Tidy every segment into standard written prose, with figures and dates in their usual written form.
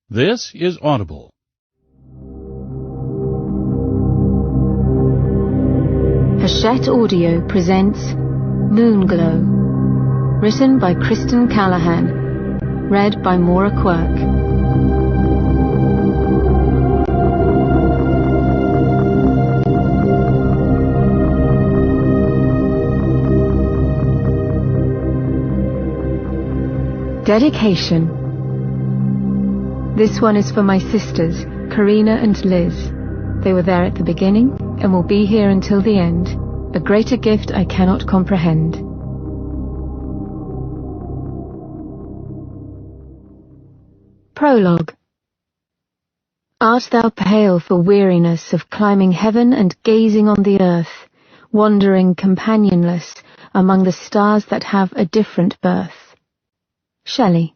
This is Audible. Hachette Audio presents Moonglow, written by Kristen Callihan, read by Maura Quirk. Dedication. This one is for my sisters, Karina and Liz. They were there at the beginning and will be here until the end. A greater gift I cannot comprehend. Prologue. Art thou pale for weariness of climbing heaven and gazing on the earth, wandering companionless among the stars that have a different birth? Shelley.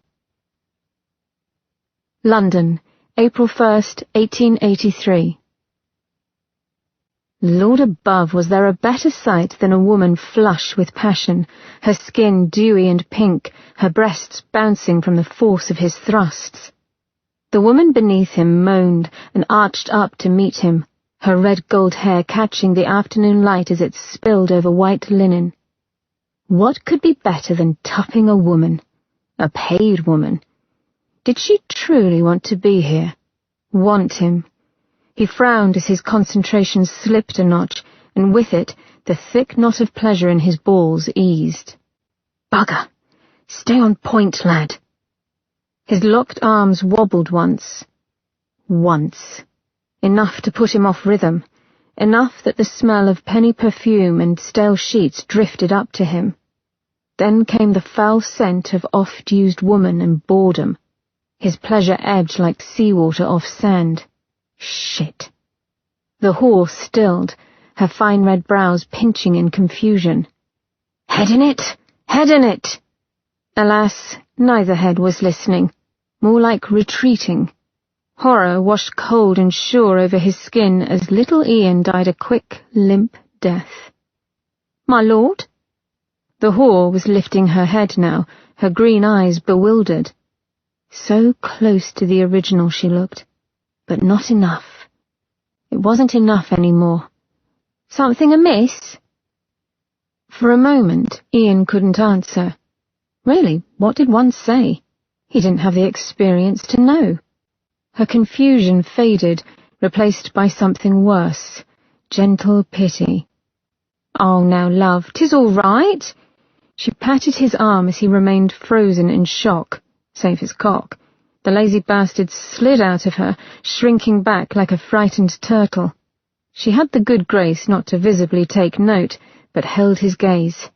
London, April 1st, 1883. Lord above, was there a better sight than a woman flush with passion, her skin dewy and pink, her breasts bouncing from the force of his thrusts? The woman beneath him moaned and arched up to meet him, her red gold hair catching the afternoon light as it spilled over white linen. What could be better than tupping a woman? A paid woman. Did she truly want to be here? Want him? He frowned as his concentration slipped a notch, and with it the thick knot of pleasure in his balls eased. Bugger! Stay on point, lad. His locked arms wobbled once. Once. Enough to put him off rhythm. Enough that the smell of penny perfume and stale sheets drifted up to him. Then came the foul scent of oft-used woman and boredom. His pleasure ebbed like seawater off sand. Shit. The whore stilled, her fine red brows pinching in confusion. Head in it! Head in it! Alas, neither head was listening, more like retreating. Horror washed cold and sure over his skin as little Ian died a quick, limp death. My lord? The whore was lifting her head now, her green eyes bewildered. So close to the original she looked, but not enough. It wasn't enough anymore. Something amiss? For a moment, Ian couldn't answer. Really, what did one say? He didn't have the experience to know. Her confusion faded, replaced by something worse. Gentle pity. Oh, now, love, 'tis all right. She patted his arm as he remained frozen in shock. Save his cock. The lazy bastard slid out of her, shrinking back like a frightened turtle. She had the good grace not to visibly take note, but held his gaze.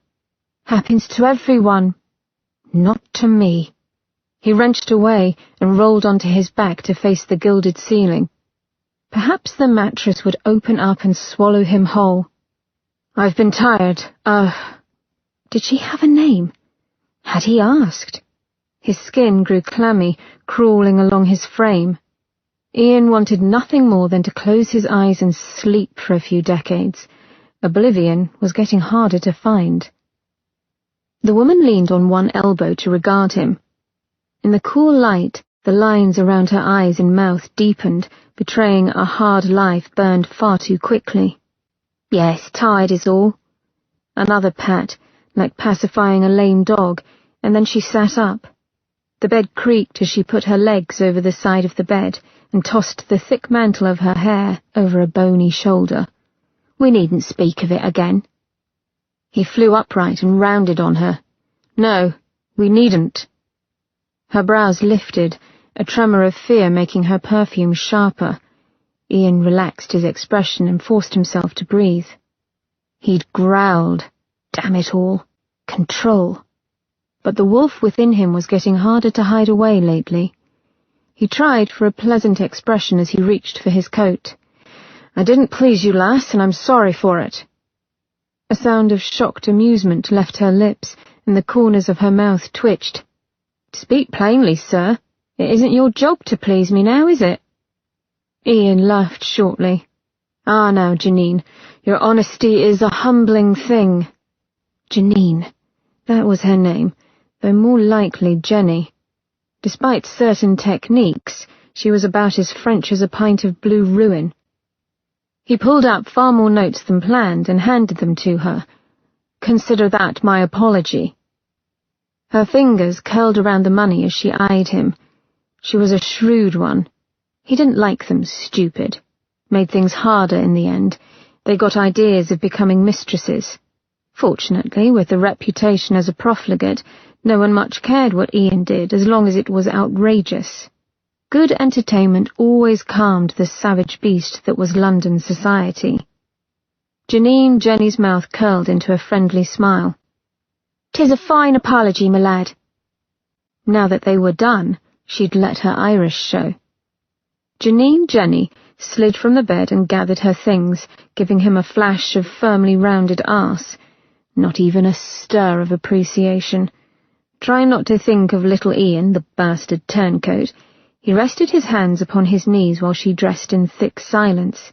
Happens to everyone. Not to me. He wrenched away and rolled onto his back to face the gilded ceiling. Perhaps the mattress would open up and swallow him whole. I've been tired. Did she have a name? Had he asked? His skin grew clammy, crawling along his frame. Ian wanted nothing more than to close his eyes and sleep for a few decades. Oblivion was getting harder to find. The woman leaned on one elbow to regard him. In the cool light, the lines around her eyes and mouth deepened, betraying a hard life burned far too quickly. Yes, tired is all. Another pat, like pacifying a lame dog, and then she sat up. The bed creaked as she put her legs over the side of the bed and tossed the thick mantle of her hair over a bony shoulder. We needn't speak of it again. He flew upright and rounded on her. No, we needn't. Her brows lifted, a tremor of fear making her perfume sharper. Ian relaxed his expression and forced himself to breathe. He'd growled. Damn it all. Control. But the wolf within him was getting harder to hide away lately. He tried for a pleasant expression as he reached for his coat. I didn't please you, lass, and I'm sorry for it. A sound of shocked amusement left her lips, and the corners of her mouth twitched. Speak plainly, sir. It isn't your job to please me now, is it? Ian laughed shortly. Ah, now, Janine, your honesty is a humbling thing. Janine. That was her name, though more likely Jenny. Despite certain techniques, she was about as French as a pint of blue ruin. He pulled out far more notes than planned and handed them to her. "Consider that my apology." Her fingers curled around the money as she eyed him. She was a shrewd one. He didn't like them stupid. Made things harder in the end. They got ideas of becoming mistresses. Fortunately, with a reputation as a profligate, no one much cared what Ian did as long as it was outrageous. Good entertainment always calmed the savage beast that was London society. Jenny's mouth curled into a friendly smile. "'Tis a fine apology, my lad." Now that they were done, she'd let her Irish show. Jenny slid from the bed and gathered her things, giving him a flash of firmly rounded arse. Not even a stir of appreciation. Trying not to think of little Ian, the bastard turncoat, he rested his hands upon his knees while she dressed in thick silence.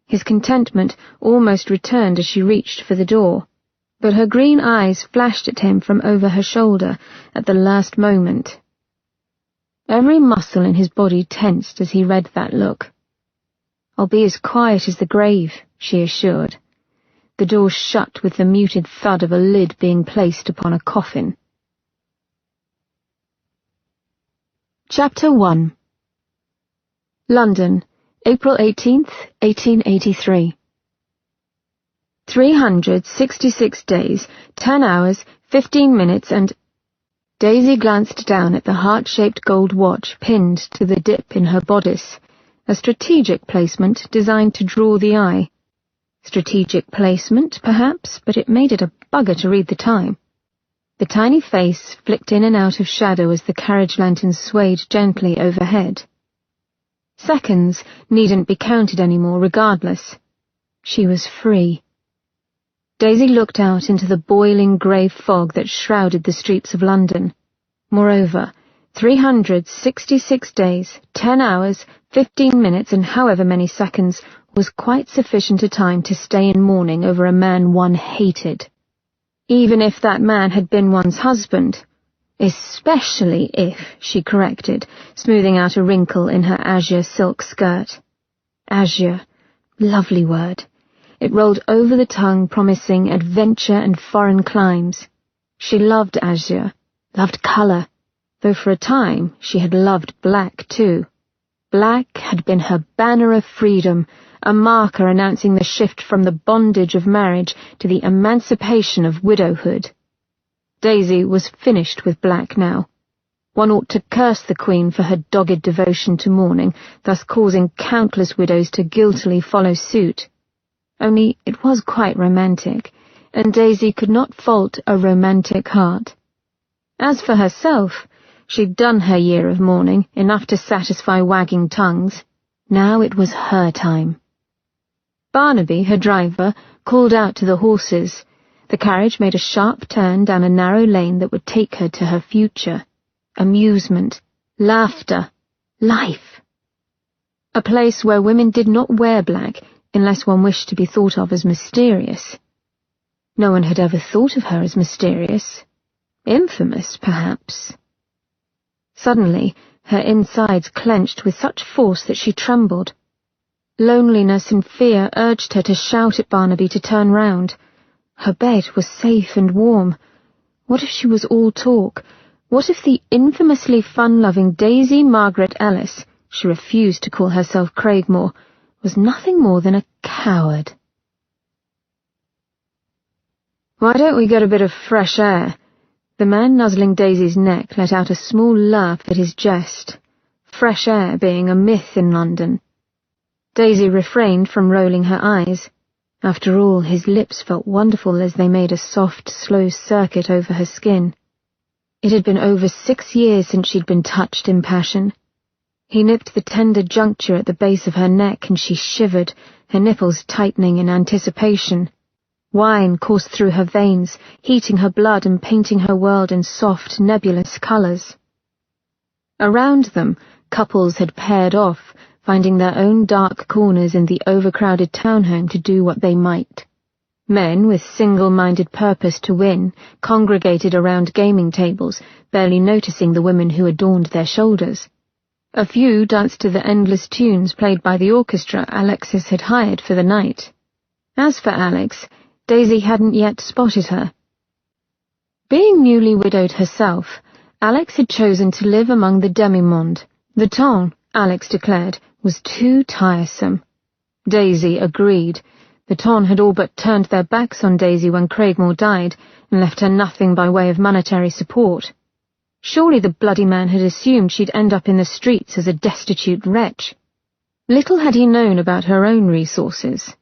His contentment almost returned as she reached for the door, but her green eyes flashed at him from over her shoulder at the last moment. Every muscle in his body tensed as he read that look. "I'll be as quiet as the grave," she assured. The door shut with the muted thud of a lid being placed upon a coffin. Chapter 1. London, April 18th, 1883. 366 days, 10 hours, 15 minutes and... Daisy glanced down at the heart-shaped gold watch pinned to the dip in her bodice, a strategic placement designed to draw the eye. Strategic placement, perhaps, but it made it a bugger to read the time. The tiny face flicked in and out of shadow as the carriage lantern swayed gently overhead. Seconds needn't be counted anymore, regardless. She was free. Daisy looked out into the boiling grey fog that shrouded the streets of London. Moreover, 366 days, 10 hours, 15 minutes and however many seconds was quite sufficient a time to stay in mourning over a man one hated. Even if that man had been one's husband. Especially if, she corrected, smoothing out a wrinkle in her azure silk skirt. Azure. Lovely word. It rolled over the tongue, promising adventure and foreign climes. She loved azure, loved colour, though for a time she had loved black too. Black had been her banner of freedom, a marker announcing the shift from the bondage of marriage to the emancipation of widowhood. Daisy was finished with black now. One ought to curse the Queen for her dogged devotion to mourning, thus causing countless widows to guiltily follow suit. Only it was quite romantic, and Daisy could not fault a romantic heart. As for herself, she'd done her year of mourning, enough to satisfy wagging tongues. Now it was her time. Barnaby, her driver, called out to the horses. The carriage made a sharp turn down a narrow lane that would take her to her future. Amusement, laughter, life. A place where women did not wear black unless one wished to be thought of as mysterious. No one had ever thought of her as mysterious. Infamous, perhaps. Suddenly, her insides clenched with such force that she trembled. Loneliness and fear urged her to shout at Barnaby to turn round. Her bed was safe and warm. What if she was all talk? What if the infamously fun-loving Daisy Margaret Ellis, she refused to call herself Craigmore, was nothing more than a coward? "Why don't we get a bit of fresh air?" The man nuzzling Daisy's neck let out a small laugh at his jest, fresh air being a myth in London. Daisy refrained from rolling her eyes. After all, his lips felt wonderful as they made a soft, slow circuit over her skin. It had been over 6 years since she'd been touched in passion. He nipped the tender juncture at the base of her neck and she shivered, her nipples tightening in anticipation. Wine coursed through her veins, heating her blood and painting her world in soft, nebulous colours. Around them, couples had paired off, finding their own dark corners in the overcrowded townhome to do what they might. Men with single-minded purpose to win congregated around gaming tables, barely noticing the women who adorned their shoulders. A few danced to the endless tunes played by the orchestra Alexis had hired for the night. As for Alex, Daisy hadn't yet spotted her. Being newly widowed herself, Alex had chosen to live among the demi-monde. The ton, Alex declared, was too tiresome. Daisy agreed. The ton had all but turned their backs on Daisy when Craigmore died and left her nothing by way of monetary support. Surely the bloody man had assumed she'd end up in the streets as a destitute wretch. Little had he known about her own resources.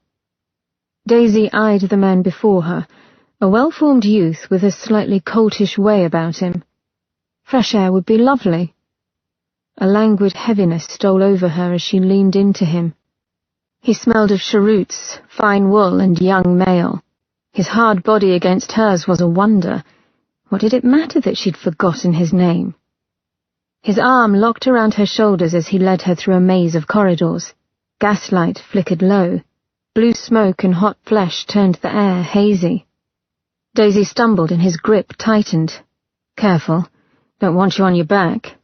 Daisy eyed the man before her, a well-formed youth with a slightly coltish way about him. Fresh air would be lovely. A languid heaviness stole over her as she leaned into him. He smelled of cheroots, fine wool, and young male. His hard body against hers was a wonder. What did it matter that she'd forgotten his name? His arm locked around her shoulders as he led her through a maze of corridors. Gaslight flickered low. Blue smoke and hot flesh turned the air hazy. Daisy stumbled and his grip tightened. Careful. Don't want you on your back.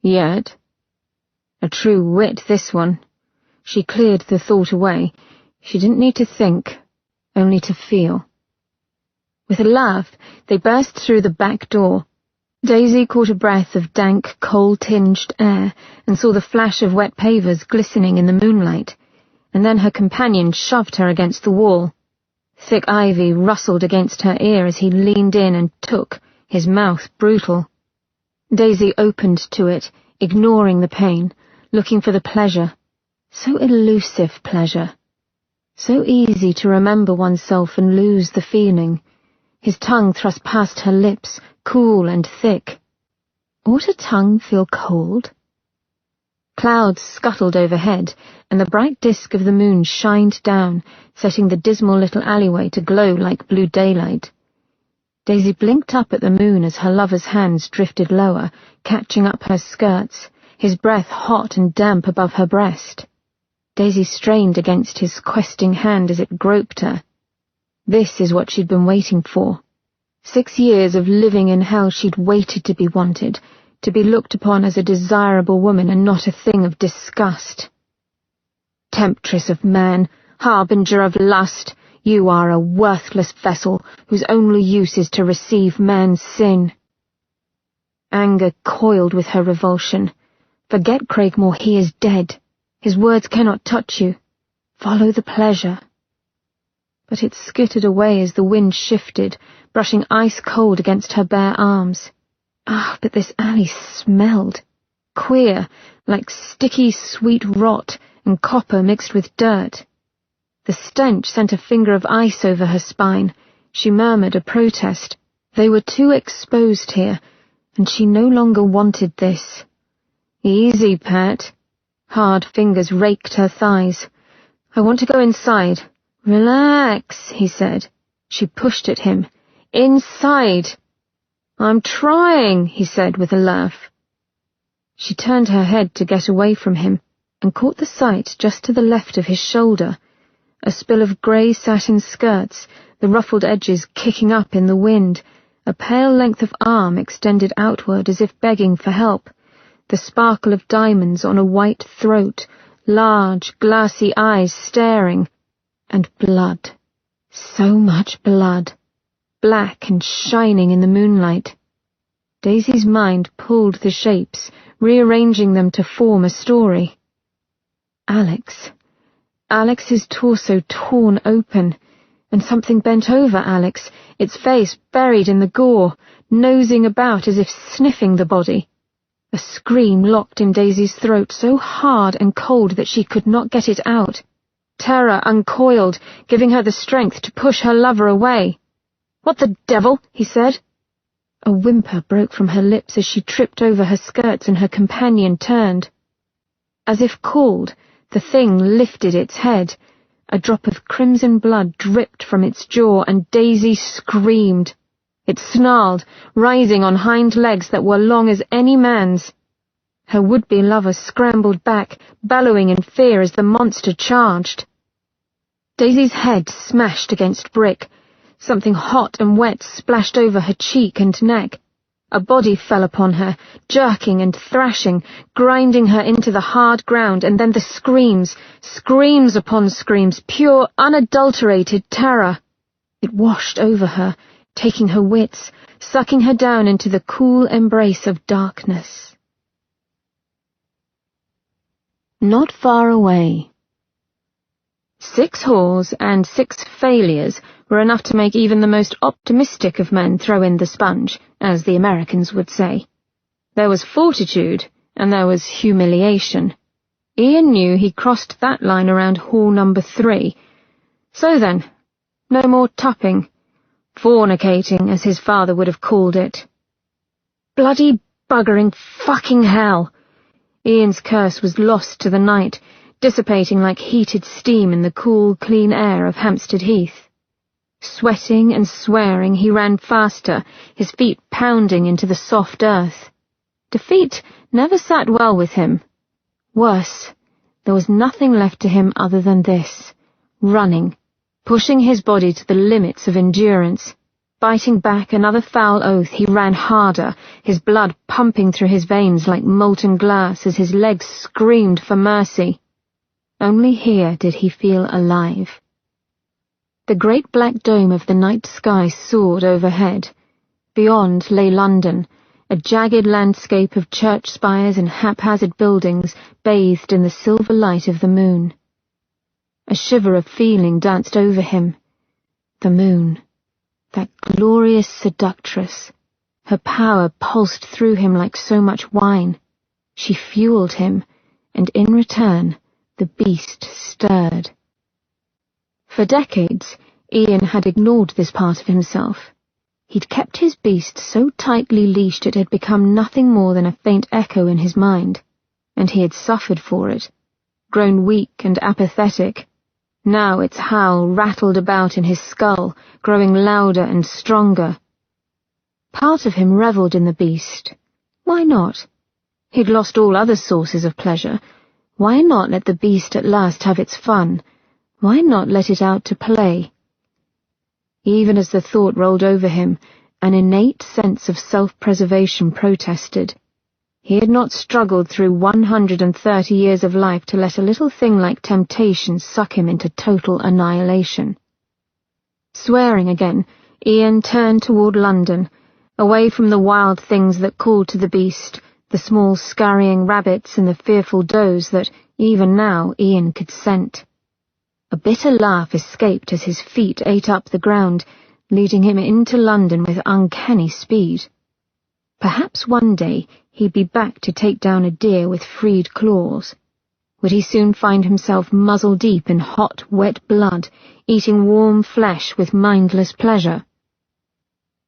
Yet. A true wit, this one. She cleared the thought away. She didn't need to think, only to feel. With a laugh, they burst through the back door. Daisy caught a breath of dank, coal-tinged air and saw the flash of wet pavers glistening in the moonlight, and then her companion shoved her against the wall. Thick ivy rustled against her ear as he leaned in and took, his mouth brutal. Daisy opened to it, ignoring the pain, looking for the pleasure. So elusive pleasure. So easy to remember oneself and lose the feeling. His tongue thrust past her lips, cool and thick. Ought a tongue feel cold? Clouds scuttled overhead, and the bright disk of the moon shined down, setting the dismal little alleyway to glow like blue daylight. Daisy blinked up at the moon as her lover's hands drifted lower, catching up her skirts, his breath hot and damp above her breast. Daisy strained against his questing hand as it groped her. This is what she'd been waiting for. 6 years of living in hell she'd waited to be wanted, to be looked upon as a desirable woman and not a thing of disgust. Temptress of man, harbinger of lust, you are a worthless vessel whose only use is to receive man's sin. Anger coiled with her revulsion. Forget Craigmore, he is dead. His words cannot touch you. Follow the pleasure. But it skittered away as the wind shifted, brushing ice-cold against her bare arms. Ah, but this alley smelled. Queer, like sticky, sweet rot and copper mixed with dirt. The stench sent a finger of ice over her spine. She murmured a protest. They were too exposed here, and she no longer wanted this. Easy, Pat. Hard fingers raked her thighs. I want to go inside. Relax, he said. She pushed at him. Inside. I'm trying, he said with a laugh. She turned her head to get away from him and caught the sight just to the left of his shoulder, a spill of grey satin skirts, the ruffled edges kicking up in the wind, a pale length of arm extended outward as if begging for help, the sparkle of diamonds on a white throat, large, glassy eyes staring, and blood. So much blood. Black and shining in the moonlight. Daisy's mind pulled the shapes, rearranging them to form a story. Alex's torso torn open, and something bent over Alex, its face buried in the gore, nosing about as if sniffing the body. A scream locked in Daisy's throat so hard and cold that she could not get it out. Terror uncoiled, giving her the strength to push her lover away. "What the devil?" he said. A whimper broke from her lips as she tripped over her skirts and her companion turned. As if called, the thing lifted its head. A drop of crimson blood dripped from its jaw, and Daisy screamed. It snarled, rising on hind legs that were long as any man's. Her would-be lover scrambled back, bellowing in fear as the monster charged. Daisy's head smashed against brick. Something hot and wet splashed over her cheek and neck. A body fell upon her, jerking and thrashing, grinding her into the hard ground, and then the screams, screams upon screams, pure, unadulterated terror. It washed over her, taking her wits, sucking her down into the cool embrace of darkness. Not far away. 6 haws and 6 failures were enough to make even the most optimistic of men throw in the sponge, as the Americans would say. There was fortitude, and there was humiliation. Ian knew he crossed that line around hall number 3. So then, no more tupping. Fornicating, as his father would have called it. Bloody buggering fucking hell! Ian's curse was lost to the night, dissipating like heated steam in the cool, clean air of Hampstead Heath. Sweating and swearing, he ran faster, his feet pounding into the soft earth. Defeat never sat well with him. Worse, there was nothing left to him other than this, running, pushing his body to the limits of endurance. Biting back another foul oath, he ran harder, his blood pumping through his veins like molten glass as his legs screamed for mercy. Only here did he feel alive. The great black dome of the night sky soared overhead. Beyond lay London, a jagged landscape of church spires and haphazard buildings bathed in the silver light of the moon. A shiver of feeling danced over him. The moon, that glorious seductress. Her power pulsed through him like so much wine. She fueled him, and in return, the beast stirred. For decades, Ian had ignored this part of himself. He'd kept his beast so tightly leashed it had become nothing more than a faint echo in his mind, and he had suffered for it, grown weak and apathetic. Now its howl rattled about in his skull, growing louder and stronger. Part of him revelled in the beast. Why not? He'd lost all other sources of pleasure. Why not let the beast at last have its fun? Why not let it out to play? Even as the thought rolled over him, an innate sense of self-preservation protested. He had not struggled through 130 years of life to let a little thing like temptation suck him into total annihilation. Swearing again, Ian turned toward London, away from the wild things that called to the beast, the small scurrying rabbits and the fearful does that, even now, Ian could scent. A bitter laugh escaped as his feet ate up the ground, leading him into London with uncanny speed. Perhaps one day he'd be back to take down a deer with freed claws. Would he soon find himself muzzle-deep in hot, wet blood, eating warm flesh with mindless pleasure?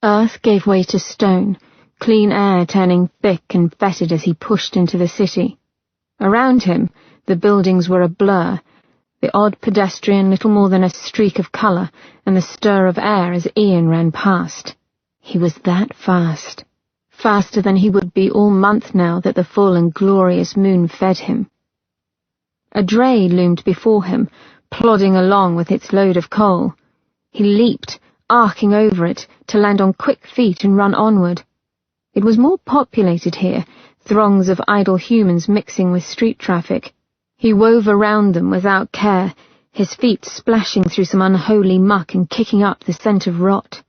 Earth gave way to stone, clean air turning thick and fetid as he pushed into the city. Around him, the buildings were a blur, the odd pedestrian little more than a streak of colour, and the stir of air as Ian ran past. He was that fast. Faster than he would be all month now that the full and glorious moon fed him. A dray loomed before him, plodding along with its load of coal. He leaped, arcing over it, to land on quick feet and run onward. It was more populated here, throngs of idle humans mixing with street traffic. He wove around them without care, his feet splashing through some unholy muck and kicking up the scent of rot.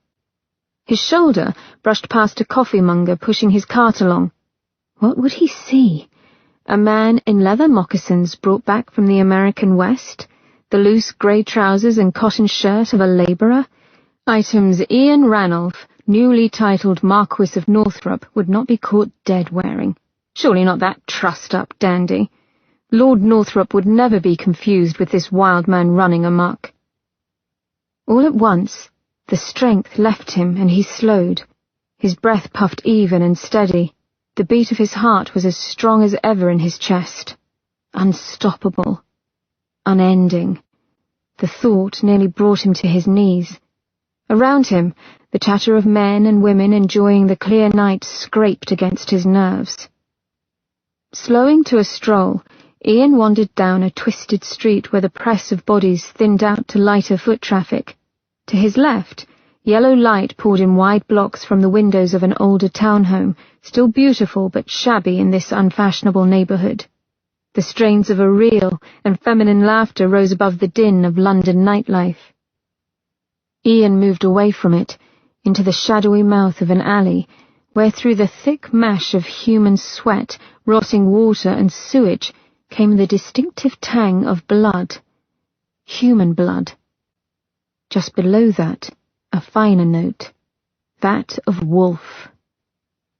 His shoulder brushed past a coffeemonger pushing his cart along. What would he see? A man in leather moccasins brought back from the American West? The loose grey trousers and cotton shirt of a labourer? Items Ian Ranulph, newly titled Marquis of Northrop, would not be caught dead wearing. Surely not that trussed-up dandy. Lord Northrop would never be confused with this wild man running amok. All at once, the strength left him and he slowed. His breath puffed even and steady. The beat of his heart was as strong as ever in his chest. Unstoppable. Unending. The thought nearly brought him to his knees. Around him, the chatter of men and women enjoying the clear night scraped against his nerves. Slowing to a stroll, Ian wandered down a twisted street where the press of bodies thinned out to lighter foot traffic. To his left, Yellow light poured in wide blocks from the windows of an older townhome, still beautiful but shabby in this unfashionable neighbourhood. The strains of a real and feminine laughter rose above the din of London nightlife. Ian moved away from it, into the shadowy mouth of an alley, where through the thick mesh of human sweat, rotting water and sewage came the distinctive tang of blood. Human blood. Just below that, a finer note, that of wolf.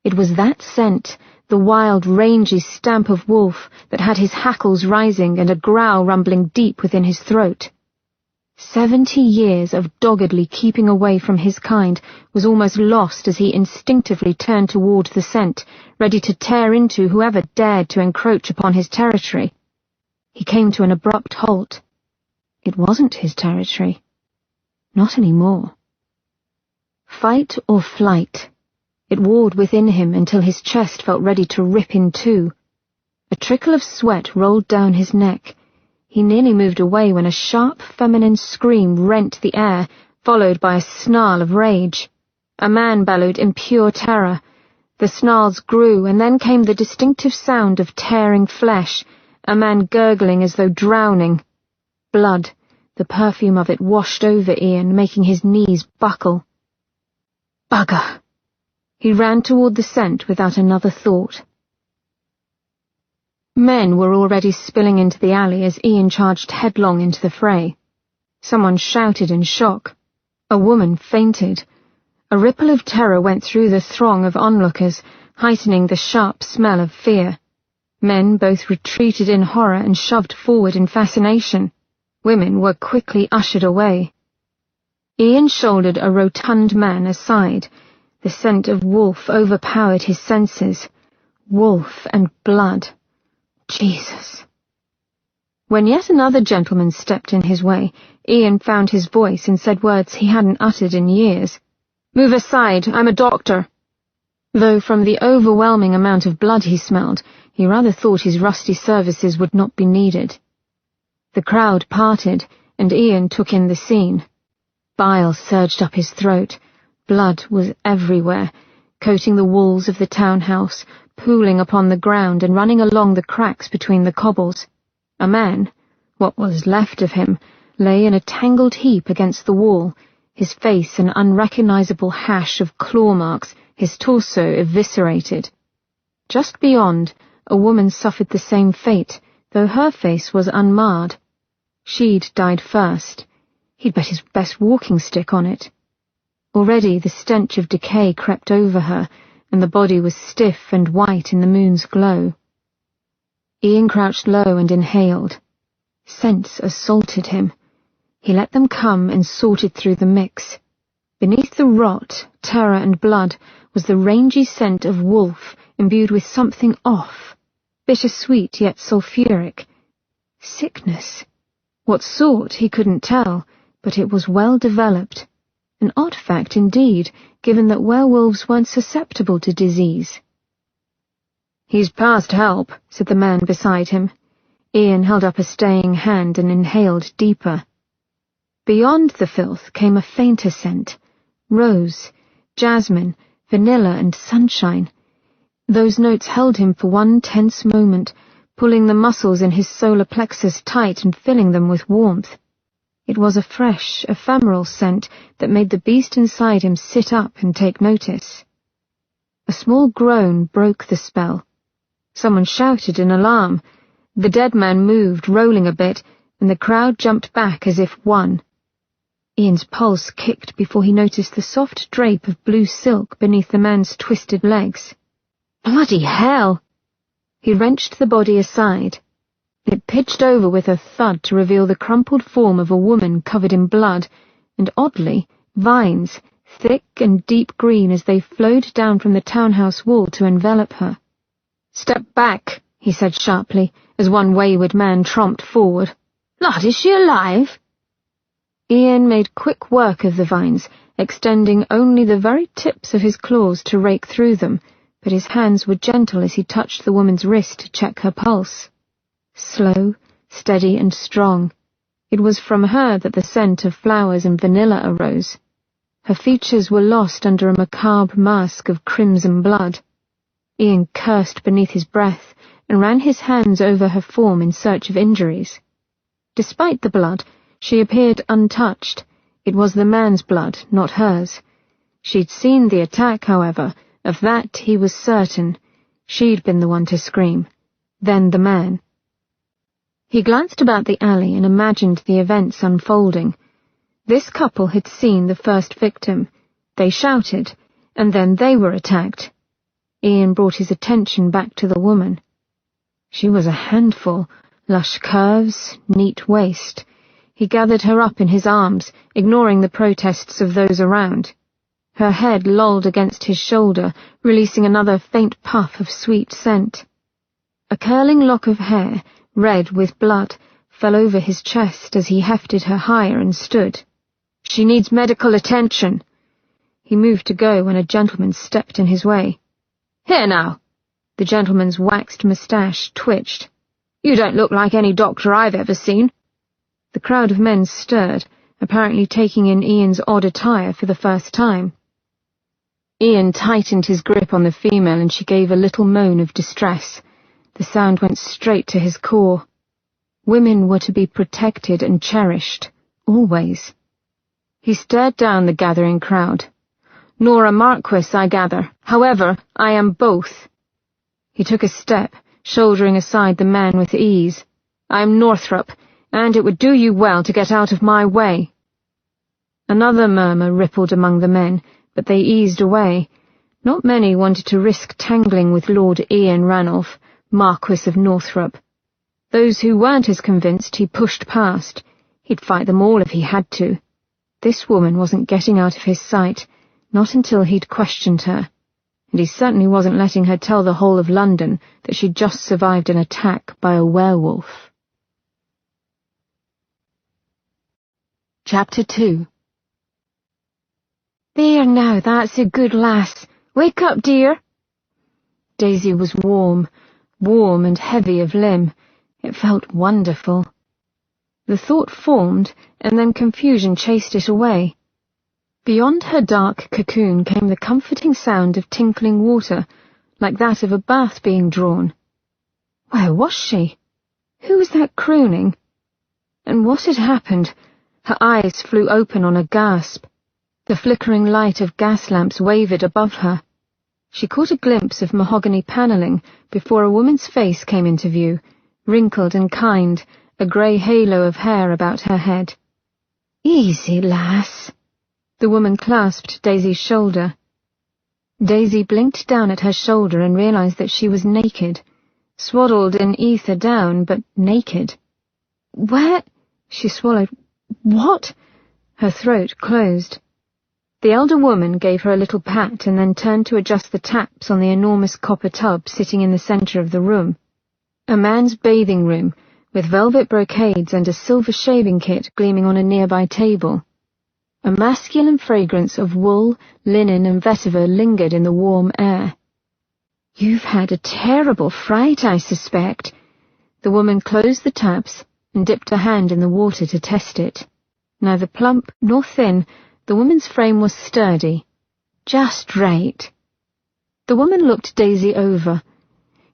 It was that scent, the wild, rangy stamp of wolf, that had his hackles rising and a growl rumbling deep within his throat. 70 years of doggedly keeping away from his kind was almost lost as he instinctively turned toward the scent, ready to tear into whoever dared to encroach upon his territory. He came to an abrupt halt. It wasn't his territory. Not anymore. Fight or flight. It warred within him until his chest felt ready to rip in two. A trickle of sweat rolled down his neck. He nearly moved away when a sharp feminine scream rent the air, followed by a snarl of rage. A man bellowed in pure terror. The snarls grew, and then came the distinctive sound of tearing flesh, a man gurgling as though drowning. Blood, the perfume of it washed over Ian, making his knees buckle. Bugger! He ran toward the scent without another thought. Men were already spilling into the alley as Ian charged headlong into the fray. Someone shouted in shock. A woman fainted. A ripple of terror went through the throng of onlookers, heightening the sharp smell of fear. Men both retreated in horror and shoved forward in fascination. Women were quickly ushered away. Ian shouldered a rotund man aside. The scent of wolf overpowered his senses. Wolf and blood. Jesus. When yet another gentleman stepped in his way, Ian found his voice and said words he hadn't uttered in years. "Move aside, I'm a doctor." Though from the overwhelming amount of blood he smelled, he rather thought his rusty services would not be needed. The crowd parted, and Ian took in the scene. Bile surged up his throat. Blood was everywhere, coating the walls of the townhouse, pooling upon the ground and running along the cracks between the cobbles. A man, what was left of him, lay in a tangled heap against the wall, his face an unrecognizable hash of claw marks, his torso eviscerated. Just beyond, a woman suffered the same fate, though her face was unmarred. She'd died first. He'd bet his best walking stick on it. Already the stench of decay crept over her, and the body was stiff and white in the moon's glow. Ian crouched low and inhaled. Scents assaulted him. He let them come and sorted through the mix. Beneath the rot, terror and blood was the rangy scent of wolf imbued with something off, bittersweet yet sulphuric. Sickness. What sort he couldn't tell, but it was well developed. An odd fact indeed, given that werewolves weren't susceptible to disease. "He's past help," said the man beside him. Ian held up a staying hand and inhaled deeper. Beyond the filth came a fainter scent. Rose, jasmine, vanilla and sunshine. Those notes held him for one tense moment, pulling the muscles in his solar plexus tight and filling them with warmth. It was a fresh, ephemeral scent that made the beast inside him sit up and take notice. A small groan broke the spell. Someone shouted in alarm. The dead man moved, rolling a bit, and the crowd jumped back as if one. Ian's pulse kicked before he noticed the soft drape of blue silk beneath the man's twisted legs. Bloody hell! He wrenched the body aside. It pitched over with a thud to reveal the crumpled form of a woman covered in blood, and oddly, vines, thick and deep green as they flowed down from the townhouse wall to envelop her. "Step back," he said sharply, as one wayward man tromped forward. "Lord, is she alive?" Ian made quick work of the vines, extending only the very tips of his claws to rake through them, but his hands were gentle as he touched the woman's wrist to check her pulse. Slow, steady and strong. It was from her that the scent of flowers and vanilla arose. Her features were lost under a macabre mask of crimson blood. Ian cursed beneath his breath and ran his hands over her form in search of injuries. Despite the blood, she appeared untouched. It was the man's blood, not hers. She'd seen the attack, however. Of that he was certain. She'd been the one to scream. Then the man. He glanced about the alley and imagined the events unfolding. This couple had seen the first victim. They shouted, and then they were attacked. Ian brought his attention back to the woman. She was a handful, lush curves, neat waist. He gathered her up in his arms, ignoring the protests of those around. Her head lolled against his shoulder, releasing another faint puff of sweet scent. A curling lock of hair, red with blood, fell over his chest as he hefted her higher and stood. "She needs medical attention." He moved to go when a gentleman stepped in his way. "Here now!" The gentleman's waxed moustache twitched. "You don't look like any doctor I've ever seen." The crowd of men stirred, apparently taking in Ian's odd attire for the first time. Ian tightened his grip on the female and she gave a little moan of distress. The sound went straight to his core. Women were to be protected and cherished, always. He stared down the gathering crowd. "Nora Marquis, I gather. However, I am both." He took a step, shouldering aside the man with ease. "I am Northrop, and it would do you well to get out of my way." Another murmur rippled among the men, but they eased away. Not many wanted to risk tangling with Lord Ian Ranulph, Marquis of Northrop. Those who weren't as convinced he pushed past. He'd fight them all if he had to. This woman wasn't getting out of his sight, not until he'd questioned her, and he certainly wasn't letting her tell the whole of London that she'd just survived an attack by a werewolf. Chapter 2. "There now, that's a good lass. Wake up, dear." Daisy was warm and heavy of limb. It felt wonderful. The thought formed, and then confusion chased it away. Beyond her dark cocoon came the comforting sound of tinkling water, like that of a bath being drawn. Where was she? Who was that crooning? And what had happened? Her eyes flew open on a gasp. The flickering light of gas lamps wavered above her. She caught a glimpse of mahogany panelling before a woman's face came into view, wrinkled and kind, a grey halo of hair about her head. "Easy, lass." The woman clasped Daisy's shoulder. Daisy blinked down at her shoulder and realized that she was naked, swaddled in ether down, but naked. "Where?" She swallowed. "What?" Her throat closed. The elder woman gave her a little pat and then turned to adjust the taps on the enormous copper tub sitting in the centre of the room. A man's bathing room, with velvet brocades and a silver shaving kit gleaming on a nearby table. A masculine fragrance of wool, linen and vetiver lingered in the warm air. "You've had a terrible fright, I suspect." The woman closed the taps and dipped her hand in the water to test it. Neither plump nor thin, the woman's frame was sturdy. Just right. The woman looked Daisy over.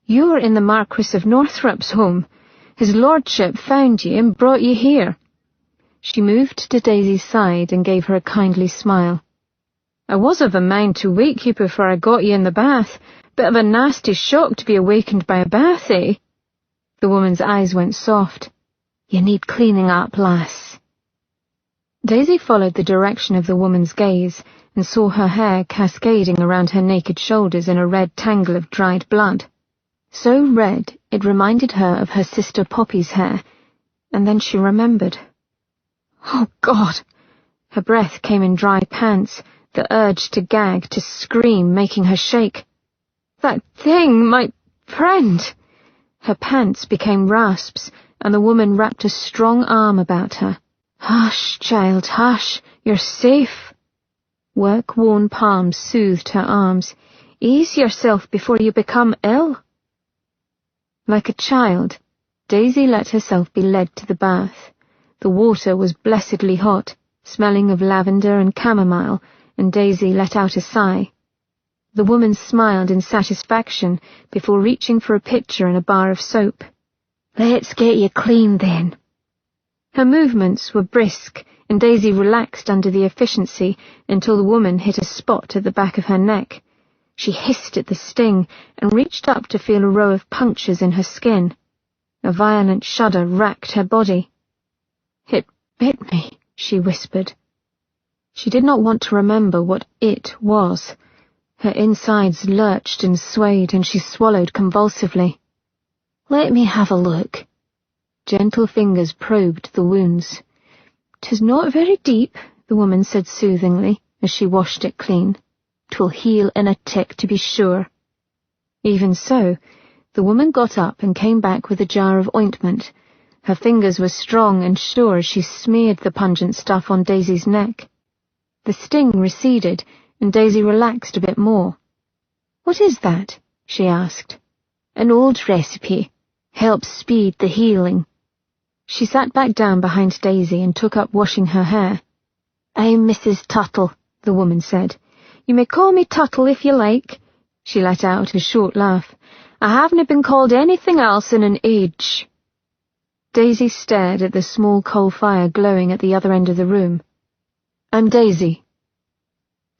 "You're in the Marquis of Northrop's home. His lordship found ye and brought ye here." She moved to Daisy's side and gave her a kindly smile. "I was of a mind to wake you before I got you in the bath. Bit of a nasty shock to be awakened by a bath, eh?" The woman's eyes went soft. "You need cleaning up, lass." Daisy followed the direction of the woman's gaze and saw her hair cascading around her naked shoulders in a red tangle of dried blood. So red it reminded her of her sister Poppy's hair, and then she remembered. Oh, God! Her breath came in dry pants, the urge to gag, to scream, making her shake. "That thing, my friend!" Her pants became rasps, and the woman wrapped a strong arm about her. "Hush, child, hush. You're safe." Work-worn palms soothed her arms. "Ease yourself before you become ill." Like a child, Daisy let herself be led to the bath. The water was blessedly hot, smelling of lavender and chamomile, and Daisy let out a sigh. The woman smiled in satisfaction before reaching for a pitcher and a bar of soap. "Let's get you clean, then." Her movements were brisk, and Daisy relaxed under the efficiency until the woman hit a spot at the back of her neck. She hissed at the sting and reached up to feel a row of punctures in her skin. A violent shudder racked her body. "It bit me," she whispered. She did not want to remember what it was. Her insides lurched and swayed, and she swallowed convulsively. "Let me have a look." Gentle fingers probed the wounds. "'Tis not very deep," the woman said soothingly as she washed it clean. "'Twill heal in a tick, to be sure." Even so, the woman got up and came back with a jar of ointment. Her fingers were strong and sure as she smeared the pungent stuff on Daisy's neck. The sting receded, and Daisy relaxed a bit more. "What is that?" she asked. "An old recipe. Helps speed the healing." She sat back down behind Daisy and took up washing her hair. "I'm Mrs. Tuttle," the woman said. "You may call me Tuttle if you like." She let out a short laugh. "I haven't been called anything else in an age." Daisy stared at the small coal fire glowing at the other end of the room. "I'm Daisy."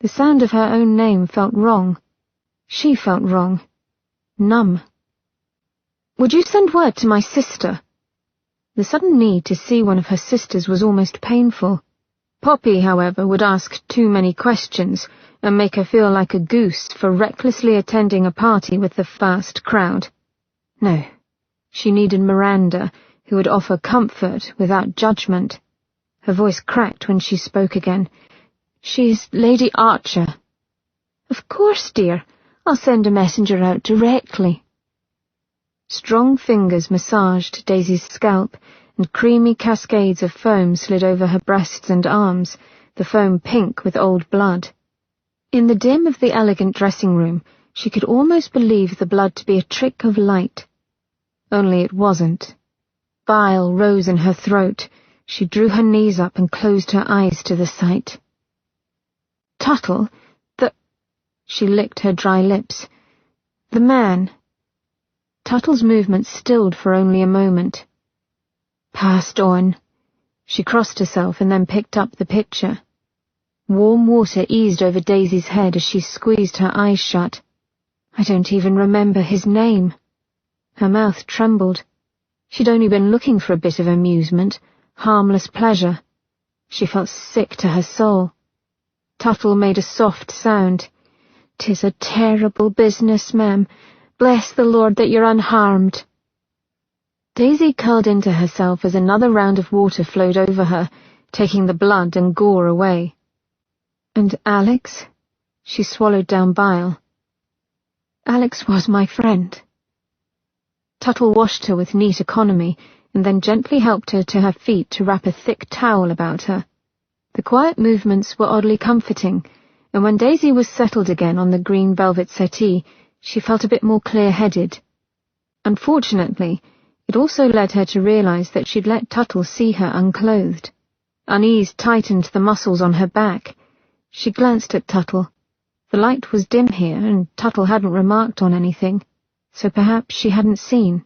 The sound of her own name felt wrong. She felt wrong. Numb. "Would you send word to my sister?" The sudden need to see one of her sisters was almost painful. Poppy, however, would ask too many questions and make her feel like a goose for recklessly attending a party with the vast crowd. No, she needed Miranda, who would offer comfort without judgment. Her voice cracked when she spoke again. "She's Lady Archer." "Of course, dear. I'll send a messenger out directly." Strong fingers massaged Daisy's scalp, and creamy cascades of foam slid over her breasts and arms, the foam pink with old blood. In the dim of the elegant dressing room, she could almost believe the blood to be a trick of light. Only it wasn't. Bile rose in her throat. She drew her knees up and closed her eyes to the sight. "Tuttle, She licked her dry lips. "The man." Tuttle's movement stilled for only a moment. "Passed on." She crossed herself and then picked up the pitcher. Warm water eased over Daisy's head as she squeezed her eyes shut. "I don't even remember his name." Her mouth trembled. She'd only been looking for a bit of amusement, harmless pleasure. She felt sick to her soul. Tuttle made a soft sound. "'Tis a terrible business, ma'am. Bless the Lord that you're unharmed." Daisy curled into herself as another round of water flowed over her, taking the blood and gore away. "And Alex?" She swallowed down bile. "Alex was my friend." Tuttle washed her with neat economy, and then gently helped her to her feet to wrap a thick towel about her. The quiet movements were oddly comforting, and when Daisy was settled again on the green velvet settee, she felt a bit more clear-headed. Unfortunately, it also led her to realize that she'd let Tuttle see her unclothed. Unease tightened the muscles on her back. She glanced at Tuttle. The light was dim here, and Tuttle hadn't remarked on anything, so perhaps she hadn't seen.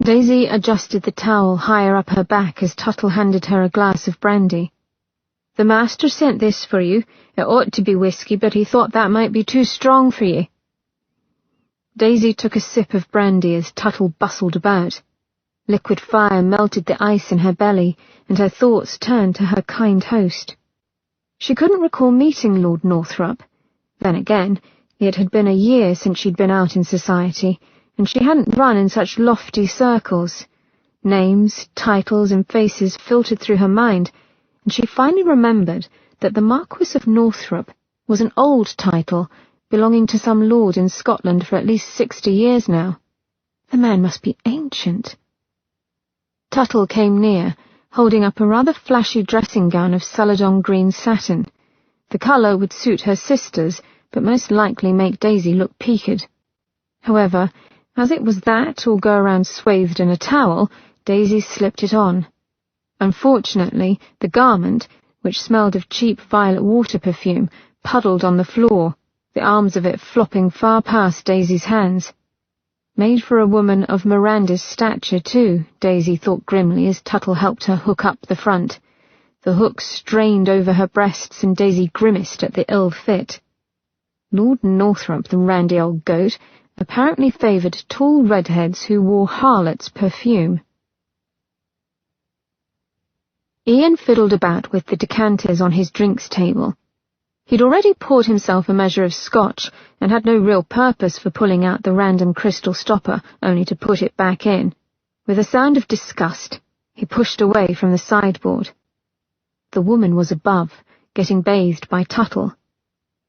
Daisy adjusted the towel higher up her back as Tuttle handed her a glass of brandy. "The master sent this for you. It ought to be whiskey, but he thought that might be too strong for you." Daisy took a sip of brandy as Tuttle bustled about. Liquid fire melted the ice in her belly, and her thoughts turned to her kind host. She couldn't recall meeting Lord Northrop. Then again, it had been a year since she'd been out in society, and she hadn't run in such lofty circles. Names, titles, and faces filtered through her mind, and she finally remembered that the Marquis of Northrop was an old title belonging to some lord in Scotland for at least 60 years now. The man must be ancient. Tuttle came near, holding up a rather flashy dressing gown of celadon green satin. The colour would suit her sisters, but most likely make Daisy look peaked. However, as it was that or go around swathed in a towel, Daisy slipped it on. Unfortunately, the garment, which smelled of cheap violet water perfume, puddled on the floor, the arms of it flopping far past Daisy's hands. Made for a woman of Miranda's stature, too, Daisy thought grimly as Tuttle helped her hook up the front. The hook strained over her breasts and Daisy grimaced at the ill fit. Lord Northrop, the randy old goat, apparently favoured tall redheads who wore harlot's perfume. Ian fiddled about with the decanters on his drinks table. He'd already poured himself a measure of scotch and had no real purpose for pulling out the random crystal stopper, only to put it back in. With a sound of disgust, he pushed away from the sideboard. The woman was above, getting bathed by Tuttle.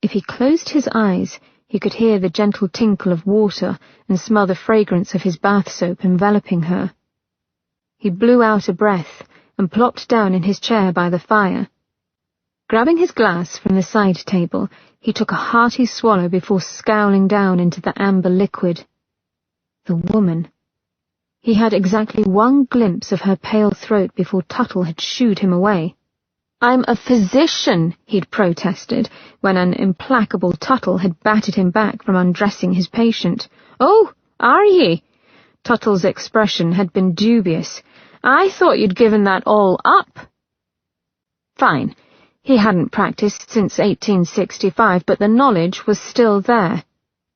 If he closed his eyes, he could hear the gentle tinkle of water and smell the fragrance of his bath soap enveloping her. He blew out a breath and plopped down in his chair by the fire. Grabbing his glass from the side table, he took a hearty swallow before scowling down into the amber liquid. The woman. He had exactly one glimpse of her pale throat before Tuttle had shooed him away. "I'm a physician," he'd protested, when an implacable Tuttle had batted him back from undressing his patient. "Oh, are ye?" Tuttle's expression had been dubious. "I thought you'd given that all up." Fine. He hadn't practiced since 1865, but the knowledge was still there.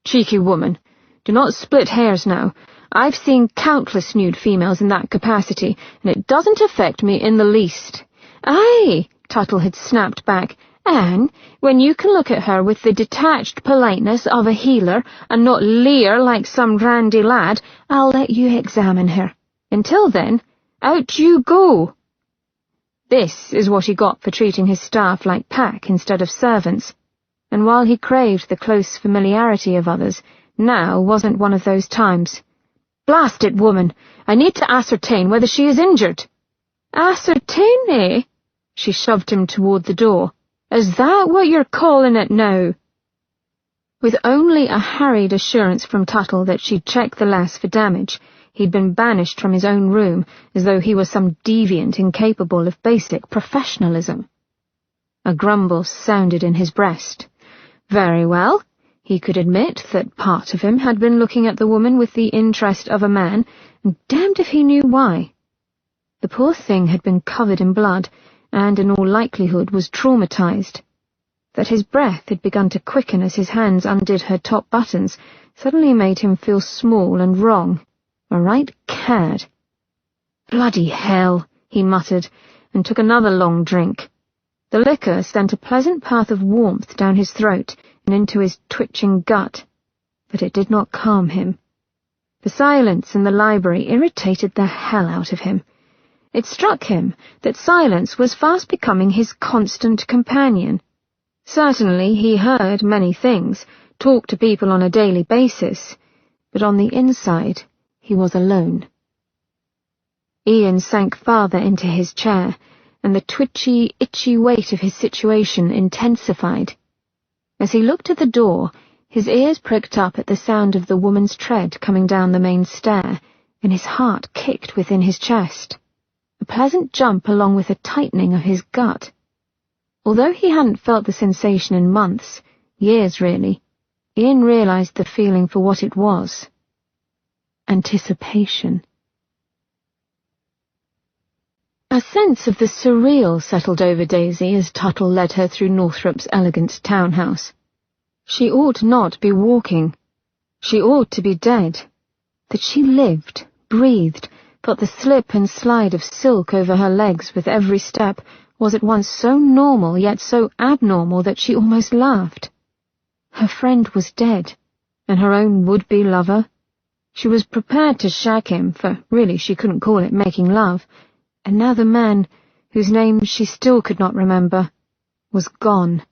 "Cheeky woman. Do not split hairs now. I've seen countless nude females in that capacity, and it doesn't affect me in the least." "Aye," Tuttle had snapped back, "Anne, when you can look at her with the detached politeness of a healer and not leer like some randy lad, I'll let you examine her. Until then, out you go." This is what he got for treating his staff like pack instead of servants, and while he craved the close familiarity of others, now wasn't one of those times. "Blast it, woman! I need to ascertain whether she is injured." "Ascertain, eh?" She shoved him toward the door. "Is that what you're calling it now?" With only a harried assurance from Tuttle that she'd check the lass for damage, he'd been banished from his own room as though he were some deviant incapable of basic professionalism. A grumble sounded in his breast. Very well. He could admit that part of him had been looking at the woman with the interest of a man, and damned if he knew why. The poor thing had been covered in blood, and in all likelihood was traumatized. That his breath had begun to quicken as his hands undid her top buttons suddenly made him feel small and wrong. A right cad. "Bloody hell," he muttered, and took another long drink. The liquor sent a pleasant path of warmth down his throat and into his twitching gut, but it did not calm him. The silence in the library irritated the hell out of him. It struck him that silence was fast becoming his constant companion. Certainly he heard many things, talked to people on a daily basis, but on the inside he was alone. Ian sank farther into his chair, and the twitchy, itchy weight of his situation intensified. As he looked at the door, his ears pricked up at the sound of the woman's tread coming down the main stair, and his heart kicked within his chest. A pleasant jump along with a tightening of his gut. Although he hadn't felt the sensation in months, years really, Ian realized the feeling for what it was. Anticipation. A sense of the surreal settled over Daisy as Tuttle led her through Northrop's elegant townhouse. She ought not be walking. She ought to be dead. That she lived, breathed, felt the slip and slide of silk over her legs with every step was at once so normal yet so abnormal that she almost laughed. Her friend was dead, and her own would-be lover. She was prepared to shag him, for really she couldn't call it making love, and now the man, whose name she still could not remember, was gone,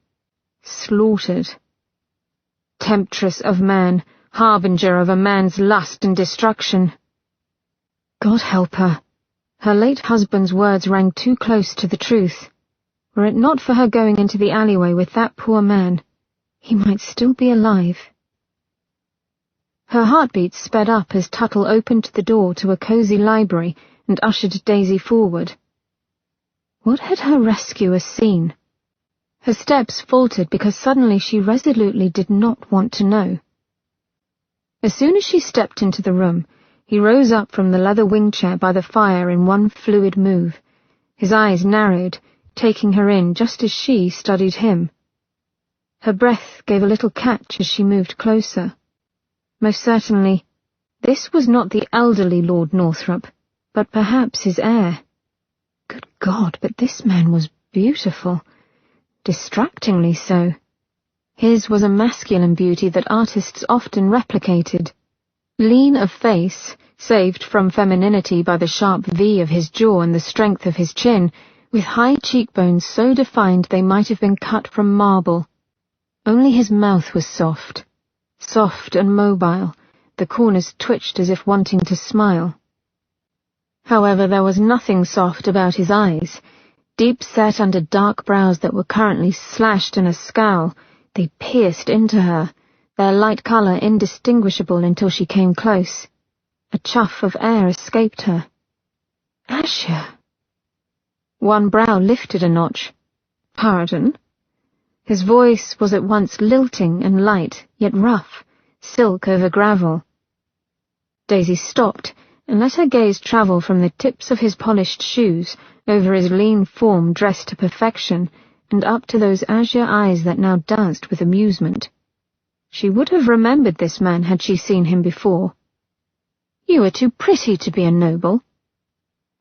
slaughtered. Temptress of man, harbinger of a man's lust and destruction. God help her. Her late husband's words rang too close to the truth. Were it not for her going into the alleyway with that poor man, he might still be alive. Her heartbeat sped up as Tuttle opened the door to a cosy library and ushered Daisy forward. What had her rescuer seen? Her steps faltered because suddenly she resolutely did not want to know. As soon as she stepped into the room, he rose up from the leather wing chair by the fire in one fluid move. His eyes narrowed, taking her in just as she studied him. Her breath gave a little catch as she moved closer. Most certainly, this was not the elderly Lord Northrop, but perhaps his heir. Good God, but this man was beautiful. Distractingly so. His was a masculine beauty that artists often replicated. Lean of face, saved from femininity by the sharp V of his jaw and the strength of his chin, with high cheekbones so defined they might have been cut from marble. Only his mouth was soft and mobile. The corners twitched as if wanting to smile. However, there was nothing soft about his eyes. Deep set under dark brows that were currently slashed in a scowl, they pierced into her, their light colour indistinguishable until she came close. A chuff of air escaped her. Asher! One brow lifted a notch. Pardon? His voice was at once lilting and light, yet rough, silk over gravel. Daisy stopped and let her gaze travel from the tips of his polished shoes over his lean form dressed to perfection and up to those azure eyes that now danced with amusement. She would have remembered this man had she seen him before. You are too pretty to be a noble.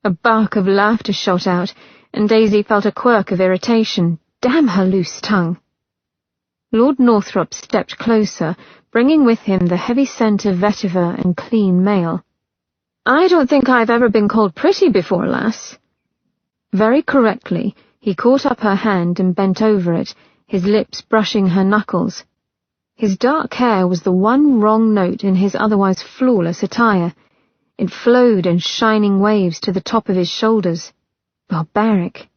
A bark of laughter shot out, and Daisy felt a quirk of irritation. Damn her loose tongue. Lord Northrop stepped closer, bringing with him the heavy scent of vetiver and clean mail. I don't think I've ever been called pretty before, lass. Very correctly, he caught up her hand and bent over it, his lips brushing her knuckles. His dark hair was the one wrong note in his otherwise flawless attire. It flowed in shining waves to the top of his shoulders. Barbaric.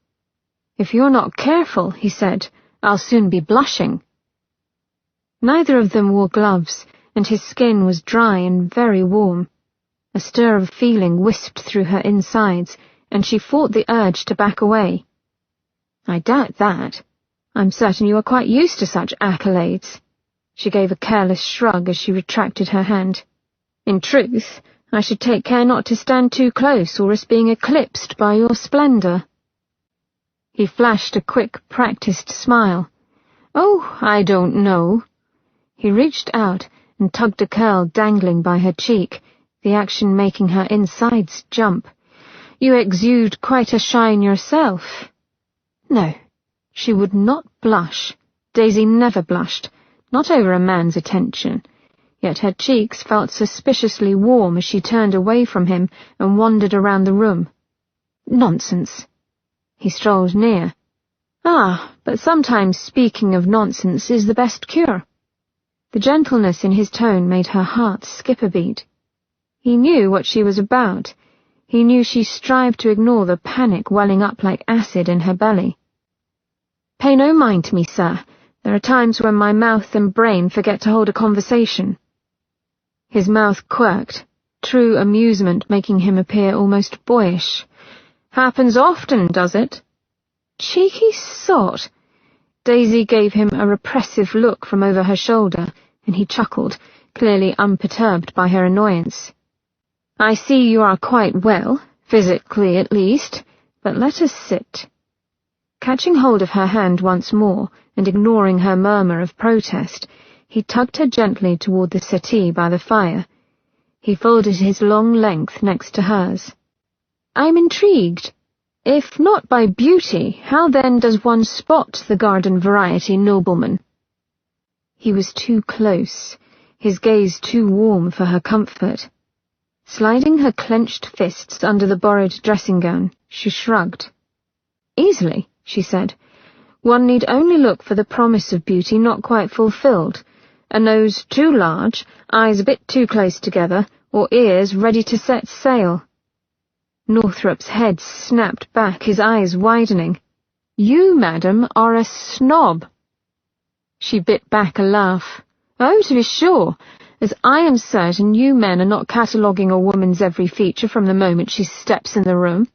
If you're not careful, he said, I'll soon be blushing. Neither of them wore gloves, and his skin was dry and very warm. A stir of feeling wisped through her insides, and she fought the urge to back away. I doubt that. I'm certain you are quite used to such accolades. She gave a careless shrug as she retracted her hand. In truth, I should take care not to stand too close or risk being eclipsed by your splendour. He flashed a quick, practised smile. Oh, I don't know. He reached out and tugged a curl dangling by her cheek, the action making her insides jump. You exude quite a shine yourself. No, she would not blush. Daisy never blushed, not over a man's attention, yet her cheeks felt suspiciously warm as she turned away from him and wandered around the room. Nonsense. He strolled near. Ah, but sometimes speaking of nonsense is the best cure. The gentleness in his tone made her heart skip a beat. He knew what she was about. He knew she strived to ignore the panic welling up like acid in her belly. Pay no mind to me, sir. There are times when my mouth and brain forget to hold a conversation. His mouth quirked, true amusement making him appear almost boyish. Happens often, does it? Cheeky sot. Daisy gave him a repressive look from over her shoulder, and he chuckled, clearly unperturbed by her annoyance. I see you are quite well, physically at least, but let us sit. Catching hold of her hand once more, and ignoring her murmur of protest, he tugged her gently toward the settee by the fire. He folded his long length next to hers. I'm intrigued. If not by beauty, how then does one spot the garden variety nobleman? He was too close, his gaze too warm for her comfort. Sliding her clenched fists under the borrowed dressing-gown, she shrugged. Easily, she said. One need only look for the promise of beauty not quite fulfilled. A nose too large, eyes a bit too close together, or ears ready to set sail. Northrop's head snapped back, his eyes widening. You, madam, are a snob. She bit back a laugh. Oh, to be sure, as I am certain you men are not cataloguing a woman's every feature from the moment she steps in the room.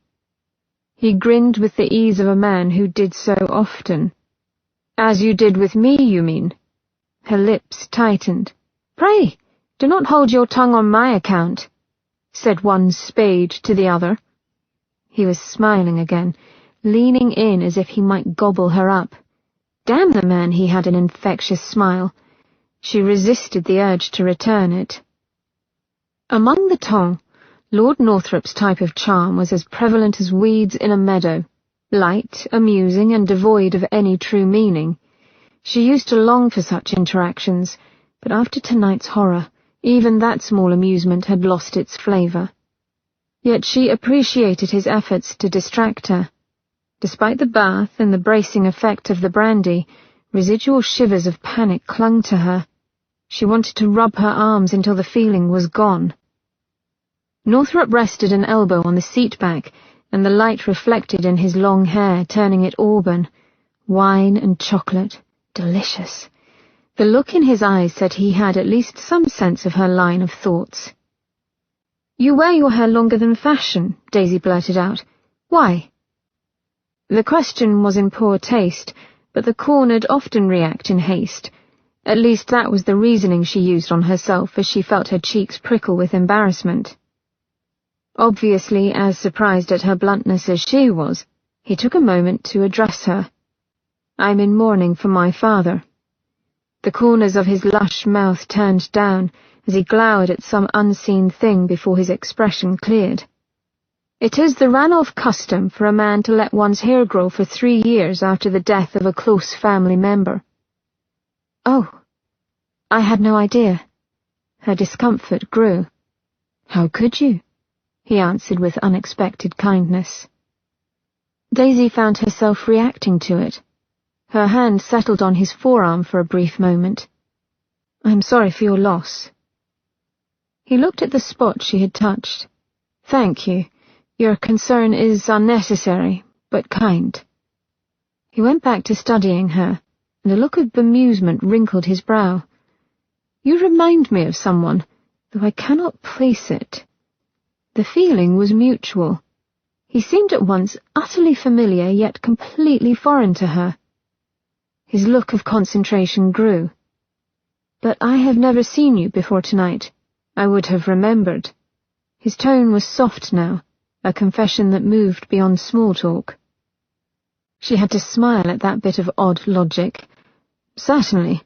He grinned with the ease of a man who did so often. "As you did with me, you mean?" Her lips tightened. "Pray, do not hold your tongue on my account," said one spade to the other. He was smiling again, leaning in as if he might gobble her up. Damn the man, he had an infectious smile. She resisted the urge to return it. Among the Tong, Lord Northrop's type of charm was as prevalent as weeds in a meadow, light, amusing, and devoid of any true meaning. She used to long for such interactions, but after tonight's horror, even that small amusement had lost its flavour. Yet she appreciated his efforts to distract her. Despite the bath and the bracing effect of the brandy, residual shivers of panic clung to her. She wanted to rub her arms until the feeling was gone. Northrop rested an elbow on the seat back, and the light reflected in his long hair, turning it auburn. Wine and chocolate. Delicious. The look in his eyes said he had at least some sense of her line of thoughts. "You wear your hair longer than fashion," Daisy blurted out. "Why?" The question was in poor taste, but the cornered often react in haste. At least that was the reasoning she used on herself as she felt her cheeks prickle with embarrassment. Obviously as surprised at her bluntness as she was, he took a moment to address her. "I'm in mourning for my father." The corners of his lush mouth turned down as he glowered at some unseen thing before his expression cleared. "It is the Ranulph custom for a man to let one's hair grow for 3 years after the death of a close family member." "Oh, I had no idea." Her discomfort grew. "How could you?" he answered with unexpected kindness. Daisy found herself reacting to it. Her hand settled on his forearm for a brief moment. "I'm sorry for your loss." He looked at the spot she had touched. "Thank you. Your concern is unnecessary, but kind." He went back to studying her, and a look of bemusement wrinkled his brow. "You remind me of someone, though I cannot place it." The feeling was mutual. He seemed at once utterly familiar yet completely foreign to her. His look of concentration grew. "But I have never seen you before tonight. I would have remembered." His tone was soft now, a confession that moved beyond small talk. She had to smile at that bit of odd logic. "Certainly."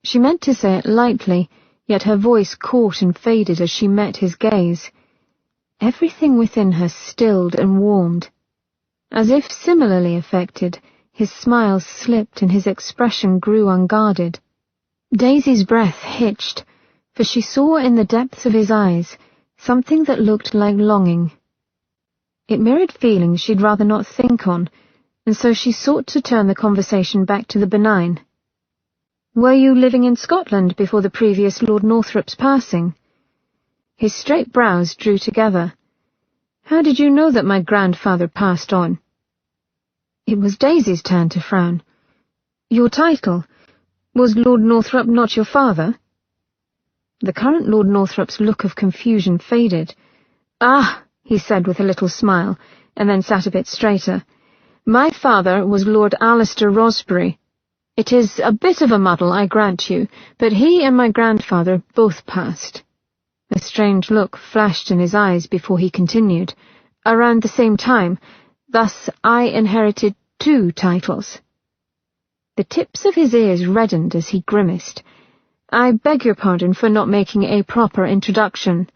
She meant to say it lightly, yet her voice caught and faded as she met his gaze. Everything within her stilled and warmed. As if similarly affected, his smile slipped and his expression grew unguarded. Daisy's breath hitched, for she saw in the depths of his eyes something that looked like longing. It mirrored feelings she'd rather not think on, and so she sought to turn the conversation back to the benign. "Were you living in Scotland before the previous Lord Northrop's passing?" His straight brows drew together. "How did you know that my grandfather passed on?" It was Daisy's turn to frown. "Your title? Was Lord Northrop not your father?" The current Lord Northrop's look of confusion faded. "Ah," he said with a little smile, and then sat a bit straighter. "My father was Lord Alistair Rosbury. It is a bit of a muddle, I grant you, but he and my grandfather both passed." A strange look flashed in his eyes before he continued. "Around the same time, thus I inherited 2 titles." The tips of his ears reddened as he grimaced. "I beg your pardon for not making a proper introduction.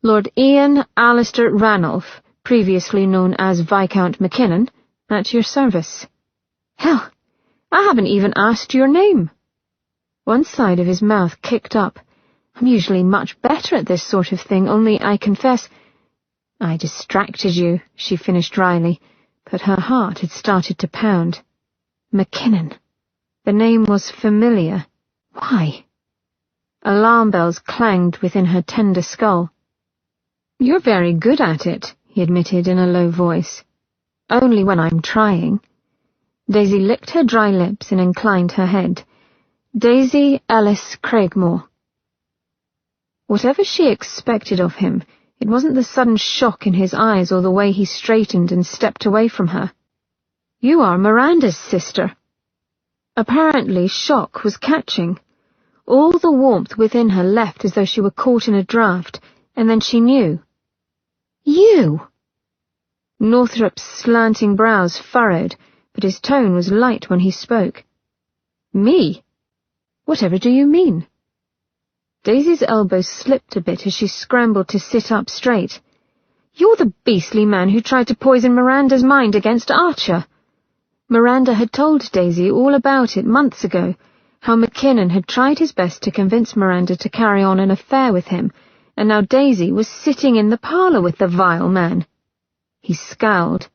Lord Ian Alistair Ranulph, previously known as Viscount Mackinnon, at your service." "Hell, I haven't even asked your name." One side of his mouth kicked up. "I'm usually much better at this sort of thing, only I confess—" "I distracted you," she finished dryly, but her heart had started to pound. Mackinnon. The name was familiar. Why? Alarm bells clanged within her tender skull. "You're very good at it," he admitted in a low voice. "Only when I'm trying." Daisy licked her dry lips and inclined her head. "Daisy Ellis Craigmore." Whatever she expected of him, It wasn't the sudden shock in his eyes or the way he straightened and stepped away from her. "You are Miranda's sister." Apparently, shock was catching. All the warmth within her left as though she were caught in a draught, and then she knew. "You!" Northrop's slanting brows furrowed, but his tone was light when he spoke. "Me? Whatever do you mean?" Daisy's elbows slipped a bit as she scrambled to sit up straight. "You're the beastly man who tried to poison Miranda's mind against Archer." Miranda had told Daisy all about it months ago, how McKinnon had tried his best to convince Miranda to carry on an affair with him, and now Daisy was sitting in the parlour with the vile man. He scowled.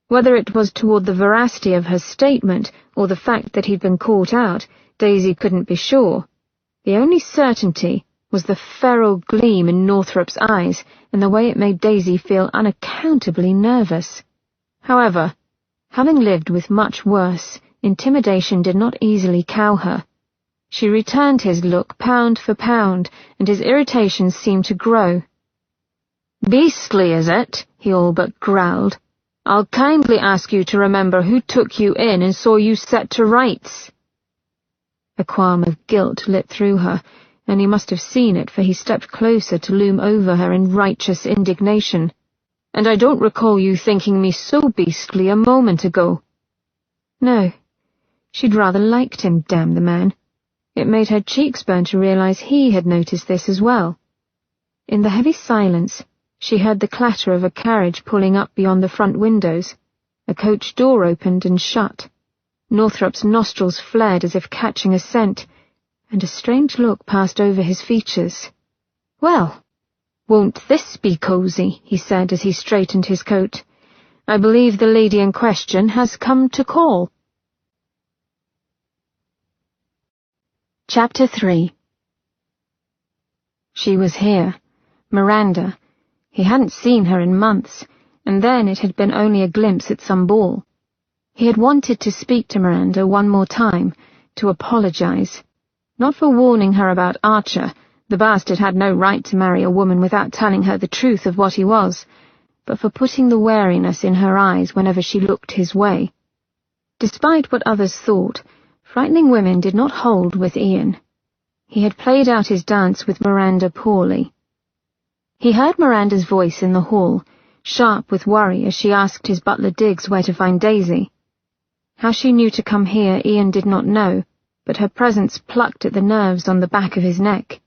Whether it was toward the veracity of her statement or the fact that he'd been caught out, Daisy couldn't be sure. The only certainty was the feral gleam in Northrop's eyes and the way it made Daisy feel unaccountably nervous. However, having lived with much worse, intimidation did not easily cow her. She returned his look pound for pound, and his irritation seemed to grow. "Beastly, is it?" he all but growled. "I'll kindly ask you to remember who took you in and saw you set to rights." A qualm of guilt lit through her, and he must have seen it, for he stepped closer to loom over her in righteous indignation. "And I don't recall you thinking me so beastly a moment ago." No, she'd rather liked him, damn the man. It made her cheeks burn to realize he had noticed this as well. In the heavy silence, she heard the clatter of a carriage pulling up beyond the front windows. A coach door opened and shut. Northrop's nostrils flared as if catching a scent, and a strange look passed over his features. "Well, won't this be cosy?" he said as he straightened his coat. "I believe the lady in question has come to call." Chapter 3. She was here, Miranda. He hadn't seen her in months, and then it had been only a glimpse at some ball. He had wanted to speak to Miranda one more time, to apologize. Not for warning her about Archer, the bastard had no right to marry a woman without telling her the truth of what he was, but for putting the wariness in her eyes whenever she looked his way. Despite what others thought, frightening women did not hold with Ian. He had played out his dance with Miranda poorly. He heard Miranda's voice in the hall, sharp with worry as she asked his butler Diggs where to find Daisy. How she knew to come here Ian did not know, but her presence plucked at the nerves on the back of his neck.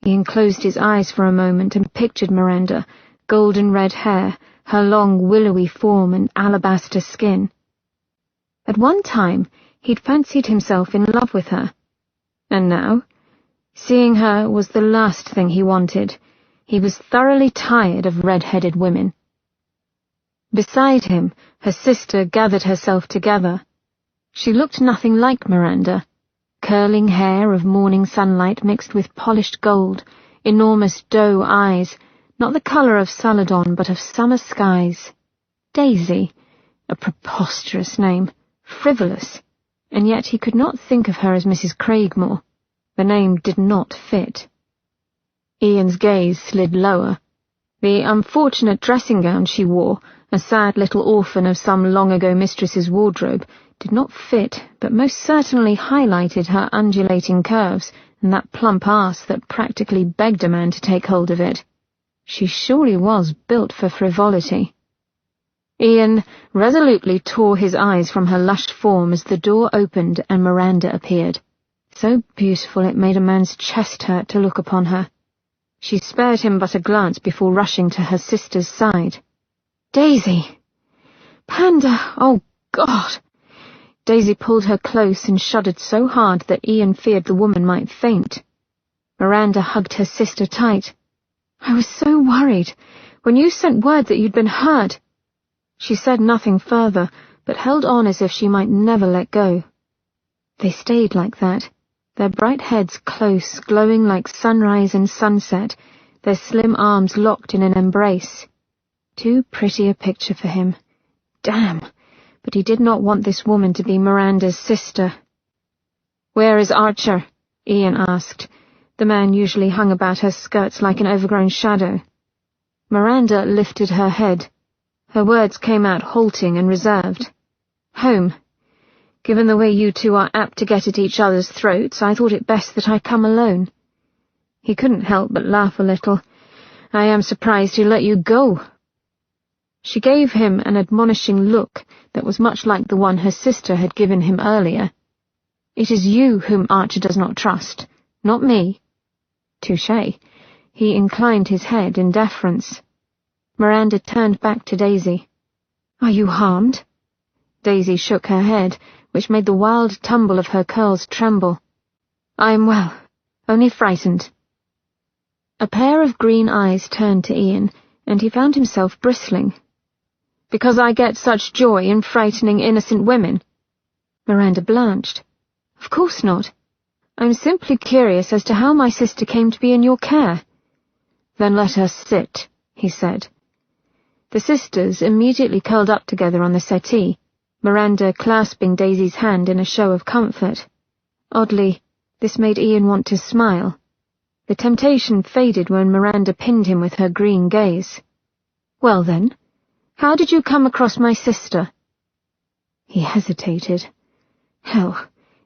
Ian closed his eyes for a moment and pictured Miranda, golden red hair, her long willowy form and alabaster skin. At one time, he'd fancied himself in love with her. And now, seeing her was the last thing he wanted. He was thoroughly tired of red-headed women. Beside him, her sister gathered herself together. She looked nothing like Miranda. Curling hair of morning sunlight mixed with polished gold, enormous doe eyes, not the colour of celadon but of summer skies. Daisy, a preposterous name, frivolous, and yet he could not think of her as Mrs. Craigmore. The name did not fit. Ian's gaze slid lower. The unfortunate dressing gown she wore, a sad little orphan of some long-ago mistress's wardrobe, did not fit, but most certainly highlighted her undulating curves and that plump arse that practically begged a man to take hold of it. She surely was built for frivolity. Ian resolutely tore his eyes from her lush form as the door opened and Miranda appeared. So beautiful it made a man's chest hurt to look upon her. She spared him but a glance before rushing to her sister's side. "Daisy! Panda! Oh, God!" Daisy pulled her close and shuddered so hard that Ian feared the woman might faint. Miranda hugged her sister tight. "I was so worried. When you sent word that you'd been hurt—" She said nothing further, but held on as if she might never let go. They stayed like that, their bright heads close, glowing like sunrise and sunset, their slim arms locked in an embrace. Too pretty a picture for him. Damn, but he did not want this woman to be Miranda's sister. "Where is Archer?" Ian asked. The man usually hung about her skirts like an overgrown shadow. Miranda lifted her head. Her words came out halting and reserved. Home. Given the way you two are apt to get at each other's throats, I thought it best that I come alone. He couldn't help but laugh a little. I am surprised he let you go. She gave him an admonishing look that was much like the one her sister had given him earlier. It is you whom Archer does not trust, not me. Touché. He inclined his head in deference. Miranda turned back to Daisy. Are you harmed? Daisy shook her head, which made the wild tumble of her curls tremble. I am well, only frightened. A pair of green eyes turned to Ian, and he found himself bristling. Because I get such joy in frightening innocent women? Miranda blanched. Of course not. I'm simply curious as to how my sister came to be in your care. Then let her sit, he said. The sisters immediately curled up together on the settee, Miranda clasping Daisy's hand in a show of comfort. Oddly, this made Ian want to smile. The temptation faded when Miranda pinned him with her green gaze. Well then, how did you come across my sister? He hesitated. Hell,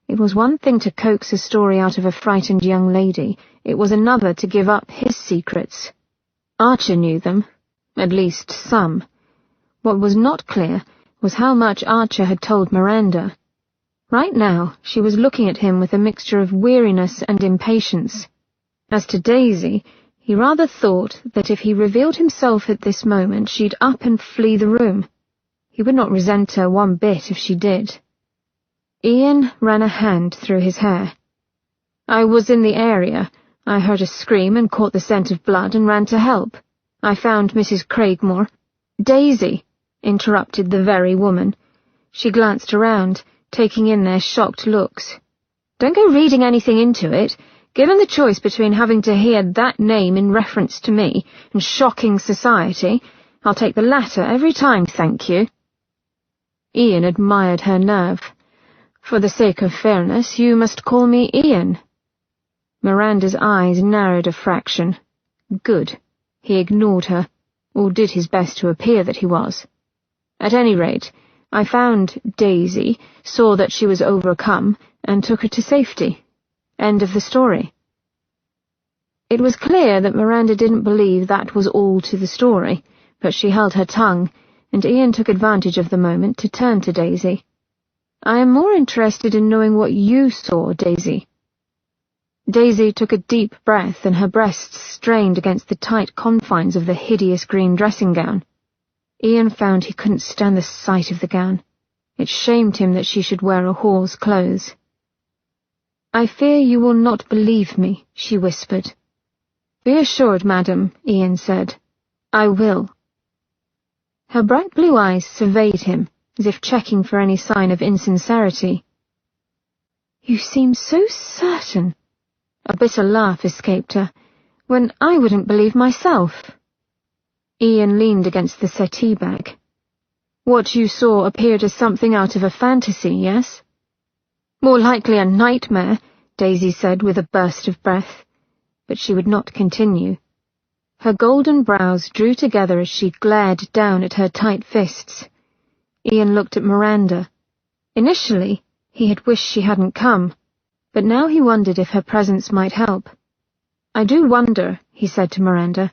it was one thing to coax a story out of a frightened young lady, it was another to give up his secrets. Archer knew them, at least some. What was not clear was how much Archer had told Miranda. Right now, she was looking at him with a mixture of weariness and impatience. As to Daisy, he rather thought that if he revealed himself at this moment, she'd up and flee the room. He would not resent her one bit if she did. Ian ran a hand through his hair. I was in the area. I heard a scream and caught the scent of blood and ran to help. I found Mrs. Craigmore. Daisy, interrupted the very woman. She glanced around, taking in their shocked looks. Don't go reading anything into it. Given the choice between having to hear that name in reference to me and shocking society, I'll take the latter every time, thank you. Ian admired her nerve. For the sake of fairness, you must call me Ian. Miranda's eyes narrowed a fraction. Good. He ignored her, or did his best to appear that he was. At any rate, I found Daisy, saw that she was overcome, and took her to safety. End of the story. It was clear that Miranda didn't believe that was all to the story, but she held her tongue, and Ian took advantage of the moment to turn to Daisy. I am more interested in knowing what you saw, Daisy. Daisy took a deep breath, and her breasts strained against the tight confines of the hideous green dressing gown. Ian found he couldn't stand the sight of the gown. It shamed him that she should wear a whore's clothes. I fear you will not believe me, she whispered. Be assured, madam, Ian said. I will. Her bright blue eyes surveyed him, as if checking for any sign of insincerity. You seem so certain. A bitter laugh escaped her, when I wouldn't believe myself. Ian leaned against the settee back. What you saw appeared as something out of a fantasy, yes? More likely a nightmare, Daisy said with a burst of breath. But she would not continue. Her golden brows drew together as she glared down at her tight fists. Ian looked at Miranda. Initially, he had wished she hadn't come, but now he wondered if her presence might help. I do wonder, he said to Miranda,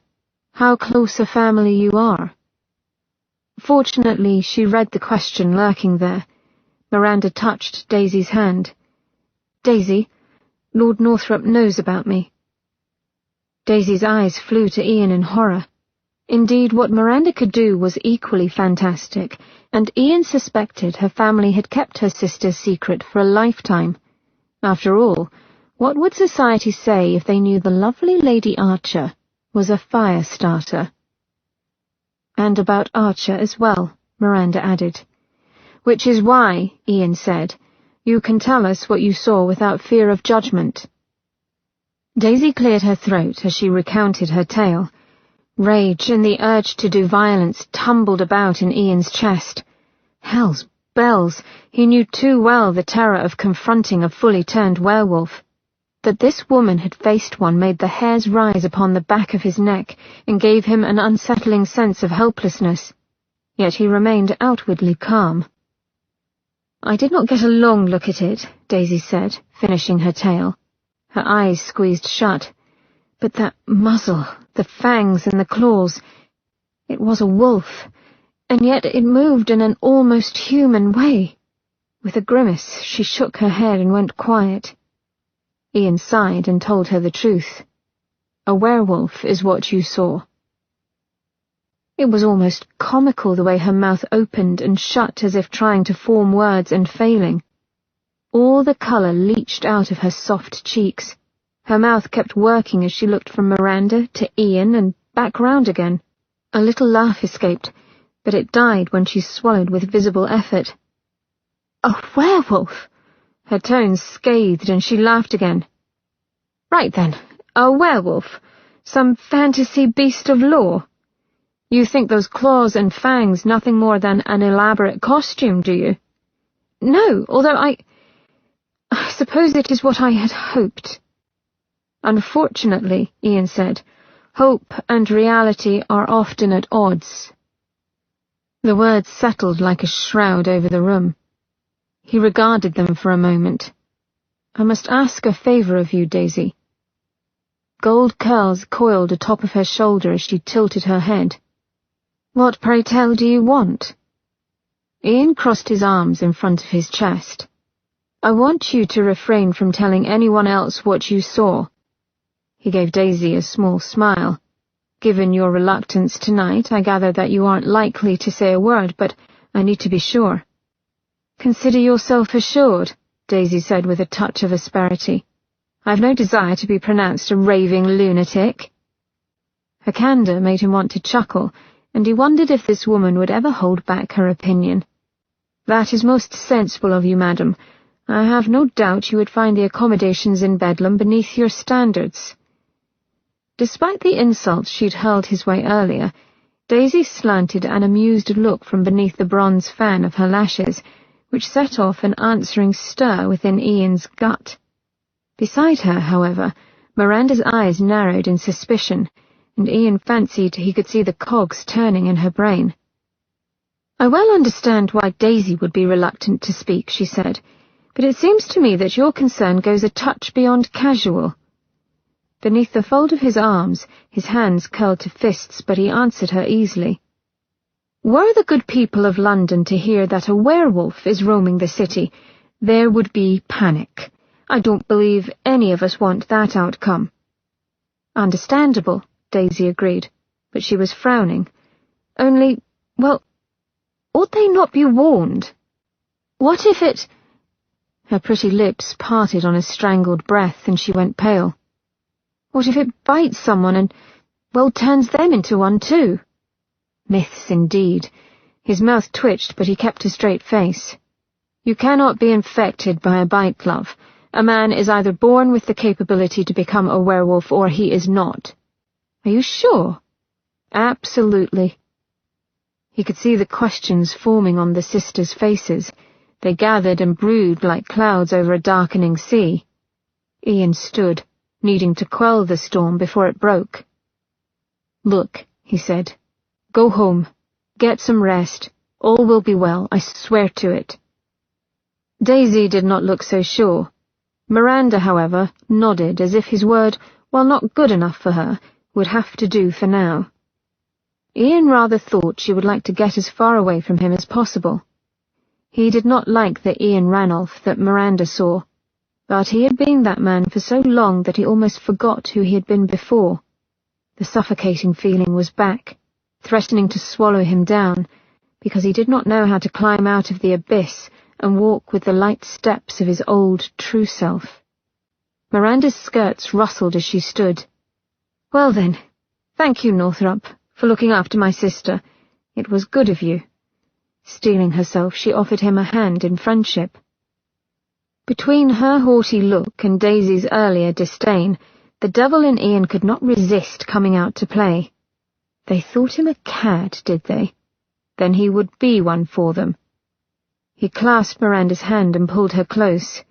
how close a family you are. Fortunately, she read the question lurking there. Miranda touched Daisy's hand. Daisy, Lord Northrop knows about me. Daisy's eyes flew to Ian in horror. Indeed, what Miranda could do was equally fantastic, and Ian suspected her family had kept her sister's secret for a lifetime. After all, what would society say if they knew the lovely Lady Archer was a fire starter? And about Archer as well, Miranda added. Which is why, Ian said, you can tell us what you saw without fear of judgment. Daisy cleared her throat as she recounted her tale. Rage and the urge to do violence tumbled about in Ian's chest. Hell's bells, he knew too well the terror of confronting a fully turned werewolf. That this woman had faced one made the hairs rise upon the back of his neck and gave him an unsettling sense of helplessness, yet he remained outwardly calm. "I did not get a long look at it," Daisy said, finishing her tale. Her eyes squeezed shut. "But that muzzle, the fangs and the claws, it was a wolf, and yet it moved in an almost human way." With a grimace, she shook her head and went quiet. Ian sighed and told her the truth. "A werewolf is what you saw." It was almost comical the way her mouth opened and shut as if trying to form words and failing. All the colour leached out of her soft cheeks. Her mouth kept working as she looked from Miranda to Ian and back round again. A little laugh escaped, but it died when she swallowed with visible effort. "A werewolf!" Her tones scathed and she laughed again. "Right then, a werewolf. Some fantasy beast of lore. You think those claws and fangs nothing more than an elaborate costume, do you?" "No, although I suppose it is what I had hoped." "Unfortunately," Ian said, "hope and reality are often at odds." The words settled like a shroud over the room. He regarded them for a moment. "I must ask a favour of you, Daisy." Gold curls coiled atop of her shoulder as she tilted her head. "What, pray tell, do you want?" Ian crossed his arms in front of his chest. "I want you to refrain from telling anyone else what you saw." He gave Daisy a small smile. "Given your reluctance tonight, I gather that you aren't likely to say a word, but I need to be sure." "Consider yourself assured," Daisy said with a touch of asperity. "I've no desire to be pronounced a raving lunatic." Her candour made him want to chuckle, and he wondered if this woman would ever hold back her opinion. "That is most sensible of you, madam. I have no doubt you would find the accommodations in Bedlam beneath your standards." Despite the insults she'd hurled his way earlier, Daisy slanted an amused look from beneath the bronze fan of her lashes, which set off an answering stir within Ian's gut. Beside her, however, Miranda's eyes narrowed in suspicion, and Ian fancied he could see the cogs turning in her brain. "I well understand why Daisy would be reluctant to speak," she said, "but it seems to me that your concern goes a touch beyond casual." Beneath the fold of his arms, his hands curled to fists, but he answered her easily. "Were the good people of London to hear that a werewolf is roaming the city, there would be panic. I don't believe any of us want that outcome." "Understandable," Daisy agreed, but she was frowning. "Only, well, ought they not be warned? What if it—" Her pretty lips parted on a strangled breath, and she went pale. "What if it bites someone and, well, turns them into one too?" Myths indeed. His mouth twitched, but he kept a straight face. "You cannot be infected by a bite, love. A man is either born with the capability to become a werewolf or he is not." "Are you sure?" "Absolutely." He could see the questions forming on the sisters' faces. They gathered and brewed like clouds over a darkening sea. Ian stood, needing to quell the storm before it broke. "Look," he said. "Go home. Get some rest. All will be well, I swear to it." Daisy did not look so sure. Miranda, however, nodded as if his word, while not good enough for her, would have to do for now. Ian rather thought she would like to get as far away from him as possible. He did not like the Ian Ranulph that Miranda saw, but he had been that man for so long that he almost forgot who he had been before. The suffocating feeling was back, threatening to swallow him down, because he did not know how to climb out of the abyss and walk with the light steps of his old, true self. Miranda's skirts rustled as she stood. "Well then, thank you, Northrop, for looking after my sister. It was good of you." Steeling herself, she offered him a hand in friendship. Between her haughty look and Daisy's earlier disdain, the devil in Ian could not resist coming out to play. They thought him a cad, did they? Then he would be one for them. He clasped Miranda's hand and pulled her close.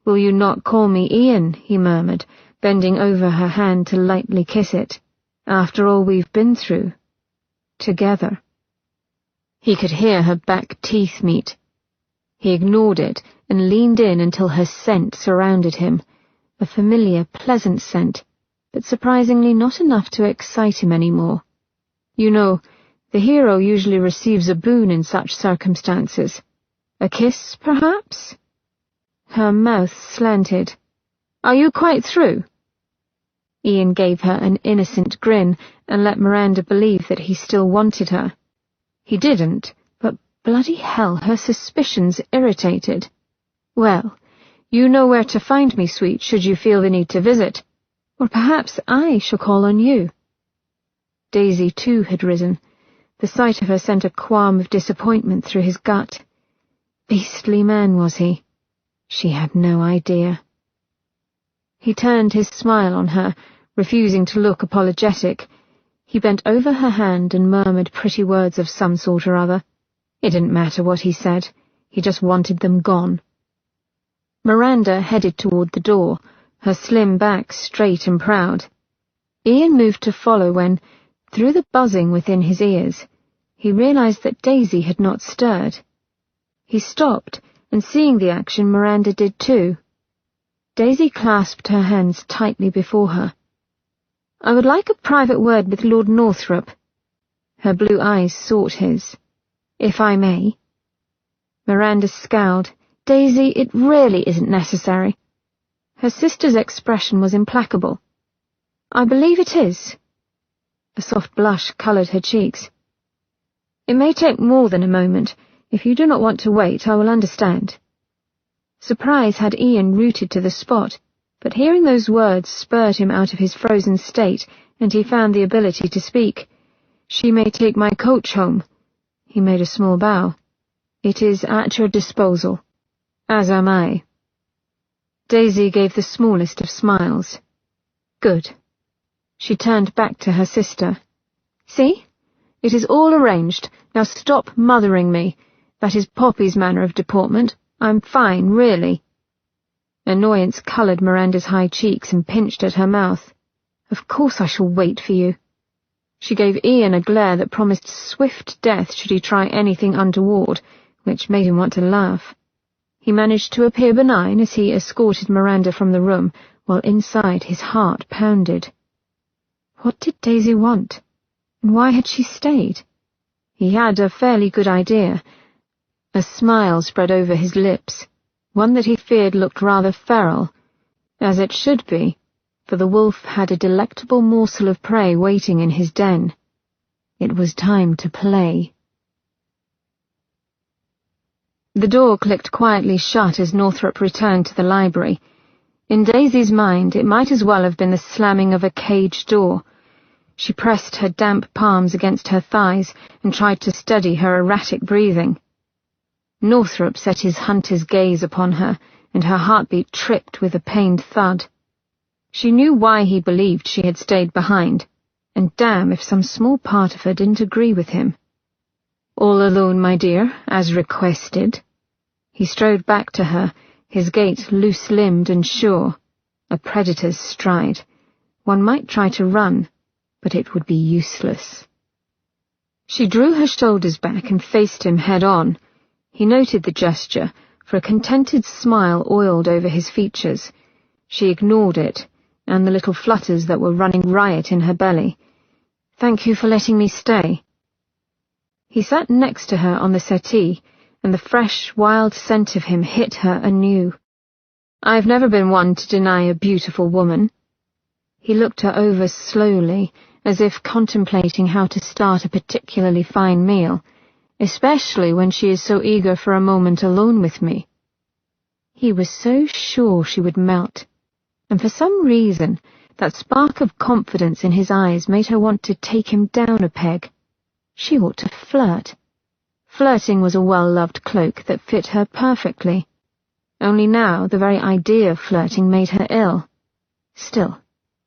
"Will you not call me Ian?" he murmured, bending over her hand to lightly kiss it. "After all we've been through. Together." He could hear her back teeth meet. He ignored it and leaned in until her scent surrounded him, a familiar, pleasant scent, but surprisingly not enough to excite him anymore. You know, the hero usually receives a boon in such circumstances. A kiss, perhaps? Her mouth slanted. "Are you quite through?" Ian gave her an innocent grin and let Miranda believe that he still wanted her. He didn't, but bloody hell, her suspicions irritated. "Well, you know where to find me, sweet, should you feel the need to visit. Or perhaps I shall call on you." Daisy, too, had risen. The sight of her sent a qualm of disappointment through his gut. Beastly man, was he? She had no idea. He turned his smile on her, refusing to look apologetic. He bent over her hand and murmured pretty words of some sort or other. It didn't matter what he said. He just wanted them gone. Miranda headed toward the door, her slim back straight and proud. Ian moved to follow when, through the buzzing within his ears, he realized that Daisy had not stirred. He stopped, and seeing the action, Miranda did too. Daisy clasped her hands tightly before her. "I would like a private word with Lord Northrop." Her blue eyes sought his. "If I may." Miranda scowled. "Daisy, it really isn't necessary." Her sister's expression was implacable. "I believe it is." A soft blush coloured her cheeks. "It may take more than a moment. If you do not want to wait, I will understand." Surprise had Ian rooted to the spot, but hearing those words spurred him out of his frozen state, and he found the ability to speak. "She may take my coach home." He made a small bow. "It is at your disposal. As am I." Daisy gave the smallest of smiles. "Good." She turned back to her sister. "See? It is all arranged. Now stop mothering me. That is Poppy's manner of deportment. I'm fine, really." Annoyance coloured Miranda's high cheeks and pinched at her mouth. "Of course I shall wait for you." She gave Ian a glare that promised swift death should he try anything untoward, which made him want to laugh. He managed to appear benign as he escorted Miranda from the room, while inside his heart pounded. What did Daisy want? And why had she stayed? He had a fairly good idea. A smile spread over his lips, one that he feared looked rather feral, as it should be, for the wolf had a delectable morsel of prey waiting in his den. It was time to play. The door clicked quietly shut as Northrop returned to the library. In Daisy's mind, it might as well have been the slamming of a cage door. She pressed her damp palms against her thighs and tried to steady her erratic breathing. Northrop set his hunter's gaze upon her, and her heartbeat tripped with a pained thud. She knew why he believed she had stayed behind, and damn if some small part of her didn't agree with him. "All alone, my dear, as requested." He strode back to her, his gait loose-limbed and sure, a predator's stride. One might try to run, but it would be useless. She drew her shoulders back and faced him head-on. He noted the gesture, for a contented smile oiled over his features. She ignored it, and the little flutters that were running riot in her belly. "Thank you for letting me stay." He sat next to her on the settee, and the fresh, wild scent of him hit her anew. "I've never been one to deny a beautiful woman." He looked her over slowly, as if contemplating how to start a particularly fine meal, especially when she is so eager for a moment alone with me. He was so sure she would melt, and for some reason that spark of confidence in his eyes made her want to take him down a peg. She ought to flirt. Flirting was a well-loved cloak that fit her perfectly. Only now the very idea of flirting made her ill. Still,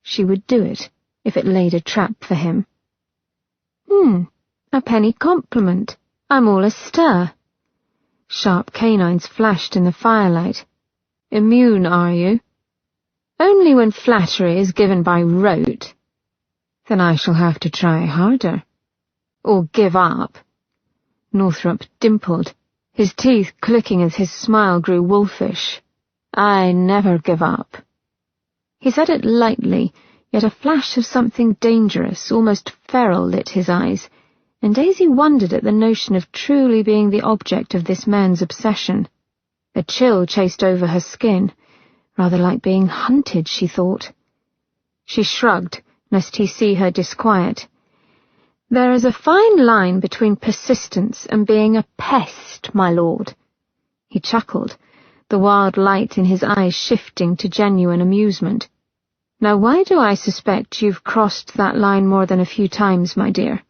she would do it, if it laid a trap for him. A penny compliment. I'm all astir." Sharp canines flashed in the firelight. Immune, are you? Only when flattery is given by rote. Then I shall have to try harder. Or give up. Northrop dimpled, his teeth clicking as his smile grew wolfish. I never give up. He said it lightly, yet a flash of something dangerous, almost feral, lit his eyes, and Daisy wondered at the notion of truly being the object of this man's obsession. A chill chased over her skin, rather like being hunted, she thought. She shrugged, lest he see her disquiet. There is a fine line between persistence and being a pest, my lord. He chuckled, the wild light in his eyes shifting to genuine amusement. Now why do I suspect you've crossed that line more than a few times, my dear?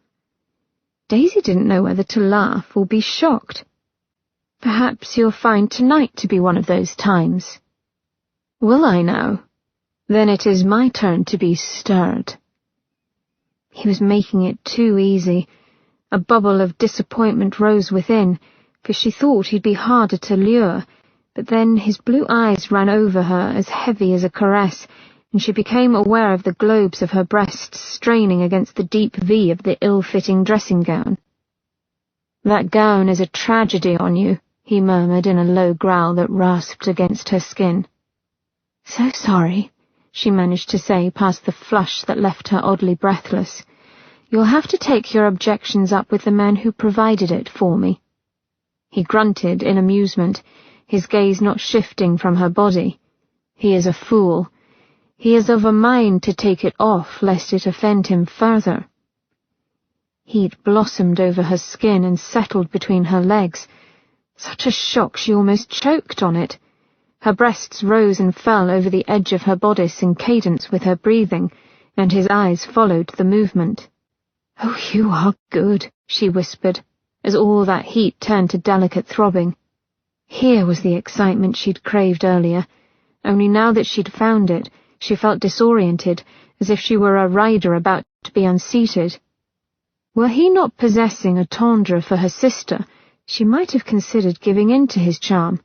Daisy didn't know whether to laugh or be shocked. Perhaps you'll find tonight to be one of those times. Will I now? Then it is my turn to be stirred. He was making it too easy. A bubble of disappointment rose within, for she thought he'd be harder to lure, but then his blue eyes ran over her as heavy as a caress, and she became aware of the globes of her breasts straining against the deep V of the ill-fitting dressing gown. That gown is a tragedy on you, he murmured in a low growl that rasped against her skin. So sorry, she managed to say past the flush that left her oddly breathless. You'll have to take your objections up with the man who provided it for me. He grunted in amusement, his gaze not shifting from her body. He is a fool. He is of a mind to take it off, lest it offend him further. Heat blossomed over her skin and settled between her legs. Such a shock she almost choked on it. Her breasts rose and fell over the edge of her bodice in cadence with her breathing, and his eyes followed the movement. "Oh, you are good," she whispered, as all that heat turned to delicate throbbing. Here was the excitement she'd craved earlier, only now that she'd found it, she felt disoriented, as if she were a rider about to be unseated. Were he not possessing a tendre for her sister, she might have considered giving in to his charm.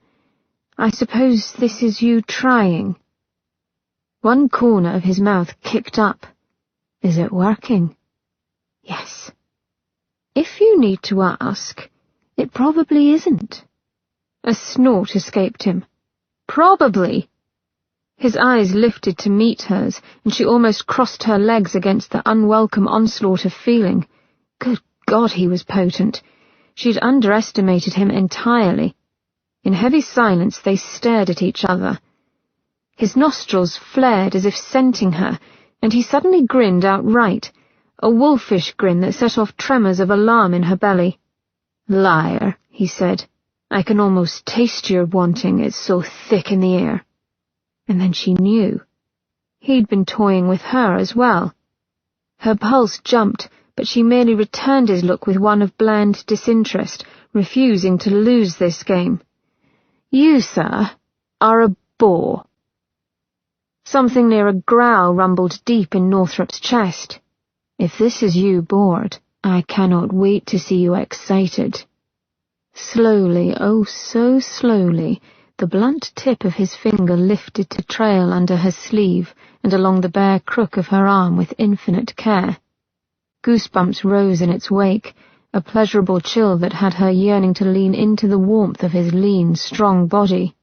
I suppose this is you trying. One corner of his mouth kicked up. Is it working? Yes. If you need to ask, it probably isn't. A snort escaped him. Probably. His eyes lifted to meet hers, and she almost crossed her legs against the unwelcome onslaught of feeling. Good God, he was potent. She'd underestimated him entirely. In heavy silence they stared at each other. His nostrils flared as if scenting her, and he suddenly grinned outright, a wolfish grin that set off tremors of alarm in her belly. "Liar," he said. "I can almost taste your wanting, it's so thick in the air." And then she knew. He'd been toying with her as well. Her pulse jumped, but she merely returned his look with one of bland disinterest, refusing to lose this game. "You, sir, are a bore." Something near a growl rumbled deep in Northrop's chest. "If this is you bored, I cannot wait to see you excited." Slowly, oh so slowly, the blunt tip of his finger lifted to trail under her sleeve and along the bare crook of her arm with infinite care. Goosebumps rose in its wake, a pleasurable chill that had her yearning to lean into the warmth of his lean, strong body.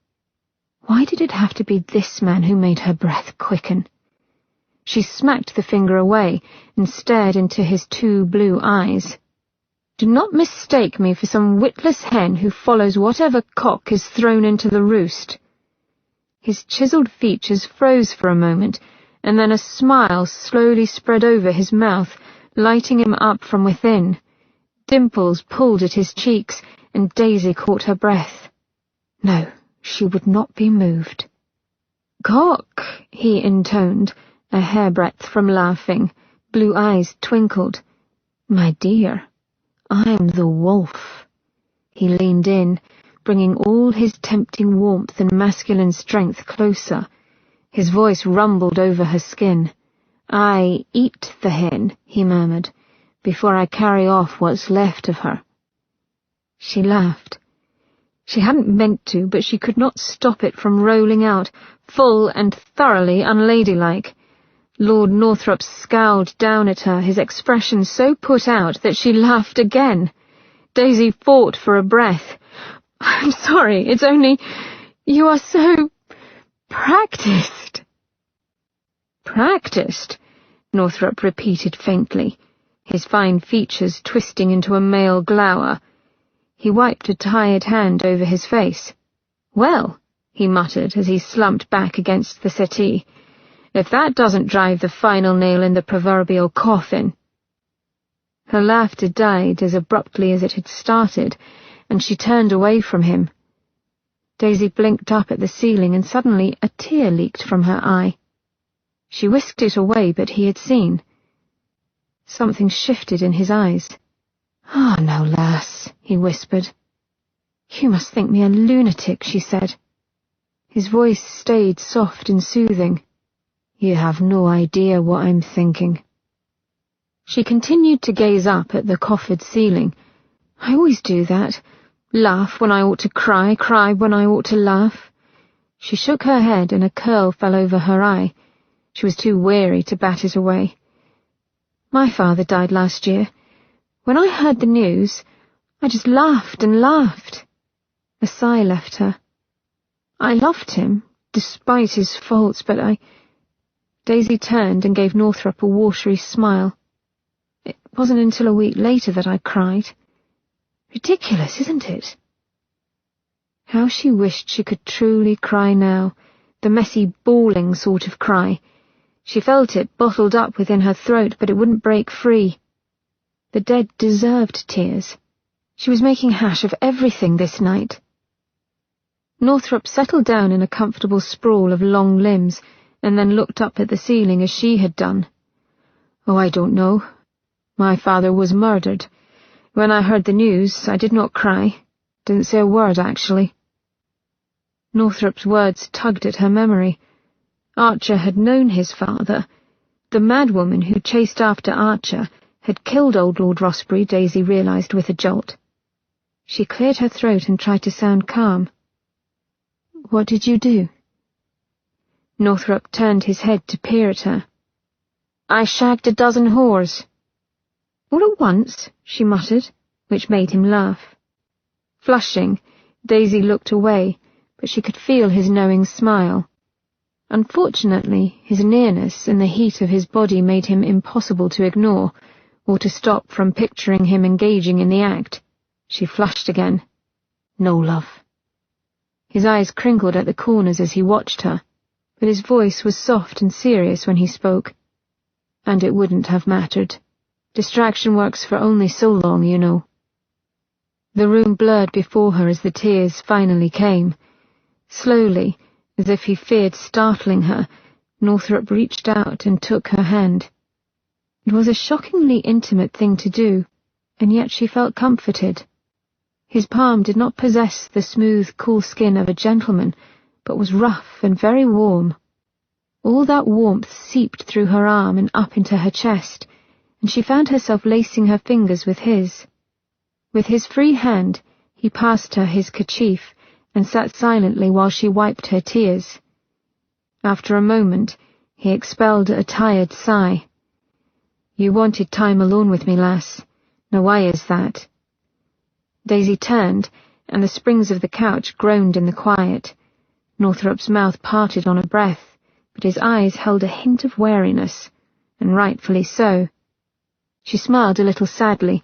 Why did it have to be this man who made her breath quicken? She smacked the finger away and stared into his two blue eyes. "Do not mistake me for some witless hen who follows whatever cock is thrown into the roost." His chiselled features froze for a moment, and then a smile slowly spread over his mouth, lighting him up from within. Dimples pulled at his cheeks, and Daisy caught her breath. No, she would not be moved. "Cock," he intoned, a hairbreadth from laughing. Blue eyes twinkled. "My dear, I'm the wolf." He leaned in, bringing all his tempting warmth and masculine strength closer. His voice rumbled over her skin. "I eat the hen," he murmured, "before I carry off what's left of her." She laughed. She hadn't meant to, but she could not stop it from rolling out, full and thoroughly unladylike. Lord Northrop scowled down at her, his expression so put out that she laughed again. Daisy fought for a breath. "I'm sorry, it's only... you are so... practiced." "Practiced?" Northrop repeated faintly, his fine features twisting into a male glower. He wiped a tired hand over his face. "Well," he muttered as he slumped back against the settee, "if that doesn't drive the final nail in the proverbial coffin." Her laughter died as abruptly as it had started, and she turned away from him. Daisy blinked up at the ceiling, and suddenly a tear leaked from her eye. She whisked it away, but he had seen. Something shifted in his eyes. "Ah, now, lass," he whispered. "You must think me a lunatic," she said. His voice stayed soft and soothing. "You have no idea what I'm thinking." She continued to gaze up at the coffered ceiling. "I always do that. Laugh when I ought to cry, cry when I ought to laugh." She shook her head and a curl fell over her eye. She was too weary to bat it away. "My father died last year. When I heard the news, I just laughed and laughed." A sigh left her. "I loved him, despite his faults, but I—" Daisy turned and gave Northrop a watery smile. "It wasn't until a week later that I cried. Ridiculous, isn't it?" How she wished she could truly cry now, the messy, bawling sort of cry. She felt it bottled up within her throat, but it wouldn't break free. The dead deserved tears. She was making hash of everything this night. Northrop settled down in a comfortable sprawl of long limbs, and then looked up at the ceiling as she had done. "Oh, I don't know. My father was murdered. When I heard the news, I did not cry. Didn't say a word, actually." Northrop's words tugged at her memory. Archer had known his father. The madwoman who chased after Archer had killed old Lord Rossbury, Daisy realized with a jolt. She cleared her throat and tried to sound calm. "What did you do?" Northrop turned his head to peer at her. "I shagged a dozen whores." "All at once?" she muttered, which made him laugh. Flushing, Daisy looked away, but she could feel his knowing smile. Unfortunately, his nearness and the heat of his body made him impossible to ignore, or to stop from picturing him engaging in the act. She flushed again. "No, love." His eyes crinkled at the corners as he watched her, but his voice was soft and serious when he spoke. "And it wouldn't have mattered. Distraction works for only so long, you know." The room blurred before her as the tears finally came. Slowly, as if he feared startling her, Northrop reached out and took her hand. It was a shockingly intimate thing to do, and yet she felt comforted. His palm did not possess the smooth, cool skin of a gentleman, but was rough and very warm. All that warmth seeped through her arm and up into her chest, and she found herself lacing her fingers with his. With his free hand, he passed her his kerchief and sat silently while she wiped her tears. After a moment, he expelled a tired sigh. "You wanted time alone with me, lass. Now why is that?" Daisy turned, and the springs of the couch groaned in the quiet. Northrop's mouth parted on a breath, but his eyes held a hint of wariness, and rightfully so. She smiled a little sadly,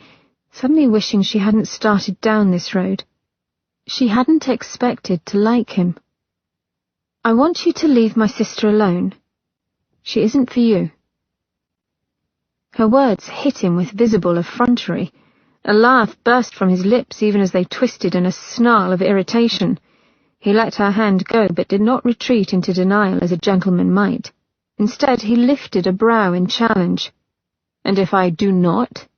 suddenly wishing she hadn't started down this road. She hadn't expected to like him. "I want you to leave my sister alone. She isn't for you." Her words hit him with visible effrontery. A laugh burst from his lips even as they twisted in a snarl of irritation. He let her hand go, but did not retreat into denial as a gentleman might. Instead, he lifted a brow in challenge. "And if I do not?"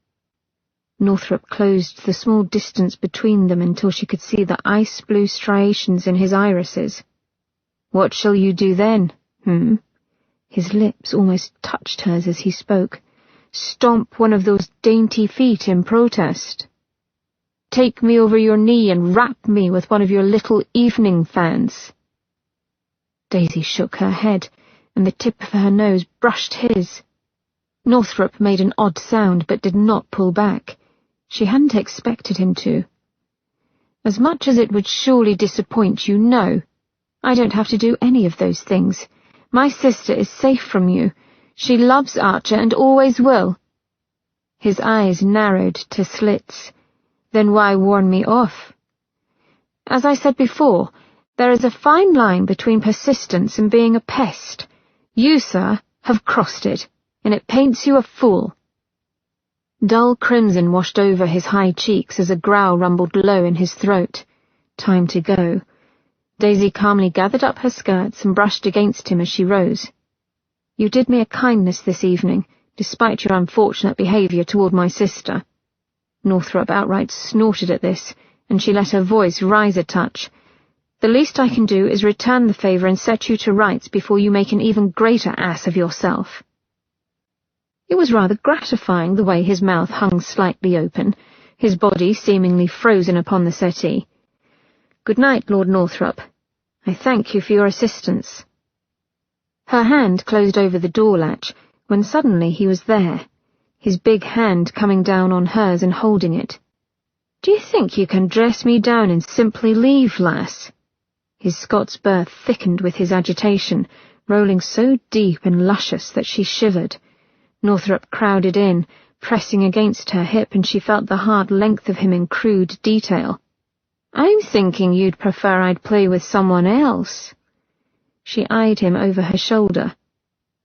Northrop closed the small distance between them until she could see the ice-blue striations in his irises. "What shall you do then, His lips almost touched hers as he spoke. "Stomp one of those dainty feet in protest?" take me over your knee and wrap me with one of your little evening fans." Daisy shook her head, and the tip of her nose brushed his. Northrop made an odd sound but did not pull back. She hadn't expected him to. "As much as it would surely disappoint you, no. I don't have to do any of those things. My sister is safe from you. She loves Archer and always will." His eyes narrowed to slits. "Then why warn me off?" "As I said before, there is a fine line between persistence and being a pest. You, sir, have crossed it, and it paints you a fool." Dull crimson washed over his high cheeks as a growl rumbled low in his throat. Time to go. Daisy calmly gathered up her skirts and brushed against him as she rose. "You did me a kindness this evening, despite your unfortunate behaviour toward my sister." Northrop outright snorted at this, and she let her voice rise a touch. "The least I can do is return the favour and set you to rights before you make an even greater ass of yourself." It was rather gratifying the way his mouth hung slightly open, his body seemingly frozen upon the settee. "Good night, Lord Northrop. I thank you for your assistance." Her hand closed over the door latch, when suddenly he was there, his big hand coming down on hers and holding it. "Do you think you can dress me down and simply leave, lass?" His Scots birth thickened with his agitation, rolling so deep and luscious that she shivered. Northrop crowded in, pressing against her hip, and she felt the hard length of him in crude detail. "I'm thinking you'd prefer I'd play with someone else." She eyed him over her shoulder.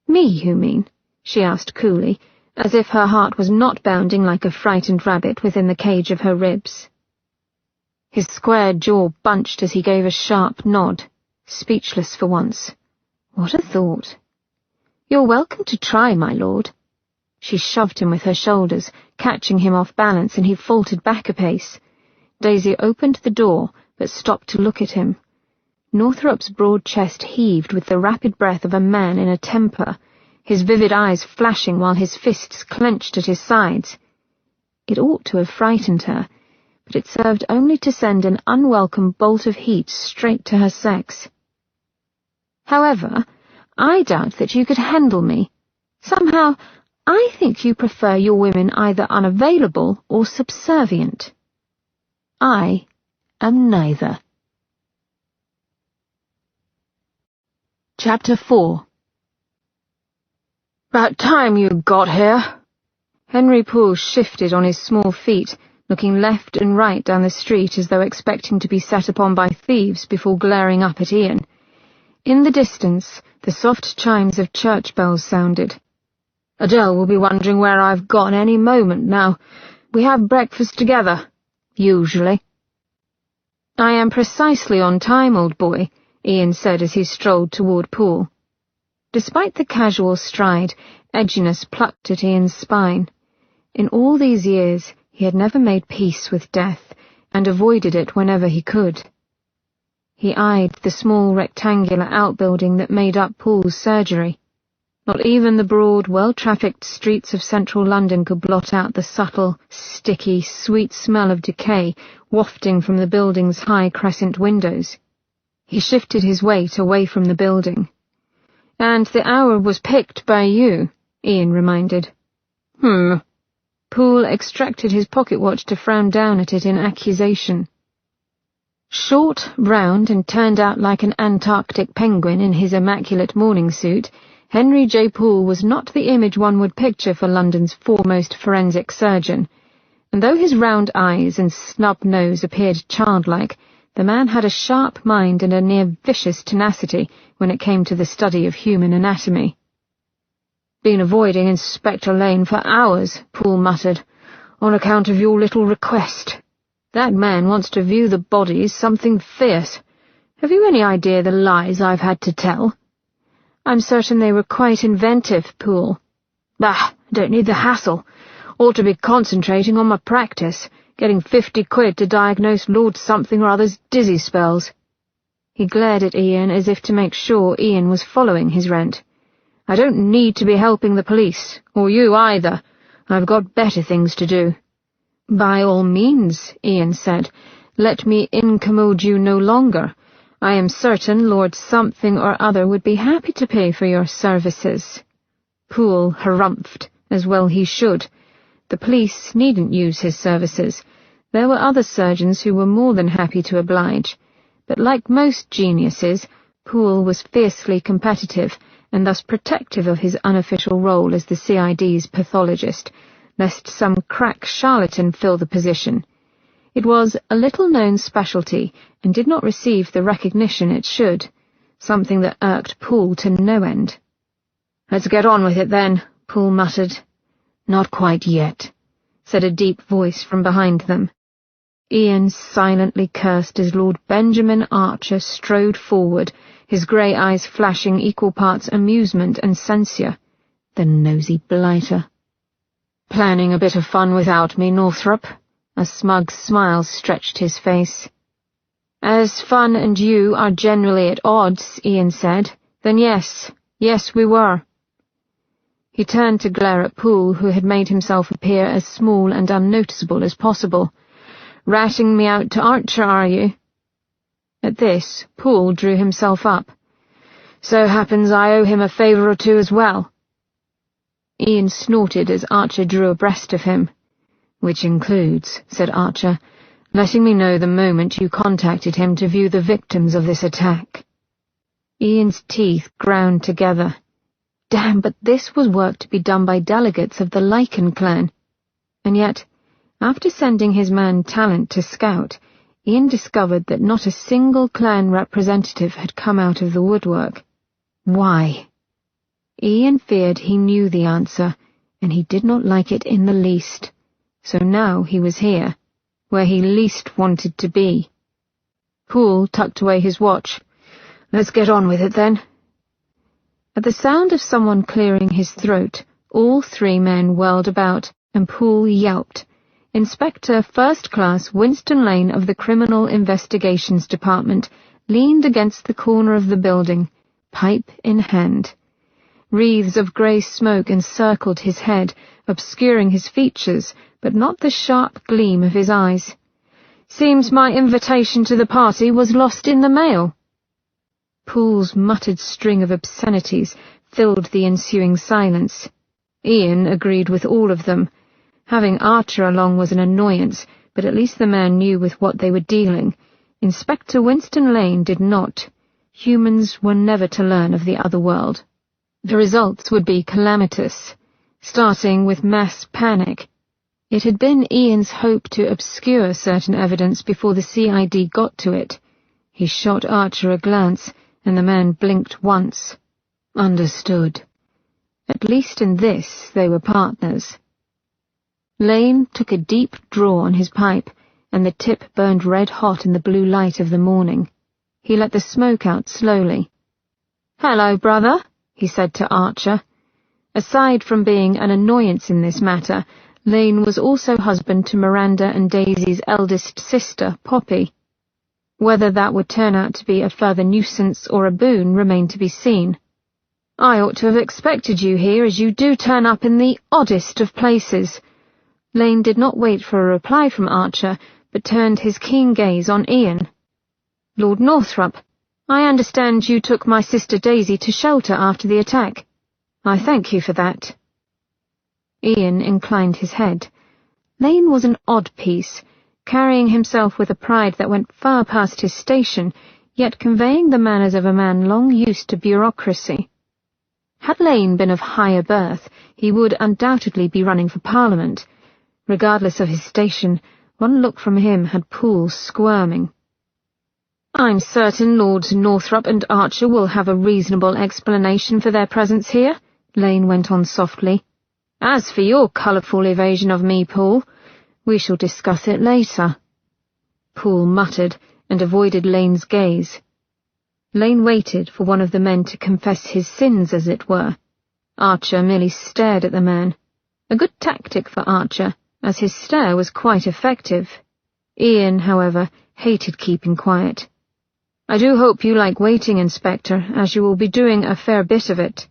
"Me, you mean?" she asked coolly, as if her heart was not bounding like a frightened rabbit within the cage of her ribs. His square jaw bunched as he gave a sharp nod, speechless for once. What a thought. "You're welcome to try, my lord." She shoved him with her shoulders, catching him off balance, and he faltered back a pace. Daisy opened the door, but stopped to look at him. Northrop's broad chest heaved with the rapid breath of a man in a temper, his vivid eyes flashing while his fists clenched at his sides. It ought to have frightened her, but it served only to send an unwelcome bolt of heat straight to her sex. "However, I doubt that you could handle me. Somehow, I think you prefer your women either unavailable or subservient. I am neither." Chapter 4. "About time you got here." Henry Poole shifted on his small feet, looking left and right down the street as though expecting to be set upon by thieves before glaring up at Ian. In the distance, the soft chimes of church bells sounded. "Adele will be wondering where I've gone any moment now. We have breakfast together, usually." "I am precisely on time, old boy," Ian said as he strolled toward Poole. Despite the casual stride, edginess plucked at Ian's spine. In all these years, he had never made peace with death, and avoided it whenever he could. He eyed the small rectangular outbuilding that made up Poole's surgery. Not even the broad, well-trafficked streets of central London could blot out the subtle, sticky, sweet smell of decay wafting from the building's high crescent windows. He shifted his weight away from the building. "And the hour was picked by you," Ian reminded. Poole extracted his pocket watch to frown down at it in accusation. Short, round, and turned out like an Antarctic penguin in his immaculate morning suit, Henry J. Poole was not the image one would picture for London's foremost forensic surgeon, and though his round eyes and snub nose appeared childlike, the man had a sharp mind and a near-vicious tenacity when it came to the study of human anatomy. "Been avoiding Inspector Lane for hours," Poole muttered, "on account of your little request. That man wants to view the bodies something fierce. Have you any idea the lies I've had to tell?" "I'm certain they were quite inventive, Poole." "Bah, don't need the hassle. Ought to be concentrating on my practice, getting 50 quid to diagnose Lord something or other's dizzy spells." He glared at Ian as if to make sure Ian was following his rant. "I don't need to be helping the police, or you either. I've got better things to do." "By all means," Ian said. "Let me incommode you no longer. I am certain Lord Something or Other would be happy to pay for your services." Poole harumphed, as well he should. The police needn't use his services. There were other surgeons who were more than happy to oblige. But like most geniuses, Poole was fiercely competitive, and thus protective of his unofficial role as the CID's pathologist, lest some crack charlatan fill the position. It was a little-known specialty, and did not receive the recognition it should, something that irked Poole to no end. "Let's get on with it, then," Poole muttered. "Not quite yet," said a deep voice from behind them. Ian silently cursed as Lord Benjamin Archer strode forward, his grey eyes flashing equal parts amusement and censure. The nosy blighter. "Planning a bit of fun without me, Northrop?" A smug smile stretched his face. "As fun and you are generally at odds," Ian said, "then yes, we were." He turned to glare at Poole, who had made himself appear as small and unnoticeable as possible. "Ratting me out to Archer, are you?" At this, Poole drew himself up. "So happens I owe him a favour or two as well." Ian snorted as Archer drew abreast of him. "Which includes," said Archer, "letting me know the moment you contacted him to view the victims of this attack." Ian's teeth ground together. Damn, but this was work to be done by delegates of the Lycan clan. And yet, after sending his man Talent to scout, Ian discovered that not a single clan representative had come out of the woodwork. Why? Ian feared he knew the answer, and he did not like it in the least. So now he was here, where he least wanted to be. Poole tucked away his watch. "Let's get on with it, then." At the sound of someone clearing his throat, all three men whirled about, and Poole yelped. Inspector First Class Winston Lane of the Criminal Investigations Department leaned against the corner of the building, pipe in hand. Wreaths of grey smoke encircled his head, obscuring his features, but not the sharp gleam of his eyes. "Seems my invitation to the party was lost in the mail." Poole's muttered string of obscenities filled the ensuing silence. Ian agreed with all of them. Having Archer along was an annoyance, but at least the man knew with what they were dealing. Inspector Winston Lane did not. Humans were never to learn of the other world. The results would be calamitous, starting with mass panic. It had been Ian's hope to obscure certain evidence before the CID got to it. He shot Archer a glance, and the man blinked once. Understood. At least in this they were partners. Lane took a deep draw on his pipe, and the tip burned red-hot in the blue light of the morning. He let the smoke out slowly. "Hello, brother," he said to Archer. Aside from being an annoyance in this matter, Lane was also husband to Miranda and Daisy's eldest sister, Poppy. Whether that would turn out to be a further nuisance or a boon remained to be seen. "I ought to have expected you here, as you do turn up in the oddest of places." Lane did not wait for a reply from Archer, but turned his keen gaze on Ian. "Lord Northrop, I understand you took my sister Daisy to shelter after the attack. I thank you for that." Ian inclined his head. Lane was an odd piece, carrying himself with a pride that went far past his station, yet conveying the manners of a man long used to bureaucracy. Had Lane been of higher birth, he would undoubtedly be running for Parliament. Regardless of his station, one look from him had Poole squirming. "I'm certain Lords Northrop and Archer will have a reasonable explanation for their presence here," Lane went on softly. "As for your colourful evasion of me, Poole, we shall discuss it later." Poole muttered and avoided Lane's gaze. Lane waited for one of the men to confess his sins, as it were. Archer merely stared at the man. A good tactic for Archer, as his stare was quite effective. Ian, however, hated keeping quiet. "I do hope you like waiting, Inspector, as you will be doing a fair bit of it."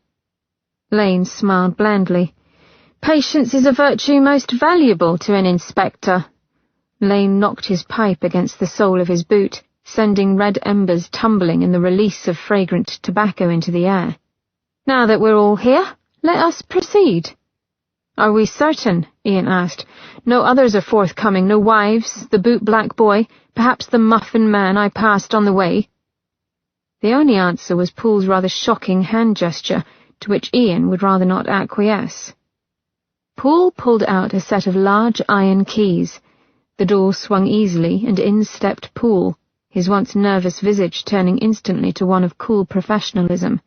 Lane smiled blandly. Patience is a virtue most valuable to an inspector. Lane knocked his pipe against the sole of his boot, sending red embers tumbling in the release of fragrant tobacco into the air. Now that we're all here, let us proceed. Are we certain? Ian asked. No others are forthcoming, no wives, the boot-black boy, perhaps the muffin man I passed on the way? The only answer was Poole's rather shocking hand gesture, to which Ian would rather not acquiesce. Poole pulled out a set of large iron keys. The door swung easily, and in stepped Poole, his once nervous visage turning instantly to one of cool professionalism.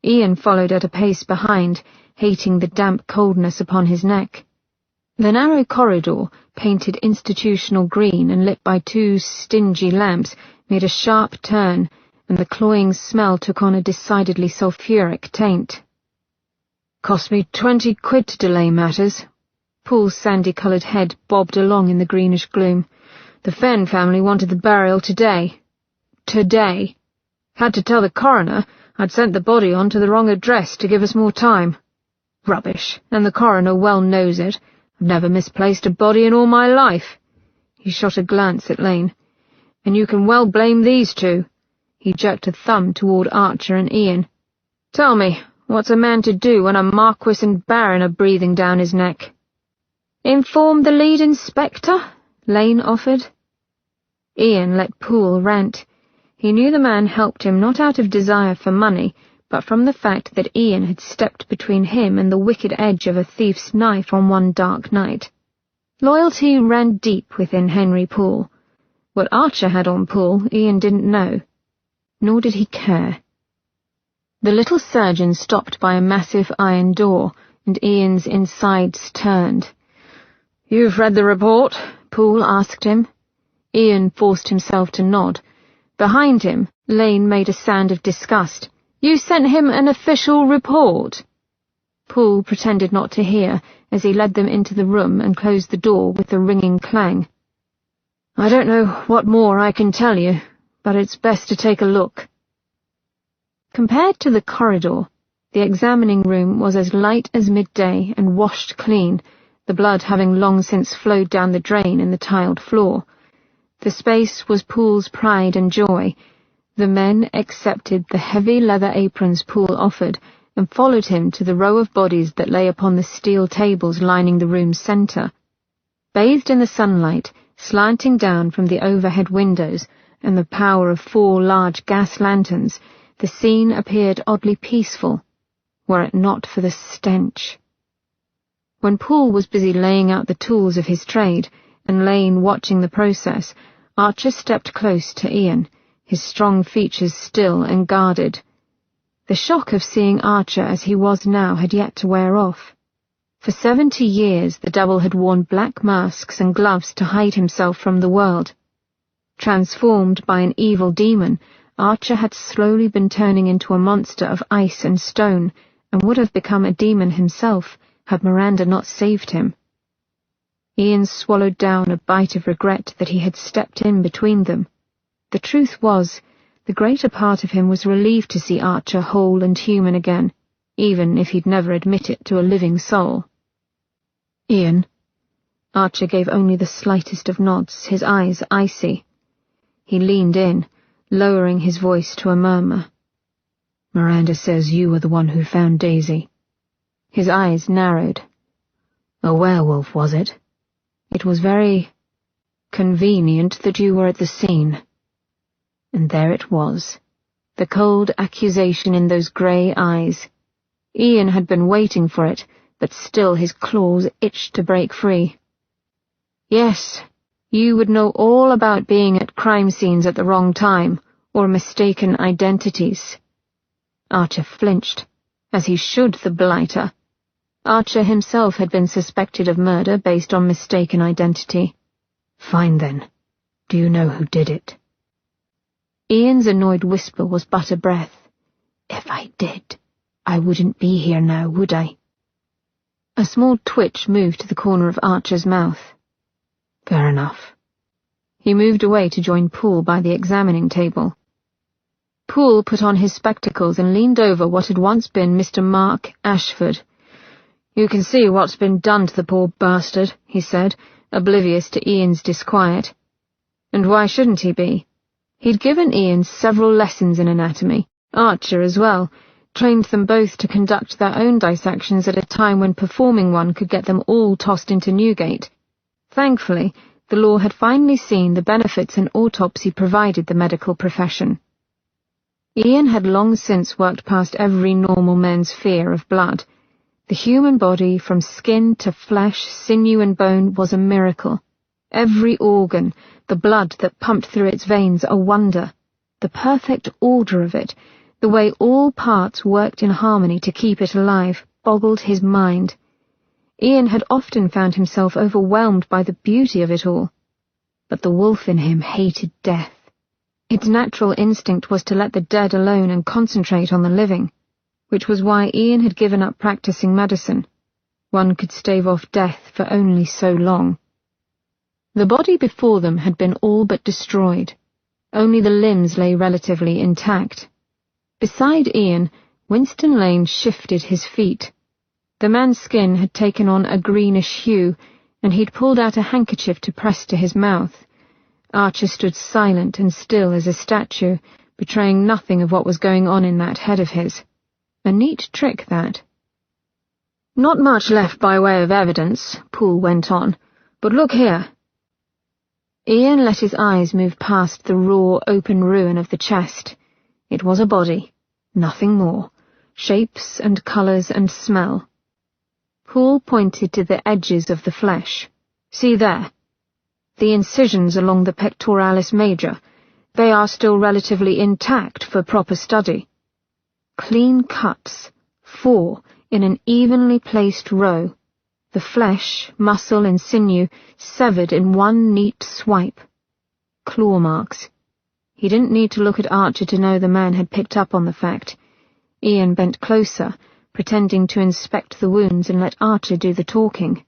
Ian followed at a pace behind, hating the damp coldness upon his neck. The narrow corridor, painted institutional green and lit by 2 stingy lamps, made a sharp turn, and the cloying smell took on a decidedly sulphuric taint. "Cost me 20 quid to delay matters." Poole's sandy-coloured head bobbed along in the greenish gloom. "The Fenn family wanted the burial today. Today. Had to tell the coroner I'd sent the body on to the wrong address to give us more time. Rubbish, and the coroner well knows it. I've never misplaced a body in all my life." He shot a glance at Lane. "And you can well blame these two." He jerked a thumb toward Archer and Ian. "Tell me, what's a man to do when a marquis and baron are breathing down his neck?" "Inform the lead inspector," Lane offered. Ian let Poole rant. He knew the man helped him not out of desire for money, but from the fact that Ian had stepped between him and the wicked edge of a thief's knife on one dark night. Loyalty ran deep within Henry Poole. What Archer had on Poole, Ian didn't know. Nor did he care. The little surgeon stopped by a massive iron door, and Ian's insides turned. "You've read the report?" Poole asked him. Ian forced himself to nod. Behind him, Lane made a sound of disgust. "You sent him an official report?" Poole pretended not to hear as he led them into the room and closed the door with a ringing clang. "I don't know what more I can tell you, but it's best to take a look." Compared to the corridor, the examining room was as light as midday and washed clean, the blood having long since flowed down the drain in the tiled floor. The space was Poole's pride and joy. The men accepted the heavy leather aprons Poole offered and followed him to the row of bodies that lay upon the steel tables lining the room's centre. Bathed in the sunlight, slanting down from the overhead windows and the power of 4 large gas lanterns, the scene appeared oddly peaceful, were it not for the stench. When Poole was busy laying out the tools of his trade, and Lane watching the process, Archer stepped close to Ian, his strong features still and guarded. The shock of seeing Archer as he was now had yet to wear off. For 70 years the double had worn black masks and gloves to hide himself from the world. Transformed by an evil demon, Archer had slowly been turning into a monster of ice and stone, and would have become a demon himself had Miranda not saved him. Ian swallowed down a bite of regret that he had stepped in between them. The truth was, the greater part of him was relieved to see Archer whole and human again, even if he'd never admit it to a living soul. "Ian." Archer gave only the slightest of nods, his eyes icy. He leaned in, lowering his voice to a murmur. "Miranda says you were the one who found Daisy." His eyes narrowed. "A werewolf, was it? It was very convenient that you were at the scene." And there it was, the cold accusation in those grey eyes. Ian had been waiting for it, but still his claws itched to break free. "Yes, you would know all about being at crime scenes at the wrong time, or mistaken identities." Archer flinched, as he should, the blighter. Archer himself had been suspected of murder based on mistaken identity. "Fine then. Do you know who did it?" Ian's annoyed whisper was but a breath. "If I did, I wouldn't be here now, would I?" A small twitch moved to the corner of Archer's mouth. "Fair enough." He moved away to join Poole by the examining table. Poole put on his spectacles and leaned over what had once been Mr. Mark Ashford. "You can see what's been done to the poor bastard," he said, oblivious to Ian's disquiet. And why shouldn't he be? He'd given Ian several lessons in anatomy, Archer as well, trained them both to conduct their own dissections at a time when performing one could get them all tossed into Newgate. Thankfully, the law had finally seen the benefits an autopsy provided the medical profession. Ian had long since worked past every normal man's fear of blood. The human body, from skin to flesh, sinew and bone, was a miracle. Every organ, the blood that pumped through its veins, a wonder. The perfect order of it, the way all parts worked in harmony to keep it alive, boggled his mind. Ian had often found himself overwhelmed by the beauty of it all. But the wolf in him hated death. Its natural instinct was to let the dead alone and concentrate on the living, which was why Ian had given up practicing medicine. One could stave off death for only so long. The body before them had been all but destroyed. Only the limbs lay relatively intact. Beside Ian, Winston Lane shifted his feet. The man's skin had taken on a greenish hue, and he'd pulled out a handkerchief to press to his mouth. Archer stood silent and still as a statue, betraying nothing of what was going on in that head of his. A neat trick, that. "Not much left by way of evidence," Poole went on, "but look here." Ian let his eyes move past the raw, open ruin of the chest. It was a body, nothing more. Shapes and colours and smell. Poole pointed to the edges of the flesh. "See there? The incisions along the pectoralis major, they are still relatively intact for proper study. Clean cuts, 4 in an evenly placed row, the flesh, muscle and sinew severed in one neat swipe. Claw marks. He didn't need to look at Archer to know the man had picked up on the fact. Ian bent closer, pretending to inspect the wounds and let Archer do the talking.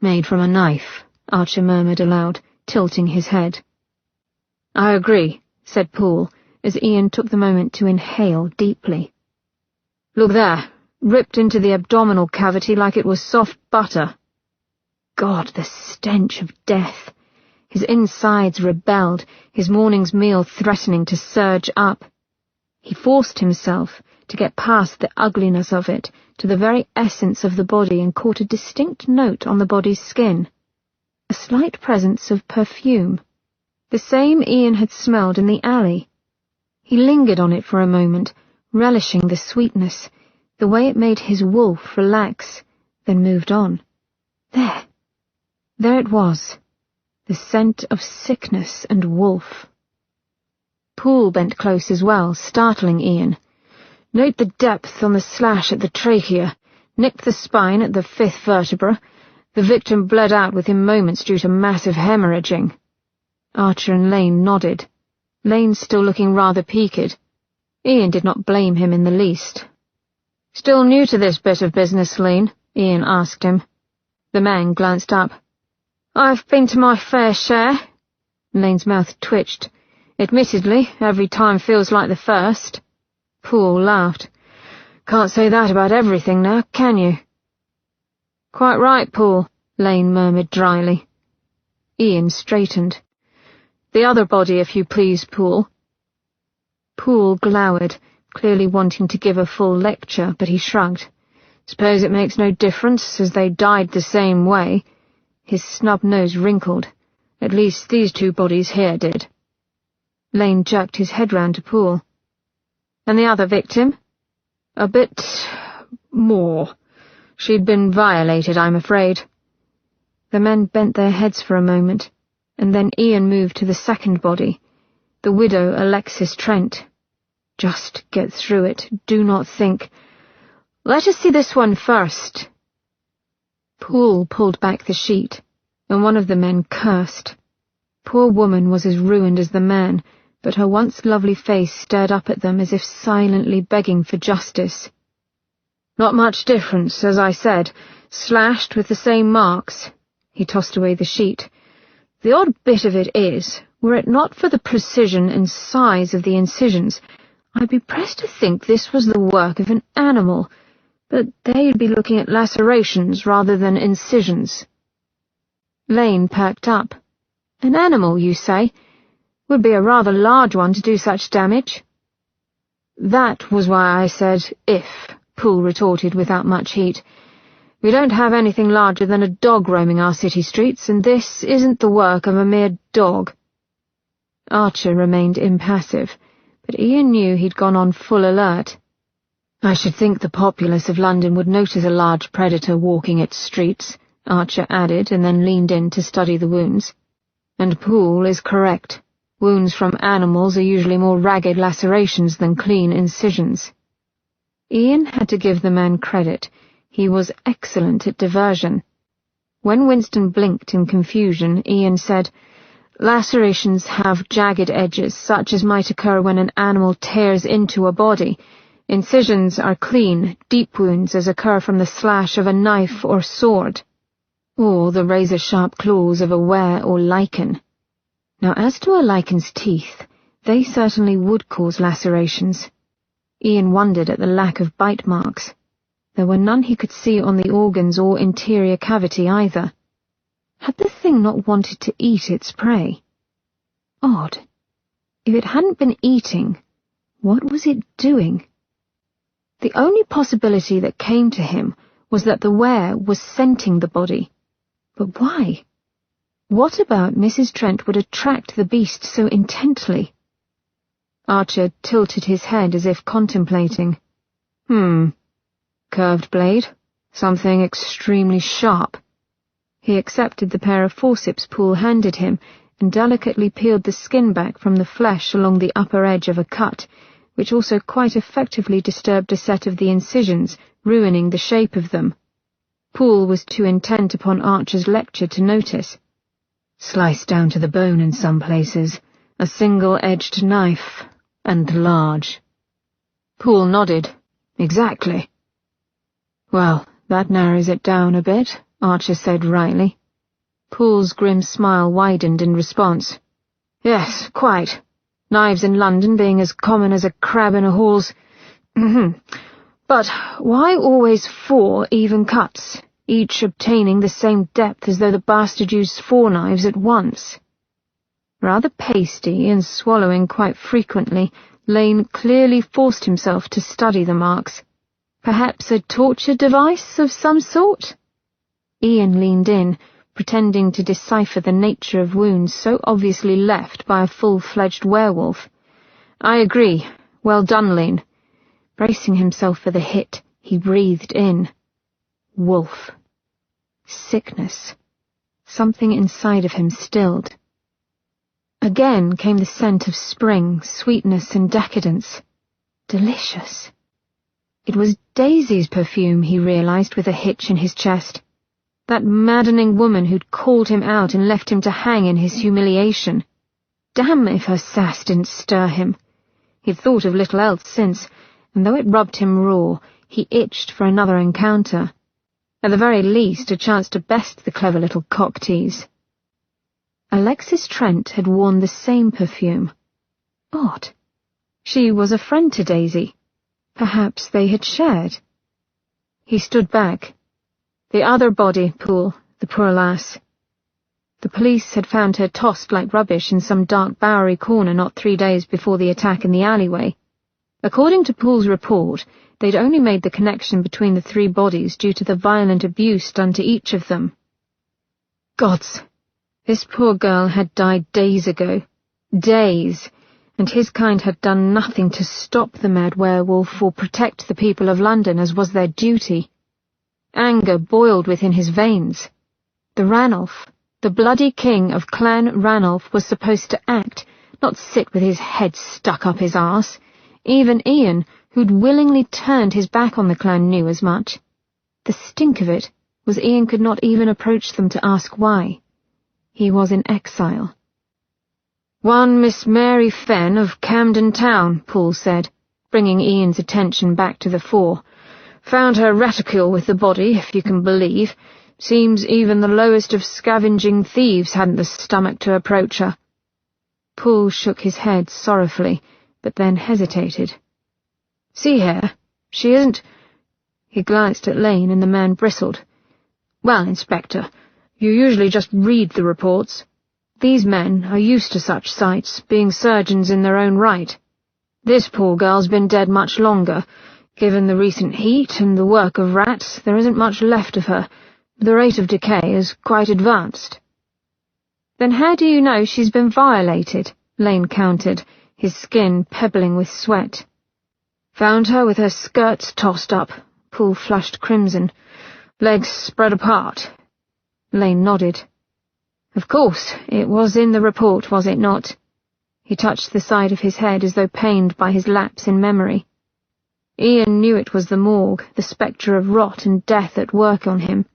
"Made from a knife," Archer murmured aloud, tilting his head. "I agree," said Poole, as Ian took the moment to inhale deeply. "Look there, ripped into the abdominal cavity like it was soft butter." God, the stench of death! His insides rebelled, his morning's meal threatening to surge up. He forced himself to get past the ugliness of it, to the very essence of the body, and caught a distinct note on the body's skin. A slight presence of perfume. The same Ian had smelled in the alley. He lingered on it for a moment, relishing the sweetness, the way it made his wolf relax, then moved on. There it was, the scent of sickness and wolf. Poole bent close as well, startling Ian. "Note the depth on the slash at the trachea, nicked the spine at the 5th vertebra. The victim bled out within moments due to massive hemorrhaging." Archer and Lane nodded, Lane still looking rather peaked. Ian did not blame him in the least. "Still new to this bit of business, Lane?" Ian asked him. The man glanced up. "I've been to my fair share." Lane's mouth twitched. "Admittedly, every time feels like the first." Poole laughed. "Can't say that about everything now, can you?" "Quite right, Poole," Lane murmured dryly. Ian straightened. "The other body, if you please, Poole." Poole glowered, clearly wanting to give a full lecture, but he shrugged. "Suppose it makes no difference, as they died the same way." His snub nose wrinkled. "At least these 2 bodies here did." Lane jerked his head round to Poole. "And the other victim?" "A bit more. She'd been violated, I'm afraid." The men bent their heads for a moment, and then Ian moved to the second body, the widow Alexis Trent. "Just get through it, do not think. Let us see this one first." Poole pulled back the sheet, and one of the men cursed. Poor woman was as ruined as the man, but her once lovely face stared up at them as if silently begging for justice. "Not much difference, as I said, slashed with the same marks." He tossed away the sheet. "The odd bit of it is, were it not for the precision and size of the incisions, I'd be pressed to think this was the work of an animal, But they'd be looking at lacerations rather than incisions. Lane perked up. An animal, you say? Would be a rather large one to do such damage. That was why I said if, Poole retorted without much heat. We don't have anything larger than a dog roaming our city streets, and this isn't the work of a mere dog. Archer remained impassive, but Ian knew he'd gone on full alert. I should think the populace of London would notice a large predator walking its streets, Archer added, and then leaned in to study the wounds. And Poole is correct. Wounds from animals are usually more ragged lacerations than clean incisions. Ian had to give the man credit. He was excellent at diversion. When Winston blinked in confusion, Ian said, "Lacerations have jagged edges, such as might occur when an animal tears into a body. Incisions are clean, deep wounds as occur from the slash of a knife or sword, or the razor-sharp claws of a were or lichen. Now as to a lichen's teeth, they certainly would cause lacerations." Ian wondered at the lack of bite marks. There were none he could see on the organs or interior cavity either. Had the thing not wanted to eat its prey? Odd. If it hadn't been eating, what was it doing? The only possibility that came to him was that the were was scenting the body. But why? What about Mrs. Trent would attract the beast so intently? Archer tilted his head as if contemplating. Curved blade? Something extremely sharp. He accepted the pair of forceps Poole handed him and delicately peeled the skin back from the flesh along the upper edge of a cut, which also quite effectively disturbed a set of the incisions, ruining the shape of them. Poole was too intent upon Archer's lecture to notice. Sliced down to the bone in some places, a single-edged knife, and large. Poole nodded. Exactly. Well, that narrows it down a bit, Archer said wryly. Poole's grim smile widened in response. Yes, quite. Knives in London being as common as a crab in a hall's... But why always 4 even cuts, each obtaining the same depth as though the bastard used 4 knives at once? Rather pasty and swallowing quite frequently, Lane clearly forced himself to study the marks. Perhaps a torture device of some sort? Ian leaned in, pretending to decipher the nature of wounds so obviously left by a full-fledged werewolf. I agree. Well done, Lane. Bracing himself for the hit, he breathed in. Wolf. Sickness. Something inside of him stilled. Again came the scent of spring, sweetness and decadence. Delicious. It was Daisy's perfume, he realized with a hitch in his chest. That maddening woman who'd called him out and left him to hang in his humiliation. Damn if her sass didn't stir him. He'd thought of little else since, and though it rubbed him raw, he itched for another encounter. At the very least, a chance to best the clever little cock-tease. Alexis Trent had worn the same perfume. Odd. She was a friend to Daisy. Perhaps they had shared. He stood back. The other body, Poole, the poor lass. The police had found her tossed like rubbish in some dark Bowery corner not 3 days before the attack in the alleyway. According to Poole's report, they'd only made the connection between the 3 bodies due to the violent abuse done to each of them. Gods! This poor girl had died days ago. Days! And his kind had done nothing to stop the mad werewolf or protect the people of London as was their duty. Anger boiled within his veins. The Ranulph, the bloody king of Clan Ranulph, was supposed to act, not sit with his head stuck up his arse. Even Ian, who'd willingly turned his back on the clan, knew as much. The stink of it was Ian could not even approach them to ask why. He was in exile. One Miss Mary Fenn of Camden Town, Poole said, bringing Ian's attention back to the fore. Found her reticule with the body, if you can believe. Seems even the lowest of scavenging thieves hadn't the stomach to approach her. Poole shook his head sorrowfully, but then hesitated. See here, she isn't... He glanced at Lane and the man bristled. "Well, Inspector, you usually just read the reports. These men are used to such sights, being surgeons in their own right. This poor girl's been dead much longer. Given the recent heat and the work of rats, there isn't much left of her. The rate of decay is quite advanced." "Then how do you know she's been violated?" Lane countered, his skin pebbling with sweat. "Found her with her skirts tossed up." Poole flushed crimson. "Legs spread apart." Lane nodded. "Of course, it was in the report, was it not?" He touched the side of his head as though pained by his lapse in memory. Ian knew it was the morgue, the spectre of rot and death at work on him.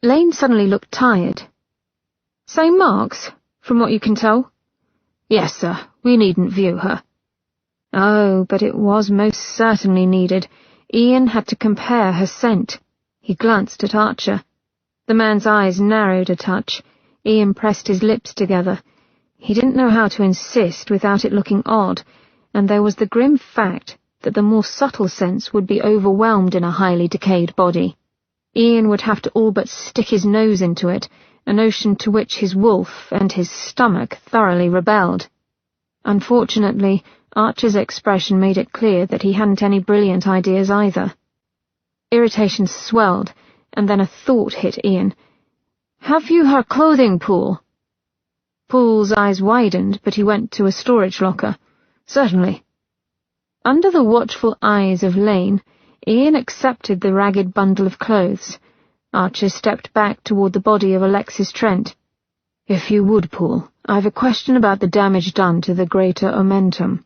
Lane suddenly looked tired. "Same marks, from what you can tell?" "Yes, sir. We needn't view her." Oh, but it was most certainly needed. Ian had to compare her scent. He glanced at Archer. The man's eyes narrowed a touch. Ian pressed his lips together. He didn't know how to insist without it looking odd, and there was the grim fact that the more subtle sense would be overwhelmed in a highly decayed body. Ian would have to all but stick his nose into it, a notion to which his wolf and his stomach thoroughly rebelled. Unfortunately, Archer's expression made it clear that he hadn't any brilliant ideas either. Irritation swelled, and then a thought hit Ian. "Have you her clothing, Poole?" Poole's eyes widened, but he went to a storage locker. "Certainly." Under the watchful eyes of Lane, Ian accepted the ragged bundle of clothes. Archer stepped back toward the body of Alexis Trent. "If you would, Poole, I've a question about the damage done to the greater omentum."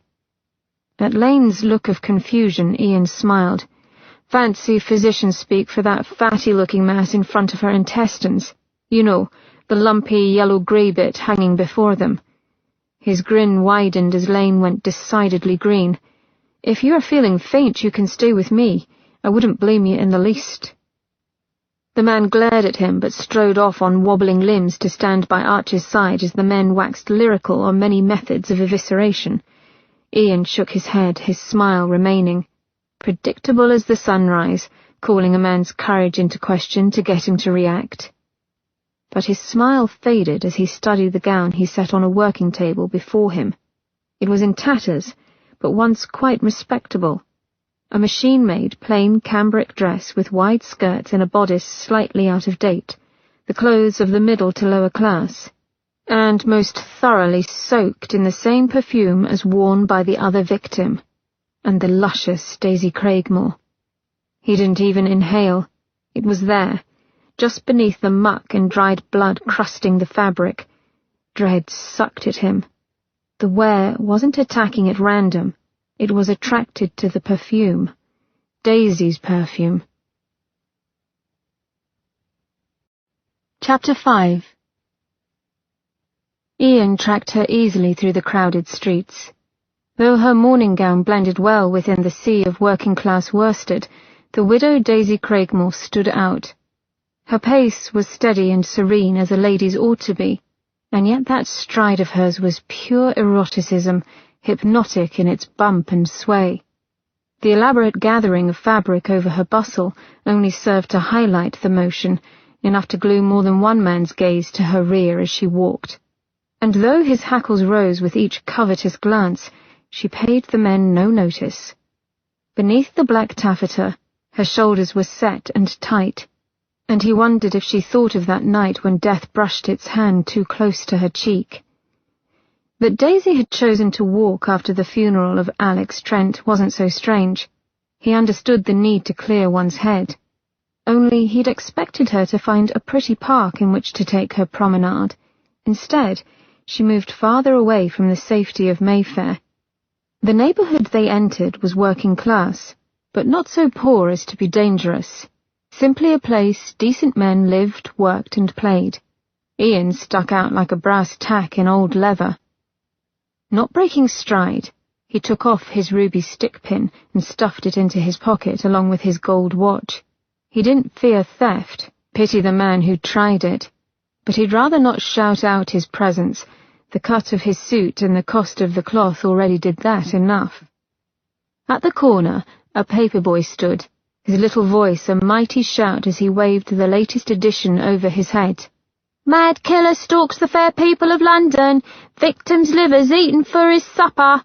At Lane's look of confusion, Ian smiled. "Fancy physician speak for that fatty-looking mass in front of her intestines. You know, the lumpy yellow-grey bit hanging before them." His grin widened as Lane went decidedly green. "If you are feeling faint, you can stay with me. I wouldn't blame you in the least." The man glared at him, but strode off on wobbling limbs to stand by Archer's side as the men waxed lyrical on many methods of evisceration. Ian shook his head, his smile remaining. Predictable as the sunrise, calling a man's courage into question to get him to react. But his smile faded as he studied the gown he set on a working table before him. It was in tatters, but once quite respectable. A machine-made, plain cambric dress with wide skirts and a bodice slightly out of date, the clothes of the middle to lower class, and most thoroughly soaked in the same perfume as worn by the other victim, and the luscious Daisy Craigmore. He didn't even inhale. It was there, just beneath the muck and dried blood crusting the fabric. Dread sucked at him. The wear wasn't attacking at random. It was attracted to the perfume. Daisy's perfume. Chapter 5. Ian tracked her easily through the crowded streets. Though her morning gown blended well within the sea of working-class worsted, the widow Daisy Craigmore stood out. Her pace was steady and serene as a lady's ought to be, and yet that stride of hers was pure eroticism, hypnotic in its bump and sway. The elaborate gathering of fabric over her bustle only served to highlight the motion, enough to glue more than one man's gaze to her rear as she walked. And though his hackles rose with each covetous glance, she paid the men no notice. Beneath the black taffeta, her shoulders were set and tight, and he wondered if she thought of that night when death brushed its hand too close to her cheek. That Daisy had chosen to walk after the funeral of Alex Trent wasn't so strange. He understood the need to clear one's head. Only he'd expected her to find a pretty park in which to take her promenade. Instead, she moved farther away from the safety of Mayfair. The neighbourhood they entered was working class, but not so poor as to be dangerous. Simply a place decent men lived, worked and played. Ian stuck out like a brass tack in old leather. Not breaking stride, he took off his ruby stick-pin and stuffed it into his pocket along with his gold watch. He didn't fear theft, pity the man who'd tried it, but he'd rather not shout out his presence. The cut of his suit and the cost of the cloth already did that enough. At the corner, a paperboy stood, his little voice a mighty shout as he waved the latest edition over his head. "Mad killer stalks the fair people of London. Victim's livers eaten for his supper."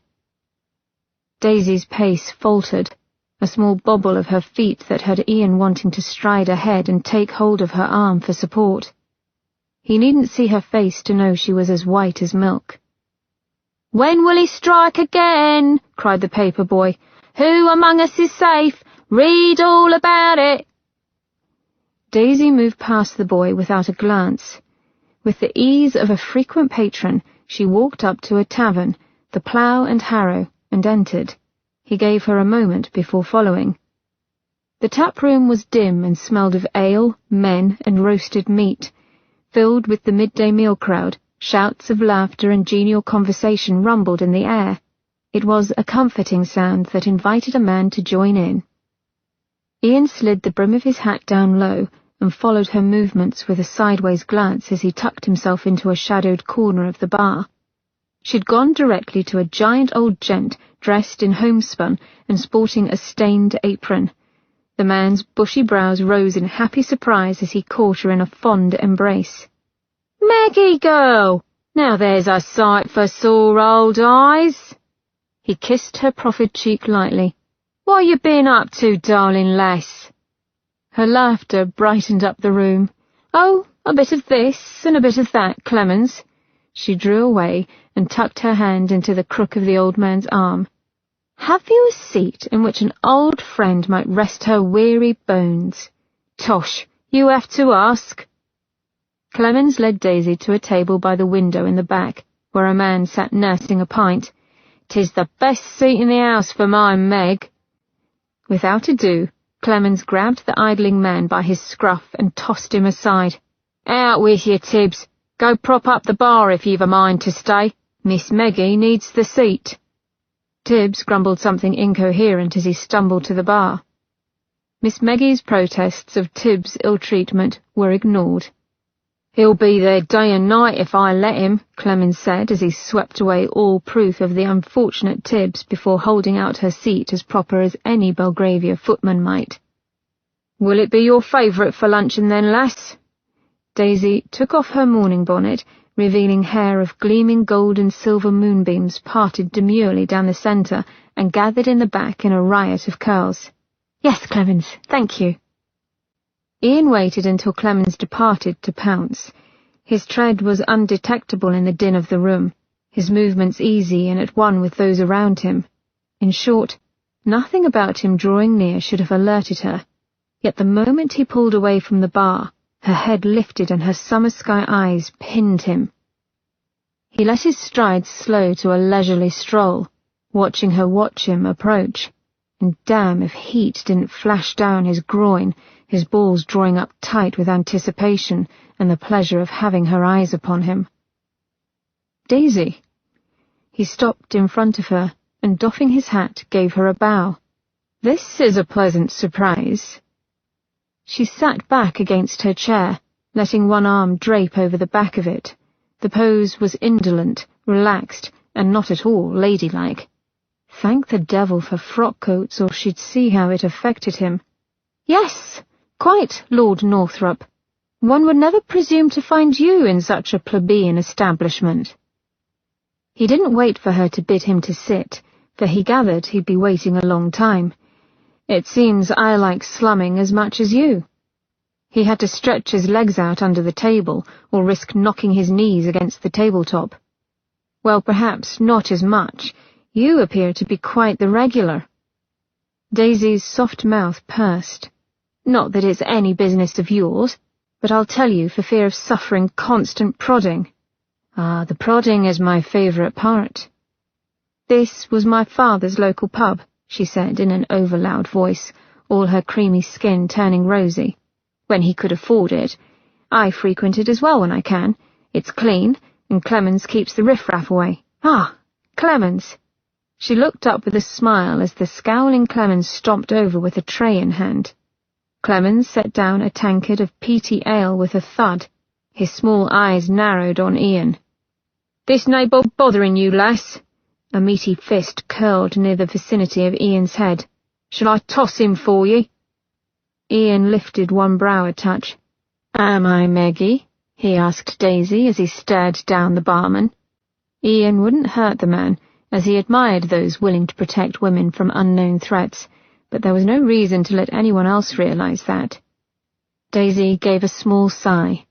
Daisy's pace faltered, a small bobble of her feet that had Ian wanting to stride ahead and take hold of her arm for support. He needn't see her face to know she was as white as milk. "When will he strike again?" cried the paper boy. "Who among us is safe? Read all about it." Daisy moved past the boy without a glance. With the ease of a frequent patron, she walked up to a tavern, the Plough and Harrow, and entered. He gave her a moment before following. The tap-room was dim and smelled of ale, men, and roasted meat. Filled with the midday meal crowd, shouts of laughter and genial conversation rumbled in the air. It was a comforting sound that invited a man to join in. Ian slid the brim of his hat down low and followed her movements with a sideways glance as he tucked himself into a shadowed corner of the bar. She'd gone directly to a giant old gent dressed in homespun and sporting a stained apron. The man's bushy brows rose in happy surprise as he caught her in a fond embrace. "Maggie, girl! Now there's a sight for sore old eyes." He kissed her proffered cheek lightly. "What you been up to, darling lass?" Her laughter brightened up the room. "Oh, a bit of this and a bit of that, Clemens." She drew away and tucked her hand into the crook of the old man's arm. "Have you a seat in which an old friend might rest her weary bones?" "Tosh, you have to ask." Clemens led Daisy to a table by the window in the back, where a man sat nursing a pint. "'Tis the best seat in the house for my Meg." Without ado, Clemens grabbed the idling man by his scruff and tossed him aside. "Out with you, Tibbs. Go prop up the bar if you've a mind to stay. Miss Meggie needs the seat." Tibbs grumbled something incoherent as he stumbled to the bar. Miss Meggie's protests of Tibbs' ill-treatment were ignored. "He'll be there day and night if I let him," Clemens said as he swept away all proof of the unfortunate Tibbs before holding out her seat as proper as any Belgravia footman might. "Will it be your favourite for luncheon then, lass?" Daisy took off her mourning bonnet, revealing hair of gleaming gold and silver moonbeams parted demurely down the centre and gathered in the back in a riot of curls. "Yes, Clemens, thank you." Ian waited until Clemens departed to pounce. His tread was undetectable in the din of the room, his movements easy and at one with those around him. In short, nothing about him drawing near should have alerted her, yet the moment he pulled away from the bar, her head lifted and her summer sky eyes pinned him. He let his strides slow to a leisurely stroll, watching her watch him approach, and damn if heat didn't flash down his groin, his balls drawing up tight with anticipation and the pleasure of having her eyes upon him. "Daisy." He stopped in front of her and, doffing his hat, gave her a bow. "This is a pleasant surprise." She sat back against her chair, letting one arm drape over the back of it. The pose was indolent, relaxed, and not at all ladylike. Thank the devil for frock coats, or she'd see how it affected him. "Yes, quite, Lord Northrop. One would never presume to find you in such a plebeian establishment." He didn't wait for her to bid him to sit, for he gathered he'd be waiting a long time. "It seems I like slumming as much as you." He had to stretch his legs out under the table, or risk knocking his knees against the tabletop. "Well, perhaps not as much. You appear to be quite the regular." Daisy's soft mouth pursed. "Not that it's any business of yours, but I'll tell you for fear of suffering constant prodding." "Ah, the prodding is my favourite part." "This was my father's local pub," she said in an over-loud voice, all her creamy skin turning rosy. "When he could afford it. I frequent it as well when I can. It's clean, and Clemens keeps the riff-raff away. Ah, Clemens!" She looked up with a smile as the scowling Clemens stomped over with a tray in hand. Clemens set down a tankard of peaty ale with a thud. His small eyes narrowed on Ian. "This nabob bothering you, lass?" A meaty fist curled near the vicinity of Ian's head. "Shall I toss him for ye?" Ian lifted one brow a touch. "Am I, Meggie?" he asked Daisy as he stared down the barman. Ian wouldn't hurt the man, as he admired those willing to protect women from unknown threats, but there was no reason to let anyone else realize that. Daisy gave a small sigh.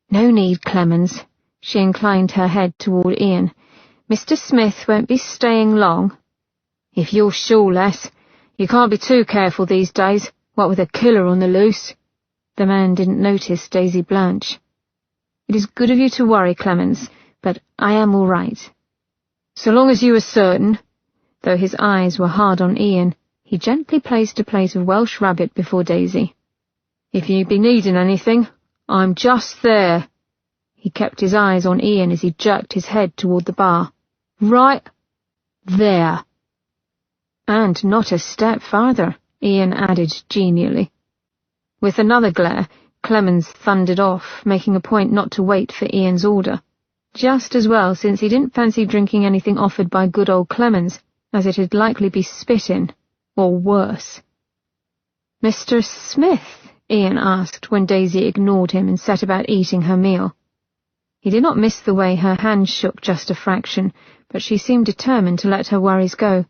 "No need, Clemens." She inclined her head toward Ian. "Mr. Smith won't be staying long." "If you're sure, lass. You can't be too careful these days, what with a killer on the loose." The man didn't notice Daisy blanch. "It is good of you to worry, Clemens, but I am all right." "So long as you are certain." Though his eyes were hard on Ian, he gently placed a plate of Welsh rabbit before Daisy. "If you be needing anything, I'm just there." He kept his eyes on Ian as he jerked his head toward the bar. "Right there." "And not a step farther," Ian added genially. With another glare, Clemens thundered off, making a point not to wait for Ian's order. Just as well, since he didn't fancy drinking anything offered by good old Clemens, as it'd likely be spit in, or worse. "Mr. Smith?" Ian asked when Daisy ignored him and set about eating her meal. He did not miss the way her hand shook just a fraction, but she seemed determined to let her worries go.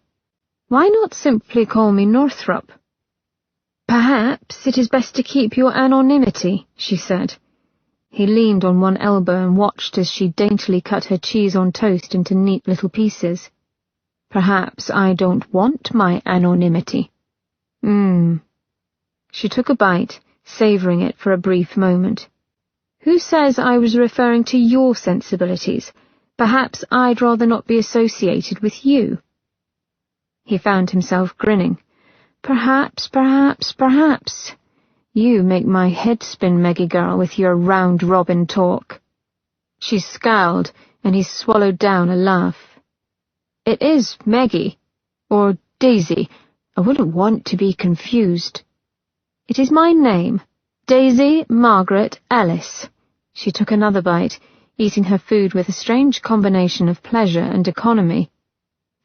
"Why not simply call me Northrop?" "Perhaps it is best to keep your anonymity," she said. He leaned on one elbow and watched as she daintily cut her cheese on toast into neat little pieces. "Perhaps I don't want my anonymity." She took a bite, savouring it for a brief moment. "Who says I was referring to your sensibilities? Perhaps I'd rather not be associated with you." He found himself grinning. Perhaps. You make my head spin, Meggie girl, with your round-robin talk." She scowled, and he swallowed down a laugh. "It is Meggie, or Daisy. I wouldn't want to be confused." "It is my name, Daisy Margaret Ellis." She took another bite, eating her food with a strange combination of pleasure and economy.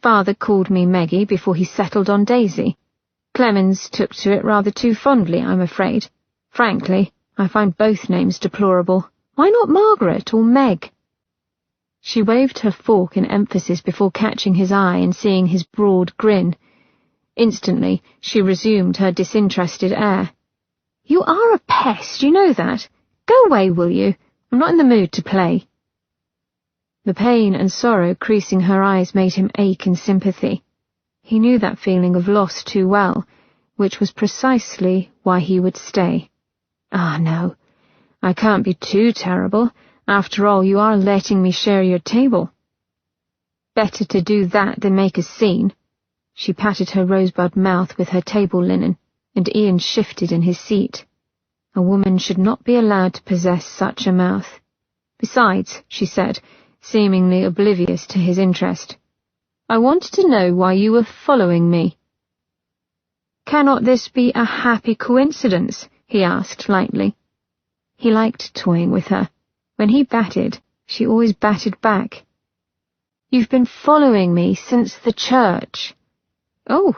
"Father called me Meggie before he settled on Daisy. Clemens took to it rather too fondly, I'm afraid. Frankly, I find both names deplorable. Why not Margaret or Meg?" She waved her fork in emphasis before catching his eye and seeing his broad grin. Instantly, she resumed her disinterested air. "You are a pest, you know that. Go away, will you? I'm not in the mood to play." The pain and sorrow creasing her eyes made him ache in sympathy. He knew that feeling of loss too well, which was precisely why he would stay. "Ah, no, I can't be too terrible. After all, you are letting me share your table." "Better to do that than make a scene." She patted her rosebud mouth with her table linen, and Ian shifted in his seat. A woman should not be allowed to possess such a mouth. "Besides," she said, seemingly oblivious to his interest, "I wanted to know why you were following me." "Cannot this be a happy coincidence?" he asked lightly. He liked toying with her. When he batted, she always batted back. "You've been following me since the church." "Oh."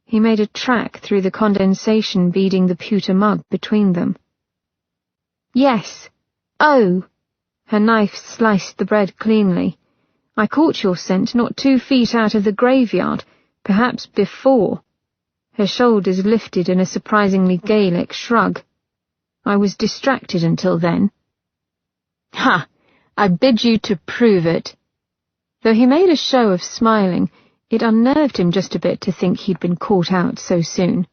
He made a track through the condensation beading the pewter mug between them. "Yes. Oh." Her knife sliced the bread cleanly. "I caught your scent not 2 feet out of the graveyard, perhaps before." Her shoulders lifted in a surprisingly Gaelic shrug. "I was distracted until then." "Ha! I bid you to prove it." Though he made a show of smiling, it unnerved him just a bit to think he'd been caught out so soon.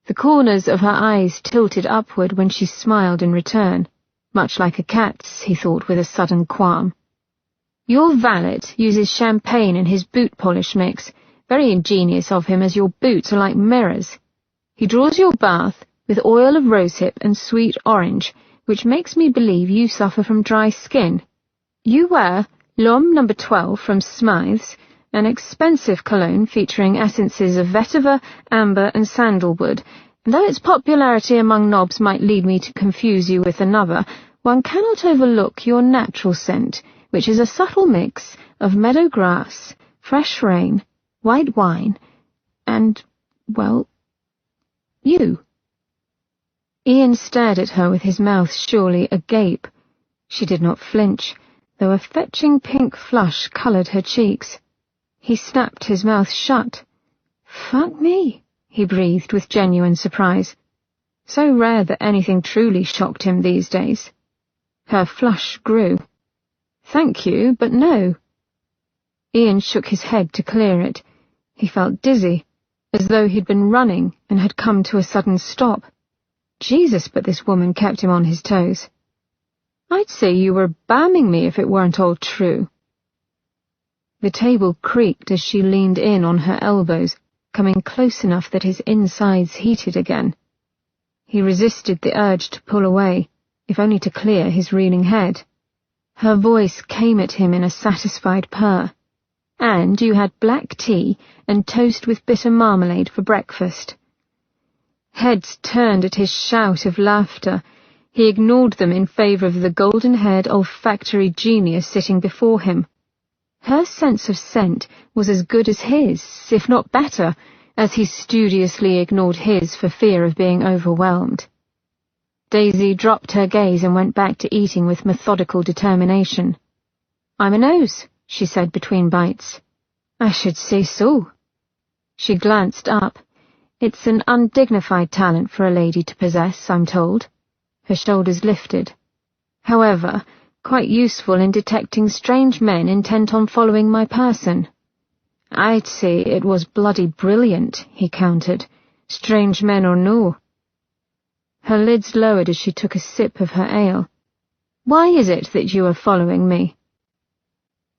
The corners of her eyes tilted upward when she smiled in return, much like a cat's, he thought with a sudden qualm. "Your valet uses champagne in his boot polish mix. Very ingenious of him, as your boots are like mirrors. He draws your bath with oil of rosehip and sweet orange, which makes me believe you suffer from dry skin. You wear L'Homme No. 12 from Smythe's, an expensive cologne featuring essences of vetiver, amber and sandalwood, and though its popularity among knobs might lead me to confuse you with another, one cannot overlook your natural scent, which is a subtle mix of meadow grass, fresh rain, white wine, and, well, you." Ian stared at her with his mouth surely agape. She did not flinch, though a fetching pink flush coloured her cheeks. He snapped his mouth shut. "Fuck me," he breathed with genuine surprise. So rare that anything truly shocked him these days. Her flush grew. "Thank you, but no." Ian shook his head to clear it. He felt dizzy, as though he'd been running and had come to a sudden stop. Jesus, but this woman kept him on his toes. "I'd say you were bamming me if it weren't all true." The table creaked as she leaned in on her elbows, coming close enough that his insides heated again. He resisted the urge to pull away, if only to clear his reeling head. Her voice came at him in a satisfied purr. "And you had black tea and toast with bitter marmalade for breakfast." Heads turned at his shout of laughter. He ignored them in favour of the golden-haired olfactory genius sitting before him. Her sense of scent was as good as his, if not better, as he studiously ignored his for fear of being overwhelmed. Daisy dropped her gaze and went back to eating with methodical determination. "I'm a nose," she said between bites. "I should say so." She glanced up. It's an undignified talent for a lady to possess, I'm told. Her shoulders lifted. However, quite useful in detecting strange men intent on following my person. "I'd say it was bloody brilliant," he countered, "strange men or no." Her lids lowered as she took a sip of her ale. "Why is it that you are following me?"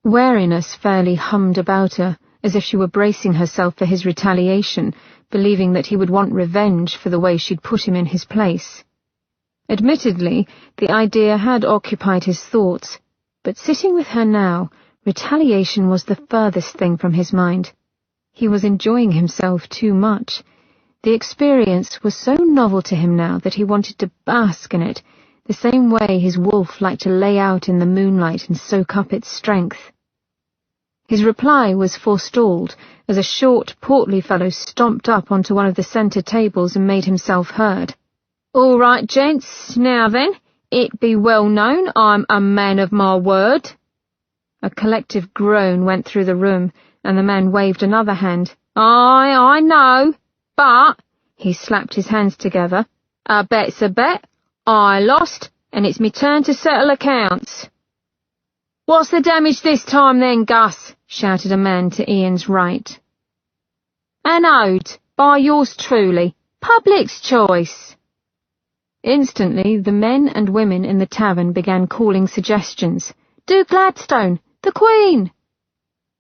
Wariness fairly hummed about her, as if she were bracing herself for his retaliation, believing that he would want revenge for the way she'd put him in his place. Admittedly, the idea had occupied his thoughts, but sitting with her now, retaliation was the furthest thing from his mind. He was enjoying himself too much. The experience was so novel to him now that he wanted to bask in it, the same way his wolf liked to lay out in the moonlight and soak up its strength. His reply was forestalled as a short, portly fellow stomped up onto one of the centre tables and made himself heard. "All right, gents, now then, it be well known I'm a man of my word." A collective groan went through the room, and the man waved another hand. I know, but," he slapped his hands together, "a bet's a bet. I lost, and it's me turn to settle accounts." "What's the damage this time then, Gus?" shouted a man to Ian's right. "An ode, by yours truly, public's choice." Instantly, the men and women in the tavern began calling suggestions. "Do Gladstone, the Queen."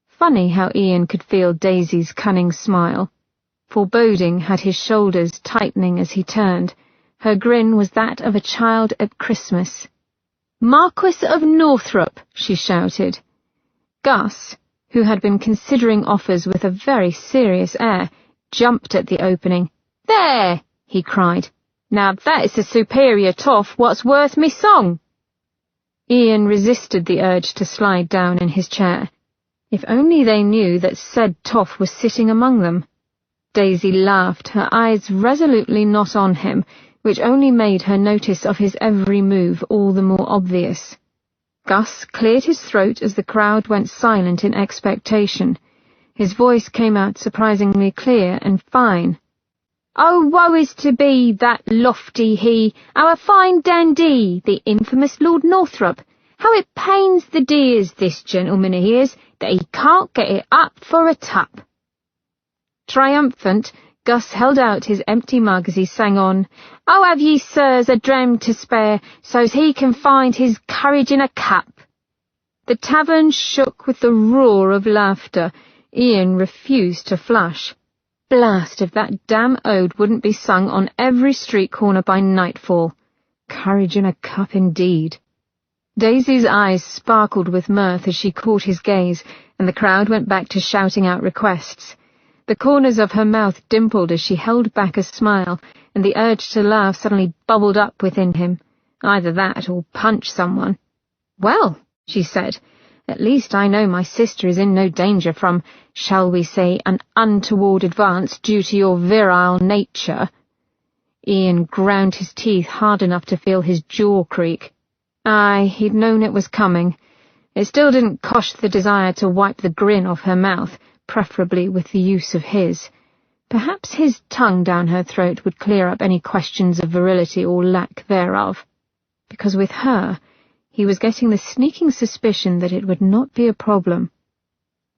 Funny how Ian could feel Daisy's cunning smile. Foreboding had his shoulders tightening as he turned. Her grin was that of a child at Christmas. "Marquis of Northrop," she shouted. Gus, who had been considering offers with a very serious air, jumped at the opening. "There!" he cried. "Now that is a superior toff what's worth me song." Ian resisted the urge to slide down in his chair. If only they knew that said toff was sitting among them. Daisy laughed, her eyes resolutely not on him, which only made her notice of his every move all the more obvious. Gus cleared his throat as the crowd went silent in expectation. His voice came out surprisingly clear and fine. "Oh, woe is to be that lofty he, our fine dandy, the infamous Lord Northrop. How it pains the dears, this gentleman of his, that he can't get it up for a tup." Triumphant, Gus held out his empty mug as he sang on, "Oh, have ye, sirs, a dram to spare, so's he can find his courage in a cup?" The tavern shook with the roar of laughter. Ian refused to flush. Blast if that damn ode wouldn't be sung on every street corner by nightfall. Courage in a cup indeed. Daisy's eyes sparkled with mirth as she caught his gaze, and the crowd went back to shouting out requests. The corners of her mouth dimpled as she held back a smile, and the urge to laugh suddenly bubbled up within him. Either that or punch someone. "Well," she said, "at least I know my sister is in no danger from, shall we say, an untoward advance due to your virile nature." Ian ground his teeth hard enough to feel his jaw creak. Aye, he'd known it was coming. It still didn't quash the desire to wipe the grin off her mouth, preferably with the use of his. Perhaps his tongue down her throat would clear up any questions of virility or lack thereof. Because with her, he was getting the sneaking suspicion that it would not be a problem.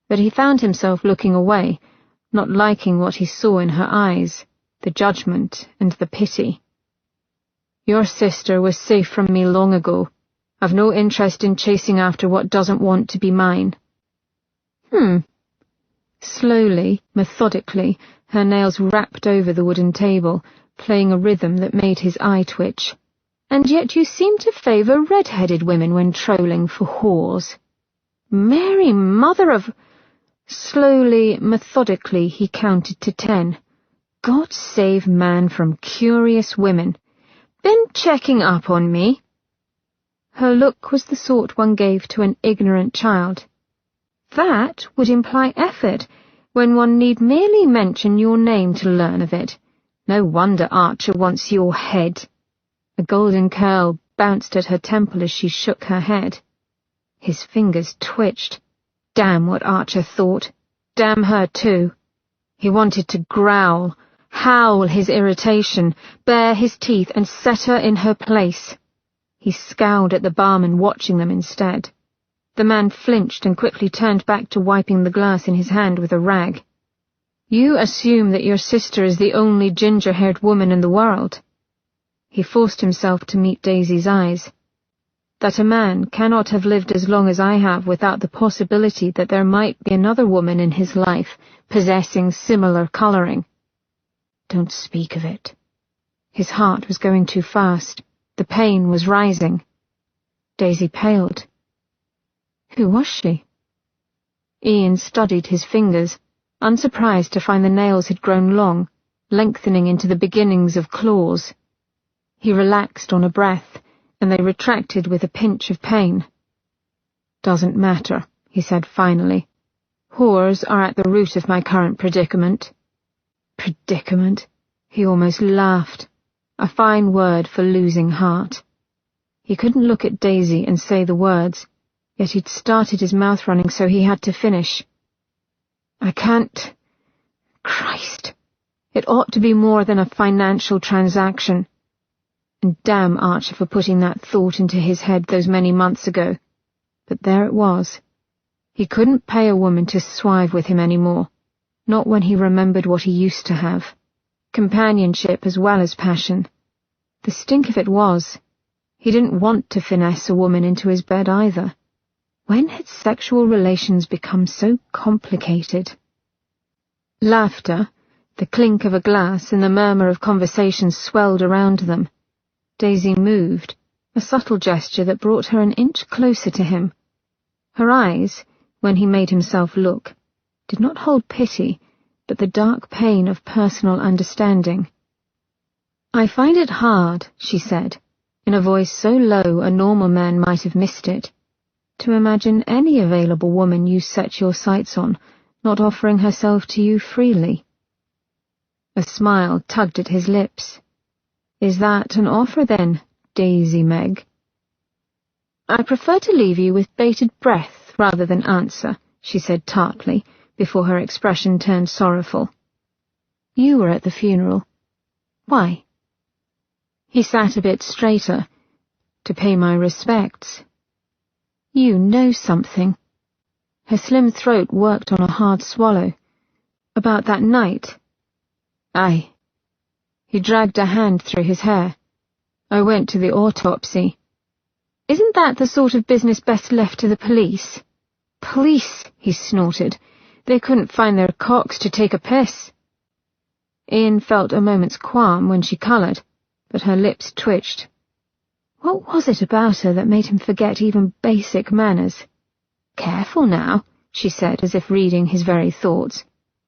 But he found himself looking away, not liking what he saw in her eyes, the judgment and the pity. Your sister was safe from me long ago. I've no interest in chasing after what doesn't want to be mine. Slowly, methodically, her nails rapped over the wooden table, playing a rhythm that made his eye twitch. And yet you seem to favour red-headed women when trolling for whores. Mary, mother of... Slowly, methodically, he counted to 10. God save man from curious women. Been checking up on me? Her look was the sort one gave to an ignorant child. That would imply effort, when one need merely mention your name to learn of it. No wonder Archer wants your head. A golden curl bounced at her temple as she shook her head. His fingers twitched. Damn what Archer thought. Damn her too. He wanted to growl, howl his irritation, bare his teeth and set her in her place. He scowled at the barman watching them instead. The man flinched and quickly turned back to wiping the glass in his hand with a rag. You assume that your sister is the only ginger-haired woman in the world. He forced himself to meet Daisy's eyes. That a man cannot have lived as long as I have without the possibility that there might be another woman in his life possessing similar colouring. Don't speak of it. His heart was going too fast. The pain was rising. Daisy paled. Who was she? Ian studied his fingers, unsurprised to find the nails had grown long, lengthening into the beginnings of claws. He relaxed on a breath, and they retracted with a pinch of pain. Doesn't matter, he said finally. Whores are at the root of my current predicament. Predicament? He almost laughed. A fine word for losing heart. He couldn't look at Daisy and say the words, yet he'd started his mouth running so he had to finish. I can't... Christ! It ought to be more than a financial transaction. And damn Archer for putting that thought into his head those many months ago. But there it was. He couldn't pay a woman to swive with him anymore, not when he remembered what he used to have. Companionship as well as passion. The stink of it was, he didn't want to finesse a woman into his bed either. When had sexual relations become so complicated? Laughter, the clink of a glass and the murmur of conversation swelled around them. Daisy moved, a subtle gesture that brought her an inch closer to him. Her eyes, when he made himself look, did not hold pity, but the dark pain of personal understanding. I find it hard, she said, in a voice so low a normal man might have missed it, to imagine any available woman you set your sights on not offering herself to you freely. A smile tugged at his lips. Is that an offer then, Daisy Meg? I prefer to leave you with bated breath rather than answer, she said tartly, before her expression turned sorrowful. You were at the funeral. Why? He sat a bit straighter. To pay my respects. You know something. Her slim throat worked on a hard swallow. About that night? Aye. He dragged a hand through his hair. I went to the autopsy. Isn't that the sort of business best left to the police? Police, he snorted. They couldn't find their cocks to take a piss. Ian felt a moment's qualm when she coloured, but her lips twitched. What was it about her that made him forget even basic manners? Careful now, she said, as if reading his very thoughts.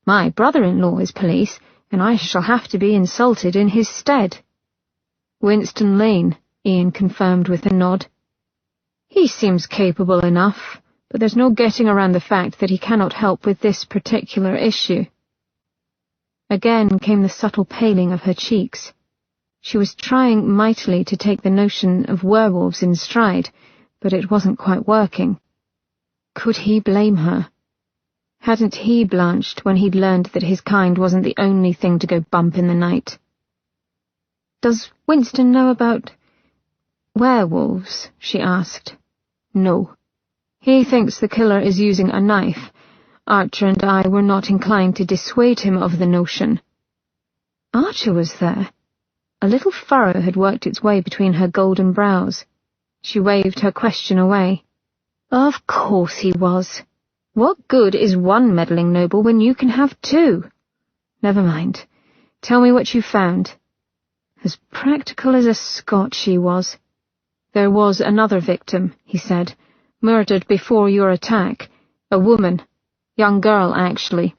My brother-in-law is police, and I shall have to be insulted in his stead. Winston Lane, Ian confirmed with a nod. He seems capable enough, but there's no getting around the fact that he cannot help with this particular issue. Again came the subtle paling of her cheeks. She was trying mightily to take the notion of werewolves in stride, but it wasn't quite working. Could he blame her? Hadn't he blanched when he'd learned that his kind wasn't the only thing to go bump in the night? "Does Winston know about werewolves?" she asked. "No. He thinks the killer is using a knife. Archer and I were not inclined to dissuade him of the notion." Archer was there. A little furrow had worked its way between her golden brows. She waved her question away. "Of course he was. What good is one meddling noble when you can have two? Never mind. Tell me what you found." As practical as a Scot she was. "There was another victim," he said, "murdered before your attack. A woman. Young girl, actually."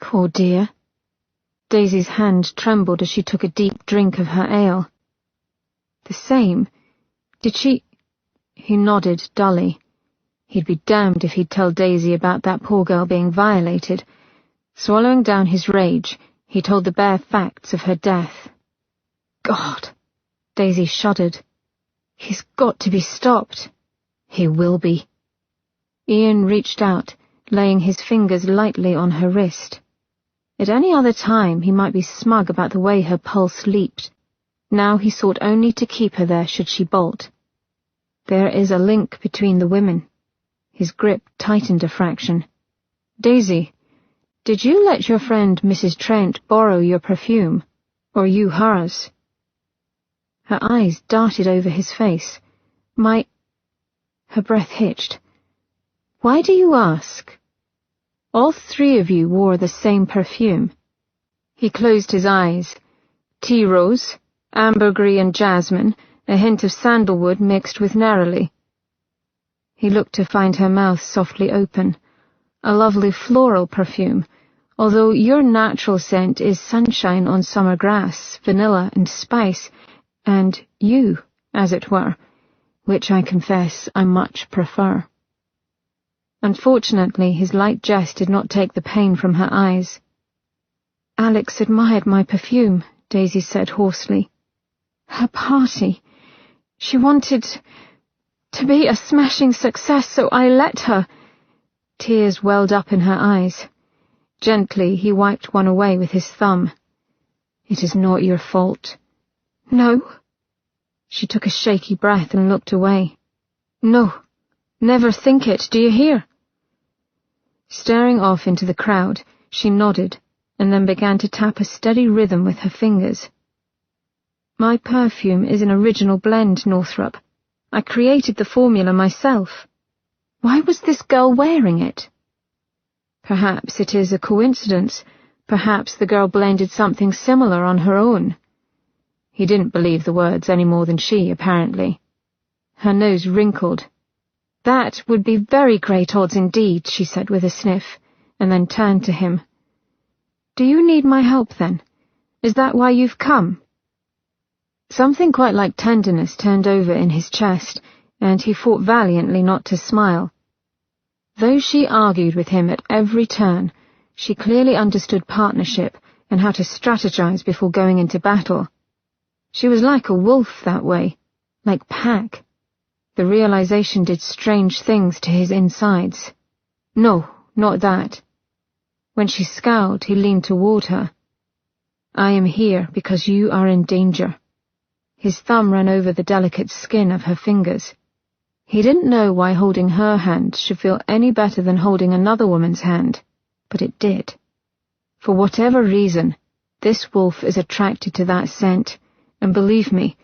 Poor dear. Daisy's hand trembled as she took a deep drink of her ale. "The same? Did she—" He nodded dully. He'd be damned if he'd tell Daisy about that poor girl being violated. Swallowing down his rage, he told the bare facts of her death. God! Daisy shuddered. He's got to be stopped. He will be. Ian reached out, laying his fingers lightly on her wrist. At any other time he might be smug about the way her pulse leaped. Now he sought only to keep her there should she bolt. There is a link between the women. His grip tightened a fraction. "Daisy, did you let your friend Mrs. Trent borrow your perfume, or you hers?" Her eyes darted over his face. Her breath hitched. "Why do you ask? All three of you wore the same perfume." He closed his eyes. Tea rose, ambergris and jasmine, a hint of sandalwood mixed with neroli. He looked to find her mouth softly open. "A lovely floral perfume, although your natural scent is sunshine on summer grass, vanilla and spice, and you, as it were, which I confess I much prefer." Unfortunately, his light jest did not take the pain from her eyes. "Alex admired my perfume," Daisy said hoarsely. "Her party. She wanted to be a smashing success, so I let her." Tears welled up in her eyes. Gently, he wiped one away with his thumb. "It is not your fault." "No." She took a shaky breath and looked away. "No. Never think it, do you hear?" Staring off into the crowd, she nodded, and then began to tap a steady rhythm with her fingers. "My perfume is an original blend, Northrop. I created the formula myself. Why was this girl wearing it?" "Perhaps it is a coincidence. Perhaps the girl blended something similar on her own." He didn't believe the words any more than she, apparently. Her nose wrinkled. "That would be very great odds indeed," she said with a sniff, and then turned to him. "Do you need my help, then? Is that why you've come?" Something quite like tenderness turned over in his chest, and he fought valiantly not to smile. Though she argued with him at every turn, she clearly understood partnership and how to strategize before going into battle. She was like a wolf that way, like pack. The realization did strange things to his insides. No, not that. When she scowled, he leaned toward her. "I am here because you are in danger." His thumb ran over the delicate skin of her fingers. He didn't know why holding her hand should feel any better than holding another woman's hand, but it did. For whatever reason, this wolf is attracted to that scent, and believe me,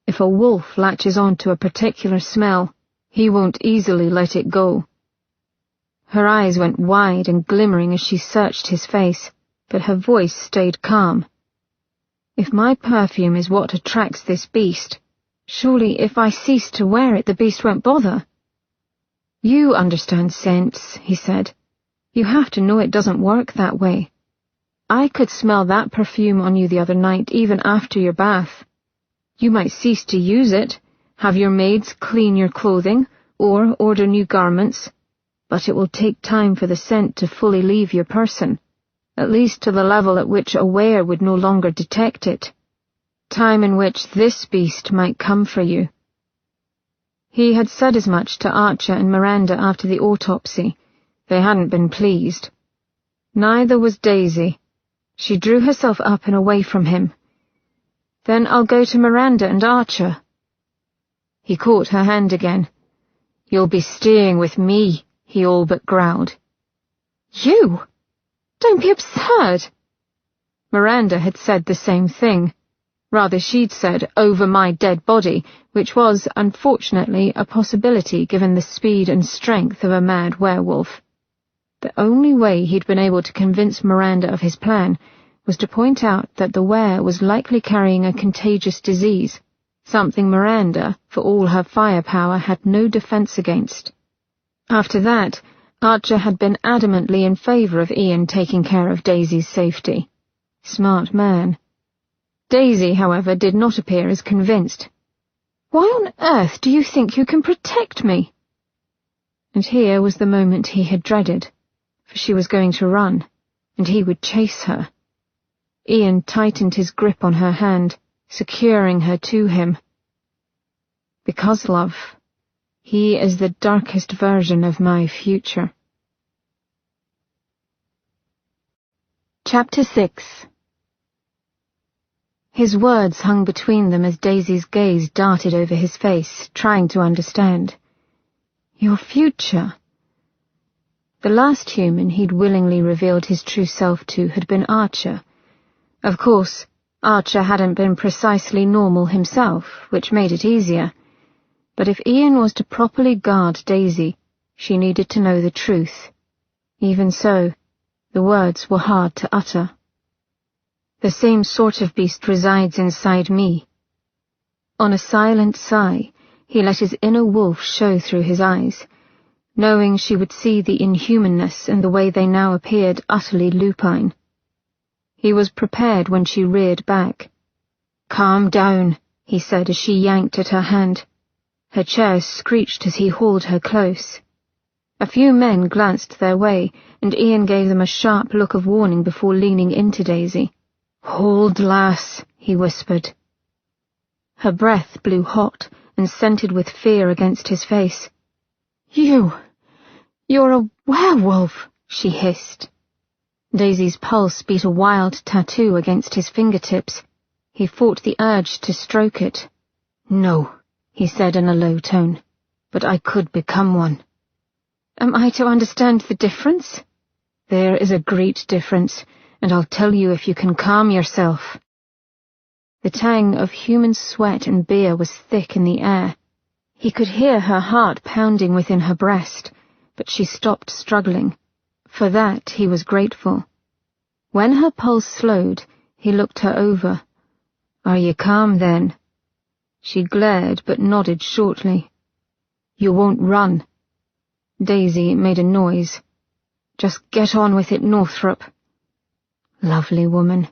if a wolf latches on to a particular smell, he won't easily let it go. Her eyes went wide and glimmering as she searched his face, but her voice stayed calm. "If my perfume is what attracts this beast, surely if I cease to wear it, the beast won't bother." "You understand scents," he said. "You have to know it doesn't work that way. I could smell that perfume on you the other night, even after your bath. You might cease to use it, have your maids clean your clothing, or order new garments, but it will take time for the scent to fully leave your person, at least to the level at which a wearer would no longer detect it. time in which this beast might come for you." He had said as much to Archer and Miranda after the autopsy. They hadn't been pleased. Neither was Daisy. She drew herself up and away from him. "Then I'll go to Miranda and Archer." He caught her hand again. "You'll be staying with me," he all but growled. "You? Don't be absurd." Miranda had said the same thing. Rather, she'd said, "over my dead body," which was, unfortunately, a possibility given the speed and strength of a mad werewolf. The only way he'd been able to convince Miranda of his plan was to point out that the were was likely carrying a contagious disease, something Miranda, for all her firepower, had no defense against. After that, Archer had been adamantly in favor of Ian taking care of Daisy's safety. Smart man. Daisy, however, did not appear as convinced. "Why on earth do you think you can protect me?" And here was the moment he had dreaded, for she was going to run, and he would chase her. Ian tightened his grip on her hand, securing her to him. "Because, love, he is the darkest version of my future." Chapter 6. His words hung between them as Daisy's gaze darted over his face, trying to understand. Your future? The last human he'd willingly revealed his true self to had been Archer. Of course, Archer hadn't been precisely normal himself, which made it easier. But if Ian was to properly guard Daisy, she needed to know the truth. Even so, the words were hard to utter. The same sort of beast resides inside me. On a silent sigh, he let his inner wolf show through his eyes, knowing she would see the inhumanness in the way they now appeared utterly lupine. He was prepared when she reared back. "Calm down," he said as she yanked at her hand. Her chair screeched as he hauled her close. A few men glanced their way, and Ian gave them a sharp look of warning before leaning into Daisy. "Hold, lass," he whispered. Her breath blew hot and scented with fear against his face. You're a werewolf," she hissed. Daisy's pulse beat a wild tattoo against his fingertips. He fought the urge to stroke it. "No," he said in a low tone, "but I could become one." "Am I to understand the difference?" "There is a great difference, and I'll tell you if you can calm yourself." The tang of human sweat and beer was thick in the air. He could hear her heart pounding within her breast, but she stopped struggling. For that he was grateful. When her pulse slowed, he looked her over. "Are you calm, then?" She glared but nodded shortly. "You won't run." Daisy made a noise. "Just get on with it, Northrop." Lovely woman.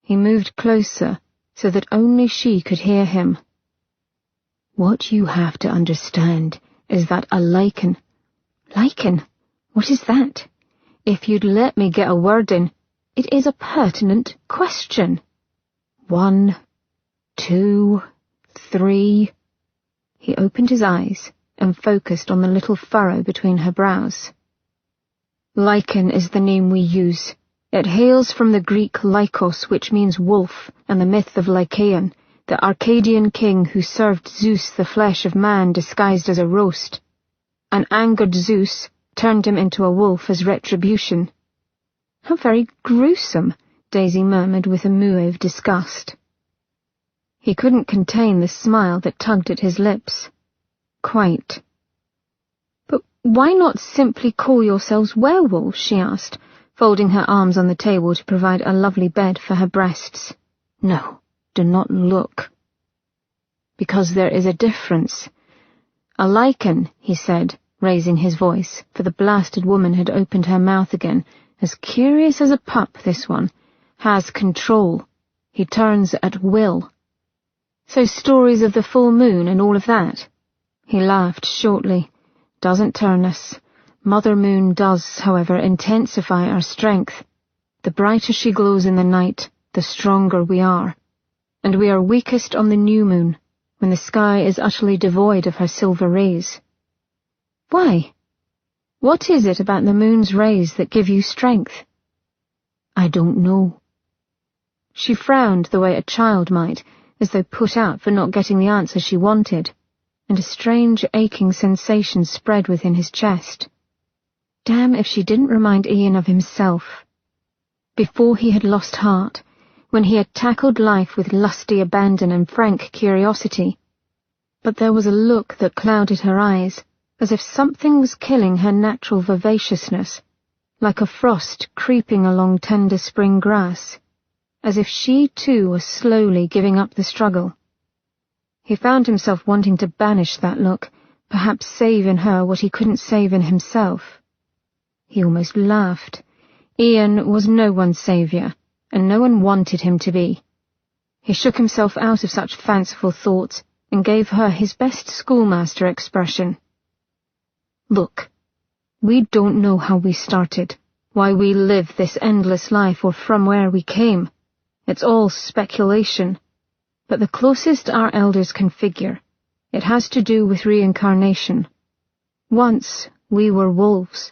He moved closer, so that only she could hear him. "What you have to understand is that a lichen—" "Lichen? What is that?" "If you'd let me get a word in, it is a pertinent question." 1, 2, 3... He opened his eyes and focused on the little furrow between her brows. "Lichen is the name we use. It hails from the Greek Lycos, which means wolf, and the myth of Lycaon, the Arcadian king who served Zeus the flesh of man disguised as a roast. An angered Zeus turned him into a wolf as retribution." "How very gruesome," Daisy murmured with a moue of disgust. He couldn't contain the smile that tugged at his lips. "Quite." "But why not simply call yourselves werewolves?" she asked, folding her arms on the table to provide a lovely bed for her breasts. "No, do not look." "Because there is a difference. A lichen," he said, raising his voice, for the blasted woman had opened her mouth again, as curious as a pup, this one, "has control. He turns at will." "So stories of the full moon and all of that?" He laughed shortly. "Doesn't turn us. Mother Moon does, however, intensify our strength. The brighter she glows in the night, the stronger we are. and we are weakest on the new moon, when the sky is utterly devoid of her silver rays. Why? What is it about the moon's rays that give you strength? I don't know. She frowned the way a child might, as though put out for not getting the answer she wanted, and a strange aching sensation spread within his chest. Damn if she didn't remind Ian of himself. Before he had lost heart, when he had tackled life with lusty abandon and frank curiosity. But there was a look that clouded her eyes, as if something was killing her natural vivaciousness, like a frost creeping along tender spring grass, as if she too was slowly giving up the struggle. He found himself wanting to banish that look, perhaps save in her what he couldn't save in himself. He almost laughed. Ian was no one's saviour, and no one wanted him to be. He shook himself out of such fanciful thoughts, and gave her his best schoolmaster expression. Look, we don't know how we started, why we live this endless life, or from where we came. It's all speculation. But the closest our elders can figure, it has to do with reincarnation. Once we were wolves.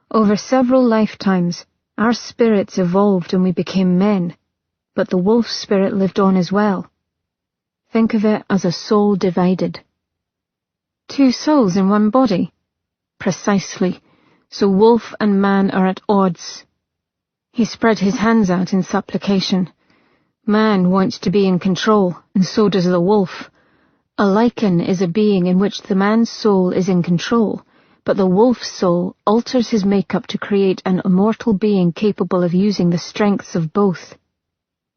Over several lifetimes, our spirits evolved and we became men, but the wolf spirit lived on as well. Think of it as a soul divided. 2 souls in one body? Precisely. So wolf and man are at odds. He spread his hands out in supplication. Man wants to be in control, and so does the wolf. A lichen is a being in which the man's soul is in control, but the wolf's soul alters his makeup to create an immortal being capable of using the strengths of both.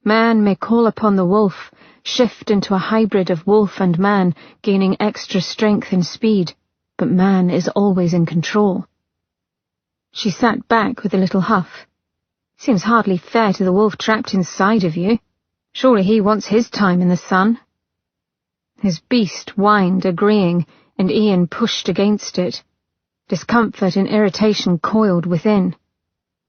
Man may call upon the wolf, shift into a hybrid of wolf and man, gaining extra strength and speed, but man is always in control. She sat back with a little huff. Seems hardly fair to the wolf trapped inside of you. Surely he wants his time in the sun. His beast whined, agreeing, and Ian pushed against it. Discomfort and irritation coiled within.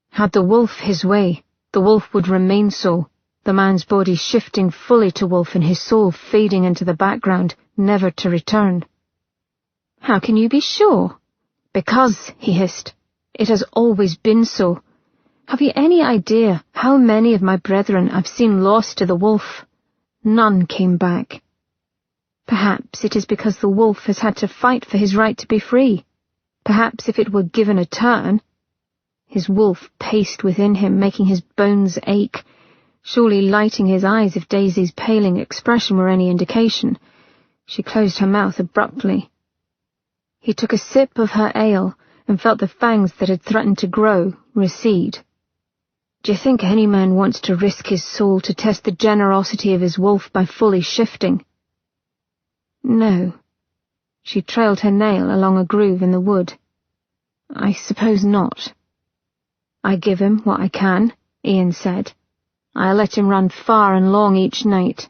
Had the wolf his way, the wolf would remain so, the man's body shifting fully to wolf and his soul fading into the background, never to return. How can you be sure? Because, he hissed, it has always been so. Have you any idea how many of my brethren I've seen lost to the wolf? None came back. Perhaps it is because the wolf has had to fight for his right to be free. Perhaps if it were given a turn. His wolf paced within him, making his bones ache, surely lighting his eyes if Daisy's paling expression were any indication. She closed her mouth abruptly. He took a sip of her ale and felt the fangs that had threatened to grow recede. Do you think any man wants to risk his soul to test the generosity of his wolf by fully shifting? No. She trailed her nail along a groove in the wood. I suppose not. I give him what I can, Ian said. I let him run far and long each night.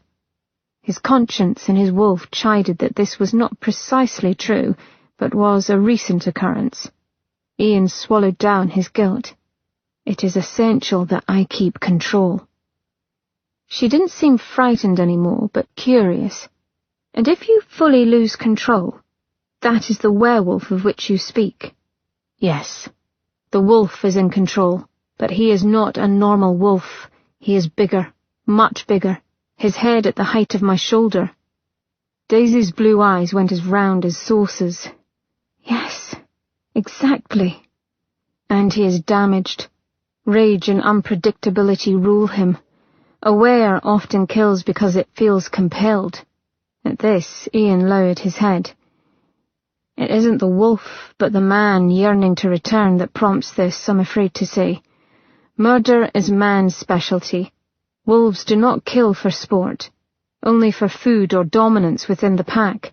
His conscience and his wolf chided that this was not precisely true, but was a recent occurrence. Ian swallowed down his guilt. It is essential that I keep control. She didn't seem frightened anymore, but curious. And if you fully lose control, that is the werewolf of which you speak. Yes, the wolf is in control, but he is not a normal wolf. He is bigger, much bigger, his head at the height of my shoulder. Daisy's blue eyes went as round as saucers. Yes, exactly. And he is damaged. Rage and unpredictability rule him. Aware often kills because it feels compelled. At this, Ian lowered his head. It isn't the wolf, but the man yearning to return that prompts this, I'm afraid to say. Murder is man's specialty. Wolves do not kill for sport, only for food or dominance within the pack.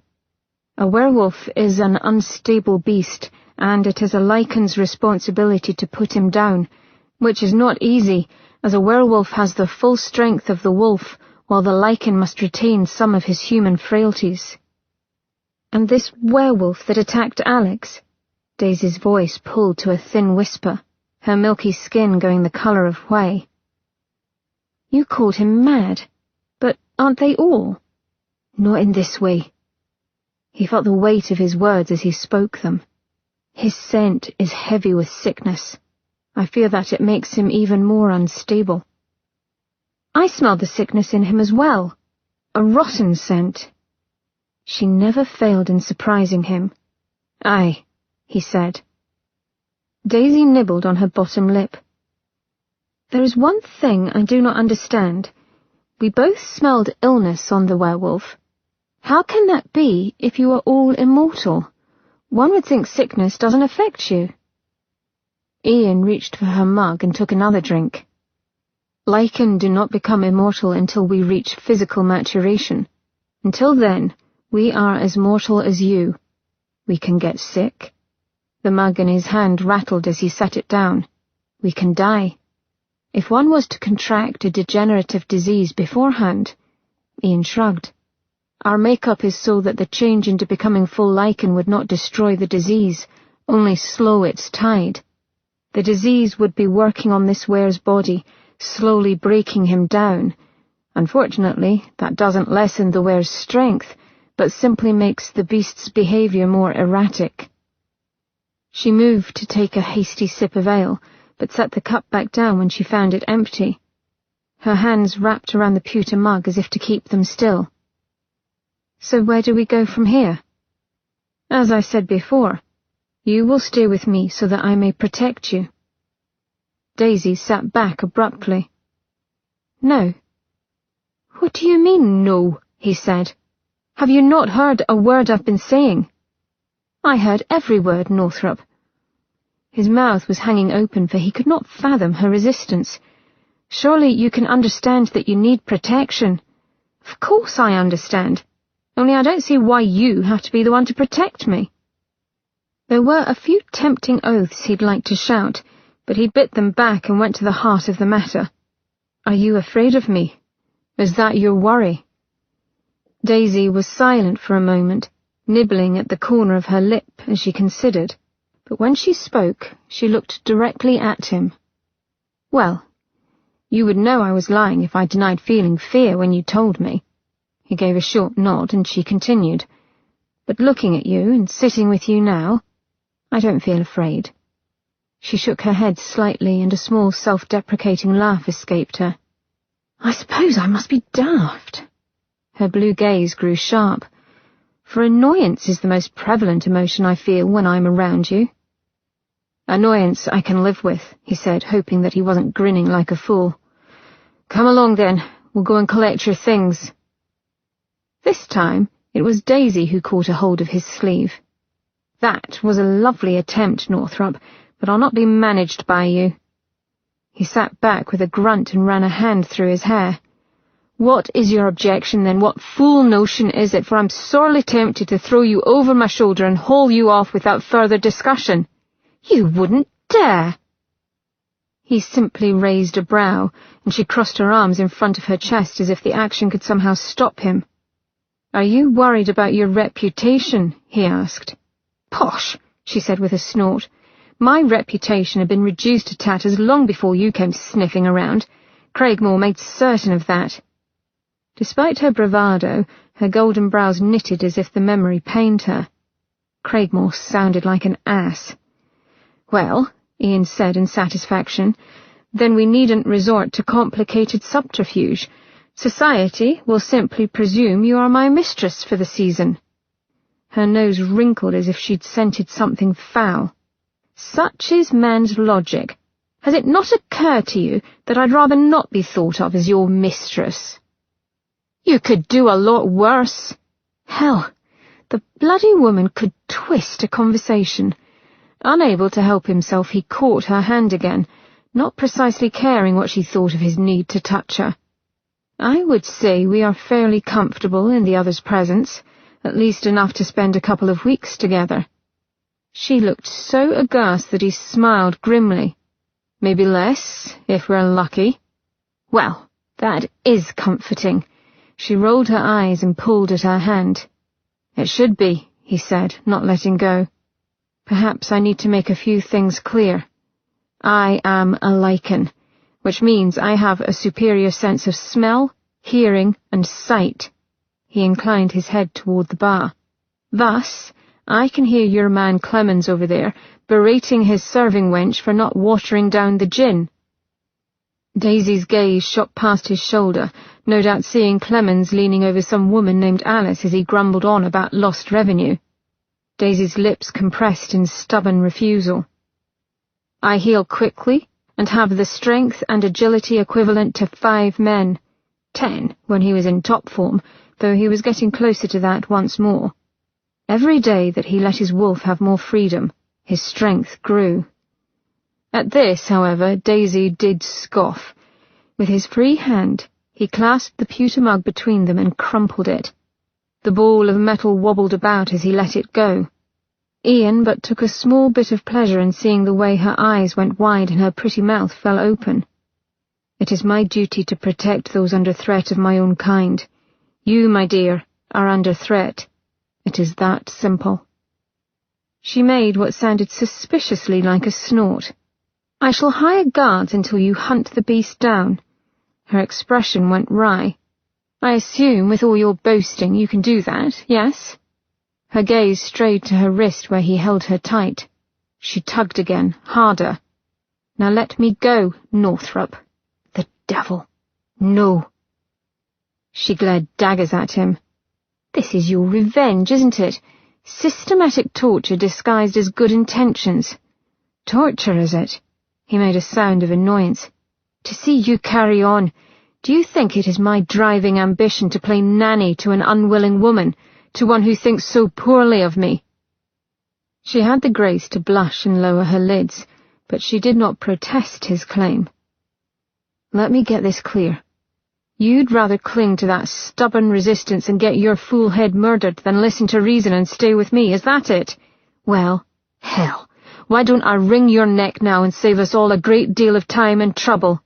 A werewolf is an unstable beast, and it is a lichen's responsibility to put him down, which is not easy, as a werewolf has the full strength of the wolf, while the lichen must retain some of his human frailties. And this werewolf that attacked Alex? Daisy's voice pulled to a thin whisper, her milky skin going the colour of whey. You called him mad, but Aren't they all? Not in this way. He felt the weight of his words as he spoke them. His scent is heavy with sickness. I fear that it makes him even more unstable. I smelled the sickness in him as well. A rotten scent. She never failed in surprising him. Aye, he said. Daisy nibbled on her bottom lip. There is one thing I do not understand. We both smelled illness on the werewolf. How can that be if you are all immortal? One would think sickness doesn't affect you. Ian reached for her mug and took another drink. Lichen do not become immortal until we reach physical maturation. Until then, we are as mortal as you. We can get sick. The mug in his hand rattled as he set it down. We can die. If one was to contract a degenerative disease beforehand, Ian shrugged. Our makeup is so that the change into becoming full lichen would not destroy the disease, only slow its tide. The disease would be working on this were's body, slowly breaking him down. Unfortunately, that doesn't lessen the were's strength, but simply makes the beast's behavior more erratic. She moved to take a hasty sip of ale, but set the cup back down when she found it empty. Her hands wrapped around the pewter mug as if to keep them still. So where do we go from here? As I said before, you will stay with me so that I may protect you. Daisy sat back abruptly. No. What do you mean, no? He said. Have you not heard a word I've been saying? I heard every word, Northrop. His mouth was hanging open, for he could not fathom her resistance. Surely you can understand that you need protection. Of course I understand. Only I don't see why you have to be the one to protect me. There were a few tempting oaths he'd like to shout, but he bit them back and went to the heart of the matter. Are you afraid of me? Is that your worry? Daisy was silent for a moment, nibbling at the corner of her lip as she considered, but when she spoke, she looked directly at him. Well, you would know I was lying if I denied feeling fear when you told me. He gave a short nod, and she continued. But looking at you and sitting with you now, I don't feel afraid. She shook her head slightly, and a small self-deprecating laugh escaped her. I suppose I must be daft. Her blue gaze grew sharp. For annoyance is the most prevalent emotion I feel when I'm around you. Annoyance I can live with, he said, hoping that he wasn't grinning like a fool. Come along then, we'll go and collect your things. This time, it was Daisy who caught a hold of his sleeve. That was a lovely attempt, Northrop, but I'll not be managed by you. He sat back with a grunt and ran a hand through his hair. What is your objection, then? What fool notion is it? For I'm sorely tempted to throw you over my shoulder and haul you off without further discussion. You wouldn't dare. He simply raised a brow, and she crossed her arms in front of her chest as if the action could somehow stop him. Are you worried about your reputation? He asked. Posh, she said with a snort. My reputation had been reduced to tatters long before you came sniffing around. Craigmore made certain of that. Despite her bravado, her golden brows knitted as if the memory pained her. Craigmore sounded like an ass. Well, Ian said in satisfaction, then we needn't resort to complicated subterfuge. Society will simply presume you are my mistress for the season. Her nose wrinkled as if she'd scented something foul. Such is man's logic. Has it not occurred to you that I'd rather not be thought of as your mistress? You could do a lot worse. Hell, the bloody woman could twist a conversation. Unable to help himself, he caught her hand again, not precisely caring what she thought of his need to touch her. I would say we are fairly comfortable in the other's presence, at least enough to spend a couple of weeks together. She looked so aghast that he smiled grimly. Maybe less, if we're lucky. Well, that is comforting. She rolled her eyes and pulled at her hand. It should be, he said, not letting go. Perhaps I need to make a few things clear. I am a lichen, which means I have a superior sense of smell, hearing and sight. He inclined his head toward the bar. Thus, I can hear your man Clemens over there berating his serving wench for not watering down the gin. Daisy's gaze shot past his shoulder, no doubt seeing Clemens leaning over some woman named Alice as he grumbled on about lost revenue. Daisy's lips compressed in stubborn refusal. I heal quickly and have the strength and agility equivalent to 5 men. 10 when he was in top form, though he was getting closer to that once more. Every day that he let his wolf have more freedom, his strength grew. At this, however, Daisy did scoff. With his free hand, he clasped the pewter mug between them and crumpled it. The ball of metal wobbled about as he let it go. Ian but took a small bit of pleasure in seeing the way her eyes went wide and her pretty mouth fell open. It is my duty to protect those under threat of my own kind. You, my dear, are under threat. It is that simple. She made what sounded suspiciously like a snort. I shall hire guards until you hunt the beast down. Her expression went wry. I assume, with all your boasting, you can do that, yes? Her gaze strayed to her wrist where he held her tight. She tugged again, harder. Now let me go, Northrop. The devil. No. She glared daggers at him. This is your revenge, isn't it? Systematic torture disguised as good intentions. Torture, is it? He made a sound of annoyance. To see you carry on, do you think it is my driving ambition to play nanny to an unwilling woman, to one who thinks so poorly of me? She had the grace to blush and lower her lids, but she did not protest his claim. Let me get this clear. You'd rather cling to that stubborn resistance and get your fool head murdered than listen to reason and stay with me, is that it? Well, hell. Why don't I wring your neck now and save us all a great deal of time and trouble?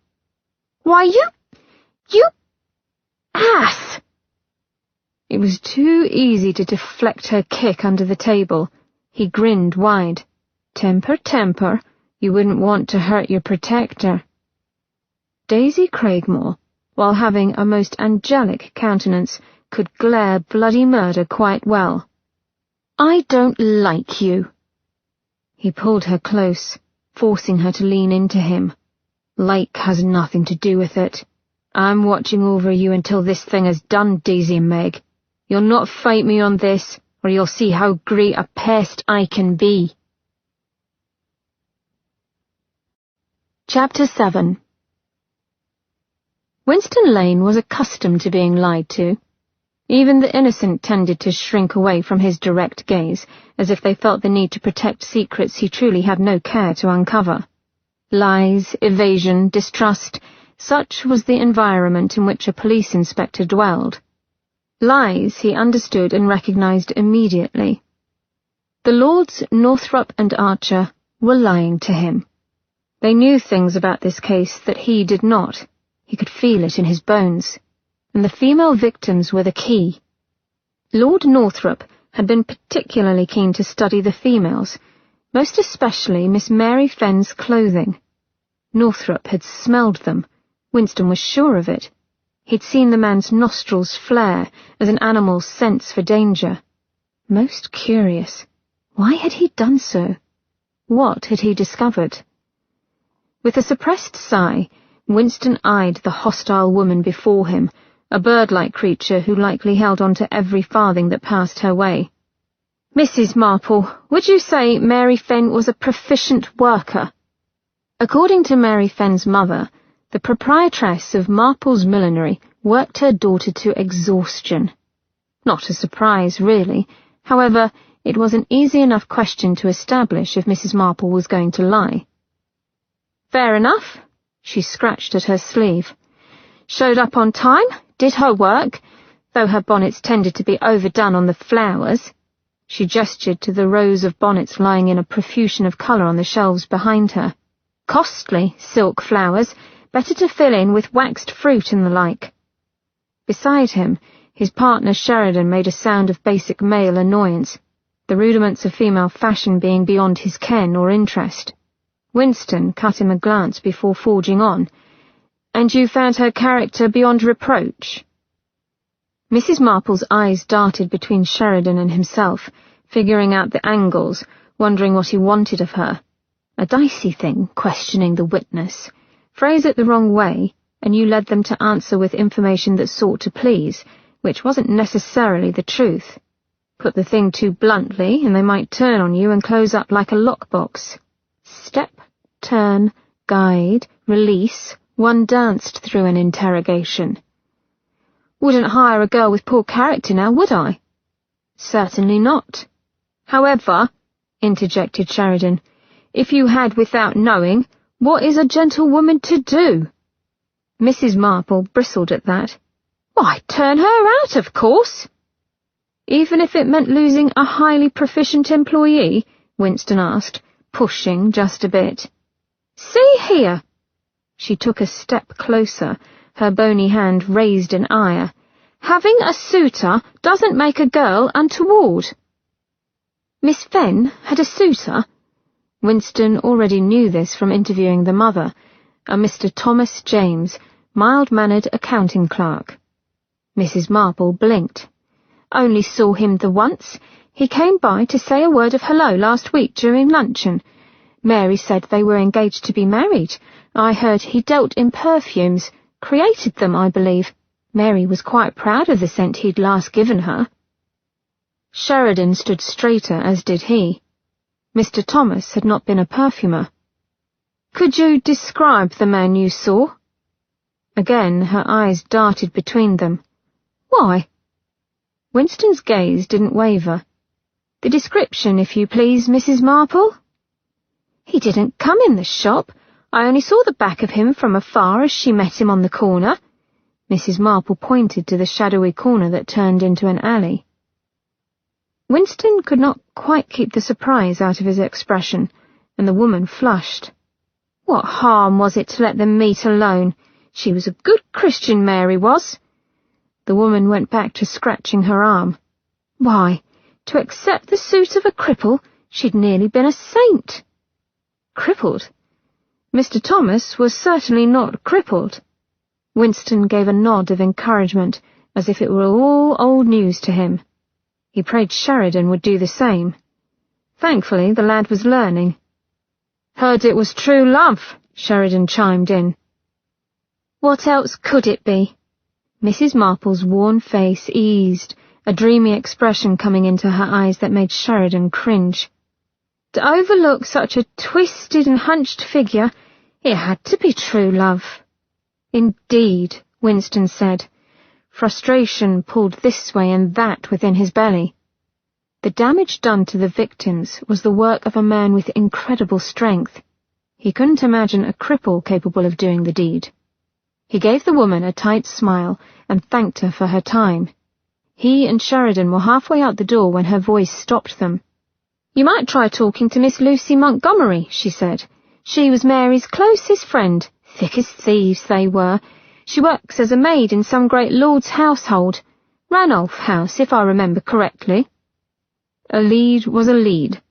Why, you ass! It was too easy to deflect her kick under the table. He grinned wide. Temper, temper. You wouldn't want to hurt your protector. Daisy Craigmore, while having a most angelic countenance, could glare bloody murder quite well. I don't like you. He pulled her close, forcing her to lean into him. Like has nothing to do with it. I'm watching over you until this thing is done, Daisy and Meg. You'll not fight me on this, or you'll see how great a pest I can be. Chapter 7. Winston Lane was accustomed to being lied to. Even the innocent tended to shrink away from his direct gaze, as if they felt the need to protect secrets he truly had no care to uncover. Lies, evasion, distrust, such was the environment in which a police inspector dwelled. Lies he understood and recognized immediately. The Lords Northrop and Archer were lying to him. They knew things about this case that he did not. He could feel it in his bones. And the female victims were the key. Lord Northrop had been particularly keen to study the females, most especially Miss Mary Fenn's clothing. Northrop had smelled them. Winston was sure of it. He'd seen the man's nostrils flare as an animal's sense for danger. Most curious. Why had he done so? What had he discovered? With a suppressed sigh, Winston eyed the hostile woman before him, a bird-like creature who likely held on to every farthing that passed her way. Mrs. Marple, would you say Mary Fenn was a proficient worker? According to Mary Fenn's mother, the proprietress of Marple's Millinery worked her daughter to exhaustion. Not a surprise, really. However, it was an easy enough question to establish if Mrs. Marple was going to lie. Fair enough. She scratched at her sleeve. Showed up on time, did her work, though her bonnets tended to be overdone on the flowers. She gestured to the rows of bonnets lying in a profusion of colour on the shelves behind her. Costly silk flowers, better to fill in with waxed fruit and the like. Beside him, his partner Sheridan made a sound of basic male annoyance, the rudiments of female fashion being beyond his ken or interest. Winston cut him a glance before forging on. And you found her character beyond reproach? Mrs. Marple's eyes darted between Sheridan and himself, figuring out the angles, wondering what he wanted of her. A dicey thing, questioning the witness. Phrase it the wrong way, and you led them to answer with information that sought to please, which wasn't necessarily the truth. Put the thing too bluntly, and they might turn on you and close up like a lockbox. Step, turn, guide, release, one danced through an interrogation. Wouldn't hire a girl with poor character now, would I? Certainly not. However, interjected Sheridan, if you had without knowing, what is a gentlewoman to do? Mrs. Marple bristled at that. Why, turn her out, of course. Even if it meant losing a highly proficient employee? Winston asked, pushing just a bit. See here. She took a step closer, her bony hand raised in ire. Having a suitor doesn't make a girl untoward. Miss Fenn had a suitor? Winston already knew this from interviewing the mother, a Mr. Thomas James, mild-mannered accounting clerk. Mrs. Marple blinked. Only saw him the once. He came by to say a word of hello last week during luncheon. Mary said they were engaged to be married. I heard he dealt in perfumes, created them, I believe. Mary was quite proud of the scent he'd last given her. Sheridan stood straighter, as did he. Mr. Thomas had not been a perfumer. Could you describe the man you saw? Again her eyes darted between them. Why? Winston's gaze didn't waver. The description, if you please, Mrs. Marple. He didn't come in the shop. I only saw the back of him from afar as she met him on the corner. Mrs. Marple pointed to the shadowy corner that turned into an alley. Winston could not quite keep the surprise out of his expression, and the woman flushed. What harm was it to let them meet alone? She was a good Christian, Mary was. The woman went back to scratching her arm. Why, to accept the suit of a cripple, she'd nearly been a saint. Crippled? Mr. Thomas was certainly not crippled. Winston gave a nod of encouragement, as if it were all old news to him. He prayed Sheridan would do the same. Thankfully, the lad was learning. Heard it was true love, Sheridan chimed in. What else could it be? Mrs. Marple's worn face eased, a dreamy expression coming into her eyes that made Sheridan cringe. To overlook such a twisted and hunched figure, it had to be true love. Indeed, Winston said. Frustration pulled this way and that within his belly. The damage done to the victims was the work of a man with incredible strength. He couldn't imagine a cripple capable of doing the deed. He gave the woman a tight smile and thanked her for her time. He and Sheridan were halfway out the door when her voice stopped them. You might try talking to Miss Lucy Montgomery, she said. She was Mary's closest friend, thick as thieves they were. She works as a maid in some great lord's household. Ranulph House, if I remember correctly. A lead was a lead.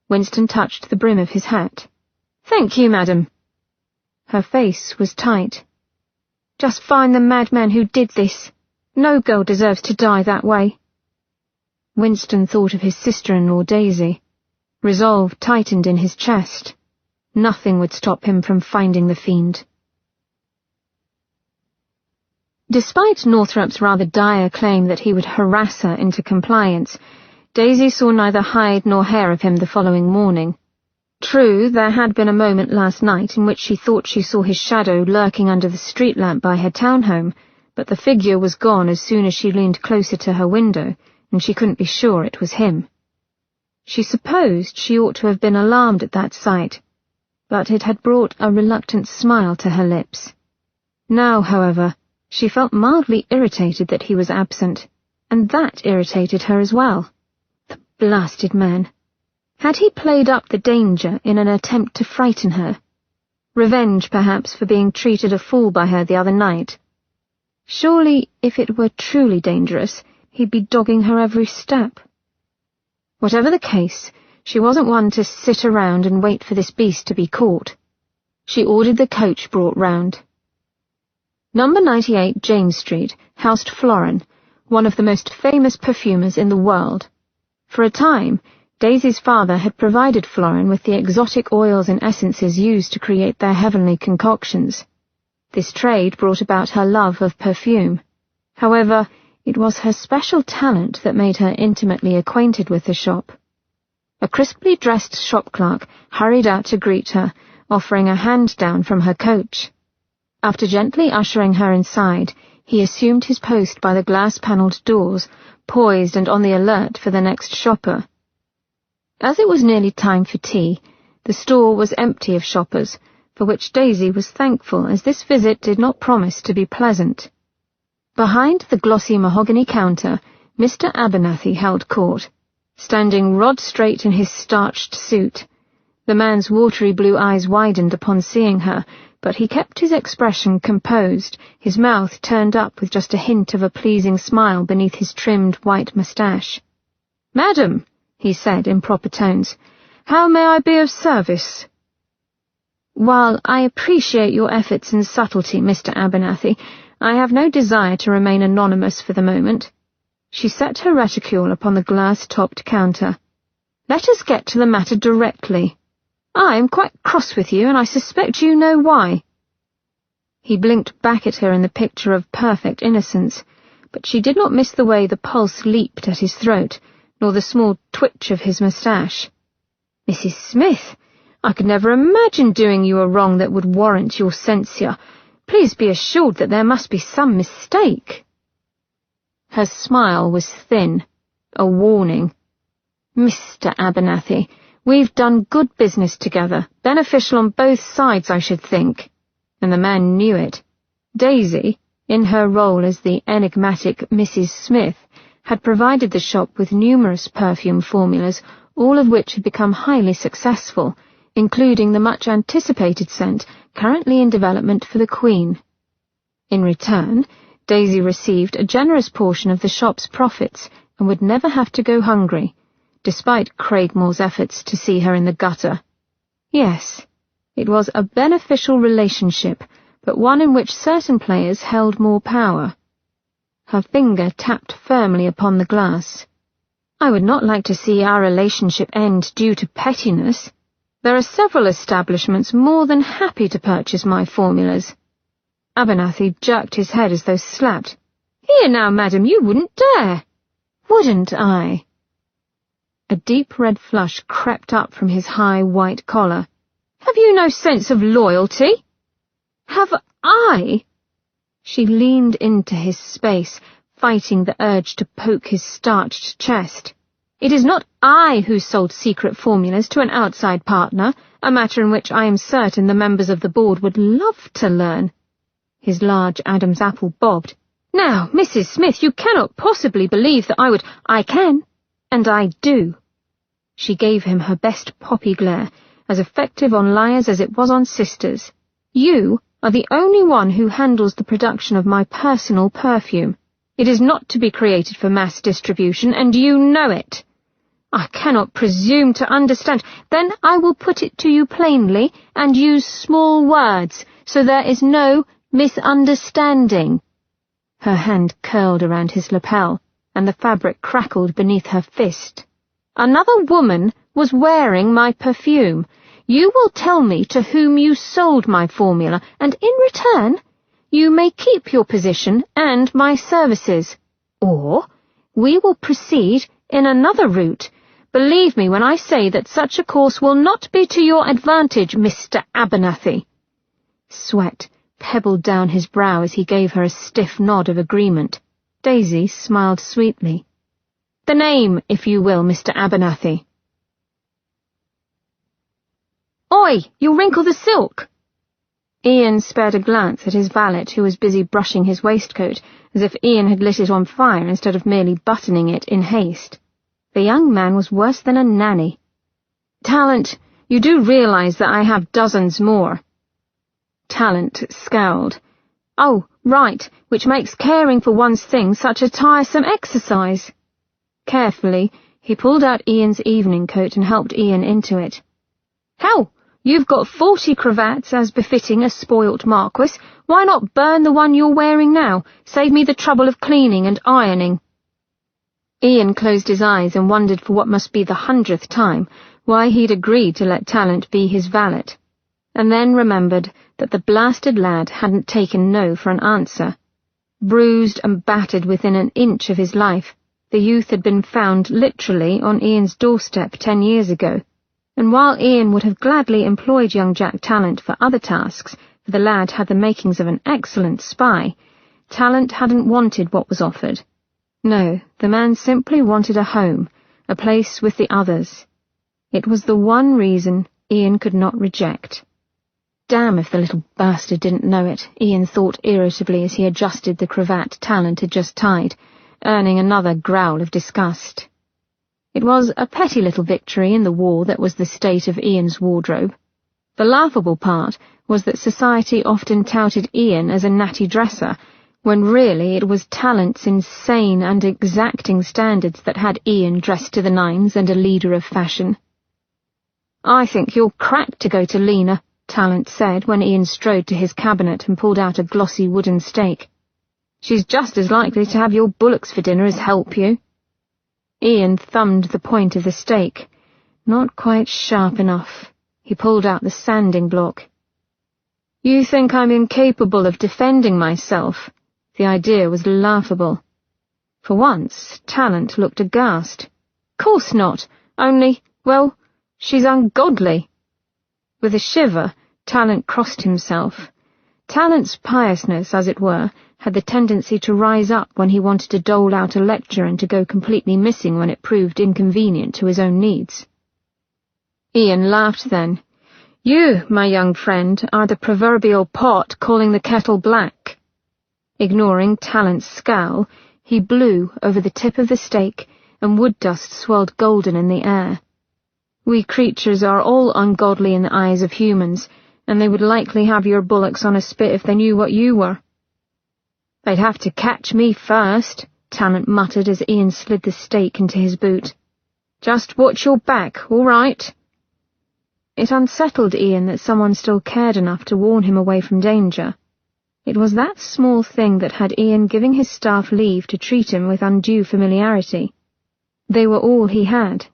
Winston touched the brim of his hat. Thank you, madam. Her face was tight. Just find the madman who did this. No girl deserves to die that way. Winston thought of his sister-in-law, Daisy. Resolve tightened in his chest. Nothing would stop him from finding the fiend. Despite Northrup's rather dire claim that he would harass her into compliance, Daisy saw neither hide nor hair of him the following morning. True, there had been a moment last night in which she thought she saw his shadow lurking under the street lamp by her townhome, but the figure was gone as soon as she leaned closer to her window, and she couldn't be sure it was him. She supposed she ought to have been alarmed at that sight, but it had brought a reluctant smile to her lips. Now, however, she felt mildly irritated that he was absent, and that irritated her as well. The blasted man. Had he played up the danger in an attempt to frighten her? Revenge, perhaps, for being treated a fool by her the other night? Surely, if it were truly dangerous, he'd be dogging her every step. Whatever the case, she wasn't one to sit around and wait for this beast to be caught. She ordered the coach brought round. Number 98 James Street housed Florin, one of the most famous perfumers in the world. For a time, Daisy's father had provided Florin with the exotic oils and essences used to create their heavenly concoctions. This trade brought about her love of perfume. However, it was her special talent that made her intimately acquainted with the shop. A crisply dressed shop clerk hurried out to greet her, offering a hand-down from her coach. After gently ushering her inside, he assumed his post by the glass-panelled doors, poised and on the alert for the next shopper. As it was nearly time for tea, the store was empty of shoppers, for which Daisy was thankful, as this visit did not promise to be pleasant. Behind the glossy mahogany counter, Mr. Abernathy held court, standing rod-straight in his starched suit. The man's watery blue eyes widened upon seeing her, but he kept his expression composed, his mouth turned up with just a hint of a pleasing smile beneath his trimmed white moustache. "Madam," he said in proper tones, "how may I be of service?" "While I appreciate your efforts and subtlety, Mr. Abernathy, I have no desire to remain anonymous for the moment." She set her reticule upon the glass-topped counter. "Let us get to the matter directly. I am quite cross with you, and I suspect you know why." He blinked back at her in the picture of perfect innocence, but she did not miss the way the pulse leaped at his throat, nor the small twitch of his moustache. "Mrs. Smith, I could never imagine doing you a wrong that would warrant your censure. Please be assured that there must be some mistake." Her smile was thin, a warning. "Mr. Abernathy, we've done good business together, beneficial on both sides, I should think." And the man knew it. Daisy, in her role as the enigmatic Mrs. Smith, had provided the shop with numerous perfume formulas, all of which had become highly successful, including the much-anticipated scent currently in development for the Queen. In return, Daisy received a generous portion of the shop's profits and would never have to go hungry, despite Craigmore's efforts to see her in the gutter. Yes, it was a beneficial relationship, but one in which certain players held more power. Her finger tapped firmly upon the glass. "I would not like to see our relationship end due to pettiness. There are several establishments more than happy to purchase my formulas." Abernathy jerked his head as though slapped. "Here now, madam, you wouldn't dare." "Wouldn't I?" A deep red flush crept up from his high white collar. "Have you no sense of loyalty?" "Have I?" She leaned into his space, fighting the urge to poke his starched chest. "It is not I who sold secret formulas to an outside partner, a matter in which I am certain the members of the board would love to learn." His large Adam's apple bobbed. "Now, Mrs. Smith, you cannot possibly believe that I would—" "I can, and I do." She gave him her best poppy glare, as effective on liars as it was on sisters. "You are the only one who handles the production of my personal perfume. It is not to be created for mass distribution, and you know it. I cannot presume to understand. Then I will put it to you plainly and use small words, so there is no misunderstanding." Her hand curled around his lapel, and the fabric crackled beneath her fist. "Another woman was wearing my perfume. You will tell me to whom you sold my formula, and in return, you may keep your position and my services. Or we will proceed in another route. Believe me when I say that such a course will not be to your advantage, Mr. Abernathy." Sweat pebbled down his brow as he gave her a stiff nod of agreement. Daisy smiled sweetly. "The name, if you will, Mr. Abernathy." "Oi, you'll wrinkle the silk!" Ian spared a glance at his valet, who was busy brushing his waistcoat, as if Ian had lit it on fire instead of merely buttoning it in haste. The young man was worse than a nanny. "Talent, you do realize that I have dozens more." Talent scowled. "Oh, right, which makes caring for one's things such a tiresome exercise." Carefully, he pulled out Ian's evening coat and helped Ian into it. "How? You've got 40 cravats as befitting a spoilt marquis. Why not burn the one you're wearing now? Save me the trouble of cleaning and ironing." Ian closed his eyes and wondered for what must be the 100th time why he'd agreed to let Talent be his valet, and then remembered that the blasted lad hadn't taken no for an answer. Bruised and battered within an inch of his life, the youth had been found literally on Ian's doorstep 10 years ago, and while Ian would have gladly employed young Jack Talent for other tasks, for the lad had the makings of an excellent spy, Talent hadn't wanted what was offered. No, the man simply wanted a home, a place with the others. It was the one reason Ian could not reject. Damn if the little bastard didn't know it, Ian thought irritably as he adjusted the cravat Talent had just tied, earning another growl of disgust. It was a petty little victory in the war that was the state of Ian's wardrobe. The laughable part was that society often touted Ian as a natty dresser, when really it was Talent's insane and exacting standards that had Ian dressed to the nines and a leader of fashion. "I think you're cracked to go to Lena," Talent said when Ian strode to his cabinet and pulled out a glossy wooden stake. "She's just as likely to have your bullocks for dinner as help you." Ian thumbed the point of the stake. Not quite sharp enough. He pulled out the sanding block. "You think I'm incapable of defending myself?" The idea was laughable. For once, Talent looked aghast. "Course not. Only, well, she's ungodly." With a shiver, Talent crossed himself. Talent's piousness, as it were, had the tendency to rise up when he wanted to dole out a lecture and to go completely missing when it proved inconvenient to his own needs. Ian laughed then. "You, my young friend, are the proverbial pot calling the kettle black." Ignoring Talent's scowl, he blew over the tip of the stake, and wood dust swirled golden in the air. "We creatures are all ungodly in the eyes of humans, and they would likely have your bullocks on a spit if they knew what you were." "They'd have to catch me first," Talent muttered as Ian slid the stake into his boot. "Just watch your back, all right?" It unsettled Ian that someone still cared enough to warn him away from danger. It was that small thing that had Ian giving his staff leave to treat him with undue familiarity. They were all he had.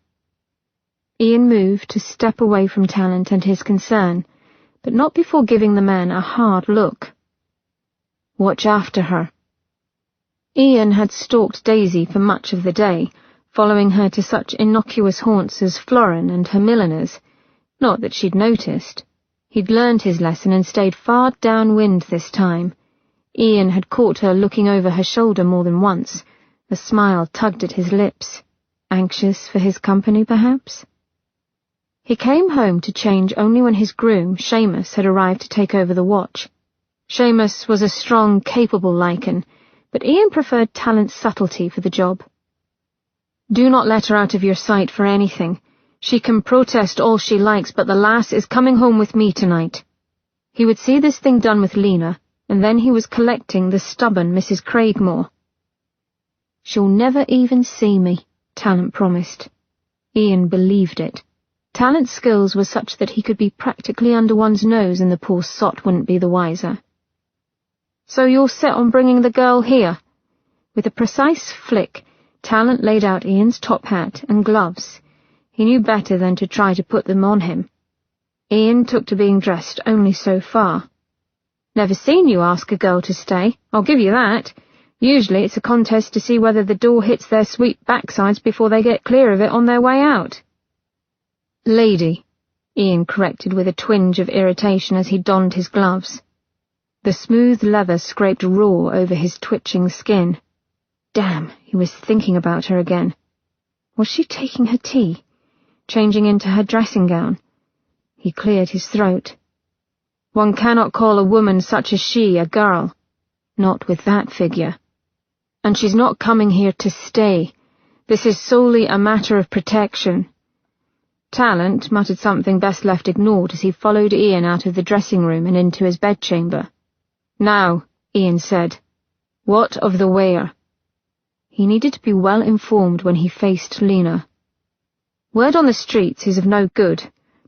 Ian moved to step away from Talent and his concern, but not before giving the man a hard look. "Watch after her." Ian had stalked Daisy for much of the day, following her to such innocuous haunts as Florin and her milliners. Not that she'd noticed. He'd learned his lesson and stayed far downwind this time. Ian had caught her looking over her shoulder more than once. A smile tugged at his lips. Anxious for his company, perhaps? He came home to change only when his groom, Seamus, had arrived to take over the watch. Seamus was a strong, capable Lycan, but Ian preferred Talent's subtlety for the job. "Do not let her out of your sight for anything. She can protest all she likes, but the lass is coming home with me tonight." He would see this thing done with Lena, and then he was collecting the stubborn Mrs. Craigmore. "She'll never even see me," Talent promised. Ian believed it. Talent's skills were such that he could be practically under one's nose and the poor sot wouldn't be the wiser. "So you're set on bringing the girl here?" With a precise flick, Talent laid out Ian's top hat and gloves. He knew better than to try to put them on him. Ian took to being dressed only so far. "Never seen you ask a girl to stay, I'll give you that. Usually it's a contest to see whether the door hits their sweet backsides before they get clear of it on their way out." "Lady," Ian corrected with a twinge of irritation as he donned his gloves. The smooth leather scraped raw over his twitching skin. Damn, he was thinking about her again. Was she taking her tea? Changing into her dressing gown? He cleared his throat. "One cannot call a woman such as she a girl. Not with that figure. And she's not coming here to stay. This is solely a matter of protection." Talent muttered something best left ignored as he followed Ian out of the dressing room and into his bedchamber. "Now," Ian said, "what of the where?" He needed to be well informed when he faced Lena. "Word on the streets is of no good.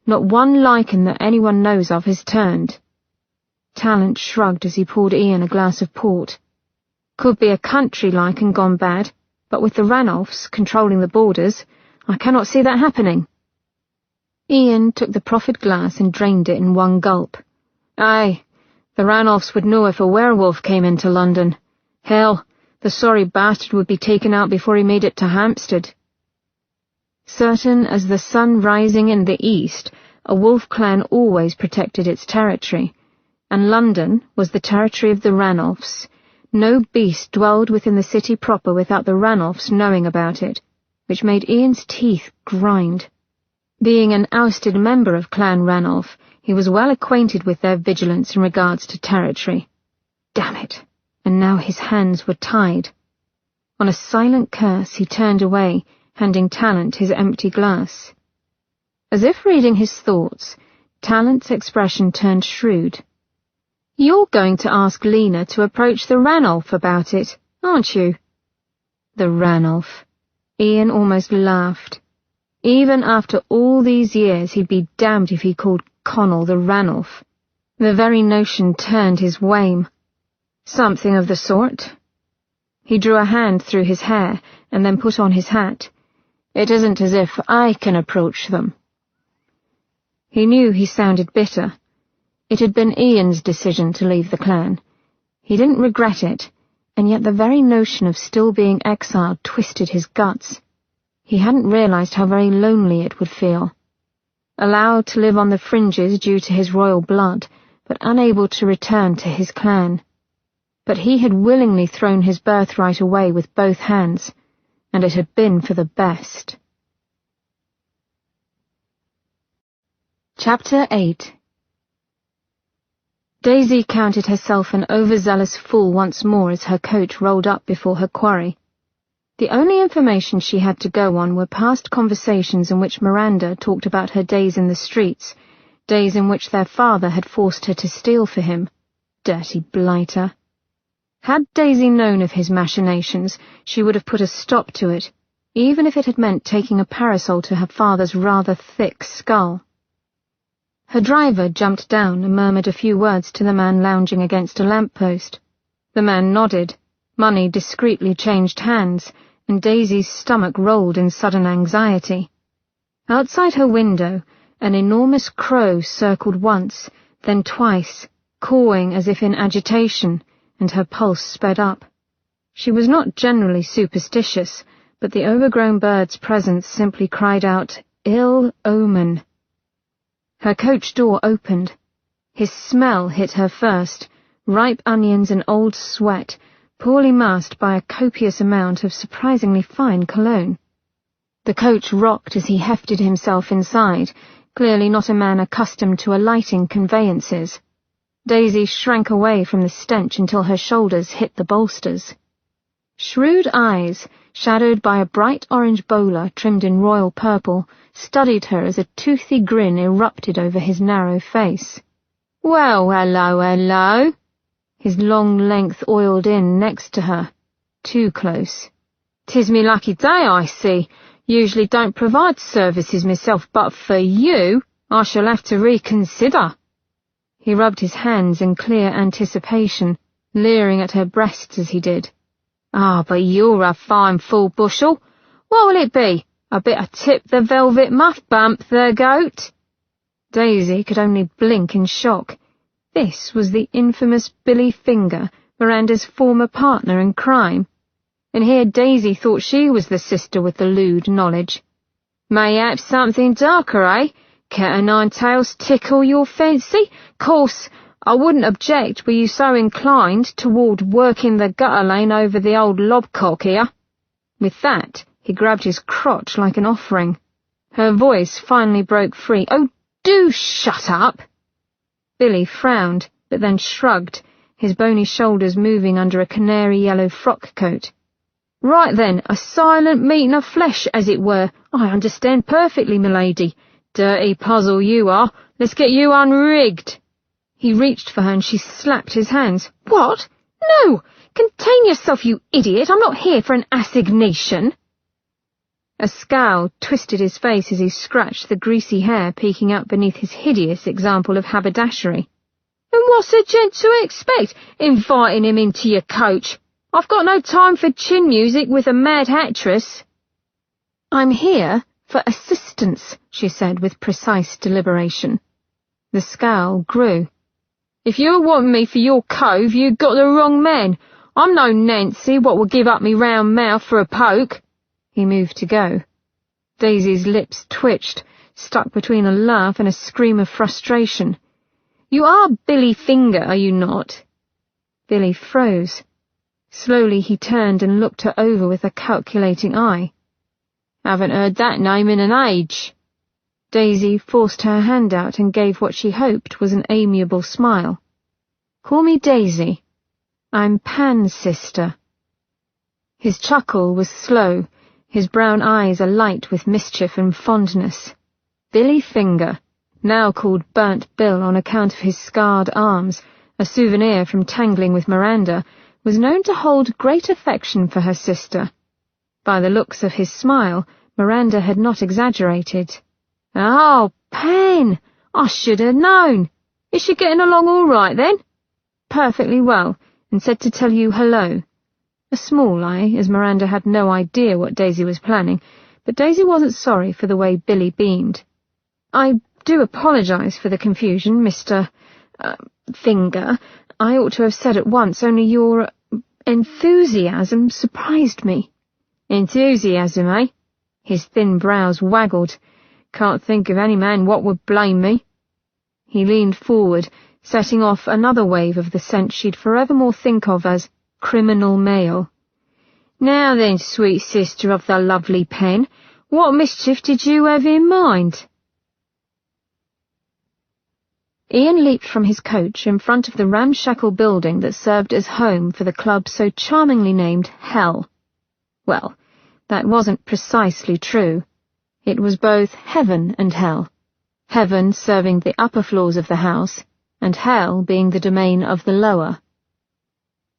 Not one lichen that anyone knows of has turned. Talent shrugged as he poured Ian a glass of port. Could be a country lichen gone bad, but with the Ranulphs controlling the borders, I cannot see that happening. Ian took the proffered glass and drained it in one gulp. Aye, the Ranulphs would know if a werewolf came into London. Hell, the sorry bastard would be taken out before he made it to Hampstead. Certain as the sun rising in the east, a wolf clan always protected its territory, and London was the territory of the Ranulphs. No beast dwelled within the city proper without the Ranulphs knowing about it, which made Ian's teeth grind. Being an ousted member of Clan Ranulph, he was well acquainted with their vigilance in regards to territory. Damn it! And now his hands were tied. On a silent curse, he turned away, handing Talent his empty glass. As if reading his thoughts, Talent's expression turned shrewd. You're going to ask Lena to approach the Ranulph about it, aren't you? The Ranulph. Ian almost laughed. Even after all these years, he'd be damned if he called Connell the Ranulph. The very notion turned his wame. Something of the sort. He drew a hand through his hair and then put on his hat. It isn't as if I can approach them. He knew he sounded bitter. It had been Ian's decision to leave the clan. He didn't regret it, and yet the very notion of still being exiled twisted his guts. He hadn't realized how very lonely it would feel. Allowed to live on the fringes due to his royal blood, but unable to return to his clan. But he had willingly thrown his birthright away with both hands, and it had been for the best. Chapter 8. Daisy counted herself an overzealous fool once more as her coach rolled up before her quarry. The only information she had to go on were past conversations in which Miranda talked about her days in the streets, days in which their father had forced her to steal for him. Dirty blighter. Had Daisy known of his machinations, she would have put a stop to it, even if it had meant taking a parasol to her father's rather thick skull. Her driver jumped down and murmured a few words to the man lounging against a lamp-post. The man nodded, money discreetly changed hands, and Daisy's stomach rolled in sudden anxiety. Outside her window, an enormous crow circled once, then twice, cawing as if in agitation, and her pulse sped up. She was not generally superstitious, but the overgrown bird's presence simply cried out, "Ill omen." Her coach door opened. His smell hit her first, ripe onions and old sweat, poorly masked by a copious amount of surprisingly fine cologne. The coach rocked as he hefted himself inside, clearly not a man accustomed to alighting conveyances. Daisy shrank away from the stench until her shoulders hit the bolsters. Shrewd eyes, shadowed by a bright orange bowler trimmed in royal purple, studied her as a toothy grin erupted over his narrow face. "Well, hello, hello." His long length oiled in next to her. Too close. "'Tis me lucky day, I see. Usually don't provide services myself, but for you, I shall have to reconsider." He rubbed his hands in clear anticipation, leering at her breasts as he did. "Ah, but you're a fine full bushel. What will it be? A bit of Tip the Velvet Muff bump, the goat?" Daisy could only blink in shock. This was the infamous Billy Finger, Miranda's former partner in crime. And here Daisy thought she was the sister with the lewd knowledge. "Mayhap something darker, eh? Cat-o'-nine-tails tickle your fancy? Course, I wouldn't object were you so inclined toward working the gutter lane over the old lobcock here." With that, he grabbed his crotch like an offering. Her voice finally broke free. "Oh, do shut up!" Billy frowned, but then shrugged, his bony shoulders moving under a canary-yellow frock coat. "Right then, a silent meeting of flesh, as it were. I understand perfectly, milady. Dirty puzzle you are. Let's get you unrigged." He reached for her and she slapped his hands. "What? No! Contain yourself, you idiot! I'm not here for an assignation." A scowl twisted his face as he scratched the greasy hair peeking out beneath his hideous example of haberdashery. "And what's a gent to expect, inviting him into your coach? I've got no time for chin music with a mad actress." "I'm here for assistance," she said with precise deliberation. The scowl grew. "If you're wanting me for your cove, you've got the wrong man. I'm no Nancy what will give up me round mouth for a poke." He moved to go. Daisy's lips twitched, stuck between a laugh and a scream of frustration. "You are Billy Finger, are you not?" Billy froze. Slowly he turned and looked her over with a calculating eye. "Haven't heard that name in an age." Daisy forced her hand out and gave what she hoped was an amiable smile. "Call me Daisy. I'm Pan's sister." His chuckle was slow, his brown eyes alight with mischief and fondness. Billy Finger, now called Burnt Bill on account of his scarred arms, a souvenir from tangling with Miranda, was known to hold great affection for her sister. By the looks of his smile, Miranda had not exaggerated. "Oh, Pan! I should have known. Is she getting along all right, then?" "Perfectly well, and said to tell you hello." A small lie, as Miranda had no idea what Daisy was planning, but Daisy wasn't sorry for the way Billy beamed. "I do apologize for the confusion, Mr. Finger. I ought to have said at once, only your enthusiasm surprised me." "Enthusiasm, eh?" His thin brows waggled. "Can't think of any man what would blame me." He leaned forward, setting off another wave of the scent she'd forevermore think of as criminal male. "Now then, sweet sister of the lovely pen, what mischief did you have in mind?" Ian leaped from his coach in front of the ramshackle building that served as home for the club so charmingly named Hell. Well, that wasn't precisely true. It was both heaven and hell. Heaven serving the upper floors of the house, and hell being the domain of the lower.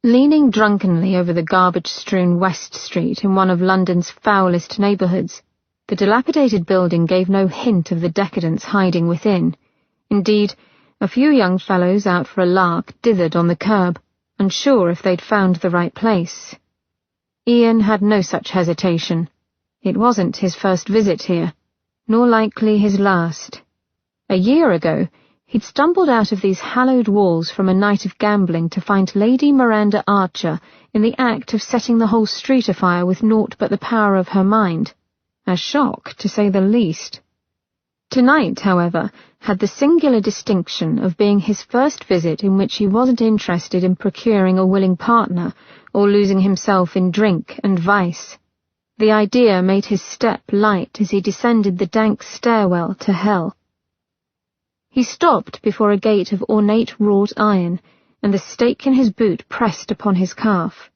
Leaning drunkenly over the garbage-strewn West Street in one of London's foulest neighbourhoods, the dilapidated building gave no hint of the decadence hiding within. Indeed, a few young fellows out for a lark dithered on the curb, unsure if they'd found the right place. Ian had no such hesitation. It wasn't his first visit here, nor likely his last. A year ago, he'd stumbled out of these hallowed walls from a night of gambling to find Lady Miranda Archer in the act of setting the whole street afire with naught but the power of her mind. A shock, to say the least. Tonight, however, had the singular distinction of being his first visit in which he wasn't interested in procuring a willing partner or losing himself in drink and vice. The idea made his step light as he descended the dank stairwell to hell. He stopped before a gate of ornate wrought iron, and the stake in his boot pressed upon his calf.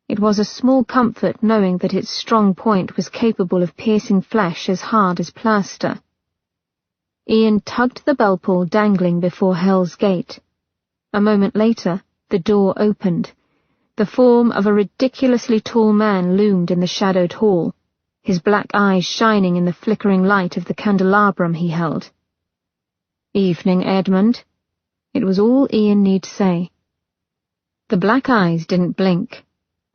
It was a small comfort knowing that its strong point was capable of piercing flesh as hard as plaster. Ian tugged the bell-pull dangling before Hell's gate. A moment later, the door opened. The form of a ridiculously tall man loomed in the shadowed hall, his black eyes shining in the flickering light of the candelabrum he held. "Evening, Edmund." It was all Ian need say. The black eyes didn't blink.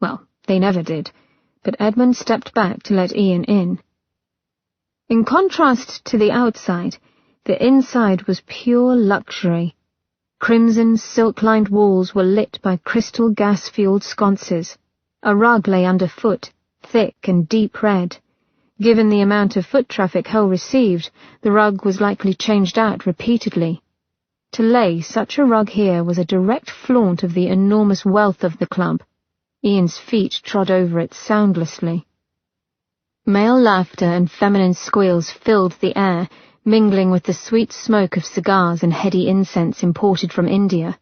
Well, they never did, but Edmund stepped back to let Ian in. In contrast to the outside, the inside was pure luxury. Crimson silk-lined walls were lit by crystal gas-fueled sconces. A rug lay underfoot, thick and deep red. Given the amount of foot traffic Hell received, the rug was likely changed out repeatedly. To lay such a rug here was a direct flaunt of the enormous wealth of the club. Ian's feet trod over it soundlessly. Male laughter and feminine squeals filled the air, mingling with the sweet smoke of cigars and heady incense imported from India.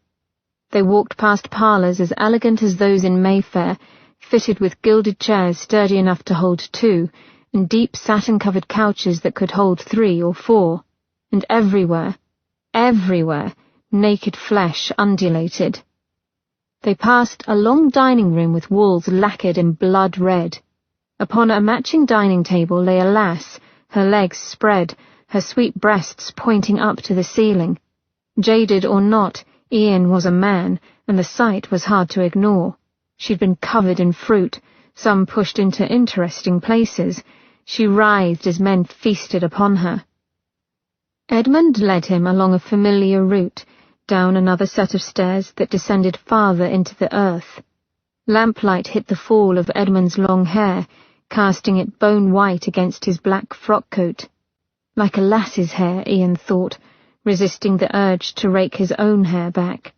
They walked past parlours as elegant as those in Mayfair, fitted with gilded chairs sturdy enough to hold two, and deep satin-covered couches that could hold 3 or 4, and everywhere, naked flesh undulated. They passed a long dining room with walls lacquered in blood red. Upon a matching dining table lay a lass, her legs spread, her sweet breasts pointing up to the ceiling. Jaded or not, Ian was a man, and the sight was hard to ignore. She'd been covered in fruit, some pushed into interesting places. She writhed as men feasted upon her. Edmund led him along a familiar route, down another set of stairs that descended farther into the earth. Lamplight hit the fall of Edmund's long hair, casting it bone-white against his black frock-coat. Like a lass's hair, Ian thought, resisting the urge to rake his own hair back.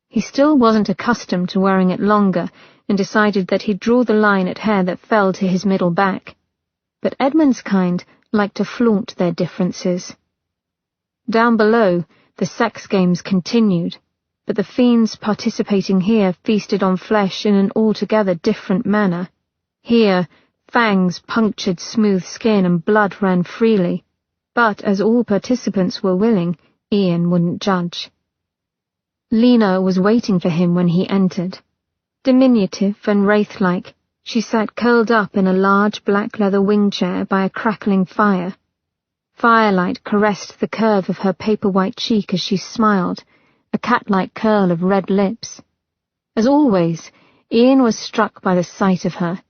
He still wasn't accustomed to wearing it longer, and decided that he'd draw the line at hair that fell to his middle back. But Edmund's kind liked to flaunt their differences. Down below, the sex games continued, but the fiends participating here feasted on flesh in an altogether different manner. Here, fangs punctured smooth skin and blood ran freely, but as all participants were willing, Ian wouldn't judge. Lena was waiting for him when he entered. Diminutive and wraith-like, she sat curled up in a large black leather wing chair by a crackling fire. Firelight caressed the curve of her paper-white cheek as she smiled, a cat-like curl of red lips. As always, Ian was struck by the sight of her,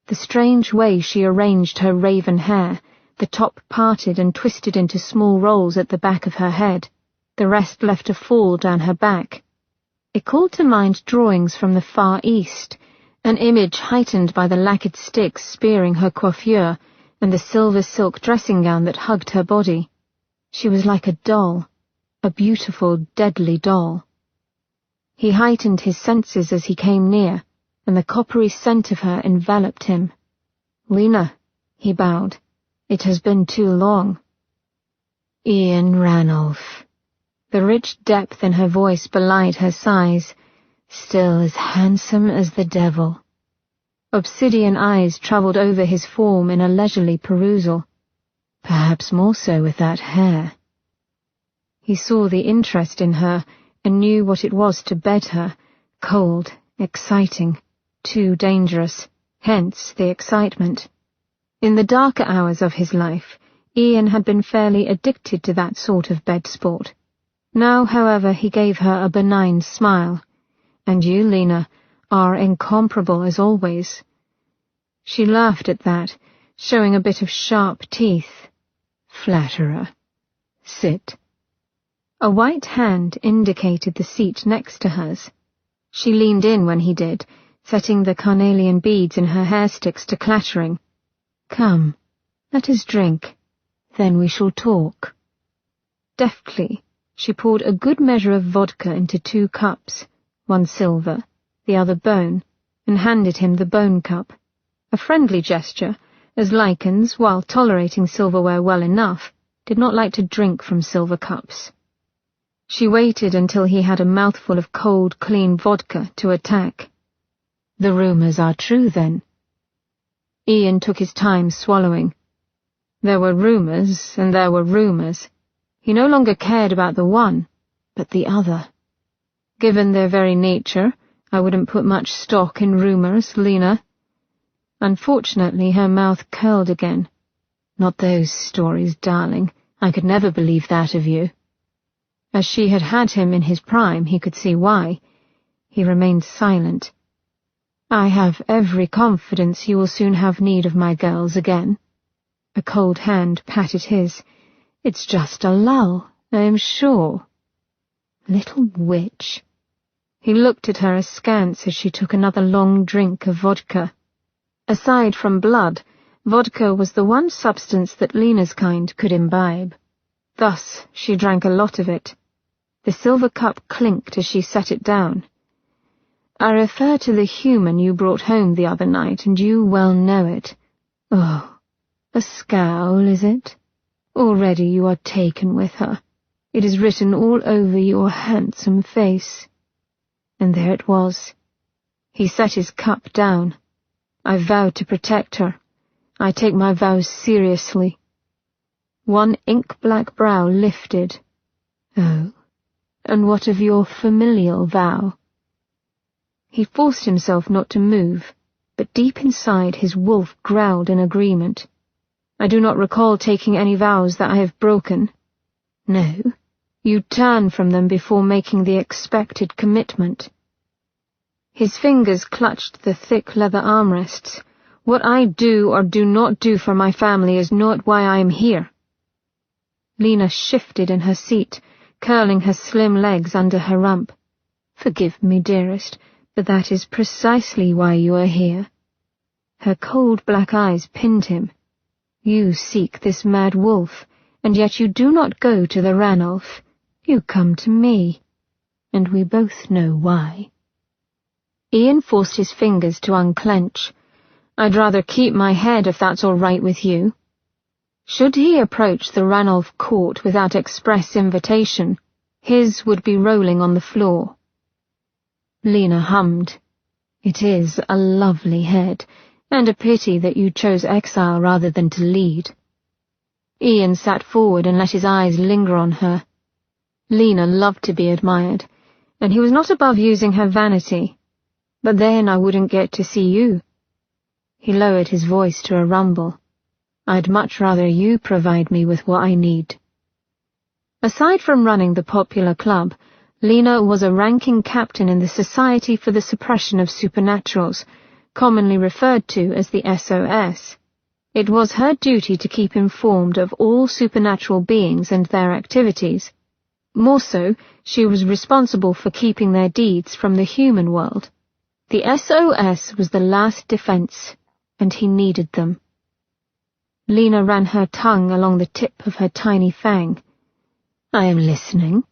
the strange way she arranged her raven hair, the top parted and twisted into small rolls at the back of her head, the rest left to fall down her back. It called to mind drawings from the Far East, an image heightened by the lacquered sticks spearing her coiffure, and the silver silk dressing gown that hugged her body. She was like a doll, a beautiful, deadly doll. He heightened his senses as he came near, and the coppery scent of her enveloped him. "Lena," he bowed, "it has been too long." "Ian Ranulph." The rich depth in her voice belied her size. "Still as handsome as the devil." Obsidian eyes travelled over his form in a leisurely perusal. "Perhaps more so with that hair." He saw the interest in her, and knew what it was to bed her, cold, exciting, too dangerous, hence the excitement. In the darker hours of his life, Ian had been fairly addicted to that sort of bed sport. Now, however, he gave her a benign smile. "And you, Lena, are incomparable as always." She laughed at that, showing a bit of sharp teeth. "Flatterer. Sit." A white hand indicated the seat next to hers. She leaned in when he did, setting the carnelian beads in her hair sticks to clattering. "Come, let us drink, then we shall talk." Deftly, she poured a good measure of vodka into 2 cups, one silver, the other bone, and handed him the bone cup. A friendly gesture, as lichens, while tolerating silverware well enough, did not like to drink from silver cups. She waited until he had a mouthful of cold, clean vodka to attack. "The rumours are true, then?" Ian took his time swallowing. There were rumours, and there were rumours. He no longer cared about the one, but the other. "Given their very nature, I wouldn't put much stock in rumours, Lena." Unfortunately, her mouth curled again. "Not those stories, darling. I could never believe that of you." As she had had him in his prime, he could see why. He remained silent. "I have every confidence you will soon have need of my girls again." A cold hand patted his. "It's just a lull, I am sure." Little witch. He looked at her askance as she took another long drink of vodka. Aside from blood, vodka was the one substance that Lena's kind could imbibe. Thus she drank a lot of it. The silver cup clinked as she set it down. "I refer to the human you brought home the other night, and you well know it. Oh, a scowl, is it? Already you are taken with her. It is written all over your handsome face." And there it was. He set his cup down. "I vowed to protect her. I take my vows seriously." One ink-black brow lifted. "Oh, and what of your familial vow?" He forced himself not to move. but deep inside his wolf growled in agreement. I do not recall taking any vows that I have broken. No, you turn from them before making the expected commitment. His fingers clutched the thick leather armrests. What I do or do not do for my family is not why I am here. Lena shifted in her seat, curling her slim legs under her rump. Forgive me, dearest, but that is precisely why you are here. Her cold black eyes pinned him. You seek this mad wolf, and yet you do not go to the Ranulph. You come to me, and we both know why. Ian forced his fingers to unclench. I'd rather keep my head if that's all right with you. Should he approach the Ranulph court without express invitation, his would be rolling on the floor. Lena hummed. It is a lovely head, and a pity that you chose exile rather than to lead. Ian sat forward and let his eyes linger on her. Lena loved to be admired, and he was not above using her vanity. But then I wouldn't get to see you. He lowered his voice to a rumble. I'd much rather you provide me with what I need. Aside from running the popular club, Lena was a ranking captain in the Society for the Suppression of Supernaturals, commonly referred to as the SOS. It was her duty to keep informed of all supernatural beings and their activities. More so, she was responsible for keeping their deeds from the human world. The SOS was the last defense, and he needed them. Lena ran her tongue along the tip of her tiny fang. I am listening.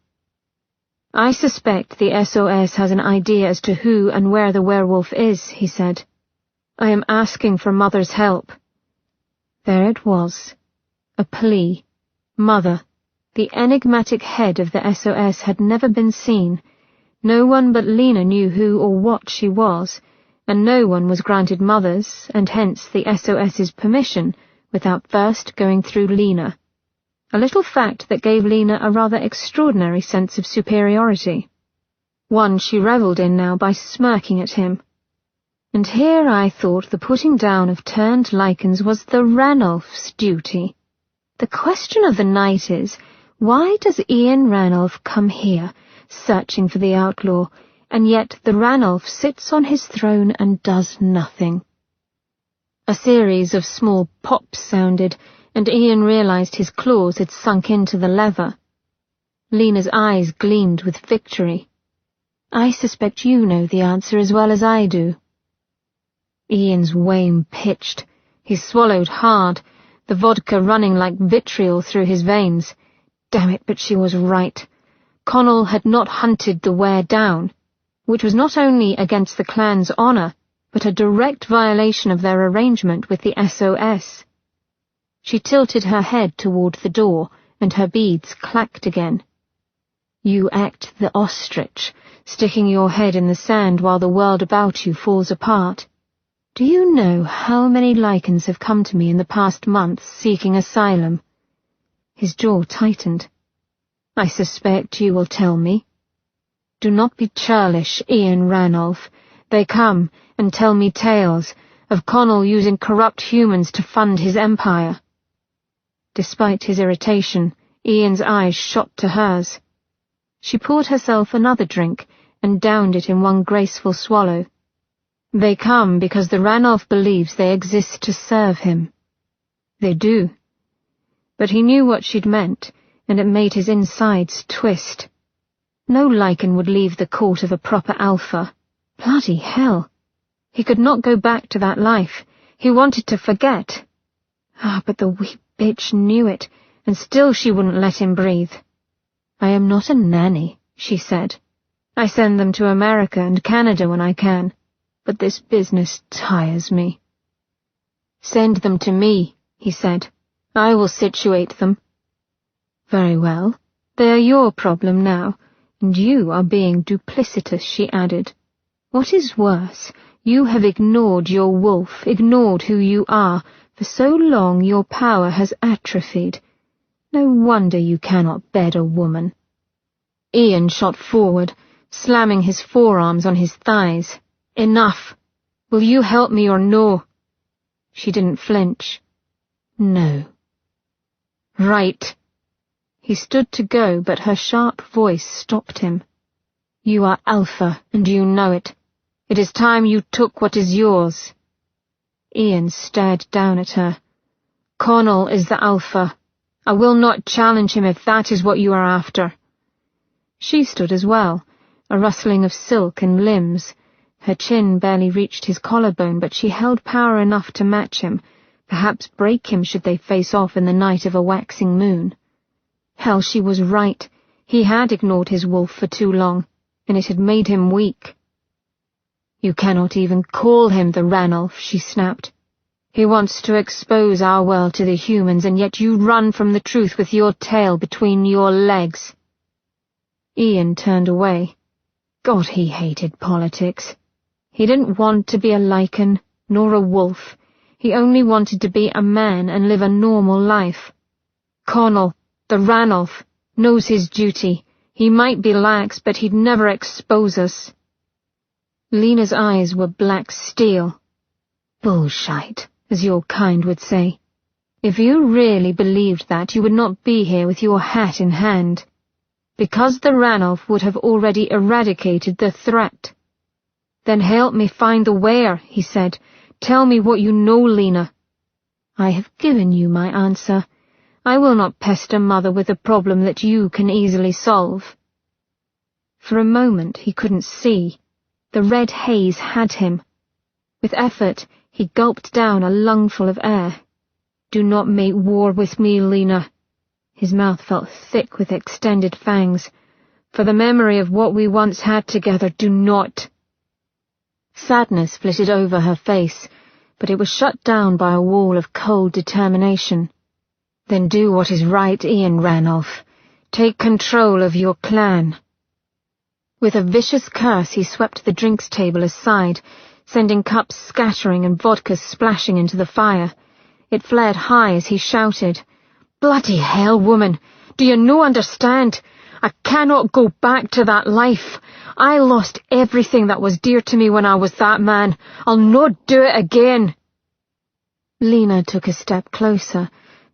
I suspect the SOS has an idea as to who and where the werewolf is, he said. I am asking for Mother's help. There it was. A plea. Mother. The enigmatic head of the SOS had never been seen. No one but Lena knew who or what she was, and no one was granted Mother's, and hence the SOS's permission, without first going through Lena. A little fact that gave Lena a rather extraordinary sense of superiority. One she revelled in now by smirking at him. And here I thought the putting down of turned lichens was the Ranulph's duty. The question of the night is, why does Ian Ranulph come here, searching for the outlaw, and yet the Ranulph sits on his throne and does nothing? A series of small pops sounded, and Ian realized his claws had sunk into the leather. Lena's eyes gleamed with victory. I suspect you know the answer as well as I do. Ian's wame pitched. He swallowed hard, the vodka running like vitriol through his veins. Damn it, but she was right. Connell had not hunted the were down, which was not only against the clan's honour, but a direct violation of their arrangement with the SOS. She tilted her head toward the door, and her beads clacked again. You act the ostrich, sticking your head in the sand while the world about you falls apart. Do you know how many lichens have come to me in the past month seeking asylum? His jaw tightened. I suspect you will tell me. Do not be churlish, Ian Ranulph. They come and tell me tales of Connell using corrupt humans to fund his empire. Despite his irritation, Ian's eyes shot to hers. She poured herself another drink and downed it in one graceful swallow. They come because the Ranulph believes they exist to serve him. They do. But he knew what she'd meant, and it made his insides twist. No lichen would leave the court of a proper alpha. Bloody hell. He could not go back to that life. He wanted to forget. But the weak bitch knew it, and still she wouldn't let him breathe. I am not a nanny, she said. I send them to America and Canada when I can, but this business tires me. Send them to me, he said. I will situate them. Very well. They are your problem now, and you are being duplicitous, she added. What is worse, you have ignored your wolf, ignored who you are. For so long your power has atrophied. No wonder you cannot bed a woman. Ian shot forward, slamming his forearms on his thighs. Enough. Will you help me or no?" She didn't flinch. "No." "Right." He stood to go, but her sharp voice stopped him. "You are Alpha, and you know it. It is time you took what is yours." Ian stared down at her. "Connell is the Alpha. I will not challenge him if that is what you are after." She stood as well, a rustling of silk and limbs. Her chin barely reached his collarbone, but she held power enough to match him, perhaps break him should they face off in the night of a waxing moon. Hell, she was right. He had ignored his wolf for too long, and it had made him weak. "You cannot even call him the Ranulph," she snapped. "He wants to expose our world to the humans, and yet you run from the truth with your tail between your legs." Ian turned away. God, he hated politics. He didn't want to be a lichen, nor a wolf. He only wanted to be a man and live a normal life. Connell, the Ranulph, knows his duty. He might be lax, but he'd never expose us. Lena's eyes were black steel. "Bullshite, as your kind would say. If you really believed that, you would not be here with your hat in hand. Because the Ranulph would have already eradicated the threat." "Then help me find the where," he said. "Tell me what you know, Lena." "I have given you my answer. I will not pester Mother with a problem that you can easily solve." For a moment he couldn't see. The red haze had him. With effort, he gulped down a lungful of air. "Do not make war with me, Lena." His mouth felt thick with extended fangs. "For the memory of what we once had together, do not." Sadness flitted over her face, but it was shut down by a wall of cold determination. "Then do what is right, Ian Ranulph. Take control of your clan." With a vicious curse he swept the drinks table aside, sending cups scattering and vodka splashing into the fire. It flared high as he shouted, "Bloody hell, woman! Do you no understand? I cannot go back to that life. I lost everything that was dear to me when I was that man. I'll not do it again." Lena took a step closer,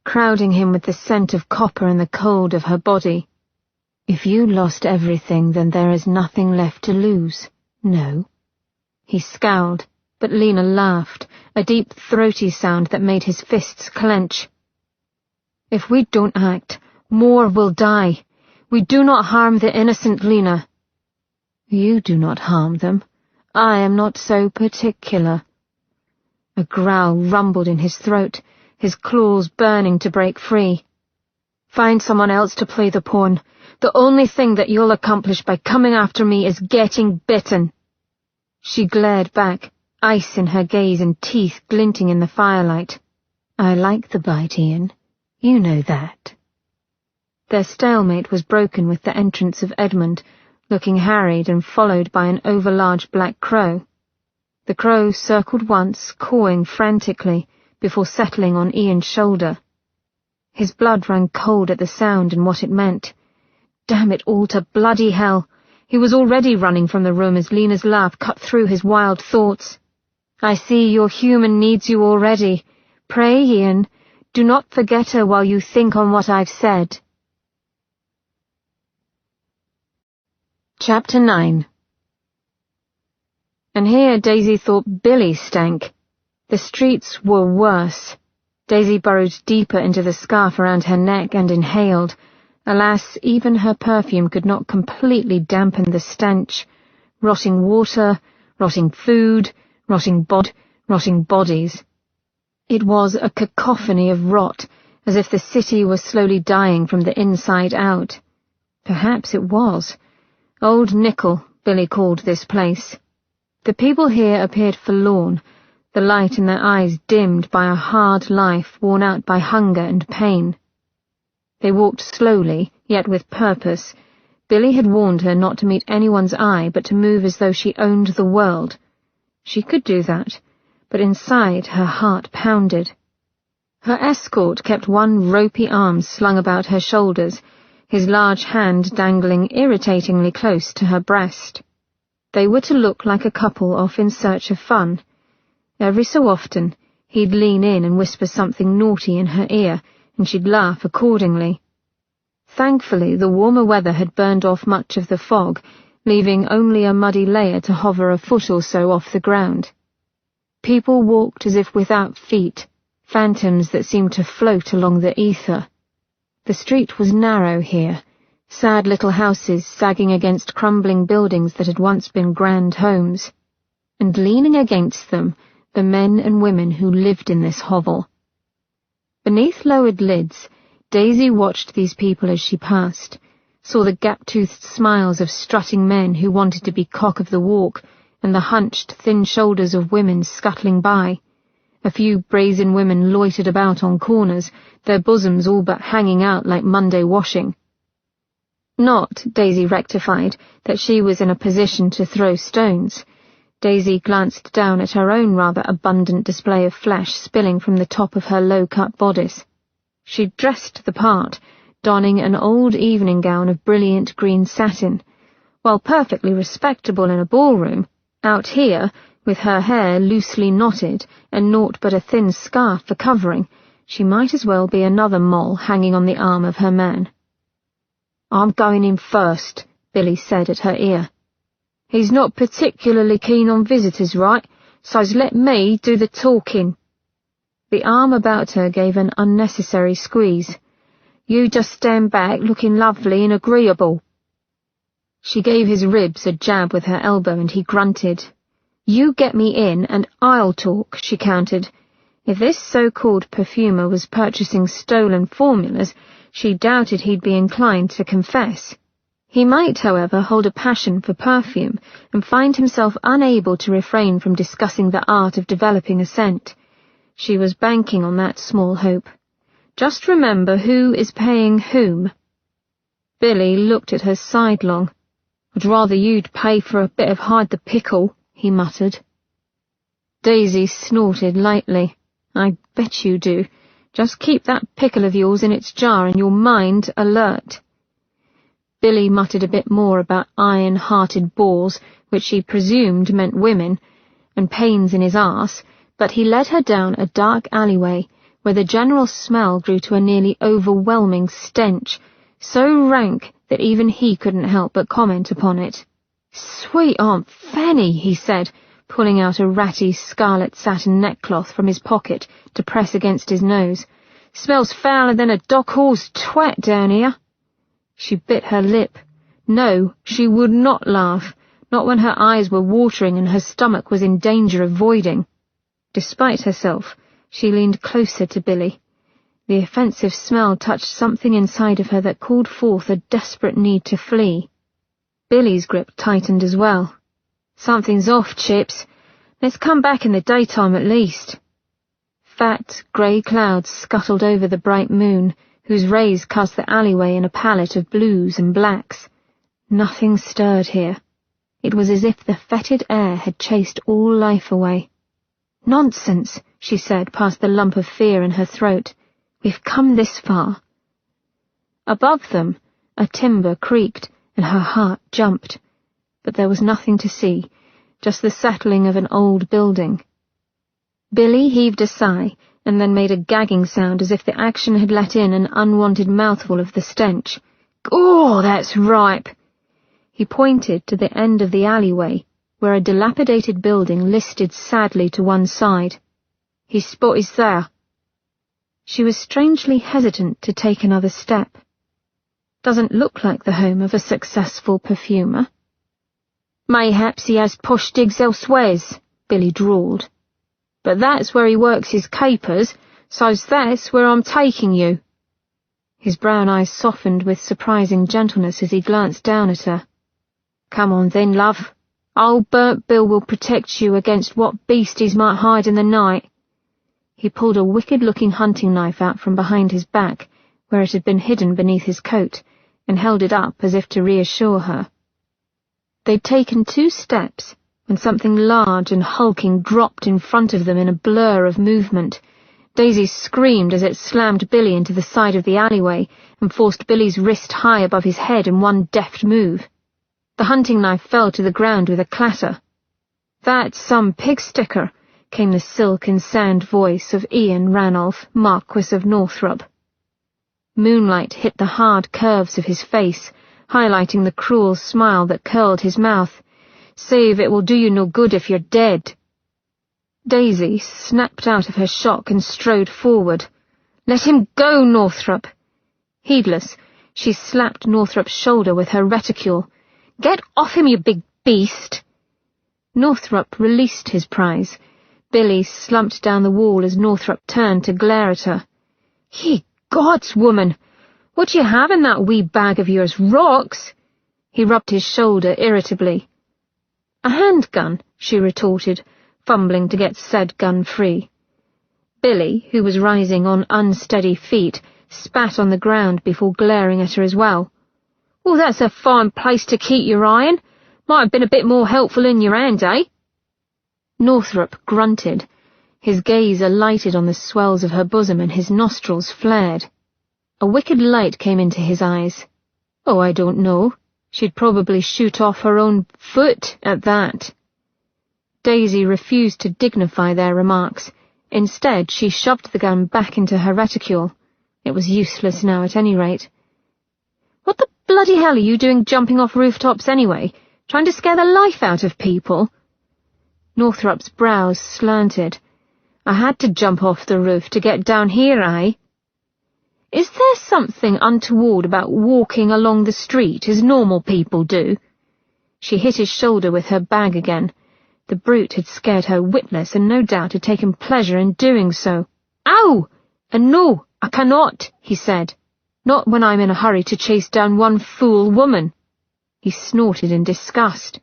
crowding him with the scent of copper and the cold of her body. "If you lost everything, then there is nothing left to lose, no?" He scowled, but Lena laughed, a deep, throaty sound that made his fists clench. "If we don't act, more will die. We do not harm the innocent, Lena." "You do not harm them. I am not so particular." A growl rumbled in his throat, his claws burning to break free. "Find someone else to play the pawn. The only thing that you'll accomplish by coming after me is getting bitten." She glared back, ice in her gaze and teeth glinting in the firelight. "I like the bite, Ian. You know that." Their stalemate was broken with the entrance of Edmund, looking harried and followed by an overlarge black crow. The crow circled once, cawing frantically, before settling on Ian's shoulder. His blood ran cold at the sound and what it meant. Damn it all to bloody hell! He was already running from the room as Lena's laugh cut through his wild thoughts. "I see your human needs you already. Pray, Ian, do not forget her while you think on what I've said." Chapter 9. And here Daisy thought Billy stank. The streets were worse. Daisy burrowed deeper into the scarf around her neck and inhaled. Alas, even her perfume could not completely dampen the stench. Rotting water, rotting food, rotting bodies. It was a cacophony of rot, as if the city were slowly dying from the inside out. Perhaps it was. Old Nickel, Billy called this place. The people here appeared forlorn, the light in their eyes dimmed by a hard life worn out by hunger and pain. They walked slowly, yet with purpose. Billy had warned her not to meet anyone's eye, but to move as though she owned the world. She could do that, but inside her heart pounded. Her escort kept one ropey arm slung about her shoulders, his large hand dangling irritatingly close to her breast. They were to look like a couple off in search of fun, Every so often, he'd lean in and whisper something naughty in her ear, and she'd laugh accordingly. Thankfully, the warmer weather had burned off much of the fog, leaving only a muddy layer to hover a foot or so off the ground. People walked as if without feet, phantoms that seemed to float along the ether. The street was narrow here, sad little houses sagging against crumbling buildings that had once been grand homes, and leaning against them, the men and women who lived in this hovel. Beneath lowered lids, Daisy watched these people as she passed, saw the gap-toothed smiles of strutting men who wanted to be cock of the walk, and the hunched, thin shoulders of women scuttling by. A few brazen women loitered about on corners, their bosoms all but hanging out like Monday washing. Not, Daisy rectified, that she was in a position to throw stones. Daisy glanced down at her own rather abundant display of flesh spilling from the top of her low-cut bodice. She'd dressed the part, donning an old evening gown of brilliant green satin. While perfectly respectable in a ballroom, out here, with her hair loosely knotted and naught but a thin scarf for covering, she might as well be another mole hanging on the arm of her man. "I'm going in first," Billy said at her ear. "He's not particularly keen on visitors, right? So's let me do the talking." The arm about her gave an unnecessary squeeze. "You just stand back looking lovely and agreeable." She gave his ribs a jab with her elbow and he grunted. "You get me in and I'll talk," she countered. If this so-called perfumer was purchasing stolen formulas, she doubted he'd be inclined to confess. He might, however, hold a passion for perfume and find himself unable to refrain from discussing the art of developing a scent. She was banking on that small hope. Just remember who is paying whom. Billy looked at her sidelong. "I'd rather you'd pay for a bit of hide the pickle," he muttered. Daisy snorted lightly. "I bet you do. Just keep that pickle of yours in its jar and your mind alert." Billy muttered a bit more about iron-hearted bores, which she presumed meant women, and pains in his arse, but he led her down a dark alleyway, where the general smell grew to a nearly overwhelming stench, so rank that even he couldn't help but comment upon it. "Sweet Aunt Fanny," he said, pulling out a ratty scarlet satin neckcloth from his pocket to press against his nose. "Smells fouler than a dock-horse twat down here." She bit her lip. No, she would not laugh, not when her eyes were watering and her stomach was in danger of voiding. Despite herself, she leaned closer to Billy. The offensive smell touched something inside of her that called forth a desperate need to flee. Billy's grip tightened as well. "Something's off, Chips. Let's come back in the daytime at least." Fat, grey clouds scuttled over the bright moon, whose rays cast the alleyway in a palette of blues and blacks. Nothing stirred here. It was as if the fetid air had chased all life away. "Nonsense," she said past the lump of fear in her throat. "We've come this far." Above them, a timber creaked, and her heart jumped. But there was nothing to see, just the settling of an old building. Billy heaved a sigh, and then made a gagging sound as if the action had let in an unwanted mouthful of the stench. "Oh, that's ripe!" He pointed to the end of the alleyway, where a dilapidated building listed sadly to one side. "His spot is there." She was strangely hesitant to take another step. "Doesn't look like the home of a successful perfumer." "Mayhaps he has posh digs elsewheres," Billy drawled. "But that's where he works his capers, so's that's where I'm taking you." His brown eyes softened with surprising gentleness as he glanced down at her. "Come on then, love. Old Burnt Bill will protect you against what beasties might hide in the night." He pulled a wicked-looking hunting knife out from behind his back, where it had been hidden beneath his coat, and held it up as if to reassure her. They'd taken 2 steps when something large and hulking dropped in front of them in a blur of movement. Daisy screamed as it slammed Billy into the side of the alleyway and forced Billy's wrist high above his head in one deft move. The hunting knife fell to the ground with a clatter. "That's some pig-sticker," came the silk and sound voice of Ian Ranulph, Marquis of Northrop. Moonlight hit the hard curves of his face, highlighting the cruel smile that curled his mouth. "Save it will do you no good if you're dead." Daisy snapped out of her shock and strode forward. "Let him go, Northrop!" Heedless, she slapped Northrop's shoulder with her reticule. "Get off him, you big beast!" Northrop released his prize. Billy slumped down the wall as Northrop turned to glare at her. "Ye gods, woman! What do you have in that wee bag of yours? Rocks?" He rubbed his shoulder irritably. "A handgun," she retorted, fumbling to get said gun free. Billy, who was rising on unsteady feet, spat on the ground before glaring at her as well. "Well, that's a fine place to keep your iron. Might have been a bit more helpful in your hand, eh?" Northrop grunted. His gaze alighted on the swells of her bosom and his nostrils flared. A wicked light came into his eyes. "Oh, I don't know. She'd probably shoot off her own foot at that." Daisy refused to dignify their remarks. Instead, she shoved the gun back into her reticule. It was useless now at any rate. "What the bloody hell are you doing jumping off rooftops anyway? Trying to scare the life out of people?" Northrop's brows slanted. "I had to jump off the roof to get down here, eh?" "Is there something untoward about walking along the street as normal people do?" She hit his shoulder with her bag again. The brute had scared her witless and no doubt had taken pleasure in doing so. "Ow! And no, I cannot," he said. "Not when I'm in a hurry to chase down one fool woman." He snorted in disgust.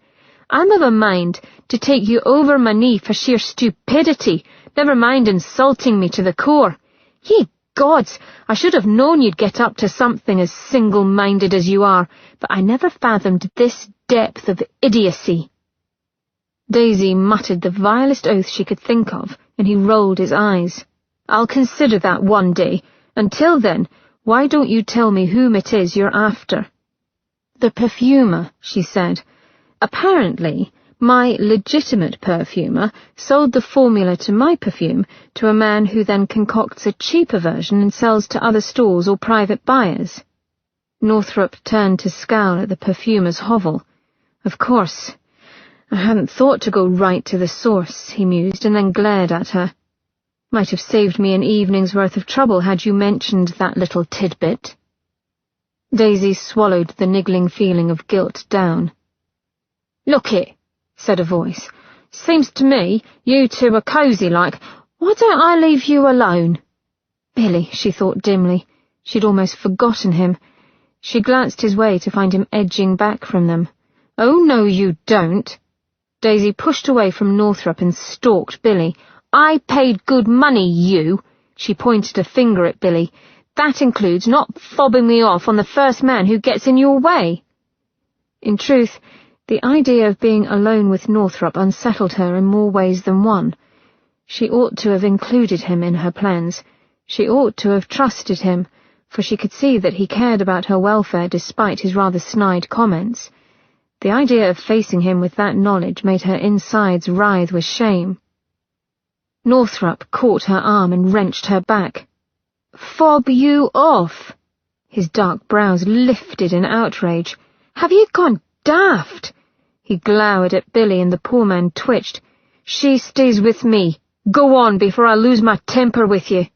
"I'm of a mind to take you over my knee for sheer stupidity, never mind insulting me to the core. Ye gods, I should have known you'd get up to something as single-minded as you are, but I never fathomed this depth of idiocy." Daisy muttered the vilest oath she could think of, and he rolled his eyes. "I'll consider that one day. Until then, why don't you tell me whom it is you're after?" "The perfumer," she said. "Apparently, my legitimate perfumer sold the formula to my perfume to a man who then concocts a cheaper version and sells to other stores or private buyers." Northrop turned to scowl at the perfumer's hovel. "Of course. I hadn't thought to go right to the source," he mused, and then glared at her. "Might have saved me an evening's worth of trouble had you mentioned that little tidbit." Daisy swallowed the niggling feeling of guilt down. "Look it," said a voice. "Seems to me you two are cosy like. Why don't I leave you alone?" Billy, she thought dimly. She'd almost forgotten him. She glanced his way to find him edging back from them. "Oh, no, you don't." Daisy pushed away from Northrop and stalked Billy. "I paid good money, you." She pointed a finger at Billy. "That includes not fobbing me off on the first man who gets in your way." In truth, the idea of being alone with Northrop unsettled her in more ways than one. She ought to have included him in her plans. She ought to have trusted him, for she could see that he cared about her welfare despite his rather snide comments. The idea of facing him with that knowledge made her insides writhe with shame. Northrop caught her arm and wrenched her back. "Fob you off?" His dark brows lifted in outrage. "Have you gone daft?" He glowered at Billy and the poor man twitched. "She stays with me. Go on before I lose my temper with you."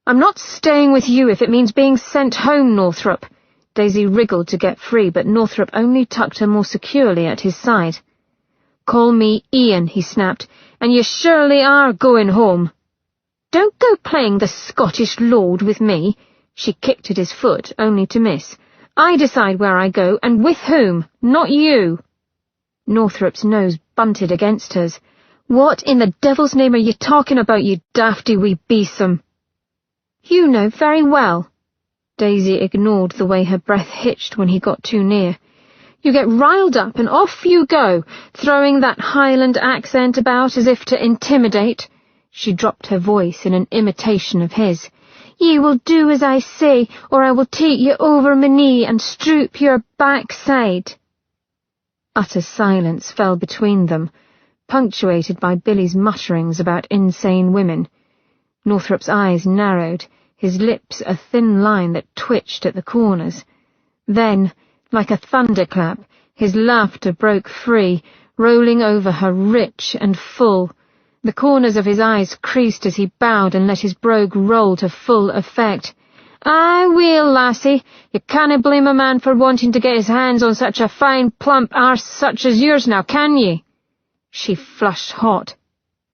"I'm not staying with you if it means being sent home, Northrop." Daisy wriggled to get free, but Northrop only tucked her more securely at his side. "Call me Ian," he snapped, "and you surely are going home." "Don't go playing the Scottish lord with me." She kicked at his foot, only to miss. "I decide where I go, and with whom, not you." Northrop's nose bunted against hers. "What in the devil's name are you talking about, you dafty wee besom?" "You know very well." Daisy ignored the way her breath hitched when he got too near. "You get riled up and off you go, throwing that Highland accent about as if to intimidate." She dropped her voice in an imitation of his. "Ye will do as I say, or I will take you over my knee and stroop your backside." Utter silence fell between them. punctuated by Billy's mutterings about insane women. Northrup's eyes narrowed, his lips a thin line that twitched at the corners. Then, like a thunderclap, his laughter broke free, rolling over her rich and full. The corners of his eyes creased as he bowed and let his brogue roll to full effect. "Aye, weel, lassie, you canna blame a man for wanting to get his hands on such a fine, plump arse such as yours now, can ye?" She flushed hot.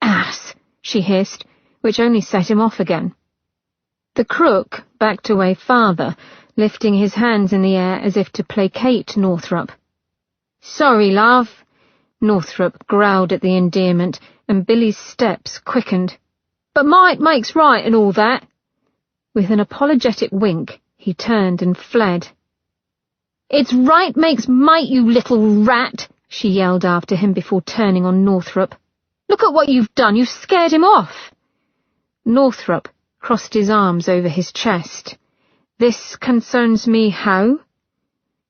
"Ass," she hissed, which only set him off again. The crook backed away farther, lifting his hands in the air as if to placate Northrup. "Sorry, love," Northrup growled at the endearment, and Billy's steps quickened. "But might makes right and all that." With an apologetic wink, he turned and fled. "It's right makes might, you little rat," she yelled after him before turning on Northrup. "Look at what you've done, you've scared him off." Northrup crossed his arms over his chest. "This concerns me how?"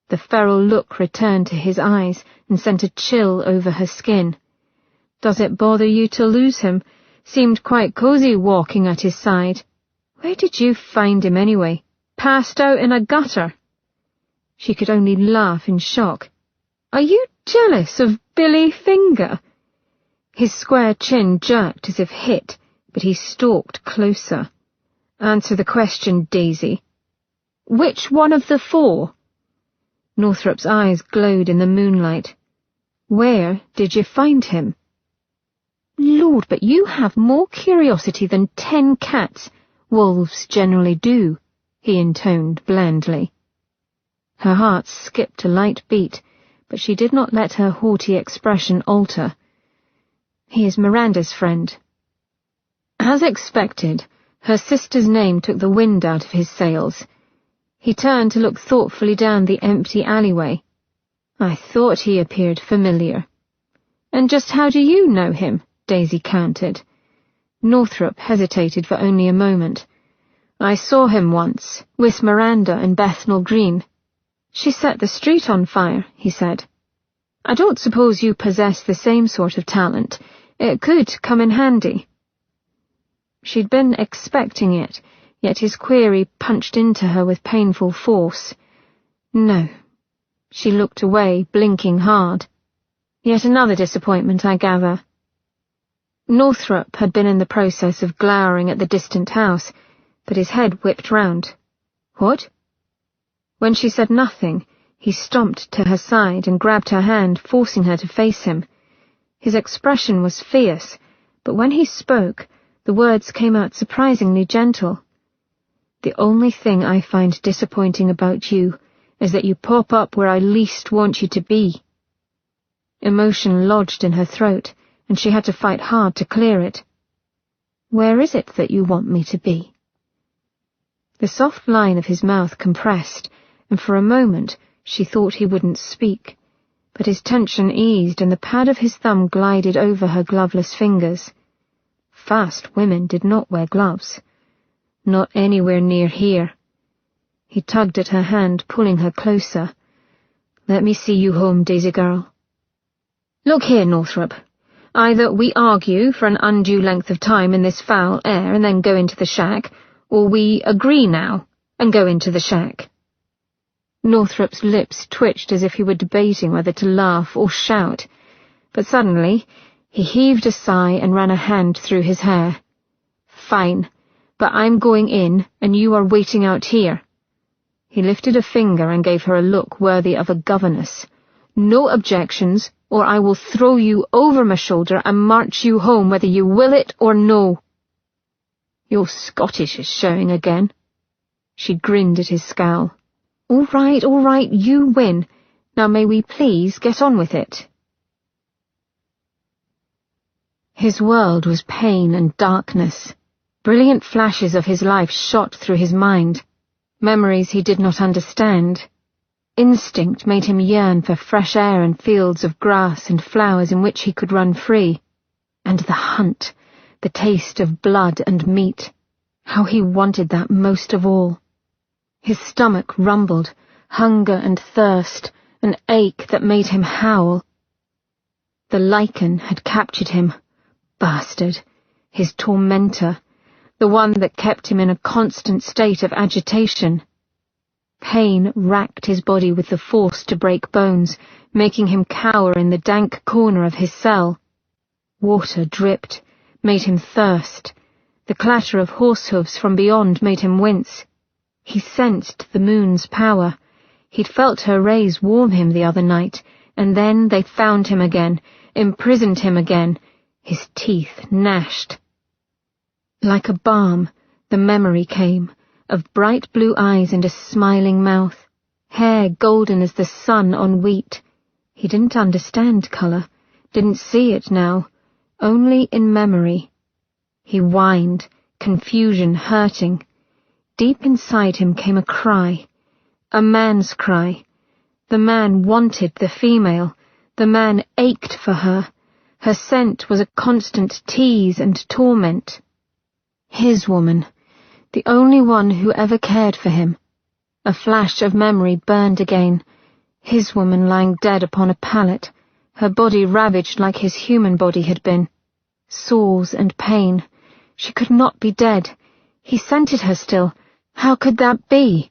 The feral look returned to his eyes and sent a chill over her skin. "Does it bother you to lose him? Seemed quite cosy walking at his side. Where did you find him anyway? Passed out in a gutter?" She could only laugh in shock. "Are you jealous of Billy Finger?" His square chin jerked as if hit, but he stalked closer. "Answer the question, Daisy." "Which one of the four?" Northrup's eyes glowed in the moonlight. "Where did you find him?" "Lord, but you have more curiosity than 10 cats. Wolves generally do," he intoned blandly. Her heart skipped a light beat, but she did not let her haughty expression alter. "He is Miranda's friend." As expected, her sister's name took the wind out of his sails. He turned to look thoughtfully down the empty alleyway. "I thought he appeared familiar." "And just how do you know him?" Daisy countered. Northrup hesitated for only a moment. "I saw him once, with Miranda in Bethnal Green." "She set the street on fire," he said. "I don't suppose you possess the same sort of talent. It could come in handy." She'd been expecting it, yet his query punched into her with painful force. "No." She looked away, blinking hard. "Yet another disappointment, I gather." Northrup had been in the process of glowering at the distant house, but his head whipped round. "What?" When she said nothing, he stomped to her side and grabbed her hand, forcing her to face him. His expression was fierce, but when he spoke, the words came out surprisingly gentle. "The only thing I find disappointing about you is that you pop up where I least want you to be." Emotion lodged in her throat, and she had to fight hard to clear it. "Where is it that you want me to be?" The soft line of his mouth compressed, and for a moment she thought he wouldn't speak, but his tension eased and the pad of his thumb glided over her gloveless fingers. Fast women did not wear gloves. Not anywhere near here. He tugged at her hand, pulling her closer. "Let me see you home, Daisy girl." "Look here, Northrup. Either we argue for an undue length of time in this foul air and then go into the shack, or we agree now and go into the shack." Northrup's lips twitched as if he were debating whether to laugh or shout, but suddenly he heaved a sigh and ran a hand through his hair. "Fine, but I'm going in and you are waiting out here." He lifted a finger and gave her a look worthy of a governess. "No objections, or I will throw you over my shoulder and march you home whether you will it or no." "Your Scottish is showing again." She grinned at his scowl. All right, you win. Now may we please get on with it?" His world was pain and darkness. Brilliant flashes of his life shot through his mind, memories he did not understand. Instinct made him yearn for fresh air and fields of grass and flowers in which he could run free. And the hunt, the taste of blood and meat, how he wanted that most of all. His stomach rumbled, hunger and thirst, an ache that made him howl. The lichen had captured him. Bastard. His tormentor. The one that kept him in a constant state of agitation. Pain racked his body with the force to break bones, making him cower in the dank corner of his cell. Water dripped, made him thirst. The clatter of horse hoofs from beyond made him wince. He sensed the moon's power. He'd felt her rays warm him the other night, and then they found him again, imprisoned him again. His teeth gnashed. Like a balm, the memory came, of bright blue eyes and a smiling mouth, hair golden as the sun on wheat. He didn't understand colour, didn't see it now, only in memory. He whined, confusion hurting. Deep inside him came a cry, a man's cry. The man wanted the female, the man ached for her. Her scent was a constant tease and torment. His woman, the only one who ever cared for him. A flash of memory burned again. His woman lying dead upon a pallet, her body ravaged like his human body had been. Sores and pain. She could not be dead. He scented her still. How could that be?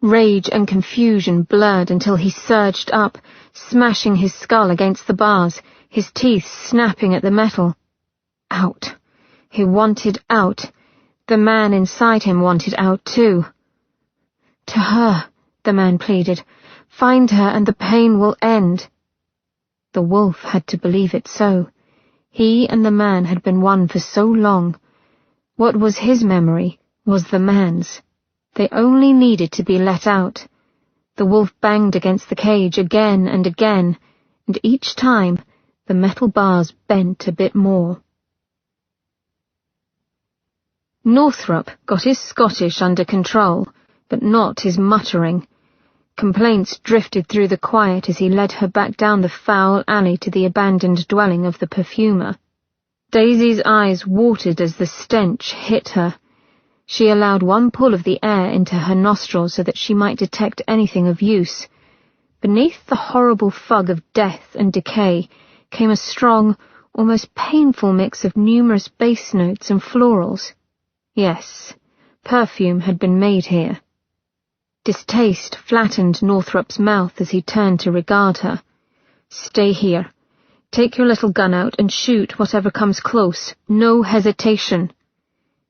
Rage and confusion blurred until he surged up, smashing his skull against the bars, his teeth snapping at the metal. Out. He wanted out. The man inside him wanted out too. To her, the man pleaded. Find her and the pain will end. The wolf had to believe it so. He and the man had been one for so long. What was his memory was the man's. They only needed to be let out. The wolf banged against the cage again, and each time the metal bars bent a bit more. Northrop got his Scottish under control, but not his muttering. Complaints drifted through the quiet as he led her back down the foul alley to the abandoned dwelling of the perfumer. Daisy's eyes watered as the stench hit her. She allowed one pull of the air into her nostrils so that she might detect anything of use. Beneath the horrible fog of death and decay came a strong, almost painful mix of numerous bass notes and florals. Yes, perfume had been made here. Distaste flattened Northrop's mouth as he turned to regard her. Stay here. Take your little gun out and shoot whatever comes close. No hesitation.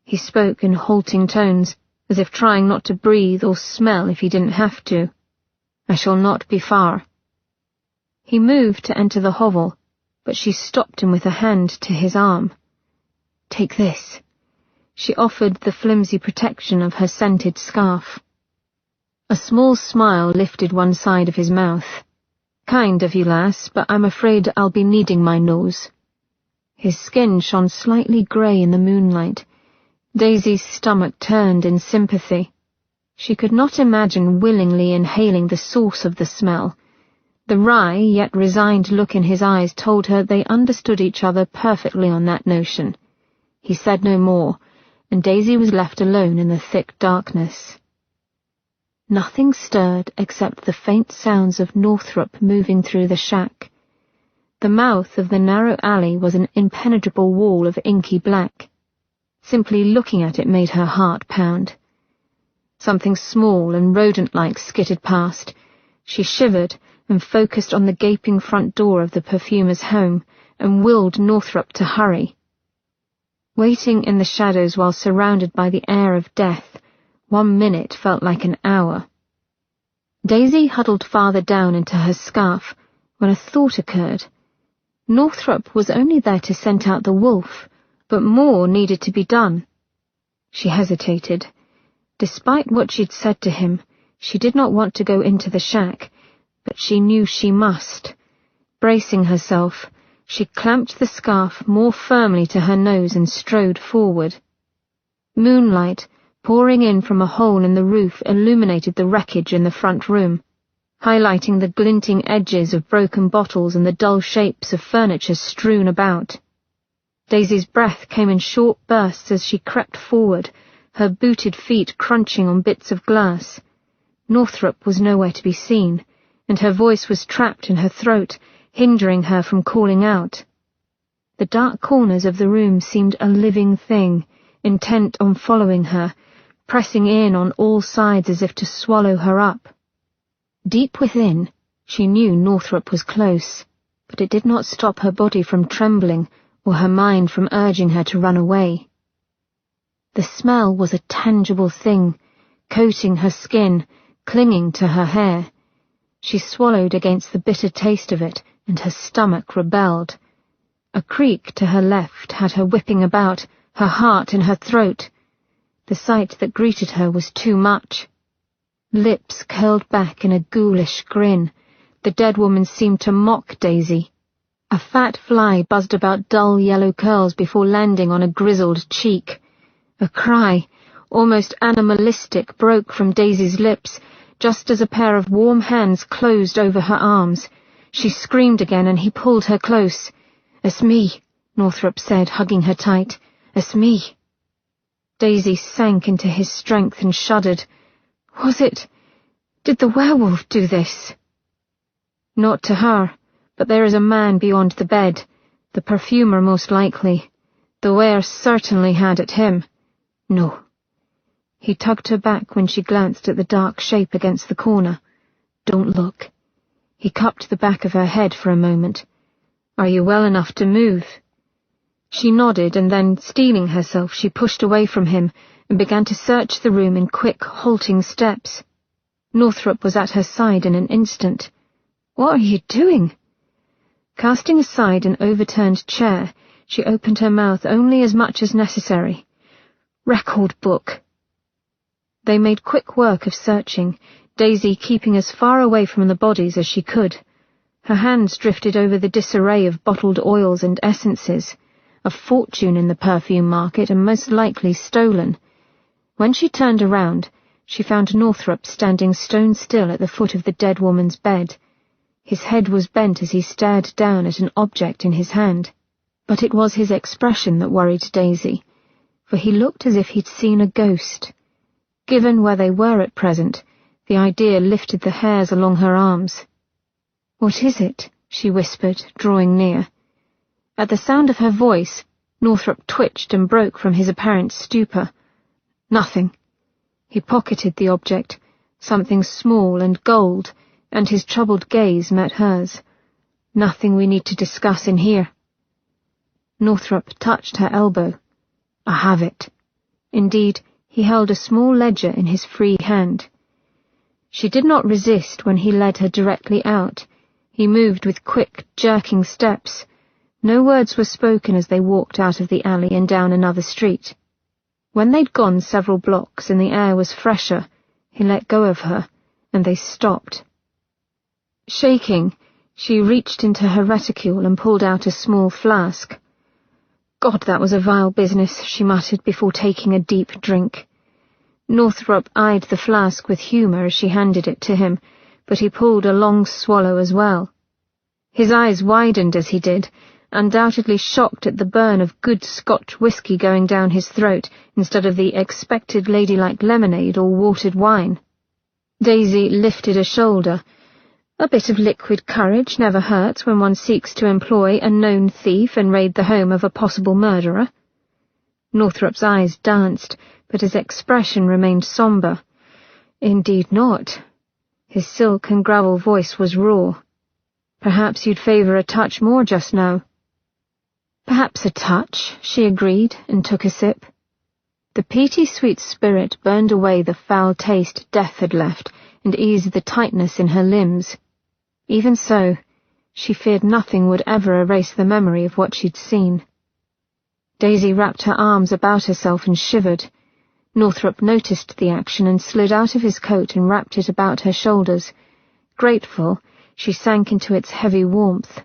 He spoke in halting tones, as if trying not to breathe or smell if he didn't have to. I shall not be far. He moved to enter the hovel, but she stopped him with a hand to his arm. Take this. She offered the flimsy protection of her scented scarf. A small smile lifted one side of his mouth. Kind of you, lass, but I'm afraid I'll be needing my nose. His skin shone slightly grey in the moonlight. Daisy's stomach turned in sympathy. She could not imagine willingly inhaling the source of the smell. The wry yet resigned look in his eyes told her they understood each other perfectly on that notion. He said no more, and Daisy was left alone in the thick darkness. Nothing stirred except the faint sounds of Northrop moving through the shack. The mouth of the narrow alley was an impenetrable wall of inky black. Simply looking at it made her heart pound. Something small and rodent-like skittered past. She shivered and focused on the gaping front door of the perfumer's home and willed Northrop to hurry. Waiting in the shadows while surrounded by the air of death, 1 minute felt like an hour. Daisy huddled farther down into her scarf when a thought occurred. Northrop was only there to scent out the wolf, but more needed to be done. She hesitated. Despite what she'd said to him, she did not want to go into the shack, but she knew she must. Bracing herself, she clamped the scarf more firmly to her nose and strode forward. Moonlight, pouring in from a hole in the roof, illuminated the wreckage in the front room, highlighting the glinting edges of broken bottles and the dull shapes of furniture strewn about. Daisy's breath came in short bursts as she crept forward, her booted feet crunching on bits of glass. Northrop was nowhere to be seen, and her voice was trapped in her throat, hindering her from calling out. The dark corners of the room seemed a living thing, intent on following her, pressing in on all sides as if to swallow her up. Deep within, she knew Northrop was close, but it did not stop her body from trembling or her mind from urging her to run away. The smell was a tangible thing, coating her skin, clinging to her hair. She swallowed against the bitter taste of it, and her stomach rebelled. A creak to her left had her whipping about, her heart in her throat. The sight that greeted her was too much. Lips curled back in a ghoulish grin. The dead woman seemed to mock Daisy. A fat fly buzzed about dull yellow curls before landing on a grizzled cheek. A cry, almost animalistic, broke from Daisy's lips, just as a pair of warm hands closed over her arms. She screamed again, and he pulled her close. "It's me," Northrop said, hugging her tight. "It's me." Daisy sank into his strength and shuddered. Did the werewolf do this? Not to her, but there is a man beyond the bed, the perfumer most likely. The were certainly had at him. No. He tugged her back when she glanced at the dark shape against the corner. Don't look. He cupped the back of her head for a moment. Are you well enough to move? She nodded, and then, steeling herself, she pushed away from him and began to search the room in quick, halting steps. Northrop was at her side in an instant. What are you doing? Casting aside an overturned chair, she opened her mouth only as much as necessary. Record book. They made quick work of searching, Daisy keeping as far away from the bodies as she could. Her hands drifted over the disarray of bottled oils and essences, a fortune in the perfume market and most likely stolen. When she turned around, she found Northrop standing stone still at the foot of the dead woman's bed. His head was bent as he stared down at an object in his hand. But it was his expression that worried Daisy, for he looked as if he'd seen a ghost. Given where they were at present, the idea lifted the hairs along her arms. What is it? She whispered, drawing near. At the sound of her voice, Northrop twitched and broke from his apparent stupor. Nothing. He pocketed the object, something small and gold, and his troubled gaze met hers. Nothing we need to discuss in here. Northrop touched her elbow. I have it. Indeed, he held a small ledger in his free hand. She did not resist when he led her directly out. He moved with quick, jerking steps. No words were spoken as they walked out of the alley and down another street. When they'd gone several blocks and the air was fresher, he let go of her, and they stopped. Shaking, she reached into her reticule and pulled out a small flask. God, that was a vile business, she muttered before taking a deep drink. Northrop eyed the flask with humour as she handed it to him, but he pulled a long swallow as well. His eyes widened as he did, undoubtedly shocked at the burn of good Scotch whisky going down his throat instead of the expected ladylike lemonade or watered wine. Daisy lifted a shoulder. A bit of liquid courage never hurts when one seeks to employ a known thief and raid the home of a possible murderer. Northrop's eyes danced, but his expression remained sombre. Indeed not. His silk and gravel voice was raw. Perhaps you'd favour a touch more just now. Perhaps a touch, she agreed, and took a sip. The peaty sweet spirit burned away the foul taste death had left, and eased the tightness in her limbs. Even so, she feared nothing would ever erase the memory of what she'd seen. Daisy wrapped her arms about herself and shivered. Northrop noticed the action and slid out of his coat and wrapped it about her shoulders. Grateful, she sank into its heavy warmth.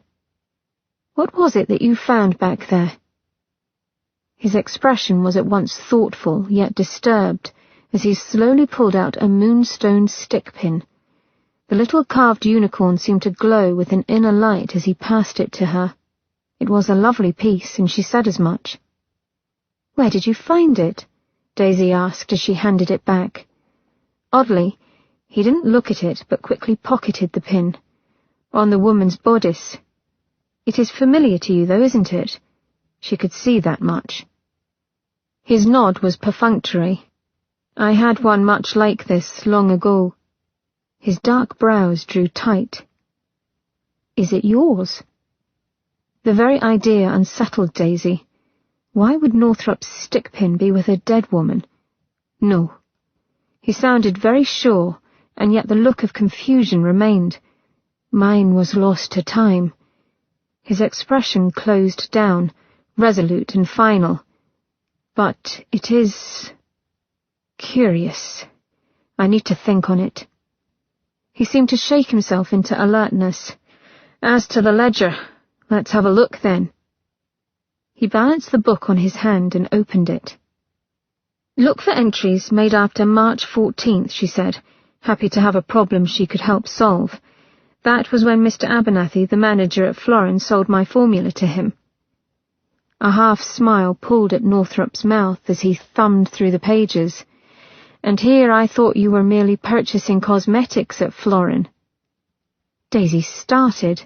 What was it that you found back there? His expression was at once thoughtful, yet disturbed, as he slowly pulled out a moonstone stick-pin. The little carved unicorn seemed to glow with an inner light as he passed it to her. It was a lovely piece, and she said as much. "Where did you find it?" Daisy asked as she handed it back. Oddly, he didn't look at it, but quickly pocketed the pin. On the woman's bodice, It is familiar to you, though, isn't it? She could see that much. His nod was perfunctory. I had one much like this long ago. His dark brows drew tight. Is it yours? The very idea unsettled Daisy. Why would Northrop's stickpin be with a dead woman? No. He sounded very sure, and yet the look of confusion remained. Mine was lost to time. His expression closed down, resolute and final. But it is curious. I need to think on it. He seemed to shake himself into alertness. As to the ledger, let's have a look then. He balanced the book on his hand and opened it. Look for entries made after March 14th, she said, happy to have a problem she could help solve. That was when Mr. Abernathy, the manager at Florin, sold my formula to him. A half-smile pulled at Northrop's mouth as he thumbed through the pages. And here I thought you were merely purchasing cosmetics at Florin. Daisy started.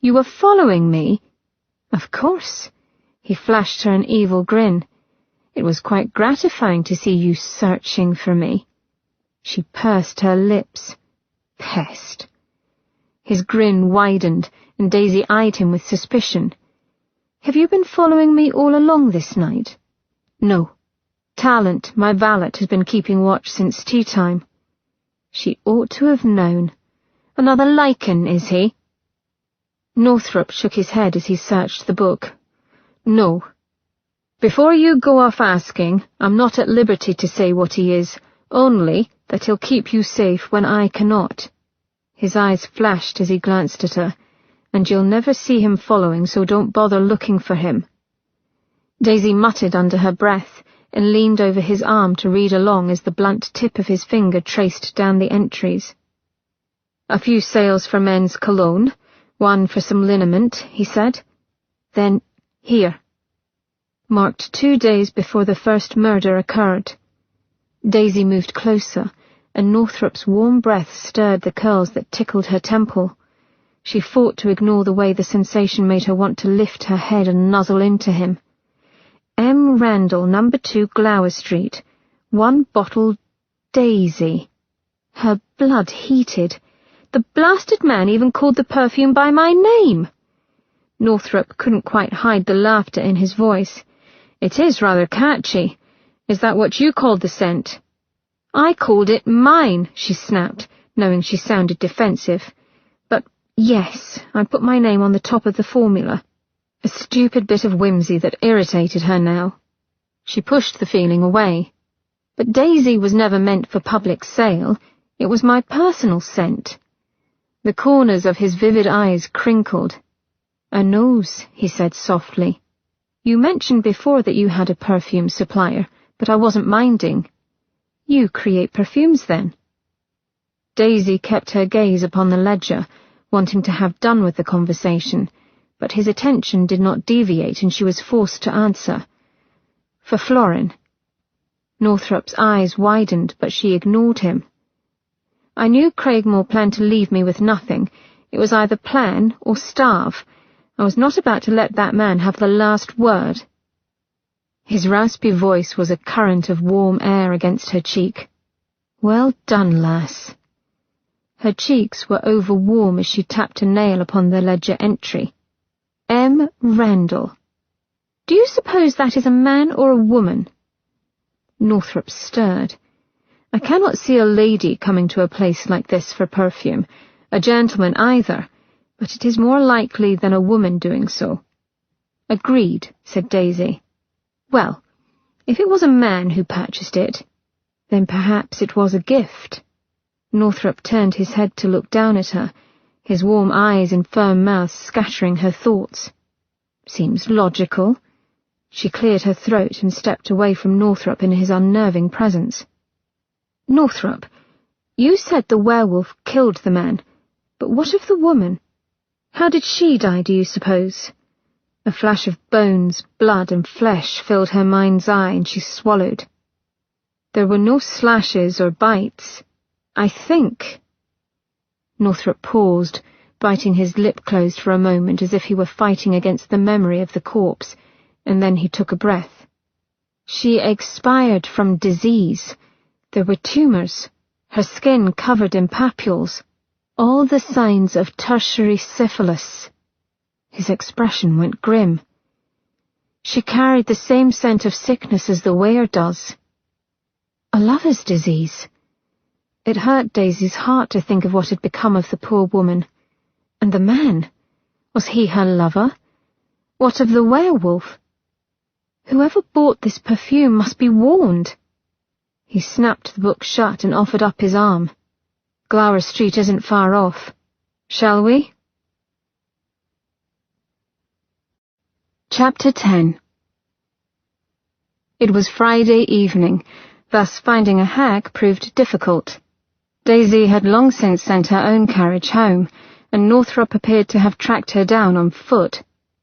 You were following me? Of course. He flashed her an evil grin. It was quite gratifying to see you searching for me. She pursed her lips. Pest. His grin widened, and Daisy eyed him with suspicion. Have you been following me all along this night? No. Talent, my valet, has been keeping watch since tea time. She ought to have known. Another lichen, is he? Northrop shook his head as he searched the book. No. Before you go off asking, I'm not at liberty to say what he is, only that he'll keep you safe when I cannot. His eyes flashed as he glanced at her, and you'll never see him following, so don't bother looking for him. Daisy muttered under her breath and leaned over his arm to read along as the blunt tip of his finger traced down the entries. A few sales for men's cologne, one for some liniment, he said. Then, here. Marked 2 days before the first murder occurred. Daisy moved closer, and Northrop's warm breath stirred the curls that tickled her temple. She fought to ignore the way the sensation made her want to lift her head and nuzzle into him. M. Randall, No. 2 Glower Street. 1 bottle Daisy. Her blood heated. The blasted man even called the perfume by my name. Northrop couldn't quite hide the laughter in his voice. It is rather catchy. Is that what you called the scent? I called it mine, she snapped, knowing she sounded defensive. But yes, I put my name on the top of the formula. A stupid bit of whimsy that irritated her now. She pushed the feeling away. But Daisy was never meant for public sale. It was my personal scent. The corners of his vivid eyes crinkled. A nose, he said softly. You mentioned before that you had a perfume supplier, but I wasn't minding. You create perfumes, then? Daisy kept her gaze upon the ledger, wanting to have done with the conversation, but his attention did not deviate and she was forced to answer. For Florin. Northrop's eyes widened, but she ignored him. I knew Craigmore planned to leave me with nothing. It was either plan or starve. I was not about to let that man have the last word. His raspy voice was a current of warm air against her cheek. Well done, lass. Her cheeks were over-warm as she tapped a nail upon the ledger entry. M. Randall. Do you suppose that is a man or a woman? Northrop stirred. I cannot see a lady coming to a place like this for perfume, a gentleman either, but it is more likely than a woman doing so. Agreed, said Daisy. Well, if it was a man who purchased it, then perhaps it was a gift. Northrop turned his head to look down at her, his warm eyes and firm mouth scattering her thoughts. Seems logical. She cleared her throat and stepped away from Northrop in his unnerving presence. Northrop, you said the werewolf killed the man, but what of the woman? How did she die, do you suppose? A flash of bones, blood, and flesh filled her mind's eye, and she swallowed. There were no slashes or bites. I think. Northrop paused, biting his lip closed for a moment as if he were fighting against the memory of the corpse, and then he took a breath. She expired from disease. There were tumours, her skin covered in papules, all the signs of tertiary syphilis. His expression went grim. She carried the same scent of sickness as the weir does. A lover's disease. It hurt Daisy's heart to think of what had become of the poor woman. And the man, was he her lover? What of the werewolf? Whoever bought this perfume must be warned. He snapped the book shut and offered up his arm. Glower Street isn't far off. Shall we? Chapter 10. It was Friday evening, thus finding a hack proved difficult. Daisy had long since sent her own carriage home, and Northrop appeared to have tracked her down on foot.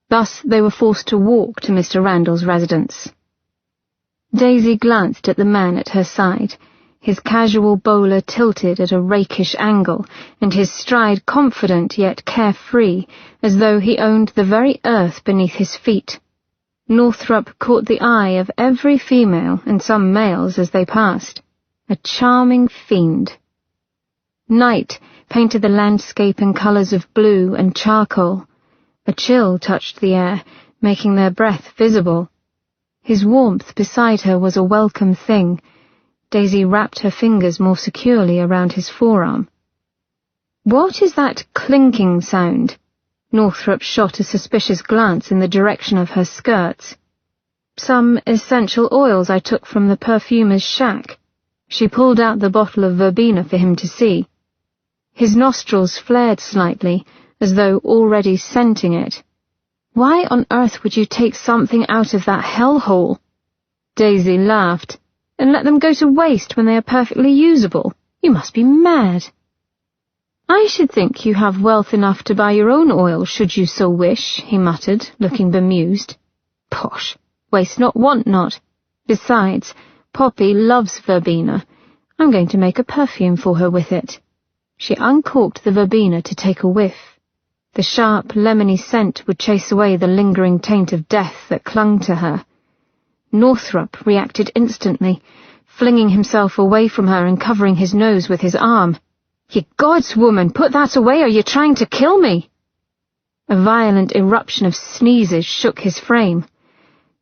Thus they were forced to walk to Mr. Randall's residence. Daisy glanced at the man at her side, his casual bowler tilted at a rakish angle, and his stride confident yet carefree, as though he owned the very earth beneath his feet. Northrop caught the eye of every female and some males as they passed. A charming fiend. Night painted the landscape in colours of blue and charcoal. A chill touched the air, making their breath visible. His warmth beside her was a welcome thing. Daisy wrapped her fingers more securely around his forearm. "What is that clinking sound?" Northrop shot a suspicious glance in the direction of her skirts. "Some essential oils I took from the perfumer's shack." She pulled out the bottle of verbena for him to see. His nostrils flared slightly, as though already scenting it. "Why on earth would you take something out of that hellhole?" Daisy laughed. "And let them go to waste when they are perfectly usable? You must be mad." "I should think you have wealth enough to buy your own oil, should you so wish," he muttered, looking bemused. "Posh, waste not, want not. Besides, Poppy loves verbena. I'm going to make a perfume for her with it." She uncorked the verbena to take a whiff. The sharp, lemony scent would chase away the lingering taint of death that clung to her. Northrop reacted instantly, flinging himself away from her and covering his nose with his arm. "Ye gods, woman, put that away, or you're trying to kill me!" A violent eruption of sneezes shook his frame.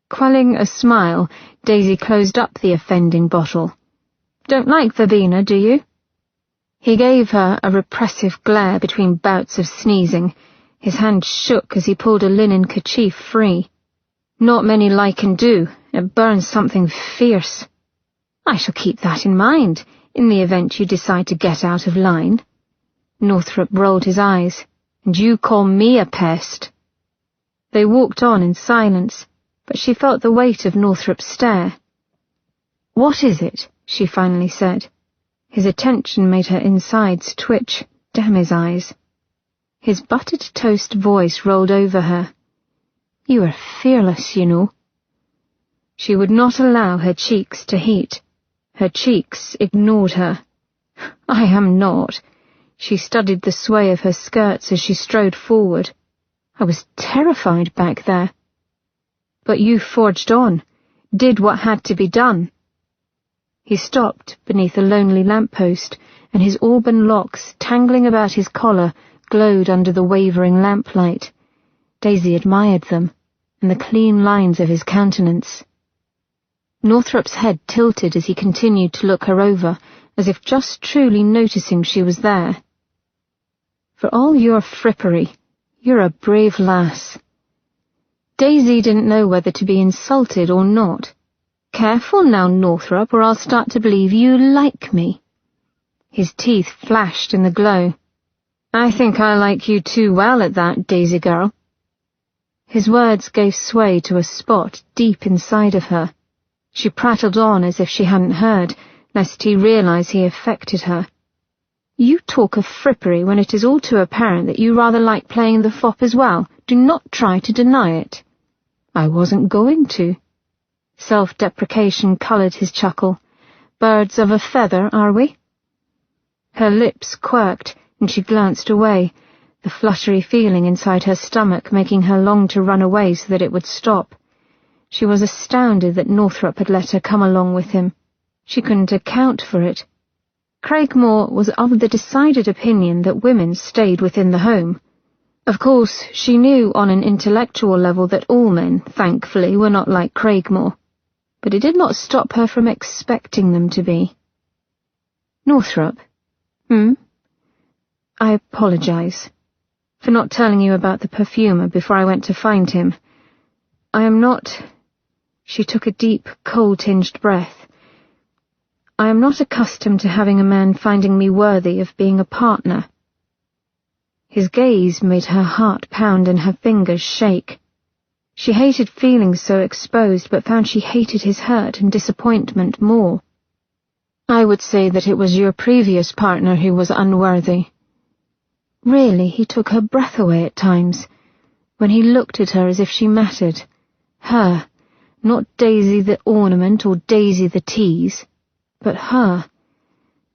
Quelling a smile, Daisy closed up the offending bottle. "Don't like verbena, do you?" He gave her a repressive glare between bouts of sneezing. His hand shook as he pulled a linen kerchief free. "Not many like and do. It burns something fierce." "I shall keep that in mind, in the event you decide to get out of line." Northrop rolled his eyes. "And you call me a pest?" They walked on in silence, but she felt the weight of Northrop's stare. "What is it?" she finally said. His attention made her insides twitch. Damn his eyes. His buttered toast voice rolled over her. "You are fearless, you know." She would not allow her cheeks to heat. Her cheeks ignored her. "I am not." She studied the sway of her skirts as she strode forward. "I was terrified back there." "But you forged on, did what had to be done." He stopped beneath a lonely lamppost, and his auburn locks, tangling about his collar, glowed under the wavering lamplight. Daisy admired them, and the clean lines of his countenance. Northrop's head tilted as he continued to look her over, as if just truly noticing she was there. "For all your frippery, you're a brave lass." Daisy didn't know whether to be insulted or not. "Careful now, Northrop, or I'll start to believe you like me." His teeth flashed in the glow. "I think I like you too well at that, Daisy girl." His words gave sway to a spot deep inside of her. She prattled on as if she hadn't heard, lest he realize he affected her. "You talk of frippery when it is all too apparent that you rather like playing the fop as well. Do not try to deny it." "I wasn't going to." Self-deprecation coloured his chuckle. "Birds of a feather, are we?" Her lips quirked, and she glanced away. the fluttery feeling inside her stomach making her long to run away so that it would stop. She was astounded that Northrop had let her come along with him. She couldn't account for it. Craigmore was of the decided opinion that women stayed within the home. Of course, she knew on an intellectual level that all men, thankfully, were not like Craigmore, but it did not stop her from expecting them to be. Northrop? I apologize for not telling you about the perfumer before I went to find him. I am not... She took a deep, coal-tinged breath. I am not accustomed to having a man finding me worthy of being a partner. His gaze made her heart pound and her fingers shake. She hated feeling so exposed, but found she hated his hurt and disappointment more. I would say that it was your previous partner who was unworthy. Really, he took her breath away at times, when he looked at her as if she mattered. Her, not Daisy the ornament or Daisy the tease, but her.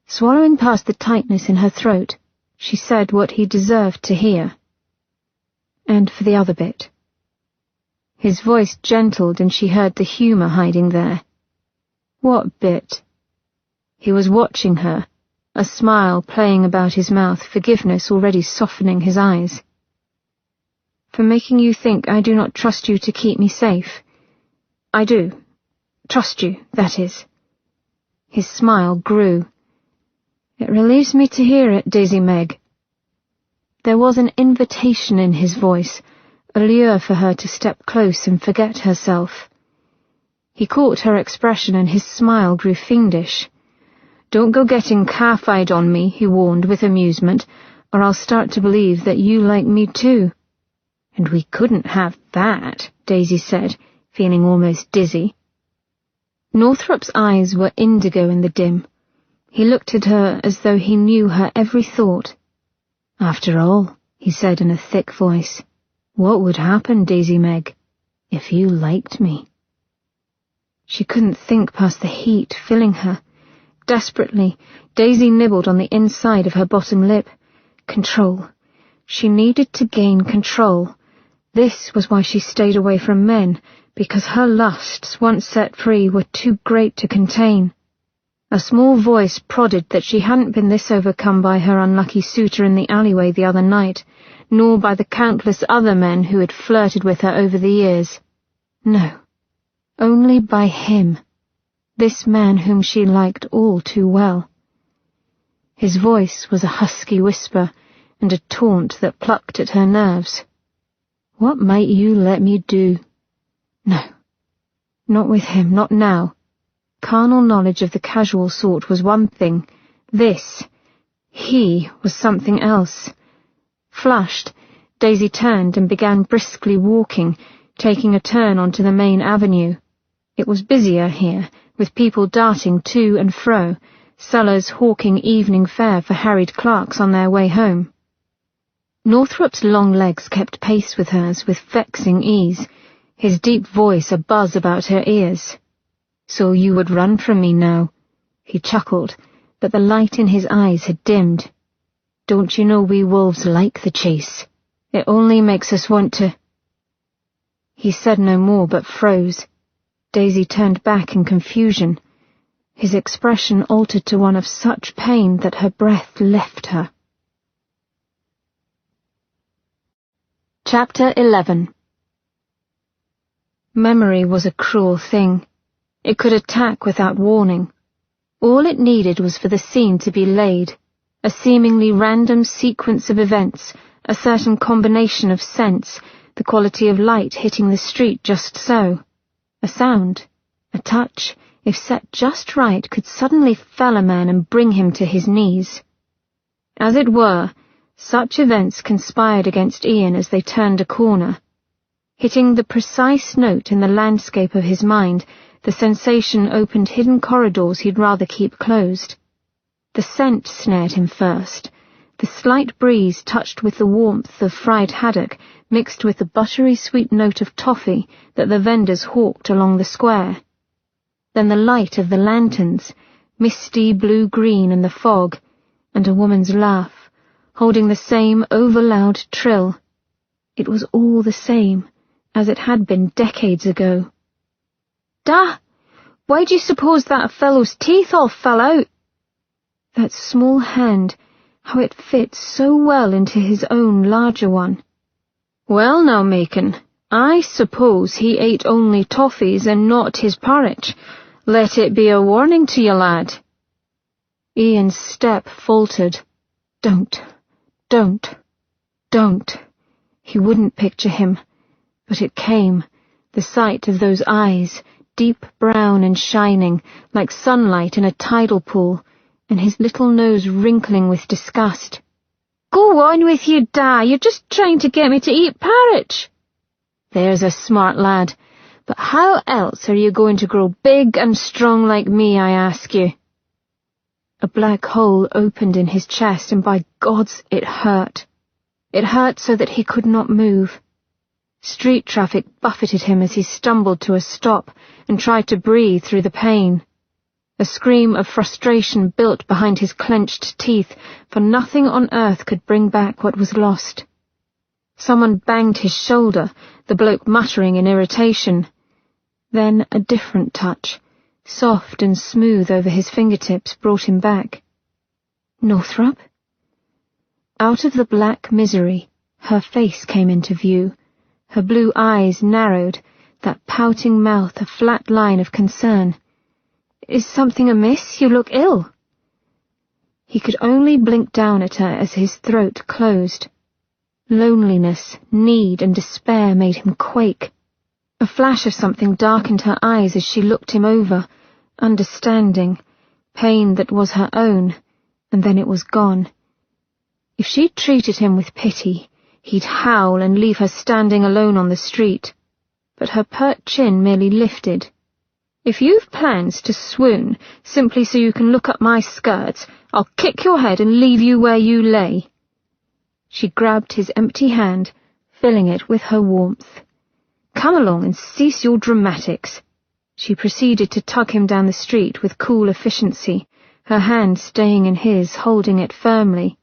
Swallowing past the tightness in her throat, she said what he deserved to hear. And for the other bit. His voice gentled and she heard the humour hiding there. What bit? He was watching her, a smile playing about his mouth, forgiveness already softening his eyes. For making you think I do not trust you to keep me safe. I do. Trust you, that is. His smile grew. It relieves me to hear it, Daisy Meg. There was an invitation in his voice, a lure for her to step close and forget herself. He caught her expression and his smile grew fiendish. Don't go getting calf-eyed on me, he warned with amusement, or I'll start to believe that you like me too. And we couldn't have that, Daisy said, feeling almost dizzy. Northrop's eyes were indigo in the dim. He looked at her as though he knew her every thought. After all, he said in a thick voice, what would happen, Daisy Meg, if you liked me? She couldn't think past the heat filling her. Desperately, Daisy nibbled on the inside of her bottom lip. Control. She needed to gain control. This was why she stayed away from men, because her lusts, once set free, were too great to contain. A small voice prodded that she hadn't been this overcome by her unlucky suitor in the alleyway the other night, nor by the countless other men who had flirted with her over the years. No, only by him, this man whom she liked all too well. His voice was a husky whisper, and a taunt that plucked at her nerves. What might you let me do? No, not with him, not now. Carnal knowledge of the casual sort was one thing. He was something else. Flushed, Daisy turned and began briskly walking, taking a turn onto the main avenue. It was busier here, with people darting to and fro, sellers hawking evening fare for harried clerks on their way home. Northrop's long legs kept pace with hers with vexing ease, his deep voice a buzz about her ears. So you would run from me now, he chuckled, but the light in his eyes had dimmed. Don't you know we wolves like the chase? It only makes us want to... He said no more but froze. Daisy turned back in confusion. His expression altered to one of such pain that her breath left her. Chapter 11. Memory was a cruel thing. It could attack without warning. All it needed was for the scene to be laid, a seemingly random sequence of events, a certain combination of scents, the quality of light hitting the street just so. A sound, a touch, if set just right, could suddenly fell a man and bring him to his knees. As it were, such events conspired against Ian as they turned a corner. Hitting the precise note in the landscape of his mind, the sensation opened hidden corridors he'd rather keep closed. The scent snared him first. The slight breeze touched with the warmth of fried haddock, mixed with the buttery sweet note of toffee that the vendors hawked along the square. Then the light of the lanterns, misty blue-green in the fog, and a woman's laugh, holding the same over-loud trill. It was all the same, as it had been decades ago. "Da! Why do you suppose that fellow's teeth all fell out?" That small hand, how it fit so well into his own larger one. "Well now, Macon, I suppose he ate only toffees and not his porridge. Let it be a warning to you, lad." Ian's step faltered. Don't. He wouldn't picture him, but it came, the sight of those eyes, deep brown and shining, like sunlight in a tidal pool, and his little nose wrinkling with disgust. "Go on with you, Da, you're just trying to get me to eat porridge." "There's a smart lad, but how else are you going to grow big and strong like me, I ask you?" A black hole opened in his chest, and by gods it hurt. It hurt so that he could not move. Street traffic buffeted him as he stumbled to a stop and tried to breathe through the pain. A scream of frustration built behind his clenched teeth, for nothing on earth could bring back what was lost. Someone banged his shoulder, the bloke muttering in irritation. Then a different touch, soft and smooth over his fingertips, brought him back. Northrop? Out of the black misery, her face came into view, her blue eyes narrowed, that pouting mouth a flat line of concern. "Is something amiss? You look ill." He could only blink down at her as his throat closed. Loneliness, need, and despair made him quake. A flash of something darkened her eyes as she looked him over, understanding, pain that was her own, and then it was gone. If she treated him with pity, he'd howl and leave her standing alone on the street. But her pert chin merely lifted. "If you've plans to swoon simply so you can look up my skirts, I'll kick your head and leave you where you lay." She grabbed his empty hand, filling it with her warmth. "Come along and cease your dramatics." She proceeded to tug him down the street with cool efficiency, her hand staying in his, holding it firmly.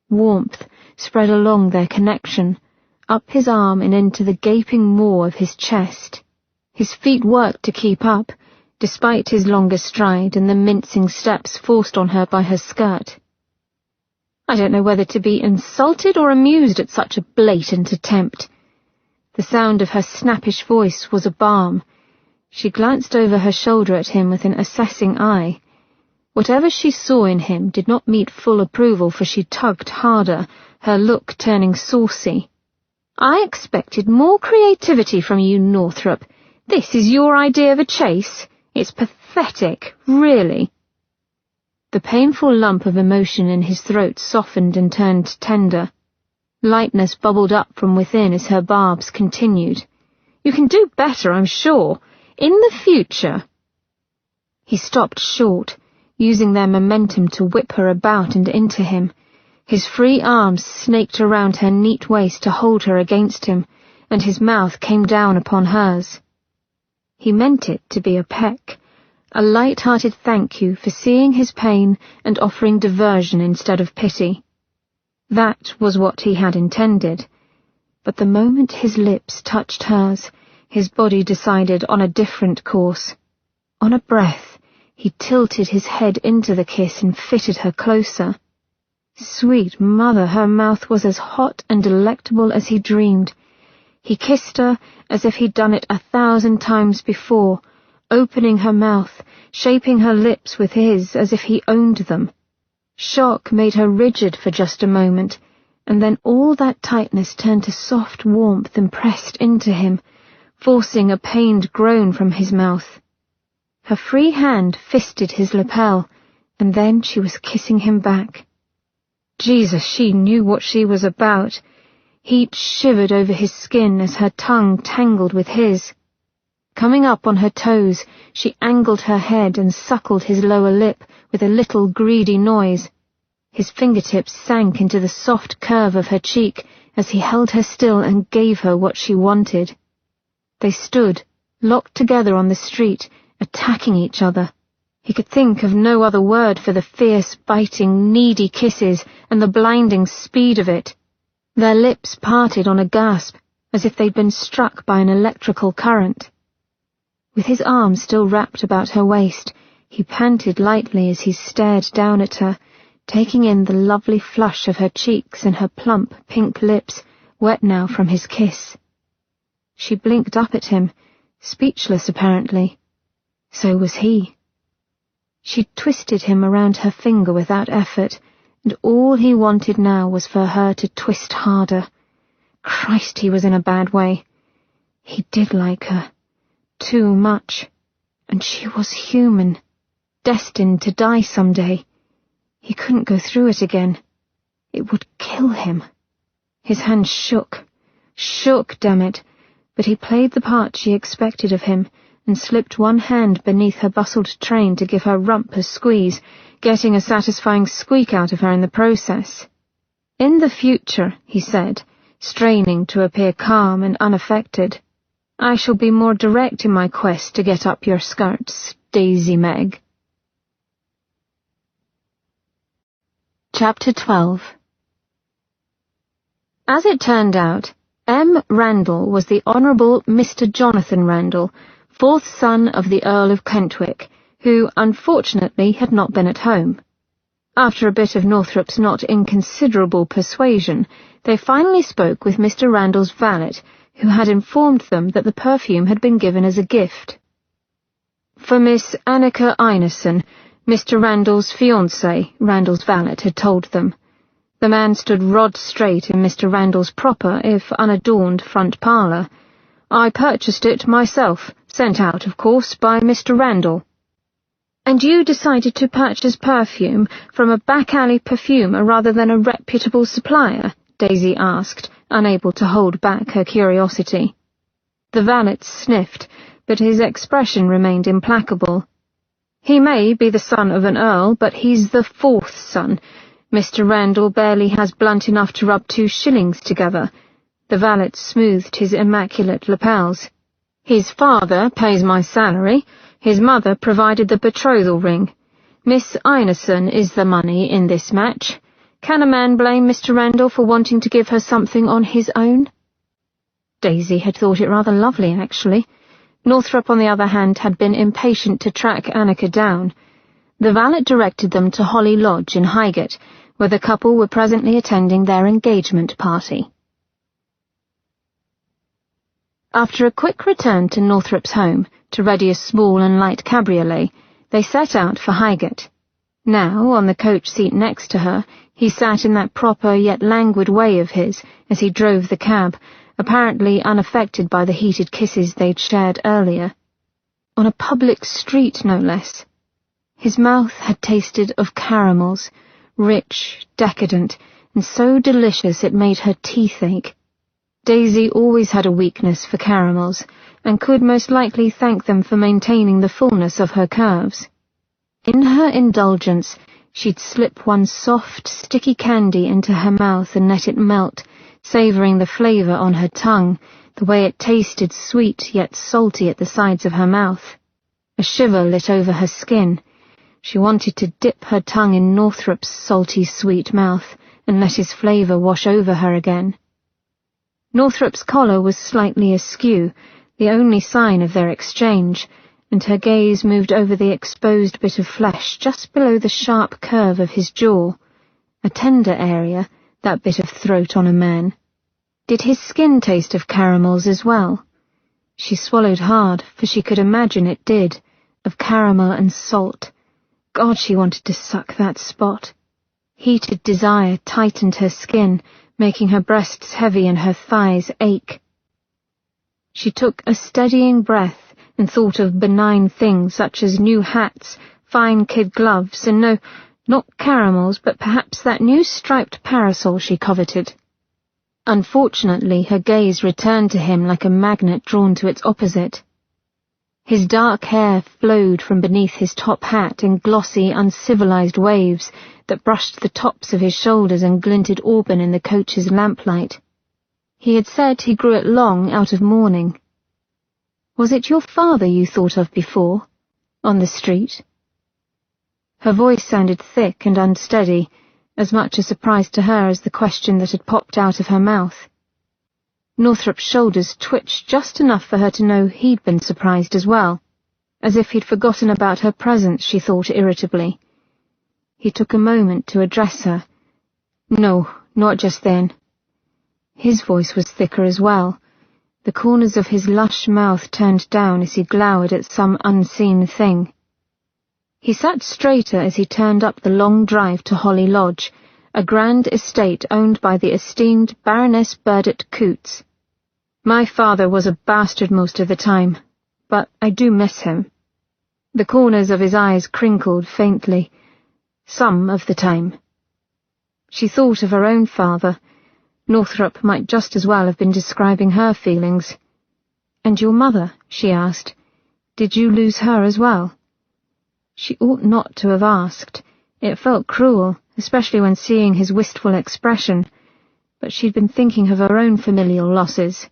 Warmth spread along their connection, up his arm and into the gaping maw of his chest. His feet worked to keep up, despite his longer stride and the mincing steps forced on her by her skirt. I don't know whether to be insulted or amused at such a blatant attempt. The sound of her snappish voice was a balm. She glanced over her shoulder at him with an assessing eye. Whatever she saw in him did not meet full approval, for she tugged harder, her look turning saucy. "I expected more creativity from you, Northrop. This is your idea of a chase? It's pathetic, really." The painful lump of emotion in his throat softened and turned tender. Lightness bubbled up from within as her barbs continued. "You can do better, I'm sure. In the future." He stopped short, using their momentum to whip her about and into him. His free arms snaked around her neat waist to hold her against him, and his mouth came down upon hers. He meant it to be a peck, a light-hearted thank you for seeing his pain and offering diversion instead of pity. That was what he had intended, but the moment his lips touched hers, his body decided on a different course. On a breath, he tilted his head into the kiss and fitted her closer. Sweet mother, her mouth was as hot and delectable as he dreamed. He kissed her as if he'd done it 1,000 times before, opening her mouth, shaping her lips with his as if he owned them. Shock made her rigid for just a moment, and then all that tightness turned to soft warmth and pressed into him, forcing a pained groan from his mouth. Her free hand fisted his lapel, and then she was kissing him back. Jesus, she knew what she was about. Heat shivered over his skin as her tongue tangled with his. Coming up on her toes, she angled her head and suckled his lower lip with a little greedy noise. His fingertips sank into the soft curve of her cheek as he held her still and gave her what she wanted. They stood, locked together on the street, attacking each other. He could think of no other word for the fierce, biting, needy kisses and the blinding speed of it. Their lips parted on a gasp, as if they'd been struck by an electrical current. With his arms still wrapped about her waist, he panted lightly as he stared down at her, taking in the lovely flush of her cheeks and her plump, pink lips, wet now from his kiss. She blinked up at him, speechless apparently. So was he. She twisted him around her finger without effort, and all he wanted now was for her to twist harder. Christ, he was in a bad way. He did like her. Too much. And she was human, destined to die someday. He couldn't go through it again. It would kill him. His hand shook, damn it, but he played the part she expected of him and slipped one hand beneath her bustled train to give her rump a squeeze, getting a satisfying squeak out of her in the process. "In the future," he said, straining to appear calm and unaffected, "I shall be more direct in my quest to get up your skirts, Daisy Meg." Chapter 12. As it turned out, M. Randall was the Honourable Mr. Jonathan Randall, fourth son of the Earl of Kentwick, who, unfortunately, had not been at home. After a bit of Northrop's not inconsiderable persuasion, they finally spoke with Mr. Randall's valet, who had informed them that the perfume had been given as a gift. "For Miss Annika Einarsson, Mr. Randall's fiancée," Randall's valet had told them. The man stood rod straight in Mr. Randall's proper, if unadorned, front parlour. "I purchased it myself, sent out, of course, by Mr. Randall." "And you decided to purchase perfume from a back-alley perfumer rather than a reputable supplier?" Daisy asked, unable to hold back her curiosity. The valet sniffed, but his expression remained implacable. "He may be the son of an earl, but he's the fourth son. Mr. Randall barely has blunt enough to rub 2 shillings together." The valet smoothed his immaculate lapels. "His father pays my salary. His mother provided the betrothal ring. Miss Einarsson is the money in this match. Can a man blame Mr. Randall for wanting to give her something on his own?" Daisy had thought it rather lovely, actually. Northrop, on the other hand, had been impatient to track Annika down. The valet directed them to Holly Lodge in Highgate, where the couple were presently attending their engagement party. After a quick return to Northrop's home, to ready a small and light cabriolet, they set out for Highgate. Now, on the coach seat next to her, he sat in that proper yet languid way of his as he drove the cab, apparently unaffected by the heated kisses they'd shared earlier. On a public street, no less. His mouth had tasted of caramels, rich, decadent, and so delicious it made her teeth ache. Daisy always had a weakness for caramels, and could most likely thank them for maintaining the fullness of her curves. In her indulgence, she'd slip one soft, sticky candy into her mouth and let it melt, savouring the flavour on her tongue, the way it tasted sweet yet salty at the sides of her mouth. A shiver lit over her skin. She wanted to dip her tongue in Northrop's salty, sweet mouth and let his flavour wash over her again. Northrop's collar was slightly askew, the only sign of their exchange, and her gaze moved over the exposed bit of flesh just below the sharp curve of his jaw. A tender area, that bit of throat on a man. Did his skin taste of caramels as well? She swallowed hard, for she could imagine it did, of caramel and salt. God, she wanted to suck that spot. Heated desire tightened her skin, making her breasts heavy and her thighs ache. She took a steadying breath and thought of benign things such as new hats, fine kid gloves, and no, not caramels, but perhaps that new striped parasol she coveted. Unfortunately, her gaze returned to him like a magnet drawn to its opposite. His dark hair flowed from beneath his top hat in glossy, uncivilized waves that brushed the tops of his shoulders and glinted auburn in the coach's lamplight. He had said he grew it long out of mourning. "Was it your father you thought of before? On the street?" Her voice sounded thick and unsteady, as much a surprise to her as the question that had popped out of her mouth. Northrop's shoulders twitched just enough for her to know he'd been surprised as well, as if he'd forgotten about her presence, she thought irritably. He took a moment to address her. No, not just then. His voice was thicker as well. The corners of his lush mouth turned down as he glowered at some unseen thing. He sat straighter as he turned up the long drive to Holly Lodge, a grand estate owned by the esteemed Baroness Burdett Coutts. My father was a bastard most of the time, but I do miss him. The corners of his eyes crinkled faintly. Some of the time. She thought of her own father. Northrop might just as well have been describing her feelings. And your mother, she asked, did you lose her as well? She ought not to have asked. It felt cruel, especially when seeing his wistful expression, but she'd been thinking of her own familial losses.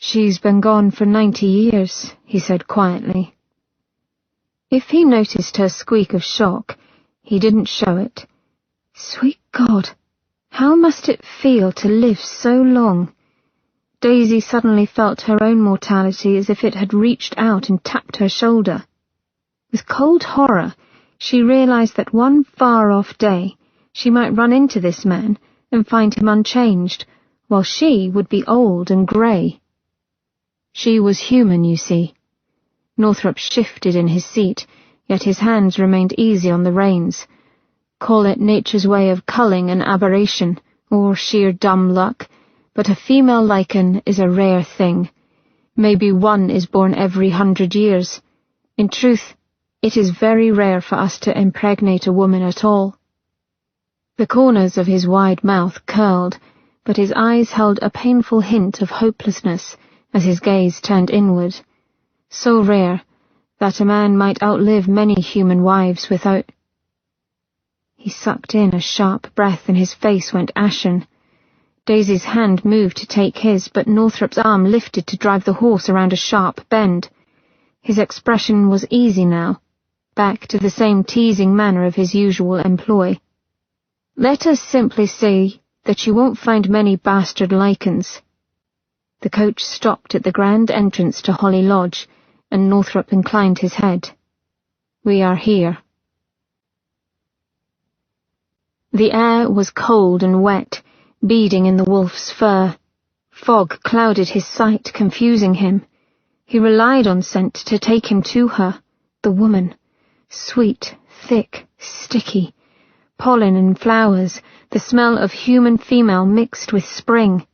She's been gone for 90 years, he said quietly. If he noticed her squeak of shock, he didn't show it. Sweet God, how must it feel to live so long? Daisy suddenly felt her own mortality as if it had reached out and tapped her shoulder. With cold horror, she realized that one far-off day she might run into this man and find him unchanged, while she would be old and grey. She was human, you see. Northrop shifted in his seat, yet his hands remained easy on the reins. Call it nature's way of culling an aberration, or sheer dumb luck, but a female lichen is a rare thing. Maybe one is born every 100 years. In truth, it is very rare for us to impregnate a woman at all. The corners of his wide mouth curled, but his eyes held a painful hint of hopelessness as his gaze turned inward. So rare that a man might outlive many human wives without... He sucked in a sharp breath and his face went ashen. Daisy's hand moved to take his, but Northrop's arm lifted to drive the horse around a sharp bend. His expression was easy now, back to the same teasing manner of his usual employ. Let us simply say that you won't find many bastard lichens. The coach stopped at the grand entrance to Holly Lodge, and Northrop inclined his head. We are here. The air was cold and wet, beading in the wolf's fur. Fog clouded his sight, confusing him. He relied on scent to take him to her, the woman. Sweet, thick, sticky. Pollen and flowers, the smell of human female mixed with spring.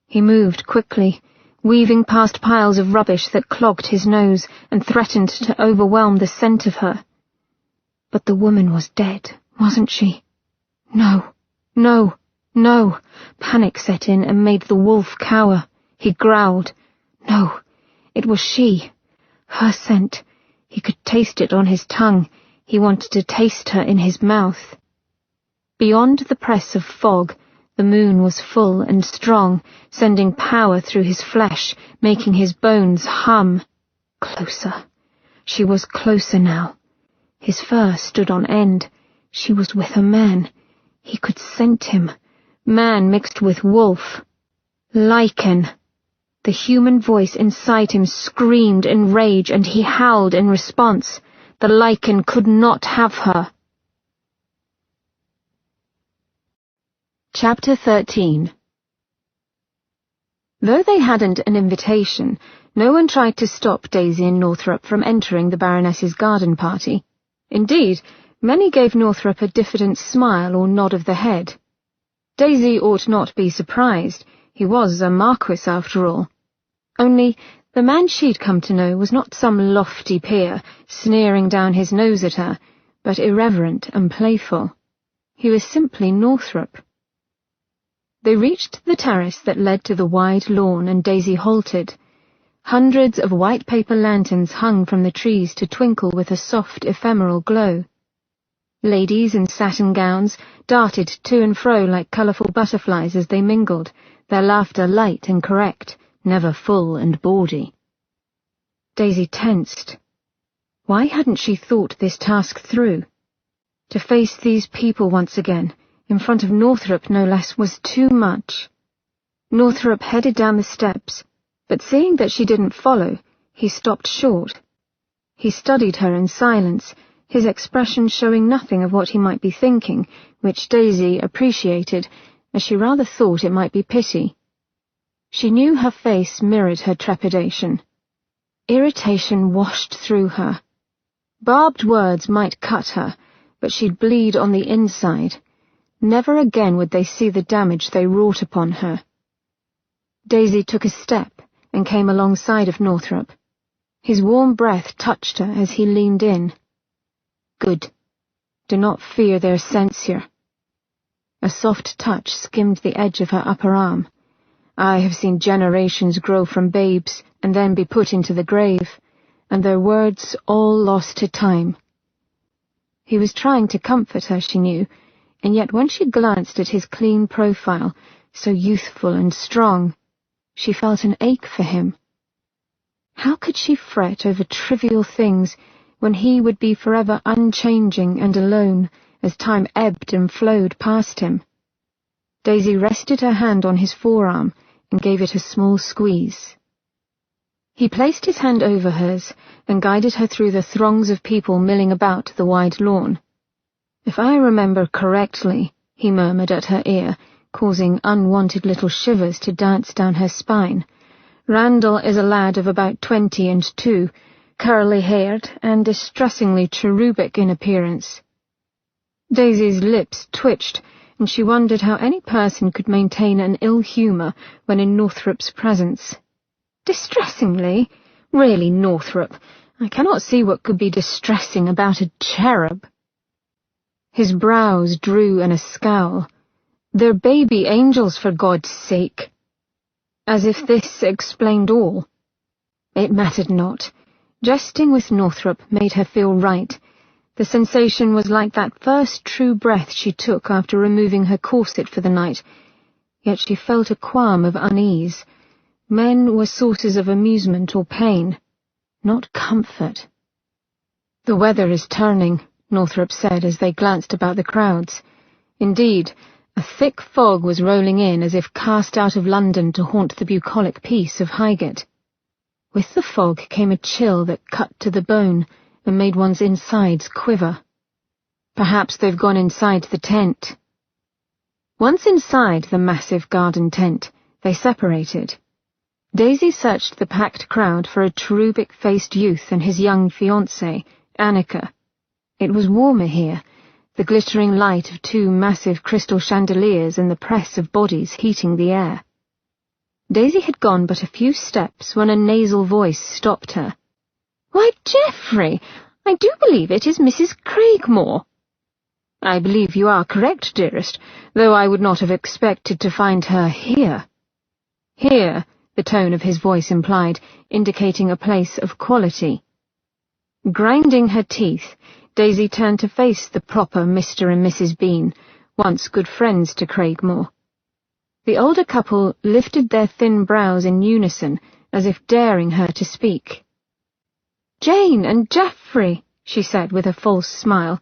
He moved quickly, weaving past piles of rubbish that clogged his nose and threatened to overwhelm the scent of her. But the woman was dead, wasn't she? No, no, no. Panic set in and made the wolf cower. He growled. No, it was she. Her scent. He could taste it on his tongue. He wanted to taste her in his mouth. Beyond the press of fog, the moon was full and strong, sending power through his flesh, making his bones hum. Closer. She was closer now. His fur stood on end. She was with a man. He could scent him. Man mixed with wolf. Lichen. The human voice inside him screamed in rage, and he howled in response. The lichen could not have her. Chapter 13. Though they hadn't an invitation, no one tried to stop Daisy and Northrop from entering the Baroness's garden party. Indeed, many gave Northrop a diffident smile or nod of the head. Daisy ought not be surprised. He was a marquis after all. Only, the man she'd come to know was not some lofty peer, sneering down his nose at her, but irreverent and playful. He was simply Northrop. They reached the terrace that led to the wide lawn, and Daisy halted. Hundreds of white paper lanterns hung from the trees to twinkle with a soft, ephemeral glow. Ladies in satin gowns darted to and fro like colourful butterflies as they mingled, their laughter light and correct, never full and bawdy. Daisy tensed. Why hadn't she thought this task through? To face these people once again, in front of Northrop no less, was too much. Northrop headed down the steps, but seeing that she didn't follow, he stopped short. He studied her in silence, his expression showing nothing of what he might be thinking, which Daisy appreciated, as she rather thought it might be pity. She knew her face mirrored her trepidation. Irritation washed through her. Barbed words might cut her, but she'd bleed on the inside. Never again would they see the damage they wrought upon her. Daisy took a step and came alongside of Northrop. His warm breath touched her as he leaned in. "Good. Do not fear their censure." A soft touch skimmed the edge of her upper arm. "I have seen generations grow from babes and then be put into the grave, and their words all lost to time." He was trying to comfort her, she knew, and yet when she glanced at his clean profile, so youthful and strong, she felt an ache for him. How could she fret over trivial things when he would be forever unchanging and alone as time ebbed and flowed past him? Daisy rested her hand on his forearm and gave it a small squeeze. He placed his hand over hers and guided her through the throngs of people milling about the wide lawn. "If I remember correctly," he murmured at her ear, causing unwanted little shivers to dance down her spine, "Randall is a lad of about 22, curly-haired and distressingly cherubic in appearance." Daisy's lips twitched, and she wondered how any person could maintain an ill humour when in Northrop's presence. "Distressingly? Really, Northrop, I cannot see what could be distressing about a cherub." His brows drew in a scowl. "They're baby angels, for God's sake." As if this explained all. It mattered not. Jesting with Northrop made her feel right. The sensation was like that first true breath she took after removing her corset for the night, yet she felt a qualm of unease. Men were sources of amusement or pain, not comfort. "The weather is turning," Northrop said as they glanced about the crowds. Indeed, a thick fog was rolling in as if cast out of London to haunt the bucolic peace of Highgate. With the fog came a chill that cut to the bone and made one's insides quiver. Perhaps they've gone inside the tent. Once inside the massive garden tent, they separated. Daisy searched the packed crowd for a cherubic-faced youth and his young fiancée, Annika. It was warmer here, the glittering light of 2 massive crystal chandeliers and the press of bodies heating the air. Daisy had gone but a few steps when a nasal voice stopped her. "Why, Geoffrey, I do believe it is Mrs. Craigmore." "I believe you are correct, dearest, though I would not have expected to find her here." "Here," the tone of his voice implied, indicating a place of quality. Grinding her teeth, Daisy turned to face the proper Mr. and Mrs. Bean, once good friends to Craigmore. The older couple lifted their thin brows in unison, as if daring her to speak. "Jane and Geoffrey," she said with a false smile,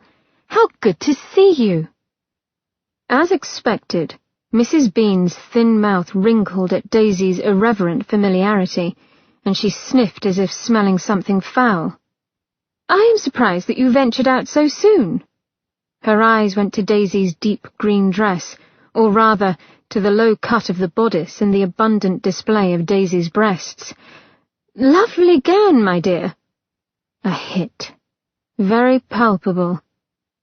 "how good to see you." As expected, Mrs. Bean's thin mouth wrinkled at Daisy's irreverent familiarity, and she sniffed as if smelling something foul. "I am surprised that you ventured out so soon." Her eyes went to Daisy's deep green dress, or rather, to the low cut of the bodice and the abundant display of Daisy's breasts. "Lovely gown, my dear." A hit. Very palpable,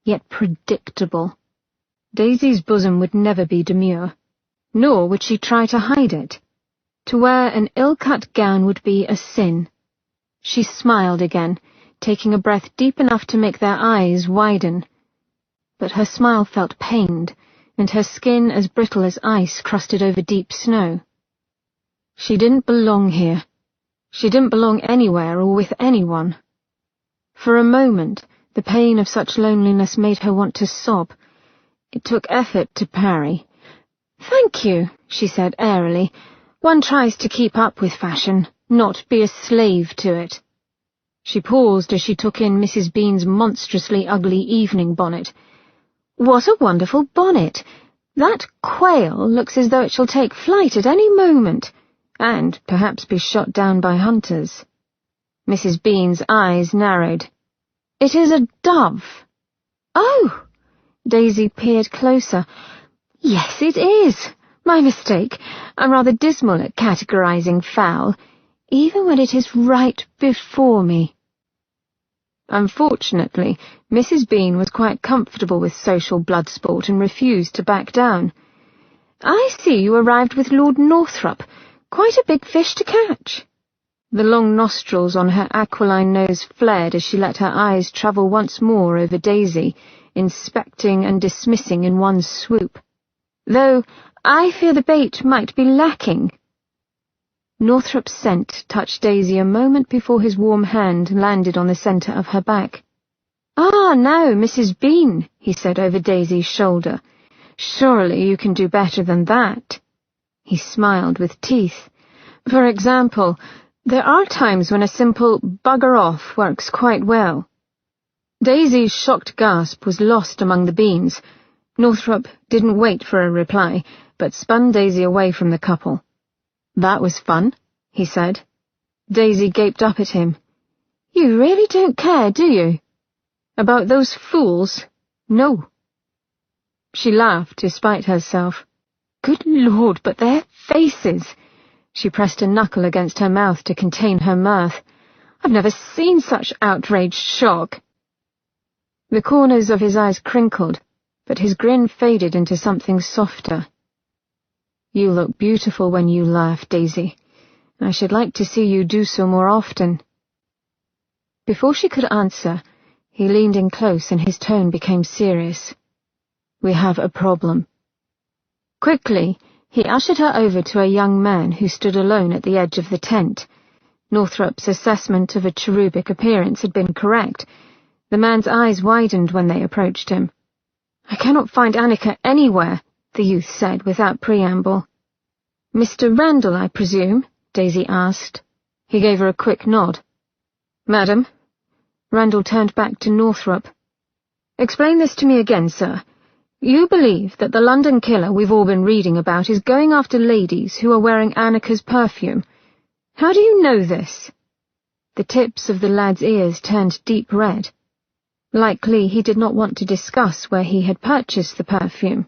yet predictable. Daisy's bosom would never be demure, nor would she try to hide it. To wear an ill-cut gown would be a sin. She smiled again, taking a breath deep enough to make their eyes widen. But her smile felt pained, and her skin as brittle as ice crusted over deep snow. She didn't belong here. She didn't belong anywhere or with anyone. For a moment, the pain of such loneliness made her want to sob. It took effort to parry. "Thank you," she said airily. "One tries to keep up with fashion, not be a slave to it." She paused as she took in Mrs. Bean's monstrously ugly evening bonnet, What a wonderful bonnet! That quail looks as though it shall take flight at any moment, and perhaps be shot down by hunters. Mrs. Bean's eyes narrowed. It is a dove. Oh! Daisy peered closer. Yes, it is. My mistake. I'm rather dismal at categorizing fowl, even when it is right before me. Unfortunately, Mrs. Bean was quite comfortable with social blood sport and refused to back down. I see you arrived with Lord Northrop. Quite a big fish to catch. The long nostrils on her aquiline nose flared as she let her eyes travel once more over Daisy, inspecting and dismissing in one swoop. Though I fear the bait might be lacking. Northrop's scent touched Daisy a moment before his warm hand landed on the centre of her back. Ah, now, Mrs. Bean, he said over Daisy's shoulder. Surely you can do better than that. He smiled with teeth. For example, there are times when a simple bugger off works quite well. Daisy's shocked gasp was lost among the beans. Northrop didn't wait for a reply, but spun Daisy away from the couple. That was fun, he said. Daisy gaped up at him. You really don't care, do you? About those fools? No. She laughed despite herself. Good Lord, but their faces! She pressed a knuckle against her mouth to contain her mirth. I've never seen such outraged shock. The corners of his eyes crinkled, but his grin faded into something softer. You look beautiful when you laugh, Daisy. I should like to see you do so more often. Before she could answer, he leaned in close and his tone became serious. We have a problem. Quickly, he ushered her over to a young man who stood alone at the edge of the tent. Northrop's assessment of a cherubic appearance had been correct. The man's eyes widened when they approached him. I cannot find Annika anywhere, the youth said without preamble. Mr. Randall, I presume? Daisy asked. He gave her a quick nod. Madam? Randall turned back to Northrop. Explain this to me again, sir. You believe that the London killer we've all been reading about is going after ladies who are wearing Annika's perfume. How do you know this? The tips of the lad's ears turned deep red. Likely he did not want to discuss where he had purchased the perfume.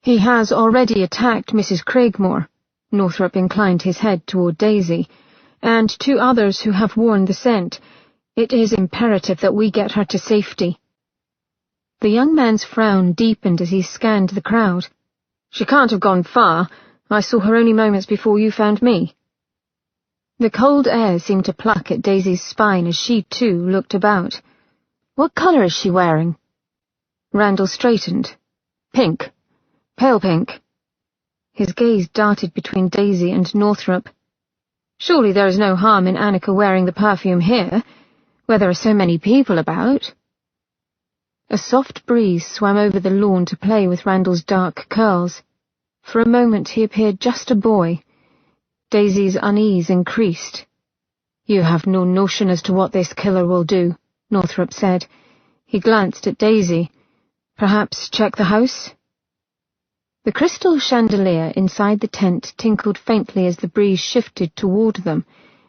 He has already attacked Mrs. Craigmore. Northrop inclined his head toward Daisy, and 2 others who have worn the scent. It is imperative that we get her to safety. The young man's frown deepened as he scanned the crowd. She can't have gone far. I saw her only moments before you found me. The cold air seemed to pluck at Daisy's spine as she, too, looked about. What colour is she wearing? Randall straightened. Pink. Pale pink. His gaze darted between Daisy and Northrop. Surely there is no harm in Annika wearing the perfume here, where there are so many people about. A soft breeze swam over the lawn to play with Randall's dark curls. For a moment he appeared just a boy. Daisy's unease increased. You have no notion as to what this killer will do, Northrop said. He glanced at Daisy. Perhaps check the house? The crystal chandelier inside the tent tinkled faintly as the breeze shifted toward them,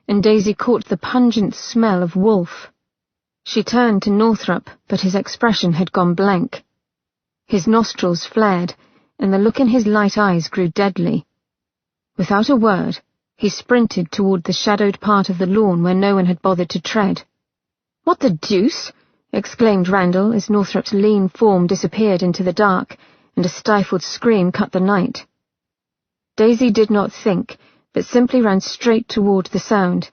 and Daisy caught the pungent smell of wolf. She turned to Northrop, but his expression had gone blank. His nostrils flared, and the look in his light eyes grew deadly. Without a word, he sprinted toward the shadowed part of the lawn where no one had bothered to tread. "What the deuce?" exclaimed Randall as Northrop's lean form disappeared into the dark, and a stifled scream cut the night. Daisy did not think, but simply ran straight toward the sound.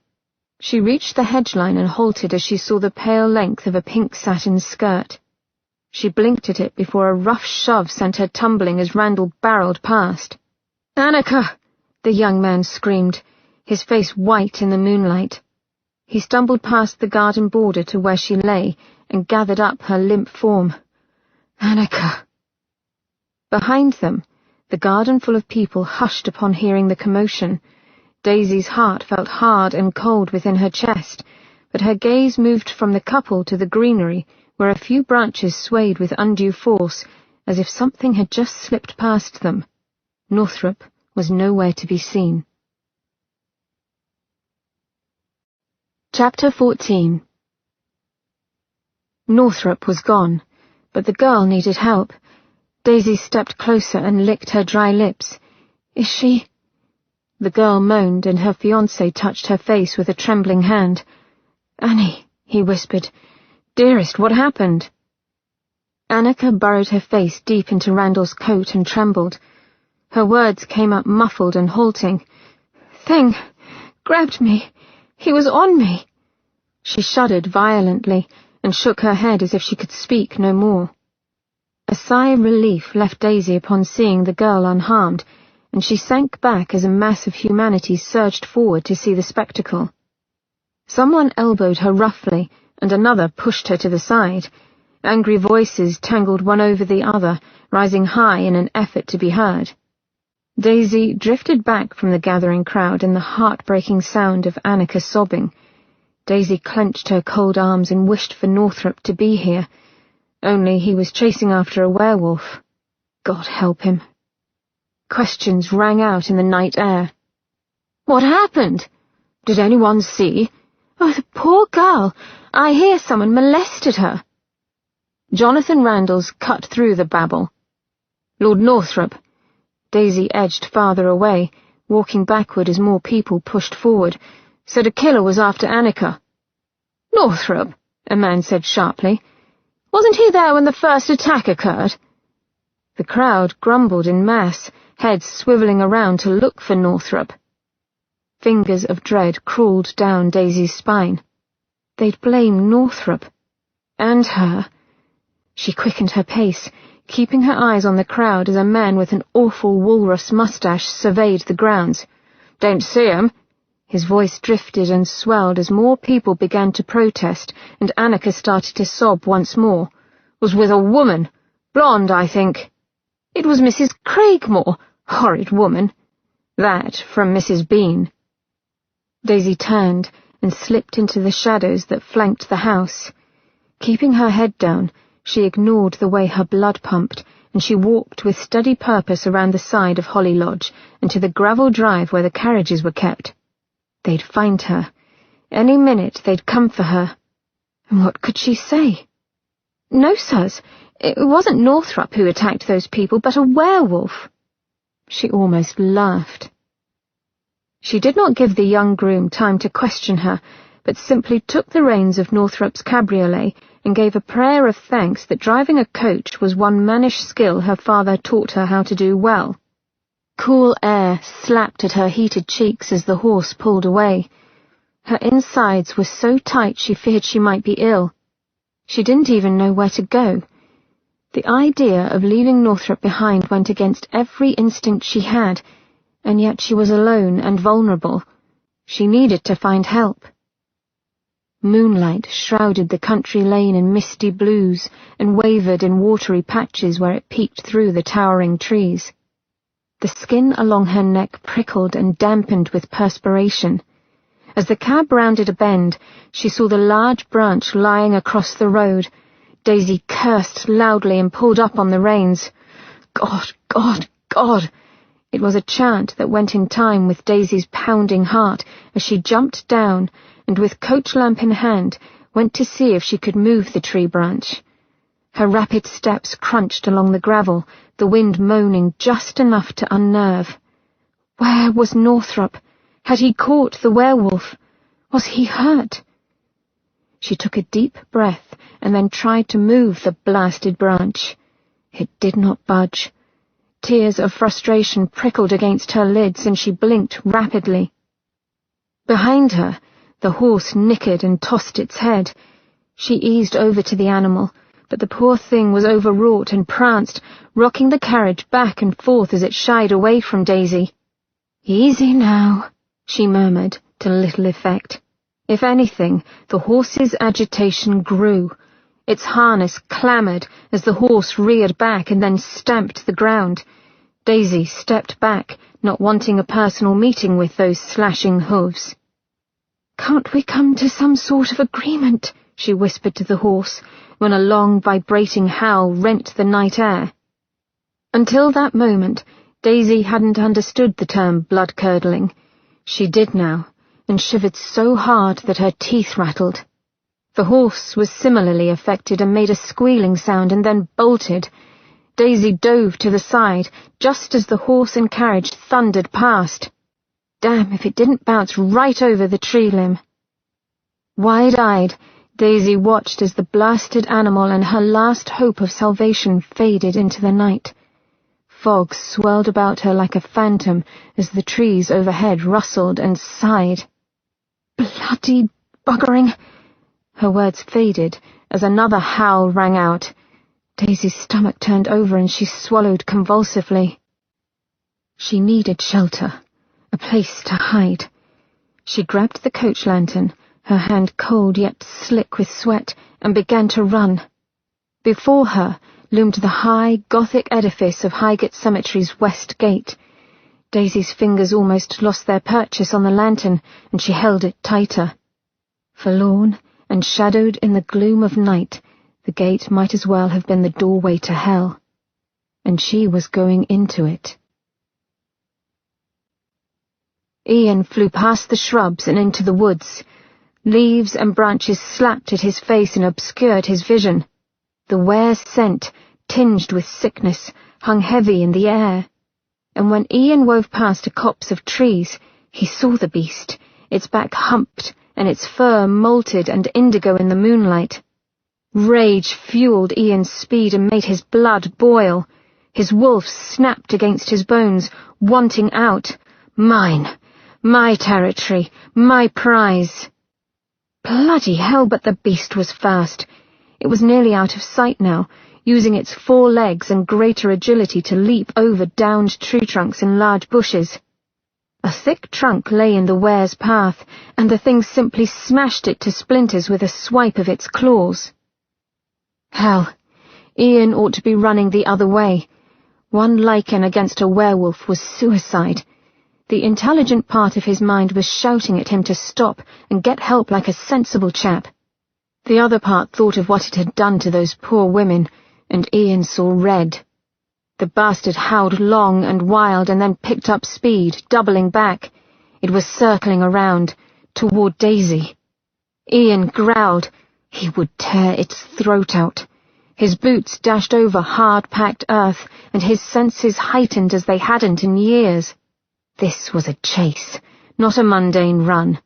She reached the hedge-line and halted as she saw the pale length of a pink satin skirt. She blinked at it before a rough shove sent her tumbling as Randall barreled past. "Annika!" the young man screamed, his face white in the moonlight. He stumbled past the garden border to where she lay and gathered up her limp form. "Annika!" Behind them, the garden full of people hushed upon hearing the commotion. Daisy's heart felt hard and cold within her chest, but her gaze moved from the couple to the greenery, where a few branches swayed with undue force, as if something had just slipped past them. Northrop was nowhere to be seen. Chapter 14. Northrop was gone, but the girl needed help. Daisy stepped closer and licked her dry lips. "Is she—" The girl moaned, and her fiancé touched her face with a trembling hand. "Annie," he whispered. "Dearest, what happened?" Annika burrowed her face deep into Randall's coat and trembled. Her words came up muffled and halting. "Thing grabbed me. He was on me." She shuddered violently and shook her head as if she could speak no more. A sigh of relief left Daisy upon seeing the girl unharmed, and she sank back as a mass of humanity surged forward to see the spectacle. Someone elbowed her roughly, and another pushed her to the side. Angry voices tangled one over the other, rising high in an effort to be heard. Daisy drifted back from the gathering crowd and the heartbreaking sound of Annika sobbing. Daisy clenched her cold arms and wished for Northrop to be here. Only he was chasing after a werewolf. God help him. Questions rang out in the night air. "What happened? Did anyone see? Oh, the poor girl! I hear someone molested her." Jonathan Randalls cut through the babble. "Lord Northrop." Daisy edged farther away, walking backward as more people pushed forward. "Said a killer was after Annika." "Northrop," a man said sharply. "Wasn't he there when the first attack occurred?" The crowd grumbled in mass, heads swivelling around to look for Northrop. Fingers of dread crawled down Daisy's spine. They'd blame Northrop. And her. She quickened her pace, keeping her eyes on the crowd as a man with an awful walrus mustache surveyed the grounds. "Don't see 'em." His voice drifted and swelled as more people began to protest, and Annika started to sob once more. "Was with a woman. Blonde, I think." "It was Mrs. Craigmore. Horrid woman." That from Mrs. Bean. Daisy turned and slipped into the shadows that flanked the house. Keeping her head down, she ignored the way her blood pumped, and she walked with steady purpose around the side of Holly Lodge and to the gravel drive where the carriages were kept. They'd find her. Any minute they'd come for her. And what could she say? "No, sirs, it wasn't Northrop who attacked those people, but a werewolf." She almost laughed. She did not give the young groom time to question her, but simply took the reins of Northrop's cabriolet and gave a prayer of thanks that driving a coach was one mannish skill her father taught her how to do well. Cool air slapped at her heated cheeks as the horse pulled away. Her insides were so tight she feared she might be ill. She didn't even know where to go. The idea of leaving Northrop behind went against every instinct she had, and yet she was alone and vulnerable. She needed to find help. Moonlight shrouded the country lane in misty blues and wavered in watery patches where it peeked through the towering trees. The skin along her neck prickled and dampened with perspiration. As the cab rounded a bend, she saw the large branch lying across the road. Daisy cursed loudly and pulled up on the reins. God, God, God! It was a chant that went in time with Daisy's pounding heart as she jumped down and, with coach lamp in hand, went to see if she could move the tree branch. Her rapid steps crunched along the gravel, the wind moaning just enough to unnerve. Where was Northrop? Had he caught the werewolf? Was he hurt? She took a deep breath and then tried to move the blasted branch. It did not budge. Tears of frustration prickled against her lids and she blinked rapidly. Behind her, the horse nickered and tossed its head. She eased over to the animal, but the poor thing was overwrought and pranced, rocking the carriage back and forth as it shied away from Daisy. "Easy now," she murmured, to little effect. If anything, the horse's agitation grew. Its harness clamoured as the horse reared back and then stamped the ground. Daisy stepped back, not wanting a personal meeting with those slashing hooves. "Can't we come to some sort of agreement?" she whispered to the horse, when a long, vibrating howl rent the night air. Until that moment, Daisy hadn't understood the term blood-curdling. She did now, and shivered so hard that her teeth rattled. The horse was similarly affected and made a squealing sound and then bolted. Daisy dove to the side, just as the horse and carriage thundered past. Damn if it didn't bounce right over the tree limb. Wide-eyed, Daisy watched as the blasted animal and her last hope of salvation faded into the night. Fog swirled about her like a phantom as the trees overhead rustled and sighed. Bloody buggering! Her words faded as another howl rang out. Daisy's stomach turned over and she swallowed convulsively. She needed shelter, a place to hide. She grabbed the coach lantern, her hand cold yet slick with sweat, and began to run. Before her loomed the high, Gothic edifice of Highgate Cemetery's west gate. Daisy's fingers almost lost their purchase on the lantern, and she held it tighter. Forlorn and shadowed in the gloom of night, the gate might as well have been the doorway to hell. And she was going into it. Ian flew past the shrubs and into the woods. Leaves and branches slapped at his face and obscured his vision. The were's scent, tinged with sickness, hung heavy in the air. And when Ian wove past a copse of trees, he saw the beast, its back humped and its fur molted and indigo in the moonlight. Rage fueled Ian's speed and made his blood boil. His wolf snapped against his bones, wanting out. Mine! My territory! My prize! Bloody hell, but the beast was fast. It was nearly out of sight now, using its 4 legs and greater agility to leap over downed tree trunks and large bushes. A thick trunk lay in the were's path, and the thing simply smashed it to splinters with a swipe of its claws. Hell, Ian ought to be running the other way. One lichen against a werewolf was suicide. The intelligent part of his mind was shouting at him to stop and get help like a sensible chap. The other part thought of what it had done to those poor women, and Ian saw red. The bastard howled long and wild and then picked up speed, doubling back. It was circling around, toward Daisy. Ian growled. He would tear its throat out. His boots dashed over hard-packed earth, and his senses heightened as they hadn't in years. This was a chase, not a mundane run.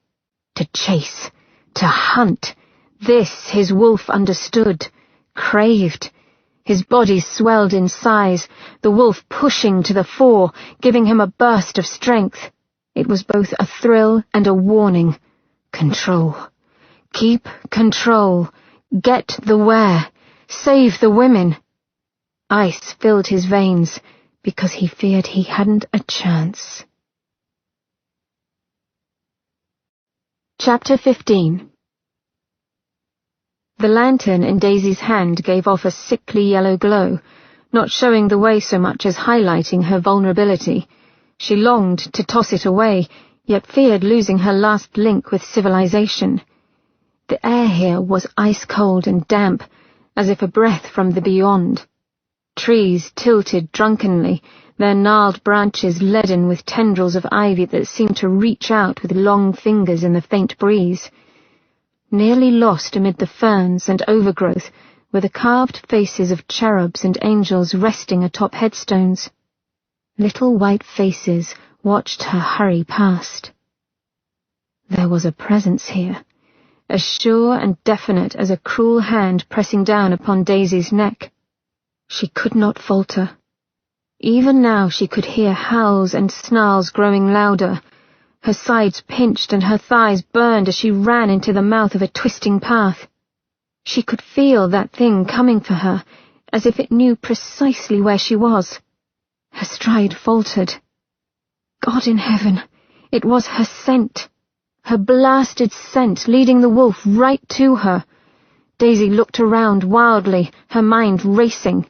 To chase, to hunt. This his wolf understood, craved. His body swelled in size, the wolf pushing to the fore, giving him a burst of strength. It was both a thrill and a warning. Control. Keep control. Get the were. Save the women. Ice filled his veins, because he feared he hadn't a chance. Chapter 15. The lantern in Daisy's hand gave off a sickly yellow glow, not showing the way so much as highlighting her vulnerability. She longed to toss it away, yet feared losing her last link with civilization. The air here was ice-cold and damp, as if a breath from the beyond. Trees tilted drunkenly, their gnarled branches leaden with tendrils of ivy that seemed to reach out with long fingers in the faint breeze. Nearly lost amid the ferns and overgrowth were the carved faces of cherubs and angels resting atop headstones. Little white faces watched her hurry past. There was a presence here, as sure and definite as a cruel hand pressing down upon Daisy's neck. She could not falter. Even now she could hear howls and snarls growing louder. Her sides pinched and her thighs burned as she ran into the mouth of a twisting path. She could feel that thing coming for her, as if it knew precisely where she was. Her stride faltered. God in heaven, it was her scent. Her blasted scent leading the wolf right to her. Daisy looked around wildly, her mind racing.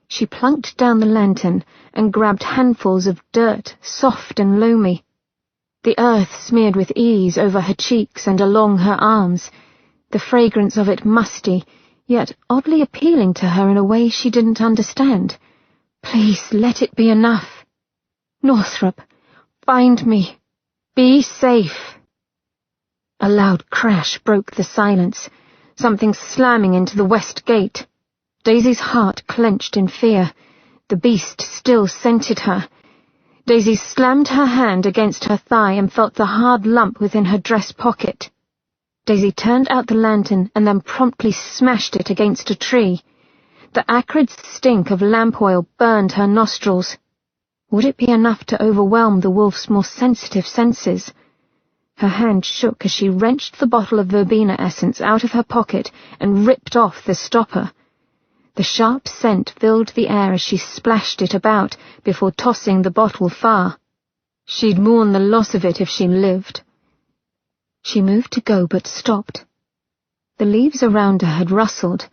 She plunked down the lantern and grabbed handfuls of dirt, soft and loamy. The earth smeared with ease over her cheeks and along her arms. the fragrance of it musty, yet oddly appealing to her in a way she didn't understand. Please, let it be enough. Northrop, find me. Be safe. A loud crash broke the silence, something slamming into the west gate. Daisy's heart clenched in fear. The beast still scented her. Daisy slammed her hand against her thigh and felt the hard lump within her dress pocket. Daisy turned out the lantern and then promptly smashed it against a tree. The acrid stink of lamp oil burned her nostrils. Would it be enough to overwhelm the wolf's more sensitive senses? Her hand shook as she wrenched the bottle of verbena essence out of her pocket and ripped off the stopper. The sharp scent filled the air as she splashed it about before tossing the bottle far. She'd mourn the loss of it if she lived. She moved to go but stopped. The leaves around her had rustled,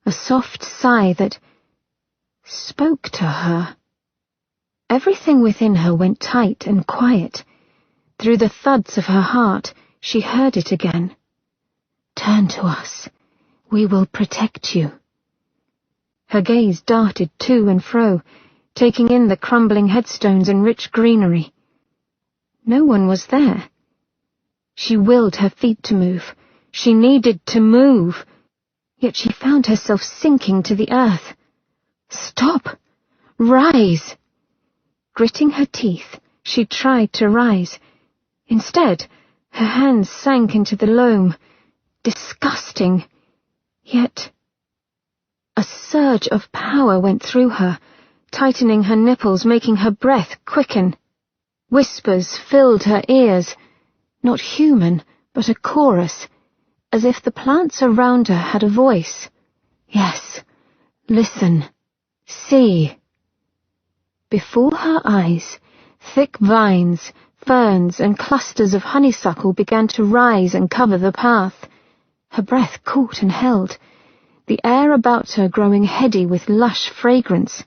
a soft sigh that spoke to her. Everything within her went tight and quiet. Through the thuds of her heart, she heard it again. Turn to us. We will protect you. Her gaze darted to and fro, taking in the crumbling headstones and rich greenery. No one was there. She willed her feet to move. She needed to move. Yet she found herself sinking to the earth. Stop! Rise! Gritting her teeth, she tried to rise. Instead, her hands sank into the loam. Disgusting. Yet a surge of power went through her, tightening her nipples, making her breath quicken. Whispers filled her ears, not human, but a chorus, as if the plants around her had a voice. Yes, listen, see. Before her eyes, thick vines, ferns, and clusters of honeysuckle began to rise and cover the path. Her breath caught and held, the air about her growing heady with lush fragrance.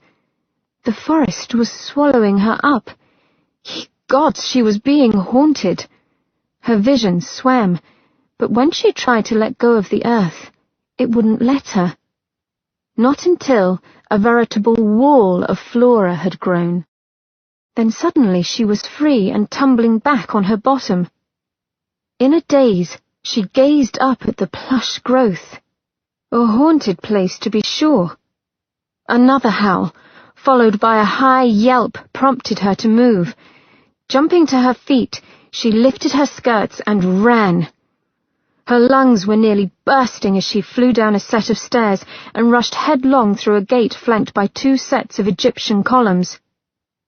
The forest was swallowing her up. Ye gods, she was being haunted. Her vision swam, but when she tried to let go of the earth, it wouldn't let her. Not until a veritable wall of flora had grown. Then suddenly she was free and tumbling back on her bottom. In a daze, she gazed up at the plush growth. A haunted place, to be sure. Another howl, followed by a high yelp, prompted her to move. Jumping to her feet, she lifted her skirts and ran. Her lungs were nearly bursting as she flew down a set of stairs and rushed headlong through a gate flanked by 2 sets of Egyptian columns.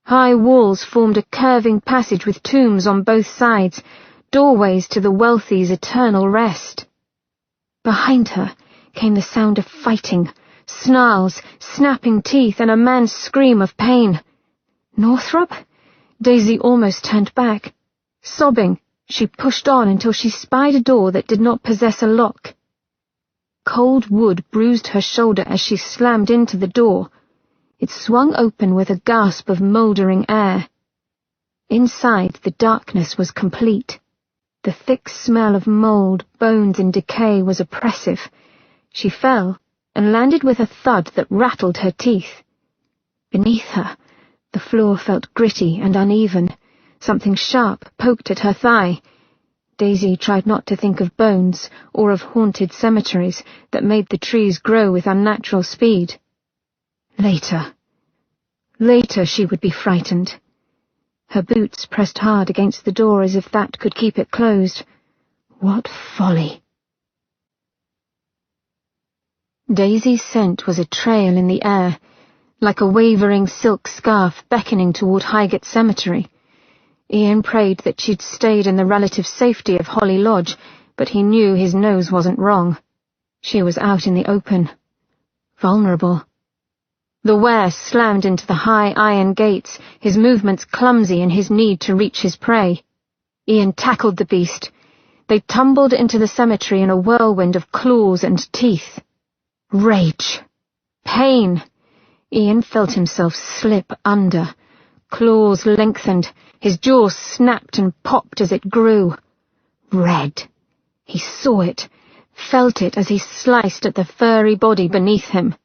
High walls formed a curving passage with tombs on both sides, doorways to the wealthy's eternal rest. Behind her came the sound of fighting, snarls, snapping teeth, and a man's scream of pain. Northrop? Daisy almost turned back. Sobbing, she pushed on until she spied a door that did not possess a lock. Cold wood bruised her shoulder as she slammed into the door. It swung open with a gasp of mouldering air. Inside, the darkness was complete. The thick smell of mould, bones, and decay was oppressive. She fell and landed with a thud that rattled her teeth. Beneath her, the floor felt gritty and uneven. Something sharp poked at her thigh. Daisy tried not to think of bones or of haunted cemeteries that made the trees grow with unnatural speed. Later she would be frightened. Her boots pressed hard against the door as if that could keep it closed. What folly! Daisy's scent was a trail in the air, like a wavering silk scarf beckoning toward Highgate Cemetery. Ian prayed that she'd stayed in the relative safety of Holly Lodge, but he knew his nose wasn't wrong. She was out in the open. Vulnerable. The were slammed into the high iron gates, his movements clumsy in his need to reach his prey. Ian tackled the beast. They tumbled into the cemetery in a whirlwind of claws and teeth. Rage. Pain. Ian felt himself slip under. Claws lengthened, his jaw snapped and popped as it grew. Red. He saw it, felt it as he sliced at the furry body beneath him.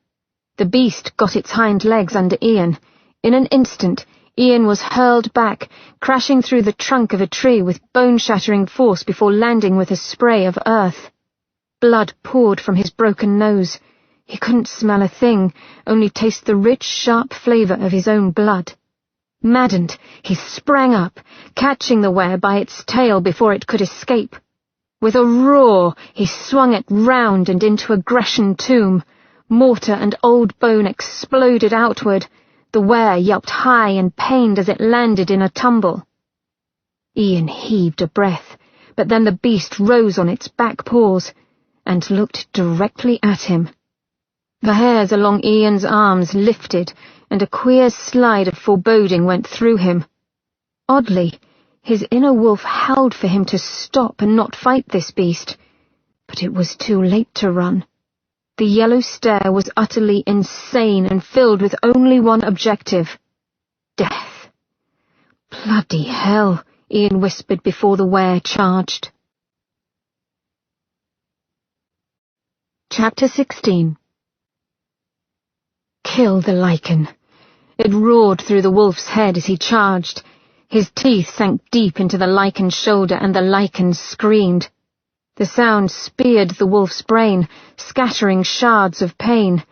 The beast got its hind legs under Ian. In an instant, Ian was hurled back, crashing through the trunk of a tree with bone-shattering force before landing with a spray of earth. Blood poured from his broken nose. He couldn't smell a thing, only taste the rich, sharp flavour of his own blood. Maddened, he sprang up, catching the were by its tail before it could escape. With a roar, he swung it round and into a Grecian tomb. Mortar and old bone exploded outward. The were yelped high and pained as it landed in a tumble. Ian heaved a breath, but then the beast rose on its back paws and looked directly at him. The hairs along Ian's arms lifted, and a queer slide of foreboding went through him. Oddly, his inner wolf howled for him to stop and not fight this beast, but it was too late to run. The yellow stare was utterly insane and filled with only one objective: death. Bloody hell, Ian whispered before the were charged. Chapter 16. Kill the lichen. It roared through the wolf's head as he charged. His teeth sank deep into the liken's shoulder and the lichen screamed. The sound speared the wolf's brain, scattering shards of pain.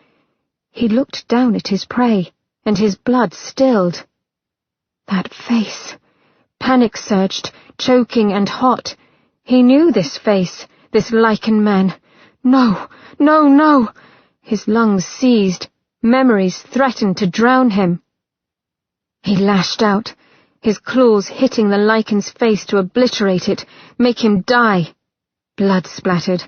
He looked down at his prey, and his blood stilled. That face. Panic surged, choking and hot. He knew this face, this lichen man. No, no, no! His lungs seized. Memories threatened to drown him. He lashed out, his claws hitting the liken's face to obliterate it, make him die. Blood splattered,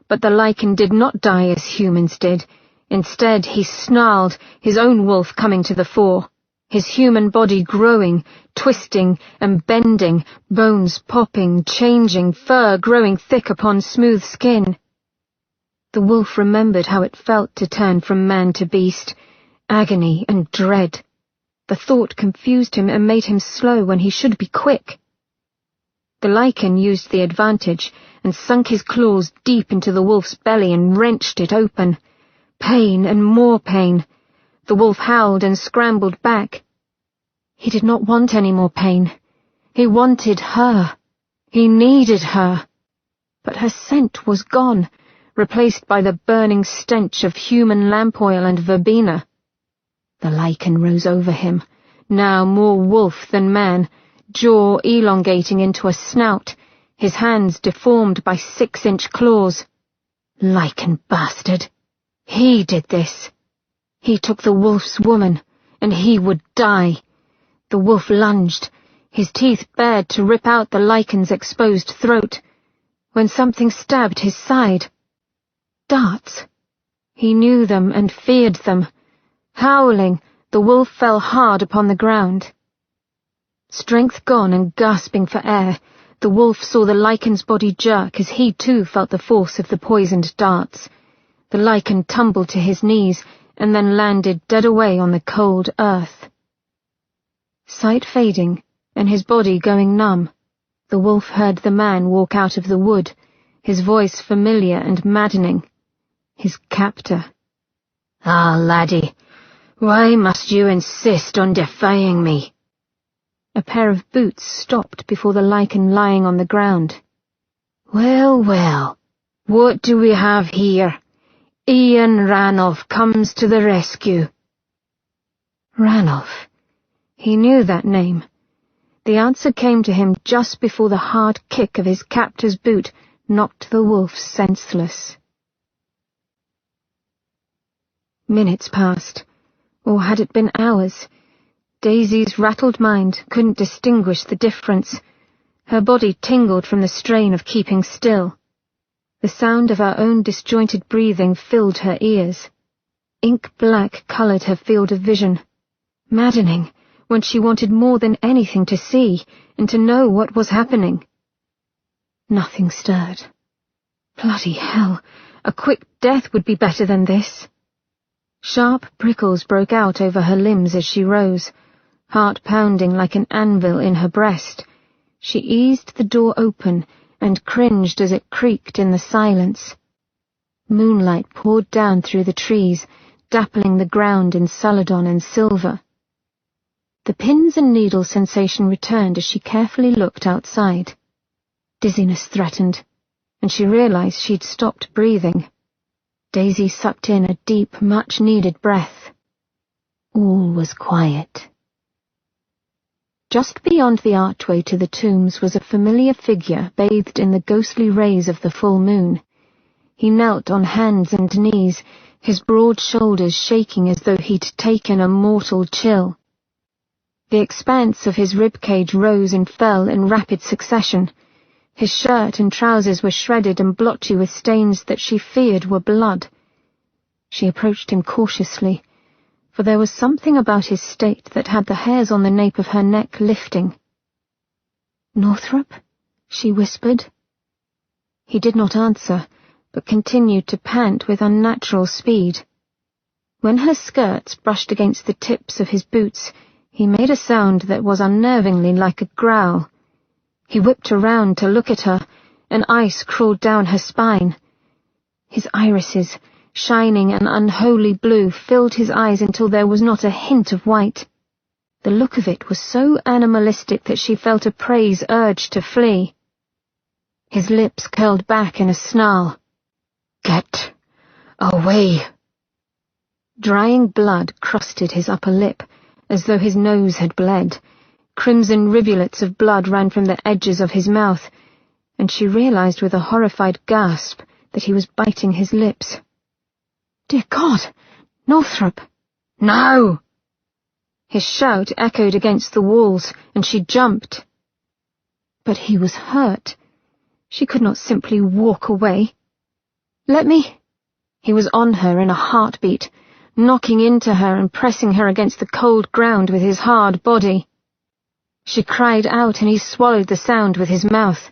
but the lichen did not die as humans did. Instead, he snarled, his own wolf coming to the fore, his human body growing, twisting and bending, bones popping, changing, fur growing thick upon smooth skin. The wolf remembered how it felt to turn from man to beast, agony and dread. The thought confused him and made him slow when he should be quick. The lichen used the advantage and sunk his claws deep into the wolf's belly and wrenched it open. Pain and more pain. The wolf howled and scrambled back. He did not want any more pain. He wanted her. He needed her. But her scent was gone, replaced by the burning stench of human lamp oil and verbena. The lichen rose over him, now more wolf than man, jaw elongating into a snout, his hands deformed by 6-inch claws. Lichen bastard! He did this. He took the wolf's woman, and he would die. The wolf lunged, his teeth bared to rip out the lichen's exposed throat, when something stabbed his side. Darts. He knew them and feared them. Howling, the wolf fell hard upon the ground. Strength gone and gasping for air, the wolf saw the lichen's body jerk as he too felt the force of the poisoned darts. The lichen tumbled to his knees and then landed dead away on the cold earth. Sight fading, and his body going numb, the wolf heard the man walk out of the wood, his voice familiar and maddening. His captor. "Ah, laddie, why must you insist on defying me?" A pair of boots stopped before the lichen lying on the ground. "Well, well, what do we have here? Ian Ranulph comes to the rescue." Ranulph. He knew that name. The answer came to him just before the hard kick of his captor's boot knocked the wolf senseless. Minutes passed, or had it been hours? Daisy's rattled mind couldn't distinguish the difference. Her body tingled from the strain of keeping still. The sound of her own disjointed breathing filled her ears. Ink-black coloured her field of vision. Maddening, when she wanted more than anything to see and to know what was happening. Nothing stirred. Bloody hell, a quick death would be better than this. Sharp prickles broke out over her limbs as she rose, heart pounding like an anvil in her breast. She eased the door open and cringed as it creaked in the silence. moonlight poured down through the trees, dappling the ground in celadon and silver. The pins and needles sensation returned as she carefully looked outside. Dizziness threatened, and she realized she'd stopped breathing. Daisy sucked in a deep, much-needed breath. All was quiet. Just beyond the archway to the tombs was a familiar figure bathed in the ghostly rays of the full moon. He knelt on hands and knees, his broad shoulders shaking as though he'd taken a mortal chill. The expanse of his ribcage rose and fell in rapid succession. His shirt and trousers were shredded and blotchy with stains that she feared were blood. She approached him cautiously, for there was something about his state that had the hairs on the nape of her neck lifting. "Northrop?" she whispered. He did not answer, but continued to pant with unnatural speed. When her skirts brushed against the tips of his boots, he made a sound that was unnervingly like a growl. He whipped around to look at her, and ice crawled down her spine. His irises, shining an unholy blue, filled his eyes until there was not a hint of white. The look of it was so animalistic that she felt a prey's urge to flee. His lips curled back in a snarl. "Get away!" Drying blood crusted his upper lip, as though his nose had bled. Crimson rivulets of blood ran from the edges of his mouth, and she realized with a horrified gasp that he was biting his lips. "Dear God! Northrop! No!" His shout echoed against the walls, and she jumped. But he was hurt. She could not simply walk away. "Let me—" He was on her in a heartbeat, knocking into her and pressing her against the cold ground with his hard body. She cried out, and he swallowed the sound with his mouth.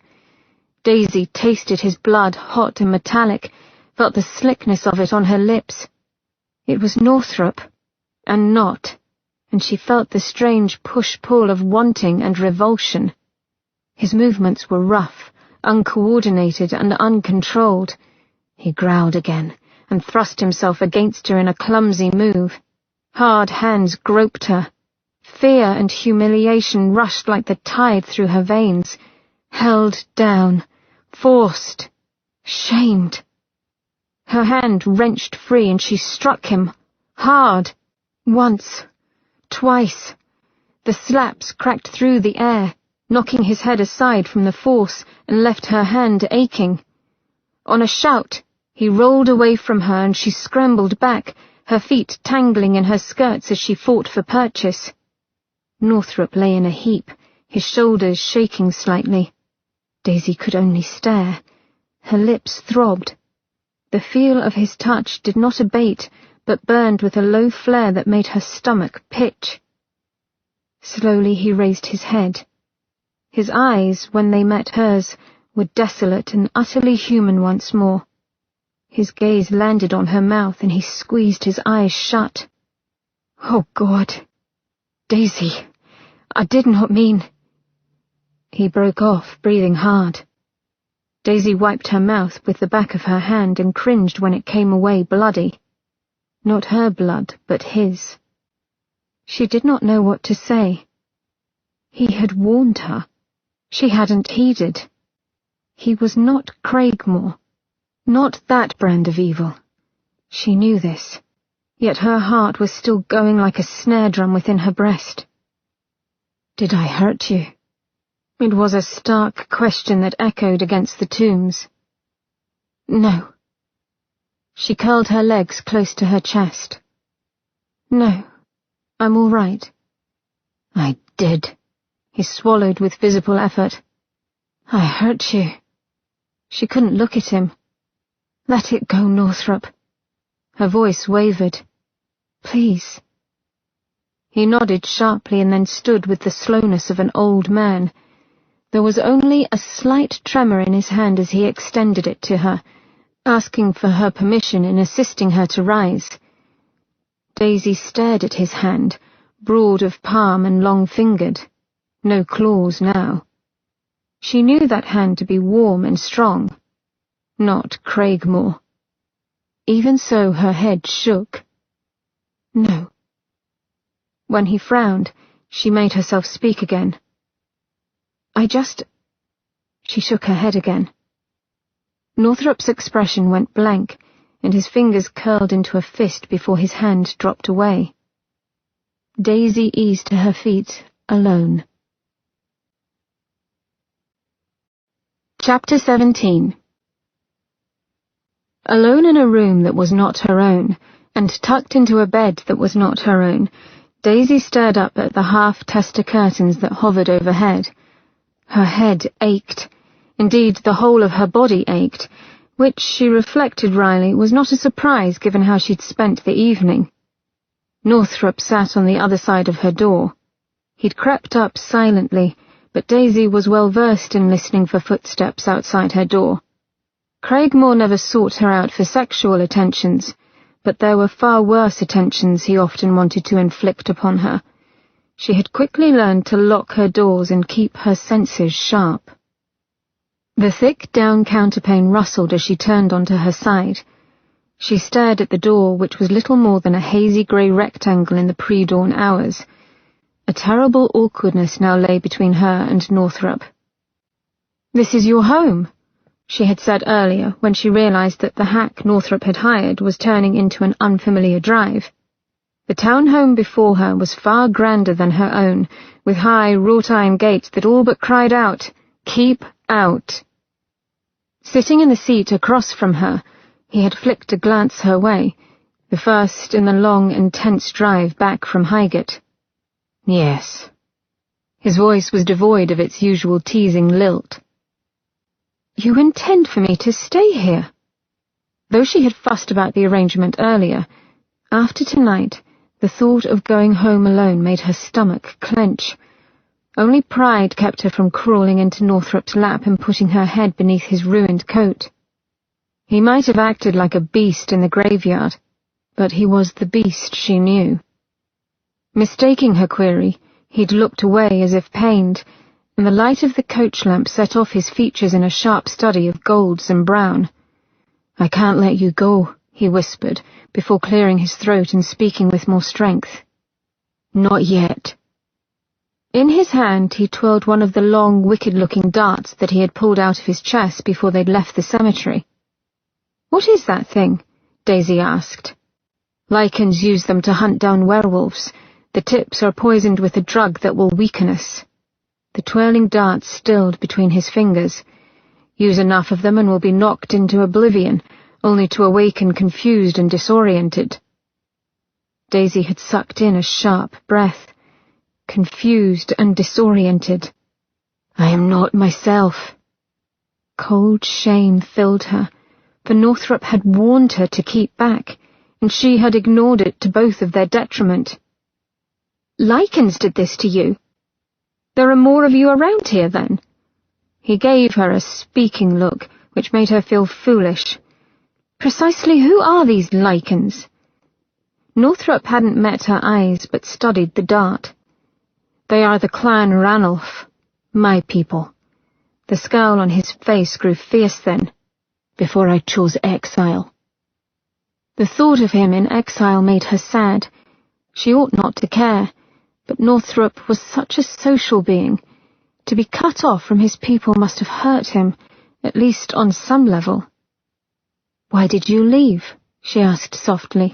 Daisy tasted his blood, hot and metallic, felt the slickness of it on her lips. It was Northrop, and not, and she felt the strange push-pull of wanting and revulsion. His movements were rough, uncoordinated, and uncontrolled. He growled again, and thrust himself against her in a clumsy move. Hard hands groped her. Fear and humiliation rushed like the tide through her veins. Held down, forced, shamed. Her hand wrenched free and she struck him, hard, once, twice. The slaps cracked through the air, knocking his head aside from the force and left her hand aching. On a shout, he rolled away from her and she scrambled back, her feet tangling in her skirts as she fought for purchase. Northrop lay in a heap, his shoulders shaking slightly. Daisy could only stare. Her lips throbbed. The feel of his touch did not abate, but burned with a low flare that made her stomach pitch. Slowly he raised his head. His eyes, when they met hers, were desolate and utterly human once more. His gaze landed on her mouth and he squeezed his eyes shut. "Oh, God! Daisy, I did not mean—" He broke off, breathing hard. Daisy wiped her mouth with the back of her hand and cringed when it came away bloody. Not her blood, but his. She did not know what to say. He had warned her. She hadn't heeded. He was not Craigmore. Not that brand of evil. She knew this, yet her heart was still going like a snare drum within her breast. "Did I hurt you?" It was a stark question that echoed against the tombs. "No." She curled her legs close to her chest. "No, I'm all right." "I did." He swallowed with visible effort. "I hurt you." She couldn't look at him. "Let it go, Northrop." Her voice wavered. "Please." He nodded sharply and then stood with the slowness of an old man. There was only a slight tremor in his hand as he extended it to her, asking for her permission in assisting her to rise. Daisy stared at his hand, broad of palm and long-fingered. No claws now. She knew that hand to be warm and strong. Not Craigmore. Even so, her head shook. No. When he frowned, she made herself speak again. She shook her head again. Northrop's expression went blank, and his fingers curled into a fist before his hand dropped away. Daisy eased to her feet, alone. Chapter 17. Alone in a room that was not her own, and tucked into a bed that was not her own, Daisy stared up at the half-tester curtains that hovered overhead. Her head ached. Indeed, the whole of her body ached, which, she reflected wryly, was not a surprise given how she'd spent the evening. Northrop sat on the other side of her door. He'd crept up silently, but Daisy was well versed in listening for footsteps outside her door. Craigmore never sought her out for sexual attentions, but there were far worse attentions he often wanted to inflict upon her. She had quickly learned to lock her doors and keep her senses sharp. The thick down counterpane rustled as she turned onto her side. She stared at the door, which was little more than a hazy grey rectangle in the pre-dawn hours. A terrible awkwardness now lay between her and Northrop. "This is your home," she had said earlier when she realized that the hack Northrop had hired was turning into an unfamiliar drive. The townhome before her was far grander than her own, with high wrought-iron gates that all but cried out, "Keep out!" Sitting in the seat across from her, he had flicked a glance her way, the first in the long, intense drive back from Highgate. "Yes." His voice was devoid of its usual teasing lilt. "You intend for me to stay here?" Though she had fussed about the arrangement earlier, after tonight, the thought of going home alone made her stomach clench. Only pride kept her from crawling into Northrop's lap and putting her head beneath his ruined coat. He might have acted like a beast in the graveyard, but he was the beast she knew. Mistaking her query, he'd looked away as if pained, and the light of the coach lamp set off his features in a sharp study of golds and brown. "I can't let you go," he whispered, before clearing his throat and speaking with more strength. "Not yet." In his hand he twirled one of the long, wicked-looking darts that he had pulled out of his chest before they'd left the cemetery. "What is that thing?" Daisy asked. "Lycans use them to hunt down werewolves. The tips are poisoned with a drug that will weaken us." The twirling darts stilled between his fingers. "Use enough of them and we'll be knocked into oblivion, only to awaken confused and disoriented." Daisy had sucked in a sharp breath. Confused and disoriented. "I am not myself." Cold shame filled her, for Northrop had warned her to keep back, and she had ignored it to both of their detriment. "Lycans did this to you? There are more of you around here, then?" He gave her a speaking look, which made her feel foolish. Precisely who are these Lycans? Northrop hadn't met her eyes, but studied the dart. "They are the clan Ranulph, my people." The scowl on his face grew fierce then. "Before I chose exile." The thought of him in exile made her sad. She ought not to care, but Northrop was such a social being. To be cut off from his people must have hurt him, at least on some level. "Why did you leave?" she asked softly.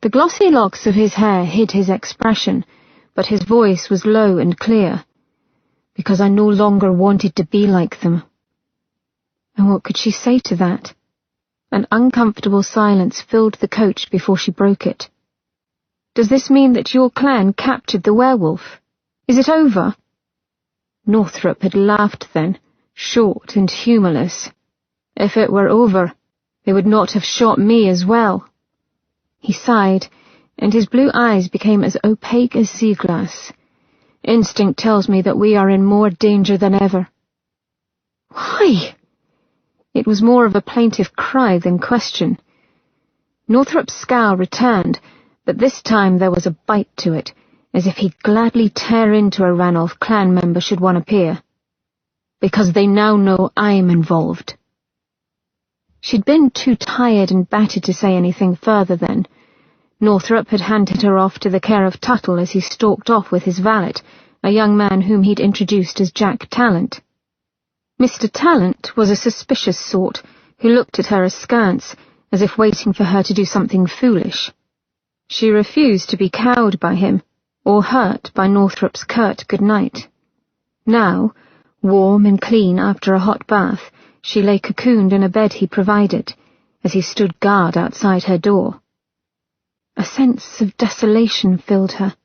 The glossy locks of his hair hid his expression, but his voice was low and clear. "Because I no longer wanted to be like them." And what could she say to that? An uncomfortable silence filled the coach before she broke it. "Does this mean that your clan captured the werewolf? Is it over?" Northrop had laughed then, short and humourless. "If it were over, they would not have shot me as well." He sighed, and his blue eyes became as opaque as sea glass. "Instinct tells me that we are in more danger than ever." "Why?" It was more of a plaintive cry than question. Northrop's scowl returned, but this time there was a bite to it, as if he'd gladly tear into a Ranulph clan member should one appear. "Because they now know I'm involved." She'd been too tired and battered to say anything further then. Northrop had handed her off to the care of Tuttle as he stalked off with his valet, a young man whom he'd introduced as Jack Talent. Mr. Talent was a suspicious sort who looked at her askance, as if waiting for her to do something foolish. She refused to be cowed by him, or hurt by Northrop's curt good-night. Now, warm and clean after a hot bath, she lay cocooned in a bed he provided, as he stood guard outside her door. A sense of desolation filled her.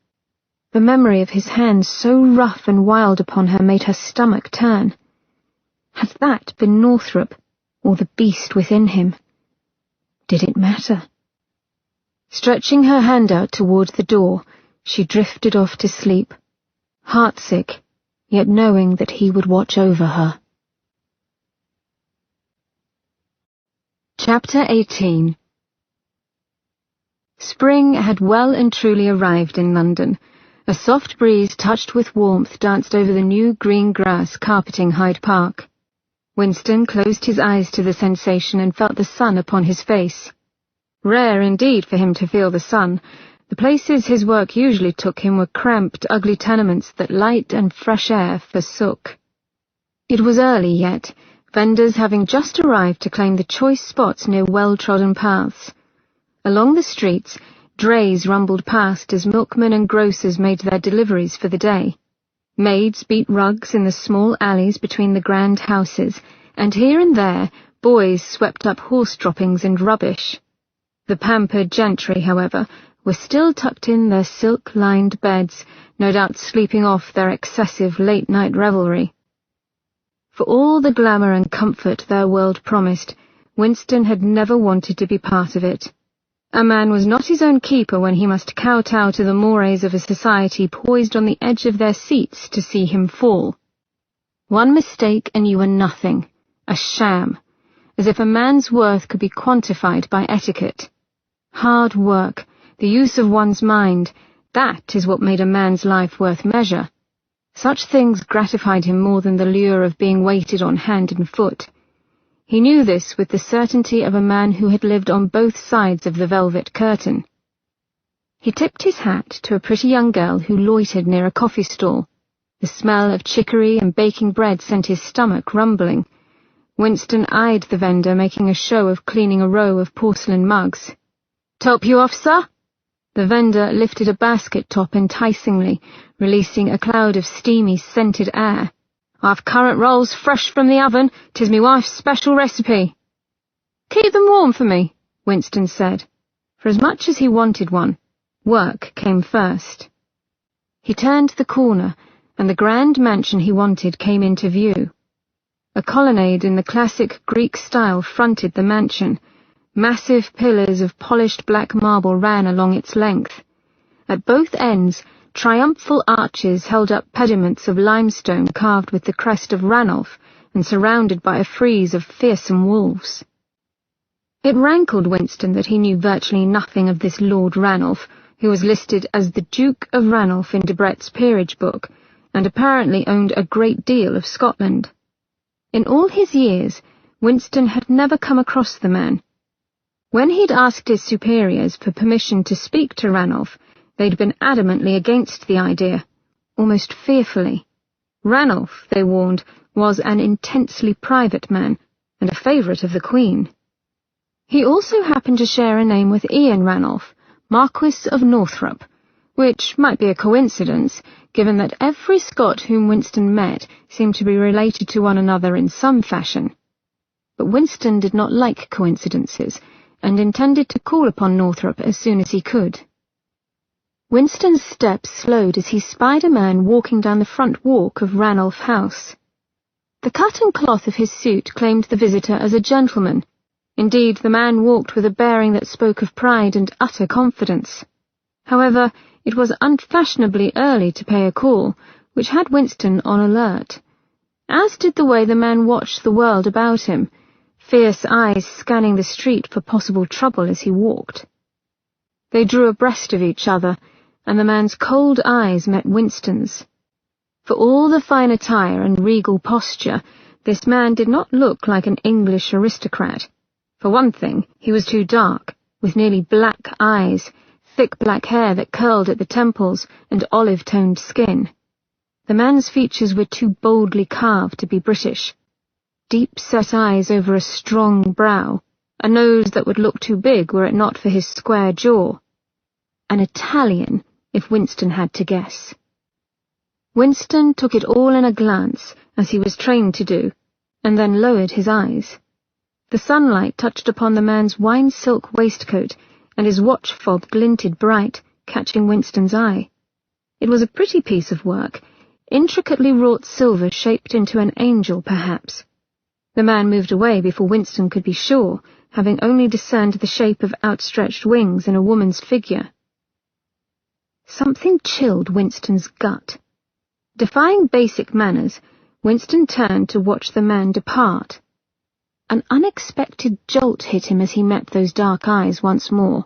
The memory of his hands so rough and wild upon her made her stomach turn. Had that been Northrop, or the beast within him? Did it matter? Stretching her hand out toward the door, she drifted off to sleep, heartsick, yet knowing that he would watch over her. Chapter 18. Spring had well and truly arrived in London. A soft breeze touched with warmth danced over the new green grass carpeting Hyde Park. Winston closed his eyes to the sensation and felt the sun upon his face. Rare indeed for him to feel the sun. The places his work usually took him were cramped, ugly tenements that light and fresh air forsook. It was early yet, vendors having just arrived to claim the choice spots near well-trodden paths. Along the streets, drays rumbled past as milkmen and grocers made their deliveries for the day. Maids beat rugs in the small alleys between the grand houses, and here and there boys swept up horse droppings and rubbish. The pampered gentry, however, were still tucked in their silk-lined beds, no doubt sleeping off their excessive late-night revelry. For all the glamour and comfort their world promised, Winston had never wanted to be part of it. A man was not his own keeper when he must kowtow to the mores of a society poised on the edge of their seats to see him fall. One mistake and you were nothing, a sham, as if a man's worth could be quantified by etiquette. Hard work, the use of one's mind, that is what made a man's life worth measure. Such things gratified him more than the lure of being waited on hand and foot. He knew this with the certainty of a man who had lived on both sides of the velvet curtain. He tipped his hat to a pretty young girl who loitered near a coffee stall. The smell of chicory and baking bread sent his stomach rumbling. Winston eyed the vendor making a show of cleaning a row of porcelain mugs. "Top you off, sir?" The vendor lifted a basket top enticingly, releasing a cloud of steamy, scented air. "I've currant rolls fresh from the oven. 'Tis me wife's special recipe." "Keep them warm for me," Winston said. For as much as he wanted one, work came first. He turned the corner, and the grand mansion he wanted came into view. A colonnade in the classic Greek style fronted the mansion. Massive pillars of polished black marble ran along its length. At both ends, triumphal arches held up pediments of limestone carved with the crest of Ranulph and surrounded by a frieze of fearsome wolves. It rankled Winston that he knew virtually nothing of this Lord Ranulph, who was listed as the Duke of Ranulph in Debrett's peerage book, and apparently owned a great deal of Scotland. In all his years, Winston had never come across the man. When he'd asked his superiors for permission to speak to Ranulph, they'd been adamantly against the idea, almost fearfully. Ranulph, they warned, was an intensely private man, and a favourite of the Queen. He also happened to share a name with Ian Ranulph, Marquis of Northrop, which might be a coincidence, given that every Scot whom Winston met seemed to be related to one another in some fashion. But Winston did not like coincidences, and intended to call upon Northrop as soon as he could. Winston's steps slowed as he spied a man walking down the front walk of Ranulph House. The cut and cloth of his suit claimed the visitor as a gentleman. Indeed, the man walked with a bearing that spoke of pride and utter confidence. However, it was unfashionably early to pay a call, which had Winston on alert, as did the way the man watched the world about him, fierce eyes scanning the street for possible trouble as he walked. They drew abreast of each other, and the man's cold eyes met Winston's. For all the fine attire and regal posture, this man did not look like an English aristocrat. For one thing, he was too dark, with nearly black eyes, thick black hair that curled at the temples, and olive-toned skin. The man's features were too boldly carved to be British. Deep-set eyes over a strong brow, a nose that would look too big were it not for his square jaw. An Italian, if Winston had to guess. Winston took it all in a glance, as he was trained to do, and then lowered his eyes. The sunlight touched upon the man's wine-silk waistcoat, and his watch fob glinted bright, catching Winston's eye. It was a pretty piece of work, intricately wrought silver shaped into an angel, perhaps. The man moved away before Winston could be sure, having only discerned the shape of outstretched wings in a woman's figure. Something chilled Winston's gut. Defying basic manners, Winston turned to watch the man depart. An unexpected jolt hit him as he met those dark eyes once more.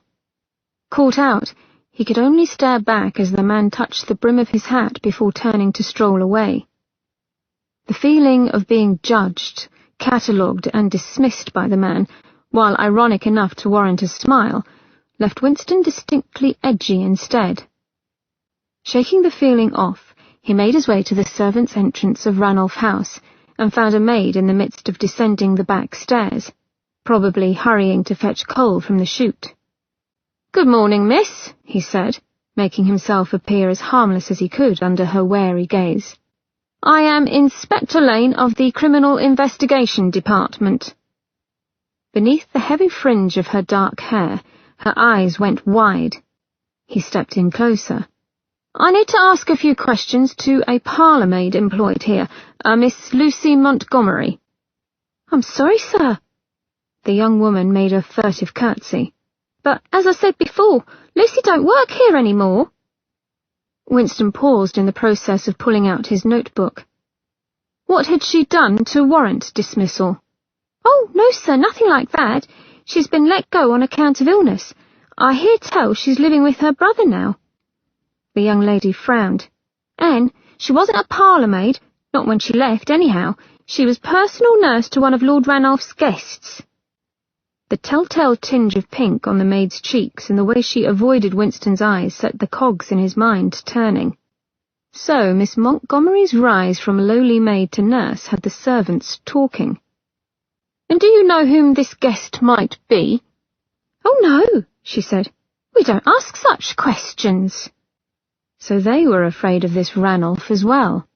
Caught out, he could only stare back as the man touched the brim of his hat before turning to stroll away. The feeling of being judged, catalogued and dismissed by the man, while ironic enough to warrant a smile, left Winston distinctly edgy instead. Shaking the feeling off, he made his way to the servants' entrance of Ranulph House, and found a maid in the midst of descending the back stairs, probably hurrying to fetch coal from the chute. "Good morning, miss," he said, making himself appear as harmless as he could under her wary gaze. "I am Inspector Lane of the Criminal Investigation Department." Beneath the heavy fringe of her dark hair, her eyes went wide. He stepped in closer. "I need to ask a few questions to a parlour-maid employed here, Miss Lucy Montgomery." "I'm sorry, sir." The young woman made a furtive curtsy. "But, as I said before, Lucy don't work here any more." Winston paused in the process of pulling out his notebook. What had she done to warrant dismissal? "Oh, no, sir, nothing like that. She's been let go on account of illness. I hear tell she's living with her brother now." The young lady frowned. "And she wasn't a parlour-maid, not when she left, anyhow. She was personal nurse to one of Lord Ranulph's guests." The telltale tinge of pink on the maid's cheeks and the way she avoided Winston's eyes set the cogs in his mind turning. So Miss Montgomery's rise from lowly maid to nurse had the servants talking. "And do you know whom this guest might be?" "Oh, no," she said. "We don't ask such questions." So they were afraid of this Ranulph as well.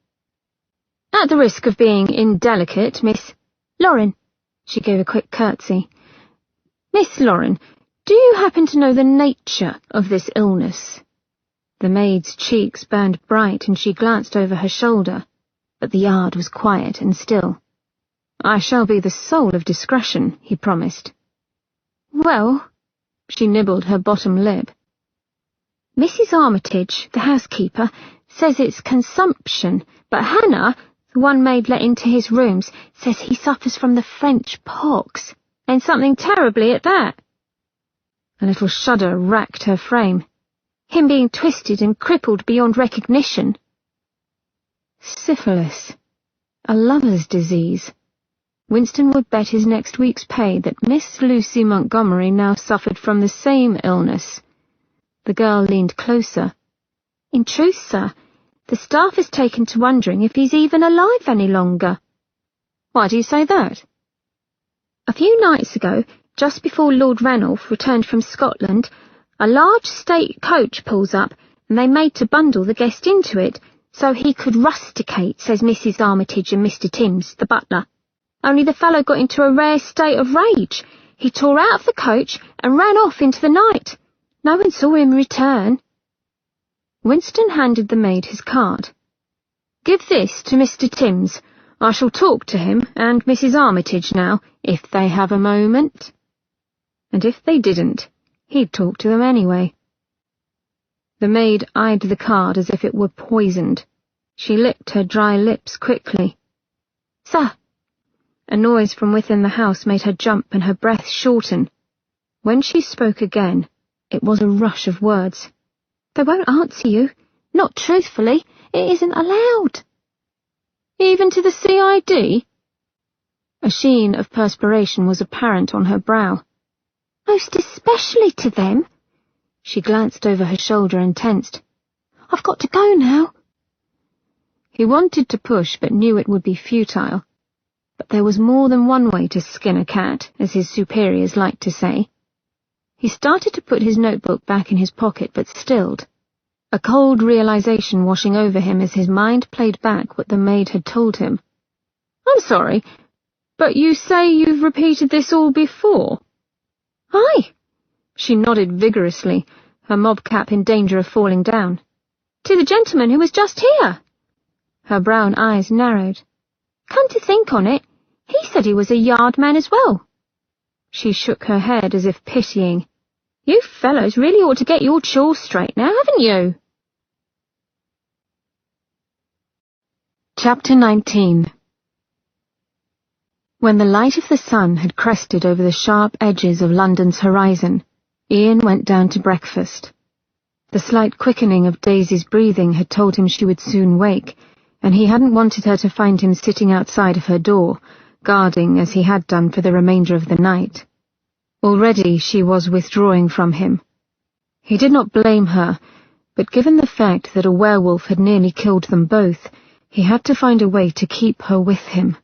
"At the risk of being indelicate, Miss Lauren," she gave a quick curtsy. "Miss Lauren, do you happen to know the nature of this illness?" The maid's cheeks burned bright and she glanced over her shoulder, but the yard was quiet and still. "I shall be the soul of discretion," he promised. "Well," she nibbled her bottom lip. "Mrs. Armitage, the housekeeper, says it's consumption, but Hannah, the one maid let into his rooms, says he suffers from the French pox, and something terribly at that." A little shudder racked her frame. Him being twisted and crippled beyond recognition. Syphilis. A lover's disease. Winston would bet his next week's pay that Miss Lucy Montgomery now suffered from the same illness. The girl leaned closer. "In truth, sir, the staff has taken to wondering if he's even alive any longer." "Why do you say that?" "A few nights ago, just before Lord Ranulph returned from Scotland, a large state coach pulls up, and they made to bundle the guest into it, so he could rusticate, says Mrs. Armitage and Mr. Timms, the butler. Only the fellow got into a rare state of rage. He tore out of the coach and ran off into the night. No one saw him return." Winston handed the maid his card. "Give this to Mr. Timms. I shall talk to him and Mrs. Armitage now, if they have a moment." And if they didn't, he'd talk to them anyway. The maid eyed the card as if it were poisoned. She licked her dry lips quickly. "Sir." A noise from within the house made her jump and her breath shorten. When she spoke again, it was a rush of words. "They won't answer you. Not truthfully. It isn't allowed." "Even to the CID?" A sheen of perspiration was apparent on her brow. "Most especially to them." She glanced over her shoulder and tensed. "I've got to go now." He wanted to push, but knew it would be futile. But there was more than one way to skin a cat, as his superiors liked to say. He started to put his notebook back in his pocket, but stilled, a cold realization washing over him as his mind played back what the maid had told him. "I'm sorry, but you say you've repeated this all before?" "Aye." She nodded vigorously, her mob cap in danger of falling down. "To the gentleman who was just here." Her brown eyes narrowed. "Come to think on it, he said he was a yard man as well." She shook her head as if pitying. "You fellows really ought to get your chores straight now, haven't you?" Chapter 19. When the light of the sun had crested over the sharp edges of London's horizon, Ian went down to breakfast. The slight quickening of Daisy's breathing had told him she would soon wake, and he hadn't wanted her to find him sitting outside of her door, guarding as he had done for the remainder of the night. Already she was withdrawing from him. He did not blame her, but given the fact that a werewolf had nearly killed them both, he had to find a way to keep her with him.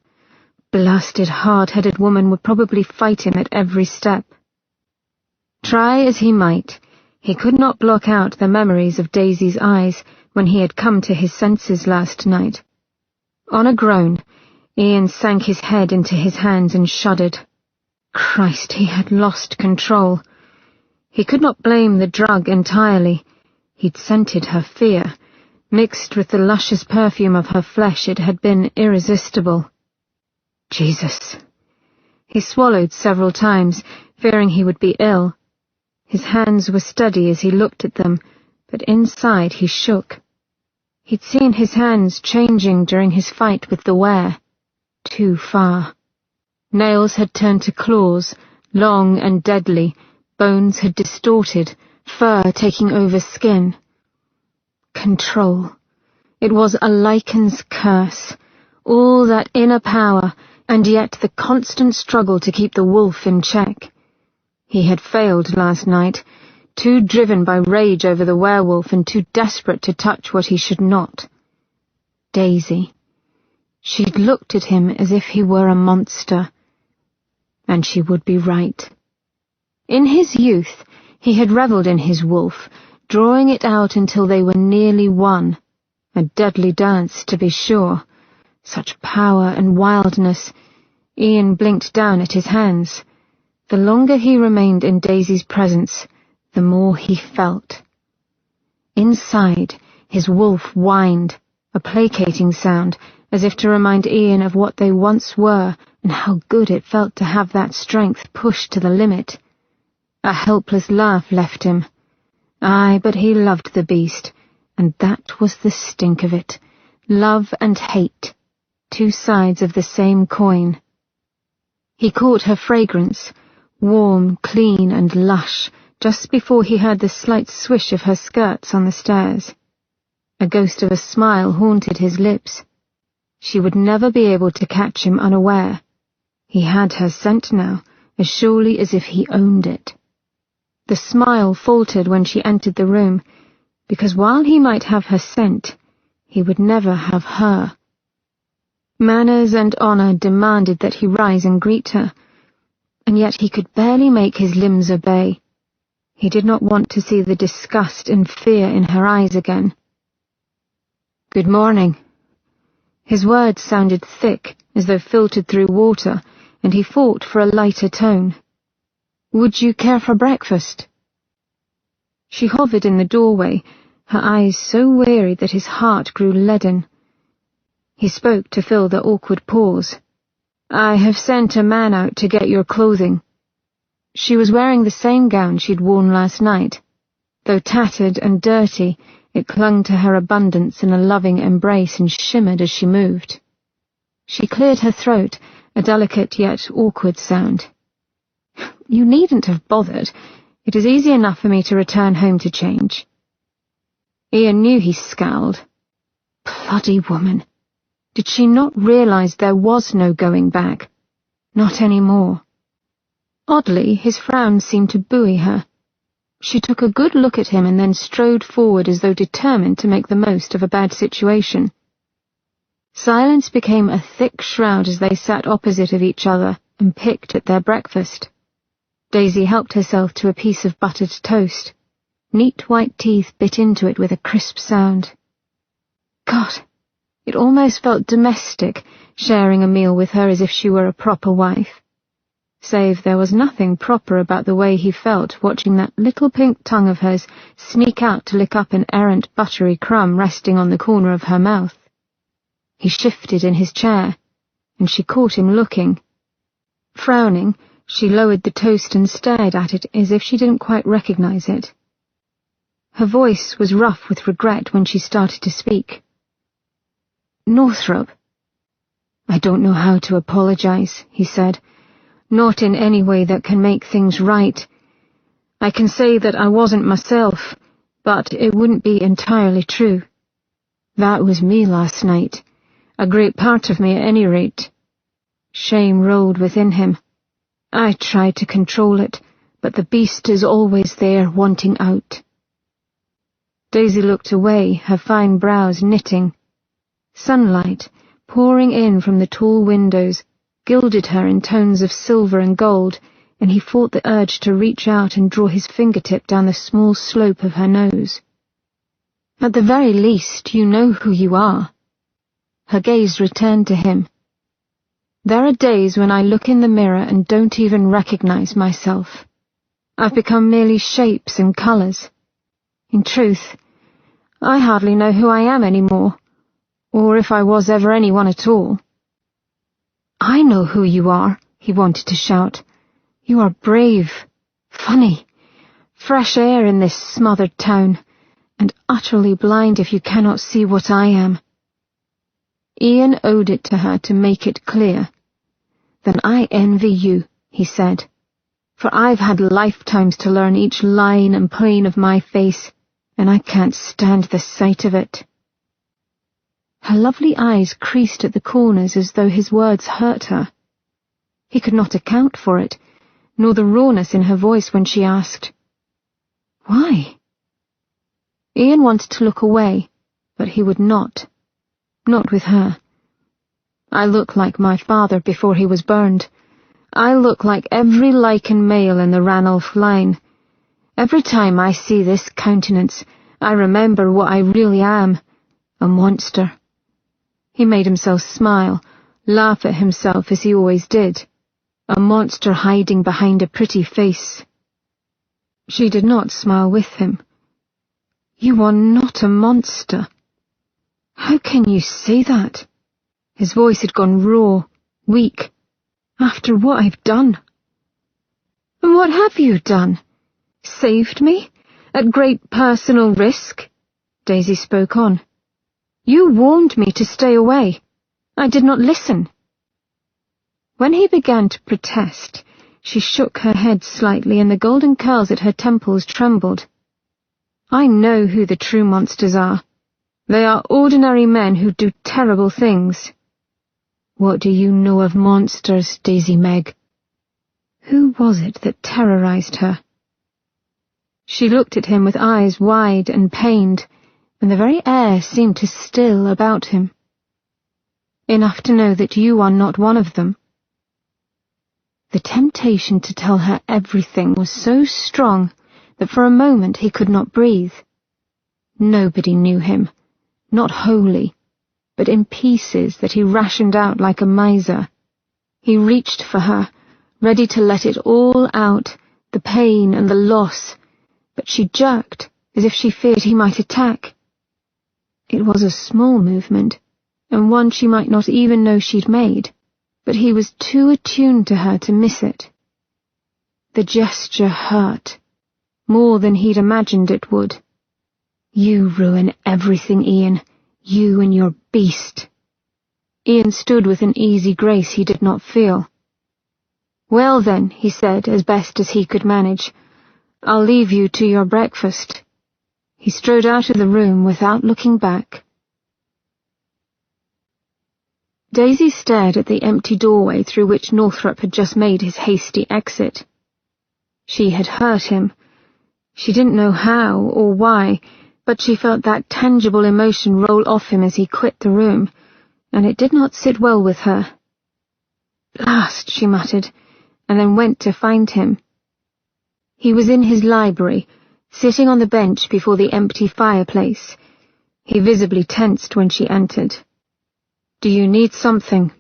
Blasted hard-headed woman would probably fight him at every step. Try as he might, he could not block out the memories of Daisy's eyes when he had come to his senses last night. On a groan, Ian sank his head into his hands and shuddered. Christ, he had lost control. He could not blame the drug entirely. He'd scented her fear. Mixed with the luscious perfume of her flesh, it had been irresistible. Jesus. He swallowed several times, fearing he would be ill. His hands were steady as he looked at them, but inside he shook. He'd seen his hands changing during his fight with the were. Too far. Nails had turned to claws, long and deadly, bones had distorted, fur taking over skin. Control. It was a lichen's curse. All that inner power, and yet the constant struggle to keep the wolf in check. He had failed last night, too driven by rage over the werewolf and too desperate to touch what he should not. Daisy. She'd looked at him as if he were a monster. And she would be right. In his youth, he had revelled in his wolf, drawing it out until they were nearly one. A deadly dance, to be sure. Such power and wildness. Ian blinked down at his hands. The longer he remained in Daisy's presence, the more he felt. Inside, his wolf whined, a placating sound, as if to remind Ian of what they once were and how good it felt to have that strength pushed to the limit. A helpless laugh left him. Aye, but he loved the beast, and that was the stink of it. Love and hate, two sides of the same coin. He caught her fragrance, warm, clean and lush, just before he heard the slight swish of her skirts on the stairs. A ghost of a smile haunted his lips. She would never be able to catch him unaware. He had her scent now, as surely as if he owned it. The smile faltered when she entered the room, because while he might have her scent, he would never have her. Manners and honour demanded that he rise and greet her, and yet he could barely make his limbs obey. He did not want to see the disgust and fear in her eyes again. "Good morning." His words sounded thick, as though filtered through water, and he fought for a lighter tone. "Would you care for breakfast?" She hovered in the doorway, her eyes so weary that his heart grew leaden. He spoke to fill the awkward pause. "I have sent a man out to get your clothing." She was wearing the same gown she'd worn last night. Though tattered and dirty, it clung to her abundance in a loving embrace and shimmered as she moved. She cleared her throat, a delicate yet awkward sound. "You needn't have bothered. It is easy enough for me to return home to change." Ian knew he scowled. Bloody woman. Did she not realize there was no going back? Not anymore. Oddly, his frown seemed to buoy her. She took a good look at him and then strode forward as though determined to make the most of a bad situation. Silence became a thick shroud as they sat opposite of each other and picked at their breakfast. Daisy helped herself to a piece of buttered toast. Neat white teeth bit into it with a crisp sound. God, it almost felt domestic, sharing a meal with her as if she were a proper wife. Save there was nothing proper about the way he felt watching that little pink tongue of hers sneak out to lick up an errant buttery crumb resting on the corner of her mouth. He shifted in his chair, and she caught him looking. Frowning, she lowered the toast and stared at it as if she didn't quite recognize it. Her voice was rough with regret when she started to speak. Northrop. I don't know how to apologize, he said. Not in any way that can make things right. I can say that I wasn't myself, but it wouldn't be entirely true. That was me last night, a great part of me at any rate. Shame rolled within him. I tried to control it, but the beast is always there, wanting out. Daisy looked away, her fine brows knitting. Sunlight, pouring in from the tall windows, gilded her in tones of silver and gold, and he fought the urge to reach out and draw his fingertip down the small slope of her nose. At the very least, you know who you are. Her gaze returned to him. There are days when I look in the mirror and don't even recognize myself. I've become merely shapes and colors. In truth, I hardly know who I am anymore, or if I was ever anyone at all. I know who you are, he wanted to shout. You are brave, funny, fresh air in this smothered town, and utterly blind if you cannot see what I am. Ian owed it to her to make it clear. Then I envy you, he said, for I've had lifetimes to learn each line and plane of my face, and I can't stand the sight of it. Her lovely eyes creased at the corners as though his words hurt her. He could not account for it, nor the rawness in her voice when she asked, Why? Ian wanted to look away, but he would not. Not with her. I look like my father before he was burned. I look like every lichen male in the Ranulph line. Every time I see this countenance, I remember what I really am, a monster. He made himself smile, laugh at himself as he always did. A monster hiding behind a pretty face. She did not smile with him. You are not a monster. How can you say that? His voice had gone raw, weak, after what I've done. And what have you done? Saved me? At great personal risk? Daisy spoke on. You warned me to stay away. I did not listen. When he began to protest, she shook her head slightly and the golden curls at her temples trembled. I know who the true monsters are. They are ordinary men who do terrible things. What do you know of monsters, Daisy Meg? Who was it that terrorized her? She looked at him with eyes wide and pained, and the very air seemed to still about him. Enough to know that you are not one of them. The temptation to tell her everything was so strong that for a moment he could not breathe. Nobody knew him, not wholly, but in pieces that he rationed out like a miser. He reached for her, ready to let it all out, the pain and the loss, but she jerked, as if she feared he might attack. It was a small movement, and one she might not even know she'd made, but he was too attuned to her to miss it. The gesture hurt, more than he'd imagined it would. You ruin everything, Ian, you and your beast. Ian stood with an easy grace he did not feel. Well then, he said, as best as he could manage, I'll leave you to your breakfast. He strode out of the room without looking back. Daisy stared at the empty doorway through which Northrop had just made his hasty exit. She had hurt him. She didn't know how or why, but she felt that tangible emotion roll off him as he quit the room, and it did not sit well with her. "Blast," she muttered, and then went to find him. He was in his library, sitting on the bench before the empty fireplace. He visibly tensed when she entered. "Do you need something?"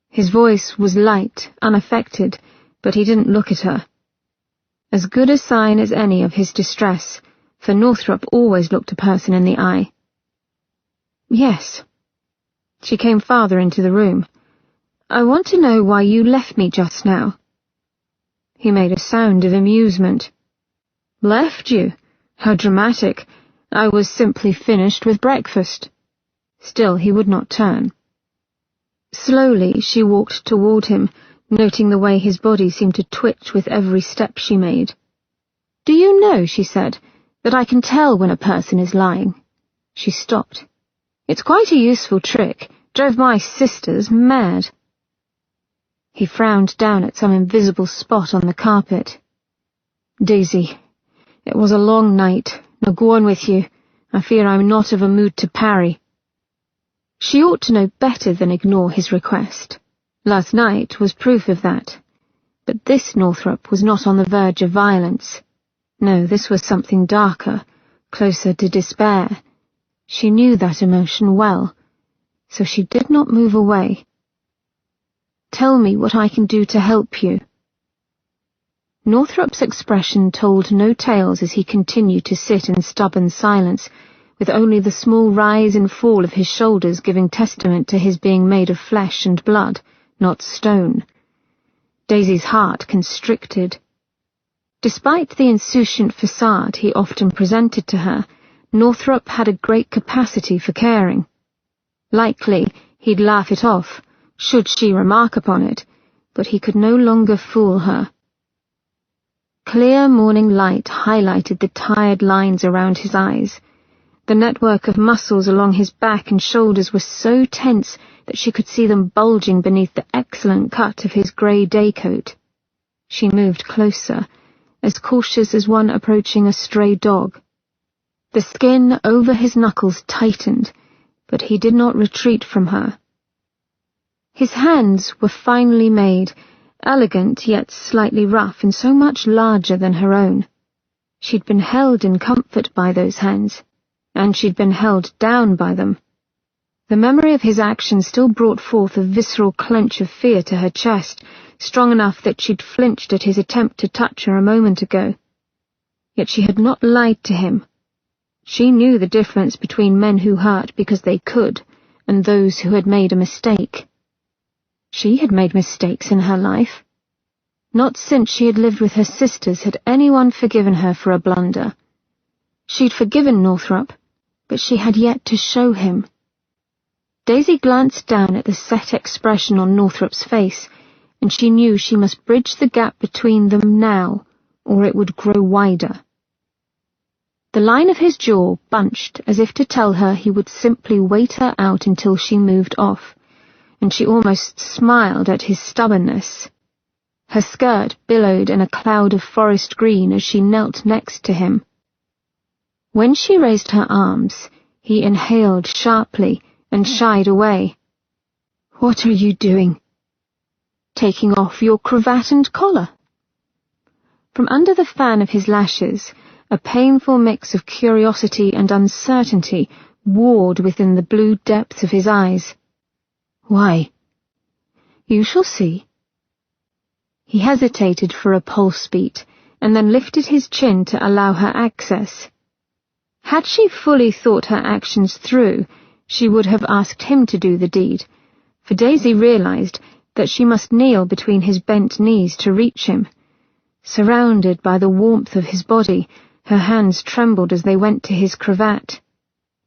His voice was light, unaffected, but he didn't look at her. As good a sign as any of his distress, for Northrop always looked a person in the eye. "Yes." She came farther into the room. "I want to know why you left me just now." He made a sound of amusement. "Left you? How dramatic. I was simply finished with breakfast." Still he would not turn. Slowly she walked toward him, noting the way his body seemed to twitch with every step she made. "Do you know," she said, "that I can tell when a person is lying?" She stopped. "It's quite a useful trick. Drove my sisters mad." He frowned down at some invisible spot on the carpet. "Daisy, it was a long night. Now go on with you. I fear I'm not of a mood to parry." She ought to know better than ignore his request. Last night was proof of that. But this Northrop was not on the verge of violence. No, this was something darker, closer to despair. She knew that emotion well, so she did not move away. "Tell me what I can do to help you." Northrop's expression told no tales as he continued to sit in stubborn silence, with only the small rise and fall of his shoulders giving testament to his being made of flesh and blood, not stone. Daisy's heart constricted. Despite the insouciant facade he often presented to her, Northrop had a great capacity for caring. Likely he'd laugh it off, should she remark upon it, but he could no longer fool her. Clear morning light highlighted the tired lines around his eyes. The network of muscles along his back and shoulders was so tense that she could see them bulging beneath the excellent cut of his grey day coat. She moved closer, as cautious as one approaching a stray dog. The skin over his knuckles tightened, but he did not retreat from her. His hands were finely made, elegant yet slightly rough and so much larger than her own. She'd been held in comfort by those hands, and she'd been held down by them. The memory of his action still brought forth a visceral clench of fear to her chest, strong enough that she'd flinched at his attempt to touch her a moment ago. Yet she had not lied to him. She knew the difference between men who hurt because they could, and those who had made a mistake. She had made mistakes in her life. Not since she had lived with her sisters had anyone forgiven her for a blunder. She'd forgiven Northrop, but she had yet to show him. Daisy glanced down at the set expression on Northrop's face, and she knew she must bridge the gap between them now, or it would grow wider. The line of his jaw bunched as if to tell her he would simply wait her out until she moved off, and she almost smiled at his stubbornness. Her skirt billowed in a cloud of forest green as she knelt next to him. When she raised her arms, he inhaled sharply and shied away. "What are you doing?" "Taking off your cravat and collar." From under the fan of his lashes, a painful mix of curiosity and uncertainty warred within the blue depths of his eyes. "Why?" "You shall see." He hesitated for a pulse beat, and then lifted his chin to allow her access. Had she fully thought her actions through, she would have asked him to do the deed, for Daisy realized that she must kneel between his bent knees to reach him. Surrounded by the warmth of his body, her hands trembled as they went to his cravat.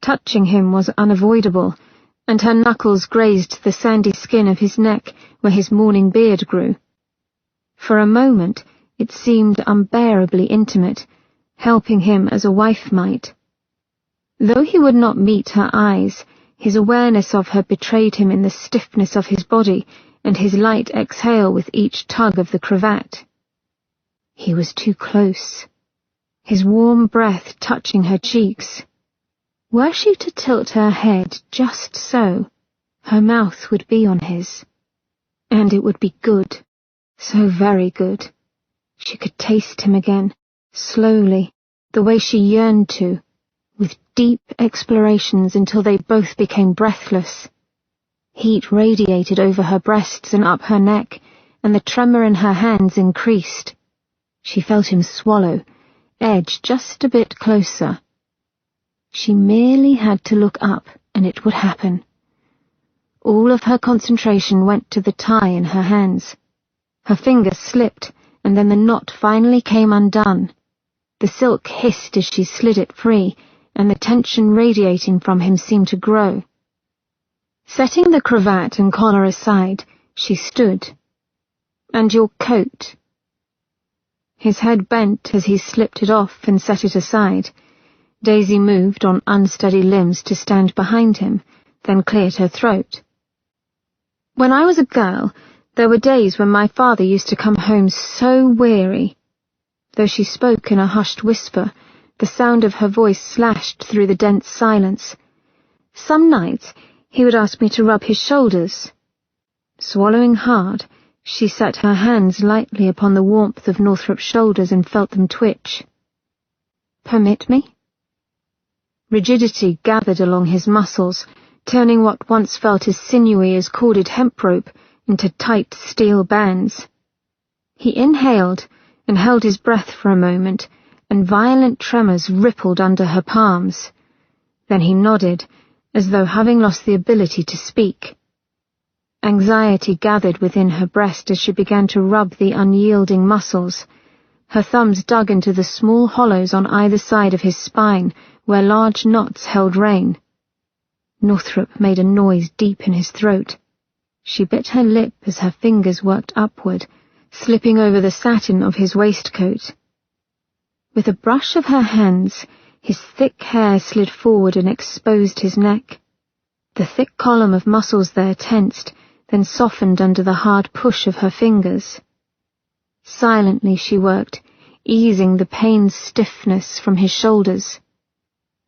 Touching him was unavoidable, and her knuckles grazed the sandy skin of his neck where his morning beard grew. For a moment it seemed unbearably intimate, helping him as a wife might. Though he would not meet her eyes, His awareness of her betrayed him in the stiffness of his body and his light exhale with each tug of the cravat. He was too close, his warm breath touching her cheeks. Were she to tilt her head just so, her mouth would be on his. And it would be good, so very good. She could taste him again, slowly, the way she yearned to, with deep explorations until they both became breathless. Heat radiated over her breasts and up her neck, and the tremor in her hands increased. She felt him swallow, edge just a bit closer. She merely had to look up, and it would happen. All of her concentration went to the tie in her hands. Her fingers slipped, and then the knot finally came undone. The silk hissed as she slid it free, and the tension radiating from him seemed to grow. Setting the cravat and collar aside, she stood. "And your coat?" His head bent as he slipped it off and set it aside. Daisy moved on unsteady limbs to stand behind him, then cleared her throat. "When I was a girl, there were days when my father used to come home so weary." Though she spoke in a hushed whisper, the sound of her voice slashed through the dense silence. "Some nights he would ask me to rub his shoulders." Swallowing hard, she set her hands lightly upon the warmth of Northrop's shoulders and felt them twitch. "Permit me?" Rigidity gathered along his muscles, turning what once felt as sinewy as corded hemp rope into tight steel bands. He inhaled and held his breath for a moment, and violent tremors rippled under her palms. Then he nodded, as though having lost the ability to speak. Anxiety gathered within her breast as she began to rub the unyielding muscles. Her thumbs dug into the small hollows on either side of his spine, where large knots held rein. Northrop made a noise deep in his throat. She bit her lip as her fingers worked upward, slipping over the satin of his waistcoat. With a brush of her hands, his thick hair slid forward and exposed his neck. The thick column of muscles there tensed, then softened under the hard push of her fingers. Silently she worked, easing the pain's stiffness from his shoulders.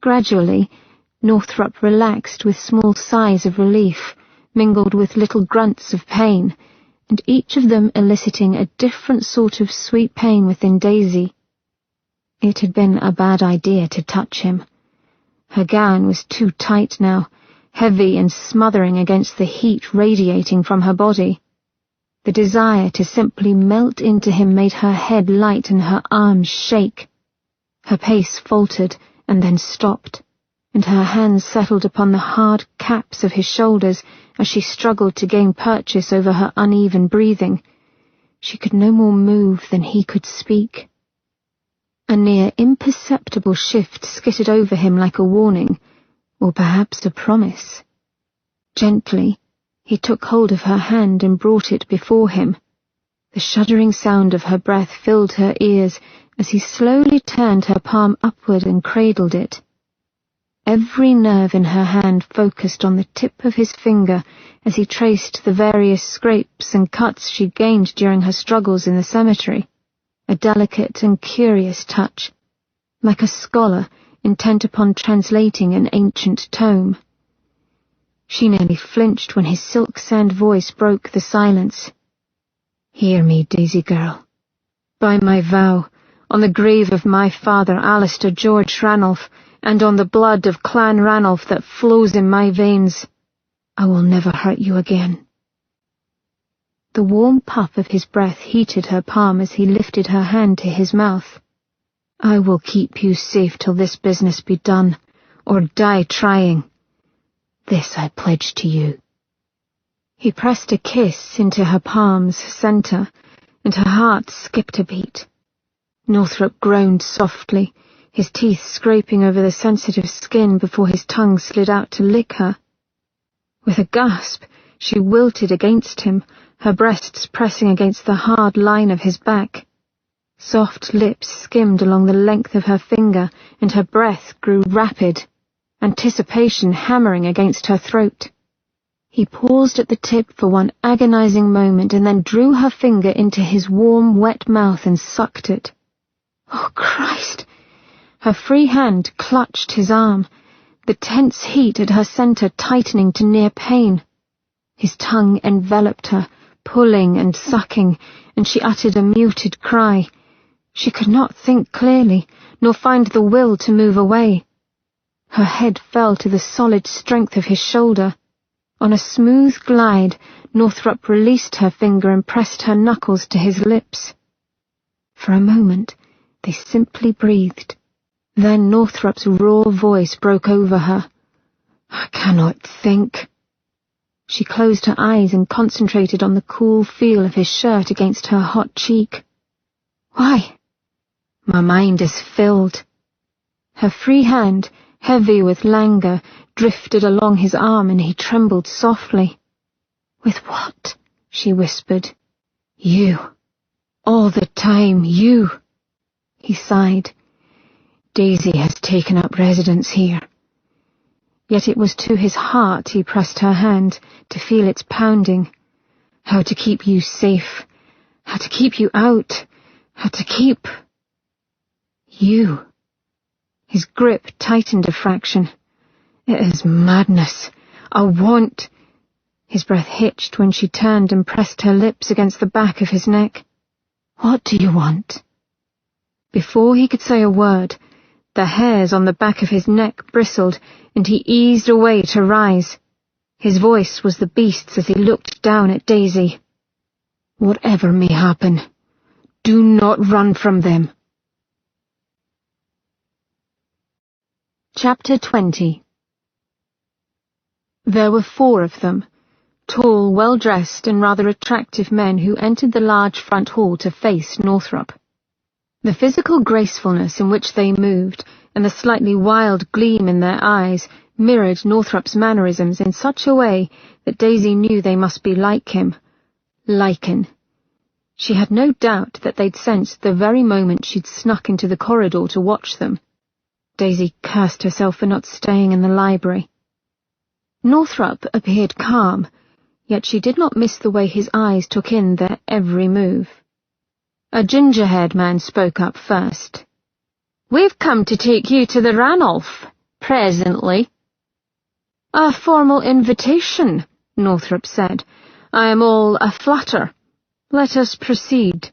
Gradually, Northrop relaxed with small sighs of relief, mingled with little grunts of pain, and each of them eliciting a different sort of sweet pain within Daisy. It had been a bad idea to touch him. Her gown was too tight now, heavy and smothering against the heat radiating from her body. The desire to simply melt into him made her head light and her arms shake. Her pace faltered and then stopped, and her hands settled upon the hard caps of his shoulders as she struggled to gain purchase over her uneven breathing. She could no more move than he could speak. A near imperceptible shift skittered over him like a warning, or perhaps a promise. Gently, he took hold of her hand and brought it before him. The shuddering sound of her breath filled her ears as he slowly turned her palm upward and cradled it. Every nerve in her hand focused on the tip of his finger as he traced the various scrapes and cuts she'd gained during her struggles in the cemetery. A delicate and curious touch, like a scholar intent upon translating an ancient tome. She nearly flinched when his silk-sand voice broke the silence. "Hear me, Daisy girl. By my vow, on the grave of my father Alistair George Ranulph, and on the blood of Clan Ranulph that flows in my veins, I will never hurt you again." The warm puff of his breath heated her palm as he lifted her hand to his mouth. "I will keep you safe till this business be done, or die trying. This I pledge to you." He pressed a kiss into her palm's center, and her heart skipped a beat. Northrop groaned softly, his teeth scraping over the sensitive skin before his tongue slid out to lick her. With a gasp, she wilted against him, her breasts pressing against the hard line of his back. Soft lips skimmed along the length of her finger, and her breath grew rapid. anticipation hammering against her throat. He paused at the tip for one agonizing moment and then drew her finger into his warm, wet mouth and sucked it. Oh, Christ! Her free hand clutched his arm, the tense heat at her center tightening to near pain. His tongue enveloped her, pulling and sucking, and she uttered a muted cry. She could not think clearly, nor find the will to move away. Her head fell to the solid strength of his shoulder. On a smooth glide, Northrop released her finger and pressed her knuckles to his lips. For a moment, they simply breathed. Then Northrop's raw voice broke over her. "I cannot think." She closed her eyes and concentrated on the cool feel of his shirt against her hot cheek. "Why?" "My mind is filled." Her free hand, heavy with languor, drifted along his arm and he trembled softly. "With what?" she whispered. "You. All the time, you." He sighed. "Daisy has taken up residence here." Yet it was to his heart he pressed her hand, to feel its pounding. How to keep you safe, how to keep you out, how to keep... you. His grip tightened a fraction. "It is madness. I want..." His breath hitched when she turned and pressed her lips against the back of his neck. "What do you want?" Before he could say a word, the hairs on the back of his neck bristled, and he eased away to rise. His voice was the beast's as he looked down at Daisy. "Whatever may happen, do not run from them." Chapter 20. There were 4 of them, tall, well-dressed and rather attractive men who entered the large front hall to face Northrop. The physical gracefulness in which they moved and the slightly wild gleam in their eyes mirrored Northrop's mannerisms in such a way that Daisy knew they must be like him. Lycan. She had no doubt that they'd sensed the very moment she'd snuck into the corridor to watch them. Daisy cursed herself for not staying in the library. Northrop appeared calm, yet she did not miss the way his eyes took in their every move. A ginger-haired man spoke up first. "We've come to take you to the Ranulph, presently." "A formal invitation," Northrop said. "I am all aflutter. Let us proceed."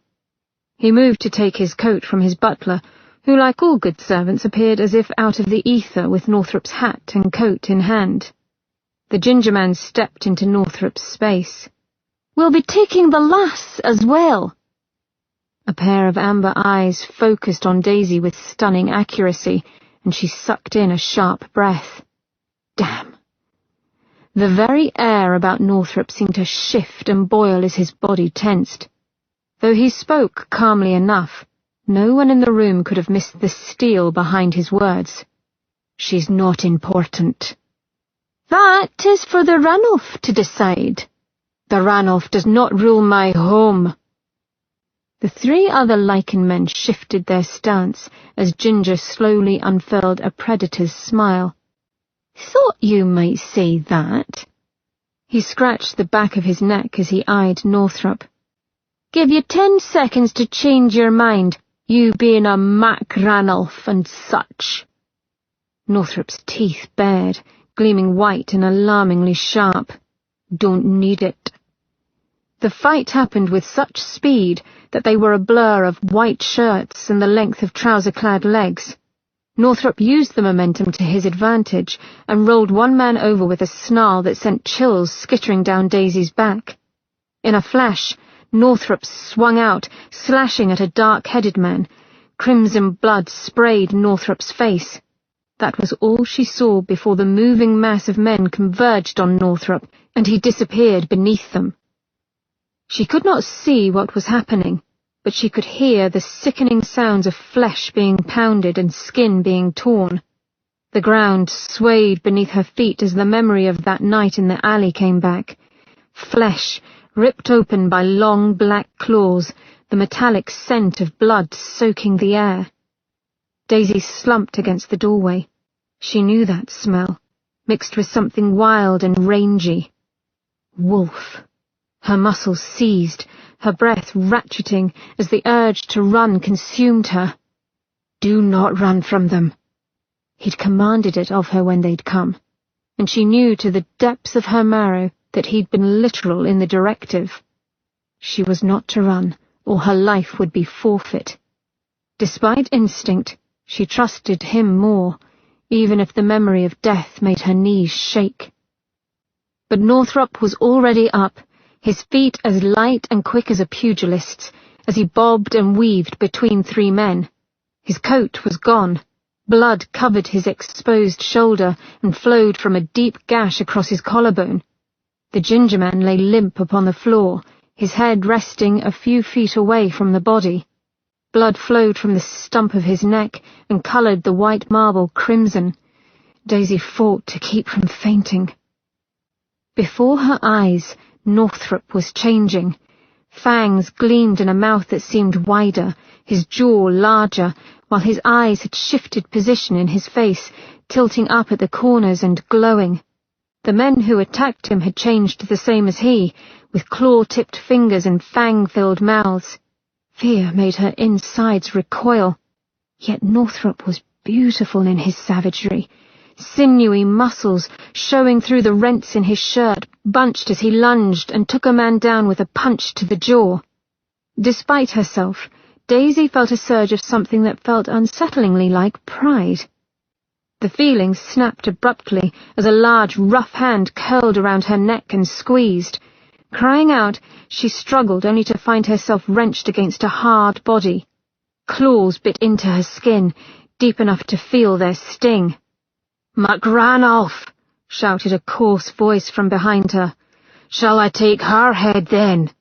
He moved to take his coat from his butler, who, like all good servants, appeared as if out of the ether with Northrop's hat and coat in hand. The ginger man stepped into Northrop's space. "We'll be taking the lass as well." A pair of amber eyes focused on Daisy with stunning accuracy, and she sucked in a sharp breath. Damn. The very air about Northrop seemed to shift and boil as his body tensed. Though he spoke calmly enough, no one in the room could have missed the steel behind his words. "She's not important." "That is for the Ranulph to decide." "The Ranulph does not rule my home." The 3 other Lycan men shifted their stance as Ginger slowly unfurled a predator's smile. "Thought you might say that." He scratched the back of his neck as he eyed Northrop. "Give you 10 seconds to change your mind, you being a Mac Ranulph and such." Northrop's teeth bared, gleaming white and alarmingly sharp. "Don't need it." The fight happened with such speed that they were a blur of white shirts and the length of trouser-clad legs. Northrop used the momentum to his advantage and rolled one man over with a snarl that sent chills skittering down Daisy's back. In a flash, Northrop swung out, slashing at a dark-headed man. Crimson blood sprayed Northrop's face. That was all she saw before the moving mass of men converged on Northrop, and he disappeared beneath them. She could not see what was happening, but she could hear the sickening sounds of flesh being pounded and skin being torn. The ground swayed beneath her feet as the memory of that night in the alley came back. Flesh, ripped open by long black claws, the metallic scent of blood soaking the air. Daisy slumped against the doorway. She knew that smell, mixed with something wild and rangy. Wolf. Her muscles seized, her breath ratcheting as the urge to run consumed her. Do not run from them. He'd commanded it of her when they'd come, and she knew to the depths of her marrow that he'd been literal in the directive. She was not to run, or her life would be forfeit. Despite instinct, she trusted him more, even if the memory of death made her knees shake. But Northrop was already up, his feet as light and quick as a pugilist's, as he bobbed and weaved between three men. His coat was gone. Blood covered his exposed shoulder and flowed from a deep gash across his collarbone. The ginger man lay limp upon the floor, his head resting a few feet away from the body. Blood flowed from the stump of his neck and coloured the white marble crimson. Daisy fought to keep from fainting. Before her eyes, Northrop was changing. Fangs gleamed in a mouth that seemed wider, his jaw larger, while his eyes had shifted position in his face, tilting up at the corners and glowing. The men who attacked him had changed the same as he, with claw-tipped fingers and fang-filled mouths. Fear made her insides recoil. Yet Northrop was beautiful in his savagery. Sinewy muscles showing through the rents in his shirt, bunched as he lunged and took a man down with a punch to the jaw. Despite herself, Daisy felt a surge of something that felt unsettlingly like pride. The feeling snapped abruptly as a large, rough hand curled around her neck and squeezed. Crying out, she struggled only to find herself wrenched against a hard body. Claws bit into her skin, deep enough to feel their sting. "McRanolph!" shouted a coarse voice from behind her. "Shall I take her head, then?"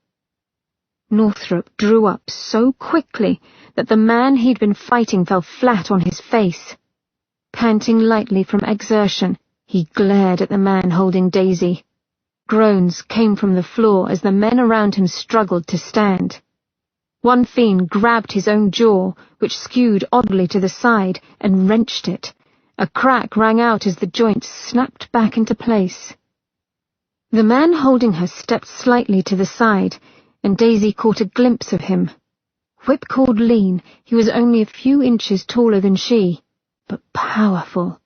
Northrop drew up so quickly that the man he'd been fighting fell flat on his face. Panting lightly from exertion, he glared at the man holding Daisy. Groans came from the floor as the men around him struggled to stand. One fiend grabbed his own jaw, which skewed oddly to the side, and wrenched it. A crack rang out as the joint snapped back into place. The man holding her stepped slightly to the side, and Daisy caught a glimpse of him. Whipcord lean, he was only a few inches taller than she, but powerful.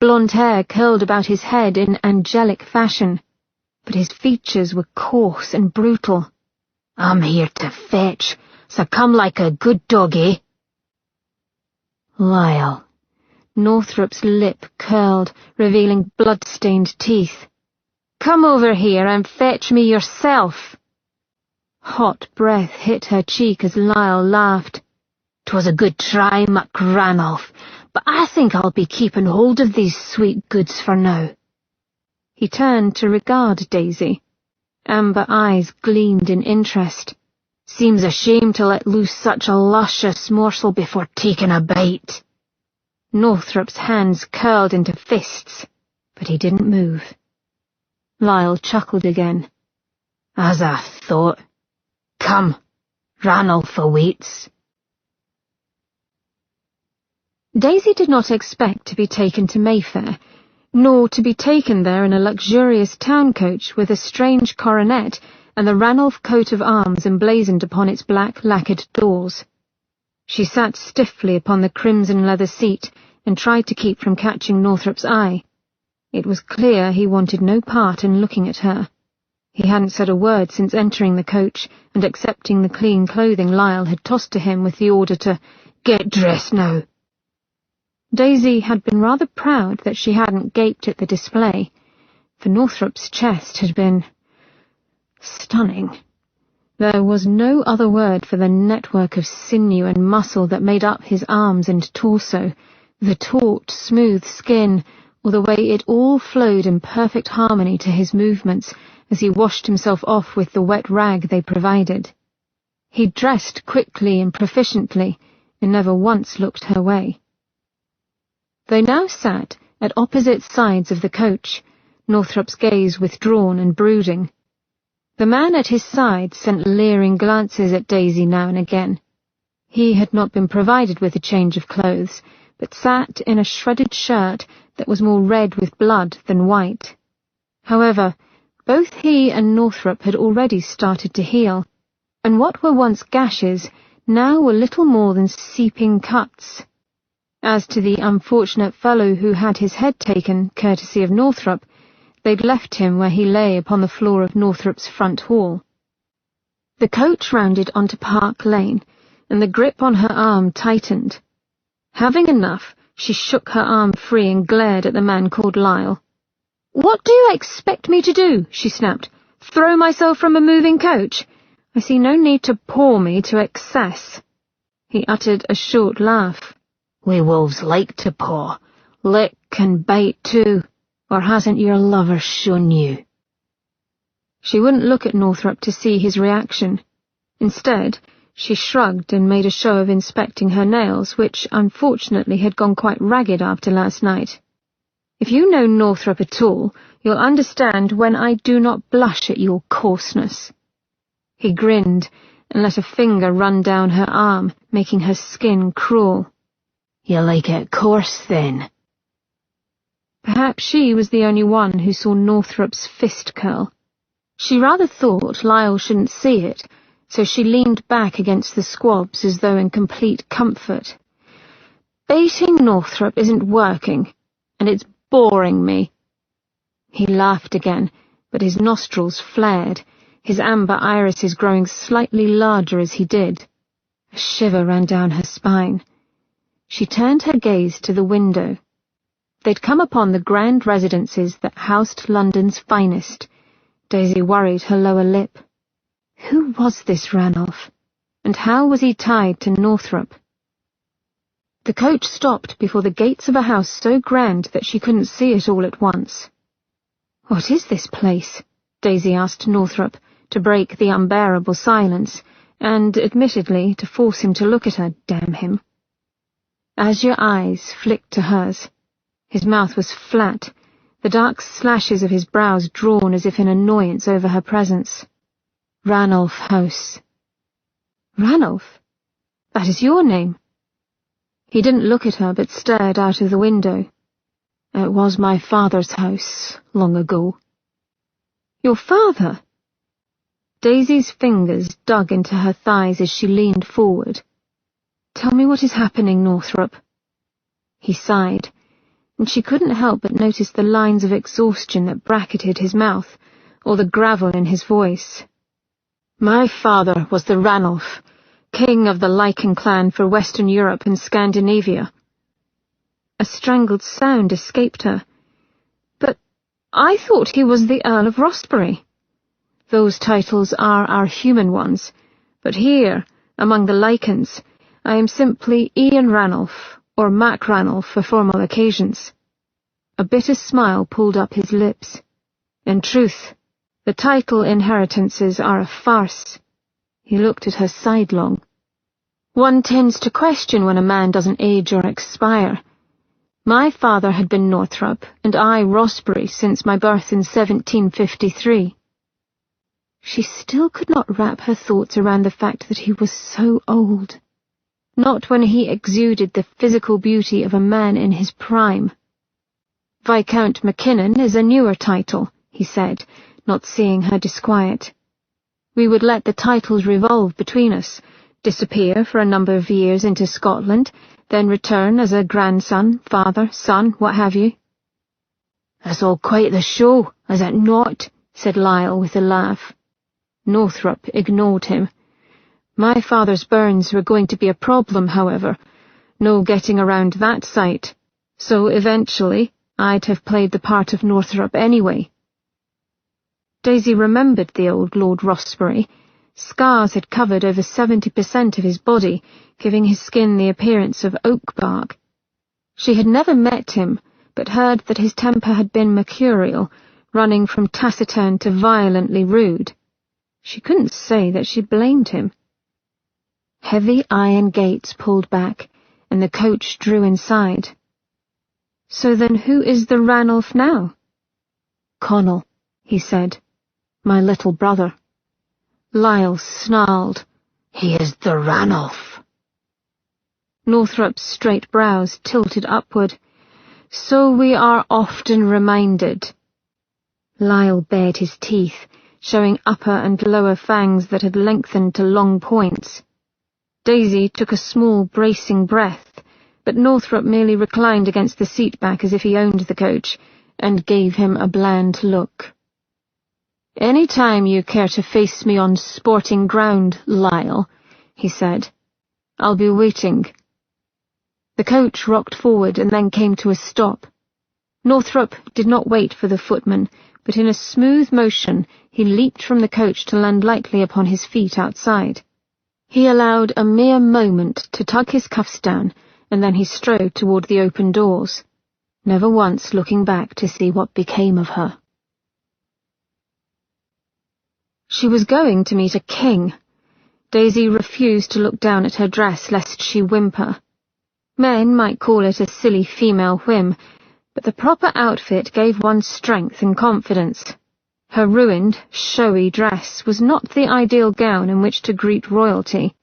Blonde hair curled about his head in angelic fashion, but his features were coarse and brutal. "I'm here to fetch, so come like a good doggy." Lyle. Northrop's lip curled, revealing blood-stained teeth. "Come over here and fetch me yourself." Hot breath hit her cheek as Lyle laughed. "'Twas a good try, McRanolph, but I think I'll be keeping hold of these sweet goods for now." He turned to regard Daisy. Amber eyes gleamed in interest. "Seems a shame to let loose such a luscious morsel before taking a bite." Northrop's hands curled into fists, but he didn't move. Lyle chuckled again. "As I thought. Come, Ranulph awaits." Daisy did not expect to be taken to Mayfair, nor to be taken there in a luxurious town coach with a strange coronet and the Ranulph coat of arms emblazoned upon its black lacquered doors. She sat stiffly upon the crimson leather seat and tried to keep from catching Northrop's eye. It was clear he wanted no part in looking at her. He hadn't said a word since entering the coach and accepting the clean clothing Lyle had tossed to him with the order to "Get dressed now." Daisy had been rather proud that she hadn't gaped at the display, for Northrop's chest had been stunning. There was no other word for the network of sinew and muscle that made up his arms and torso, the taut, smooth skin, or the way it all flowed in perfect harmony to his movements as he washed himself off with the wet rag they provided. He dressed quickly and proficiently, and never once looked her way. They now sat at opposite sides of the coach, Northrop's gaze withdrawn and brooding. The man at his side sent leering glances at Daisy now and again. He had not been provided with a change of clothes, but sat in a shredded shirt that was more red with blood than white. However, both he and Northrop had already started to heal, and what were once gashes now were little more than seeping cuts. As to the unfortunate fellow who had his head taken, courtesy of Northrop, they'd left him where he lay upon the floor of Northrop's front hall. The coach rounded onto Park Lane, and the grip on her arm tightened. Having enough, she shook her arm free and glared at the man called Lyle. "What do you expect me to do?" she snapped. "Throw myself from a moving coach? I see no need to paw me to excess." He uttered a short laugh. "We wolves like to paw, lick and bite too, or hasn't your lover shown you?" She wouldn't look at Northrop to see his reaction. Instead, she shrugged and made a show of inspecting her nails, which unfortunately had gone quite ragged after last night. "If you know Northrop at all, you'll understand when I do not blush at your coarseness." He grinned and let a finger run down her arm, making her skin crawl. "You like it coarse, then?" Perhaps she was the only one who saw Northrop's fist curl. She rather thought Lyle shouldn't see it, so she leaned back against the squabs as though in complete comfort. "Baiting Northrop isn't working, and it's boring me." He laughed again, but his nostrils flared, his amber irises growing slightly larger as he did. A shiver ran down her spine. She turned her gaze to the window. They'd come upon the grand residences that housed London's finest. Daisy worried her lower lip. Who was this Ranulph, and how was he tied to Northrop? The coach stopped before the gates of a house so grand that she couldn't see it all at once. "What is this place?" Daisy asked Northrop, to break the unbearable silence, and, admittedly, to force him to look at her, damn him. Azure eyes flicked to hers. His mouth was flat, the dark slashes of his brows drawn as if in annoyance over her presence. "Ranulph House." "Ranulph? That is your name?" He didn't look at her but stared out of the window. "It was my father's house, long ago." "Your father?" Daisy's fingers dug into her thighs as she leaned forward. "Tell me what is happening, Northrop." He sighed, and she couldn't help but notice the lines of exhaustion that bracketed his mouth, or the gravel in his voice. "My father was the Ranulph, king of the Lycan clan for Western Europe and Scandinavia." A strangled sound escaped her. "But I thought he was the Earl of Rossbury." "Those titles are our human ones, but here, among the Lycans, I am simply Ian Ranulph, or Mac Ranulph for formal occasions." A bitter smile pulled up his lips. "In truth, the title inheritances are a farce." He looked at her sidelong. "One tends to question when a man doesn't age or expire. My father had been Northrop, and I Rossbury since my birth in 1753. She still could not wrap her thoughts around the fact that he was so old. Not when he exuded the physical beauty of a man in his prime. "Viscount Mackinnon is a newer title," he said, not seeing her disquiet. "We would let the titles revolve between us, disappear for a number of years into Scotland, then return as a grandson, father, son, what have you." "That's all quite the show, is it not?" said Lyle with a laugh. Northrop ignored him. "My father's burns were going to be a problem, however. No getting around that sight. So eventually, I'd have played the part of Northrop anyway." Daisy remembered the old Lord Rossbury. Scars had covered over 70% of his body, giving his skin the appearance of oak bark. She had never met him, but heard that his temper had been mercurial, running from taciturn to violently rude. She couldn't say that she blamed him. Heavy iron gates pulled back, and the coach drew inside. "So then who is the Ranulph now?" "Connell," he said. "My little brother." Lyle snarled. "He is the Ranulph." Northrop's straight brows tilted upward. "So we are often reminded." Lyle bared his teeth, showing upper and lower fangs that had lengthened to long points. Daisy took a small, bracing breath, but Northrop merely reclined against the seat back as if he owned the coach, and gave him a bland look. "Any time you care to face me on sporting ground, Lyle," he said. "I'll be waiting." The coach rocked forward and then came to a stop. Northrop did not wait for the footman, but in a smooth motion he leaped from the coach to land lightly upon his feet outside. He allowed a mere moment to tug his cuffs down, and then he strode toward the open doors, never once looking back to see what became of her. She was going to meet a king. Daisy refused to look down at her dress lest she whimper. Men might call it a silly female whim, but the proper outfit gave one strength and confidence. Her ruined, showy dress was not the ideal gown in which to greet royalty.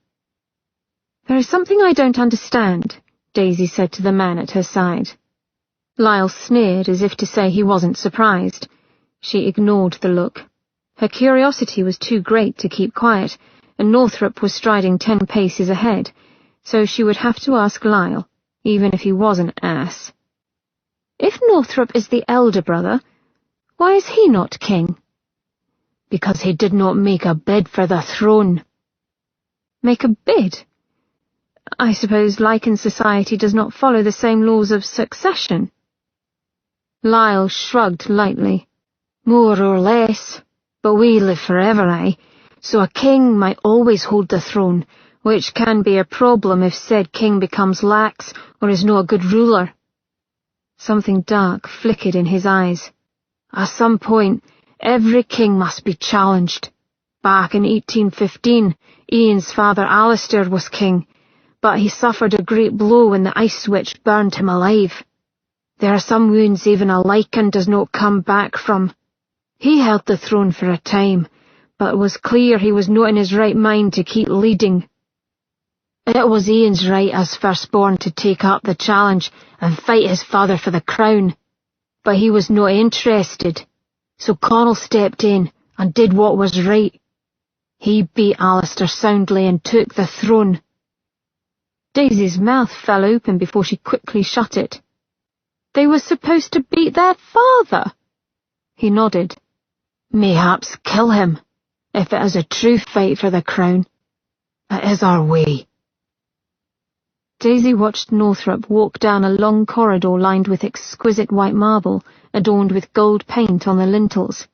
"There is something I don't understand," Daisy said to the man at her side. Lyle sneered as if to say he wasn't surprised. She ignored the look. Her curiosity was too great to keep quiet, and Northrop was striding 10 paces ahead, so she would have to ask Lyle, even if he was an ass. "If Northrop is the elder brother, why is he not king?" "Because he did not make a bid for the throne." "Make a bid? I suppose Lycan society does not follow the same laws of succession." Lyle shrugged lightly. "More or less, but we live forever, so a king might always hold the throne, which can be a problem if said king becomes lax or is not a good ruler." Something dark flickered in his eyes. "At some point, every king must be challenged. Back in 1815, Ian's father Alistair was king, but he suffered a great blow when the ice switch burned him alive. There are some wounds even a Lycan does not come back from. He held the throne for a time, but it was clear he was not in his right mind to keep leading. It was Ian's right as firstborn to take up the challenge and fight his father for the crown, but he was not interested, so Connell stepped in and did what was right. He beat Alistair soundly and took the throne." Daisy's mouth fell open before she quickly shut it. "They were supposed to beat their father?" He nodded. "Mayhaps kill him, if it is a true fight for the crown. It is our way." Daisy watched Northrop walk down a long corridor lined with exquisite white marble, adorned with gold paint on the lintels.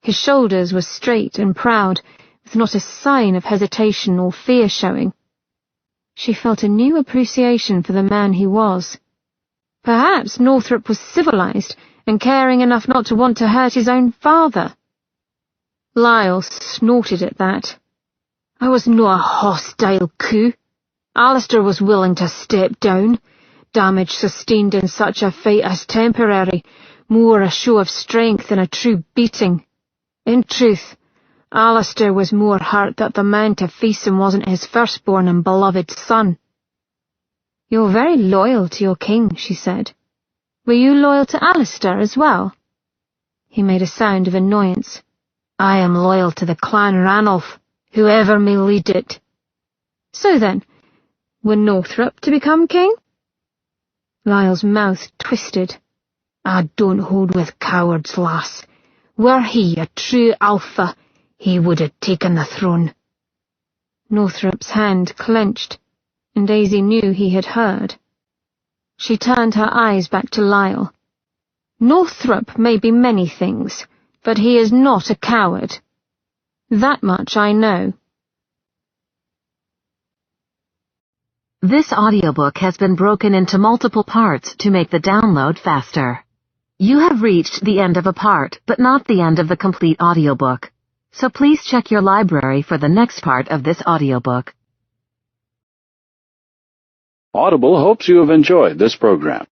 His shoulders were straight and proud, with not a sign of hesitation or fear showing. She felt a new appreciation for the man he was. Perhaps Northrop was civilized and caring enough not to want to hurt his own father. Lyle snorted at that. "I was not a hostile coup. Alistair was willing to step down. Damage sustained in such a fight is temporary, more a show of strength than a true beating. In truth, Alistair was more hurt that the man to face him wasn't his firstborn and beloved son." "You're very loyal to your king," she said. "Were you loyal to Alistair as well?" He made a sound of annoyance. "I am loyal to the clan Ranulph, whoever may lead it." "So then, were Northrop to become king?" Lyle's mouth twisted. "I don't hold with cowards, lass. Were he a true alpha, he would have taken the throne." Northrop's hand clenched, and Daisy knew he had heard. She turned her eyes back to Lyle. "Northrop may be many things, but he is not a coward. That much I know." This audiobook has been broken into multiple parts to make the download faster. You have reached the end of a part, but not the end of the complete audiobook. So please check your library for the next part of this audiobook. Audible hopes you have enjoyed this program.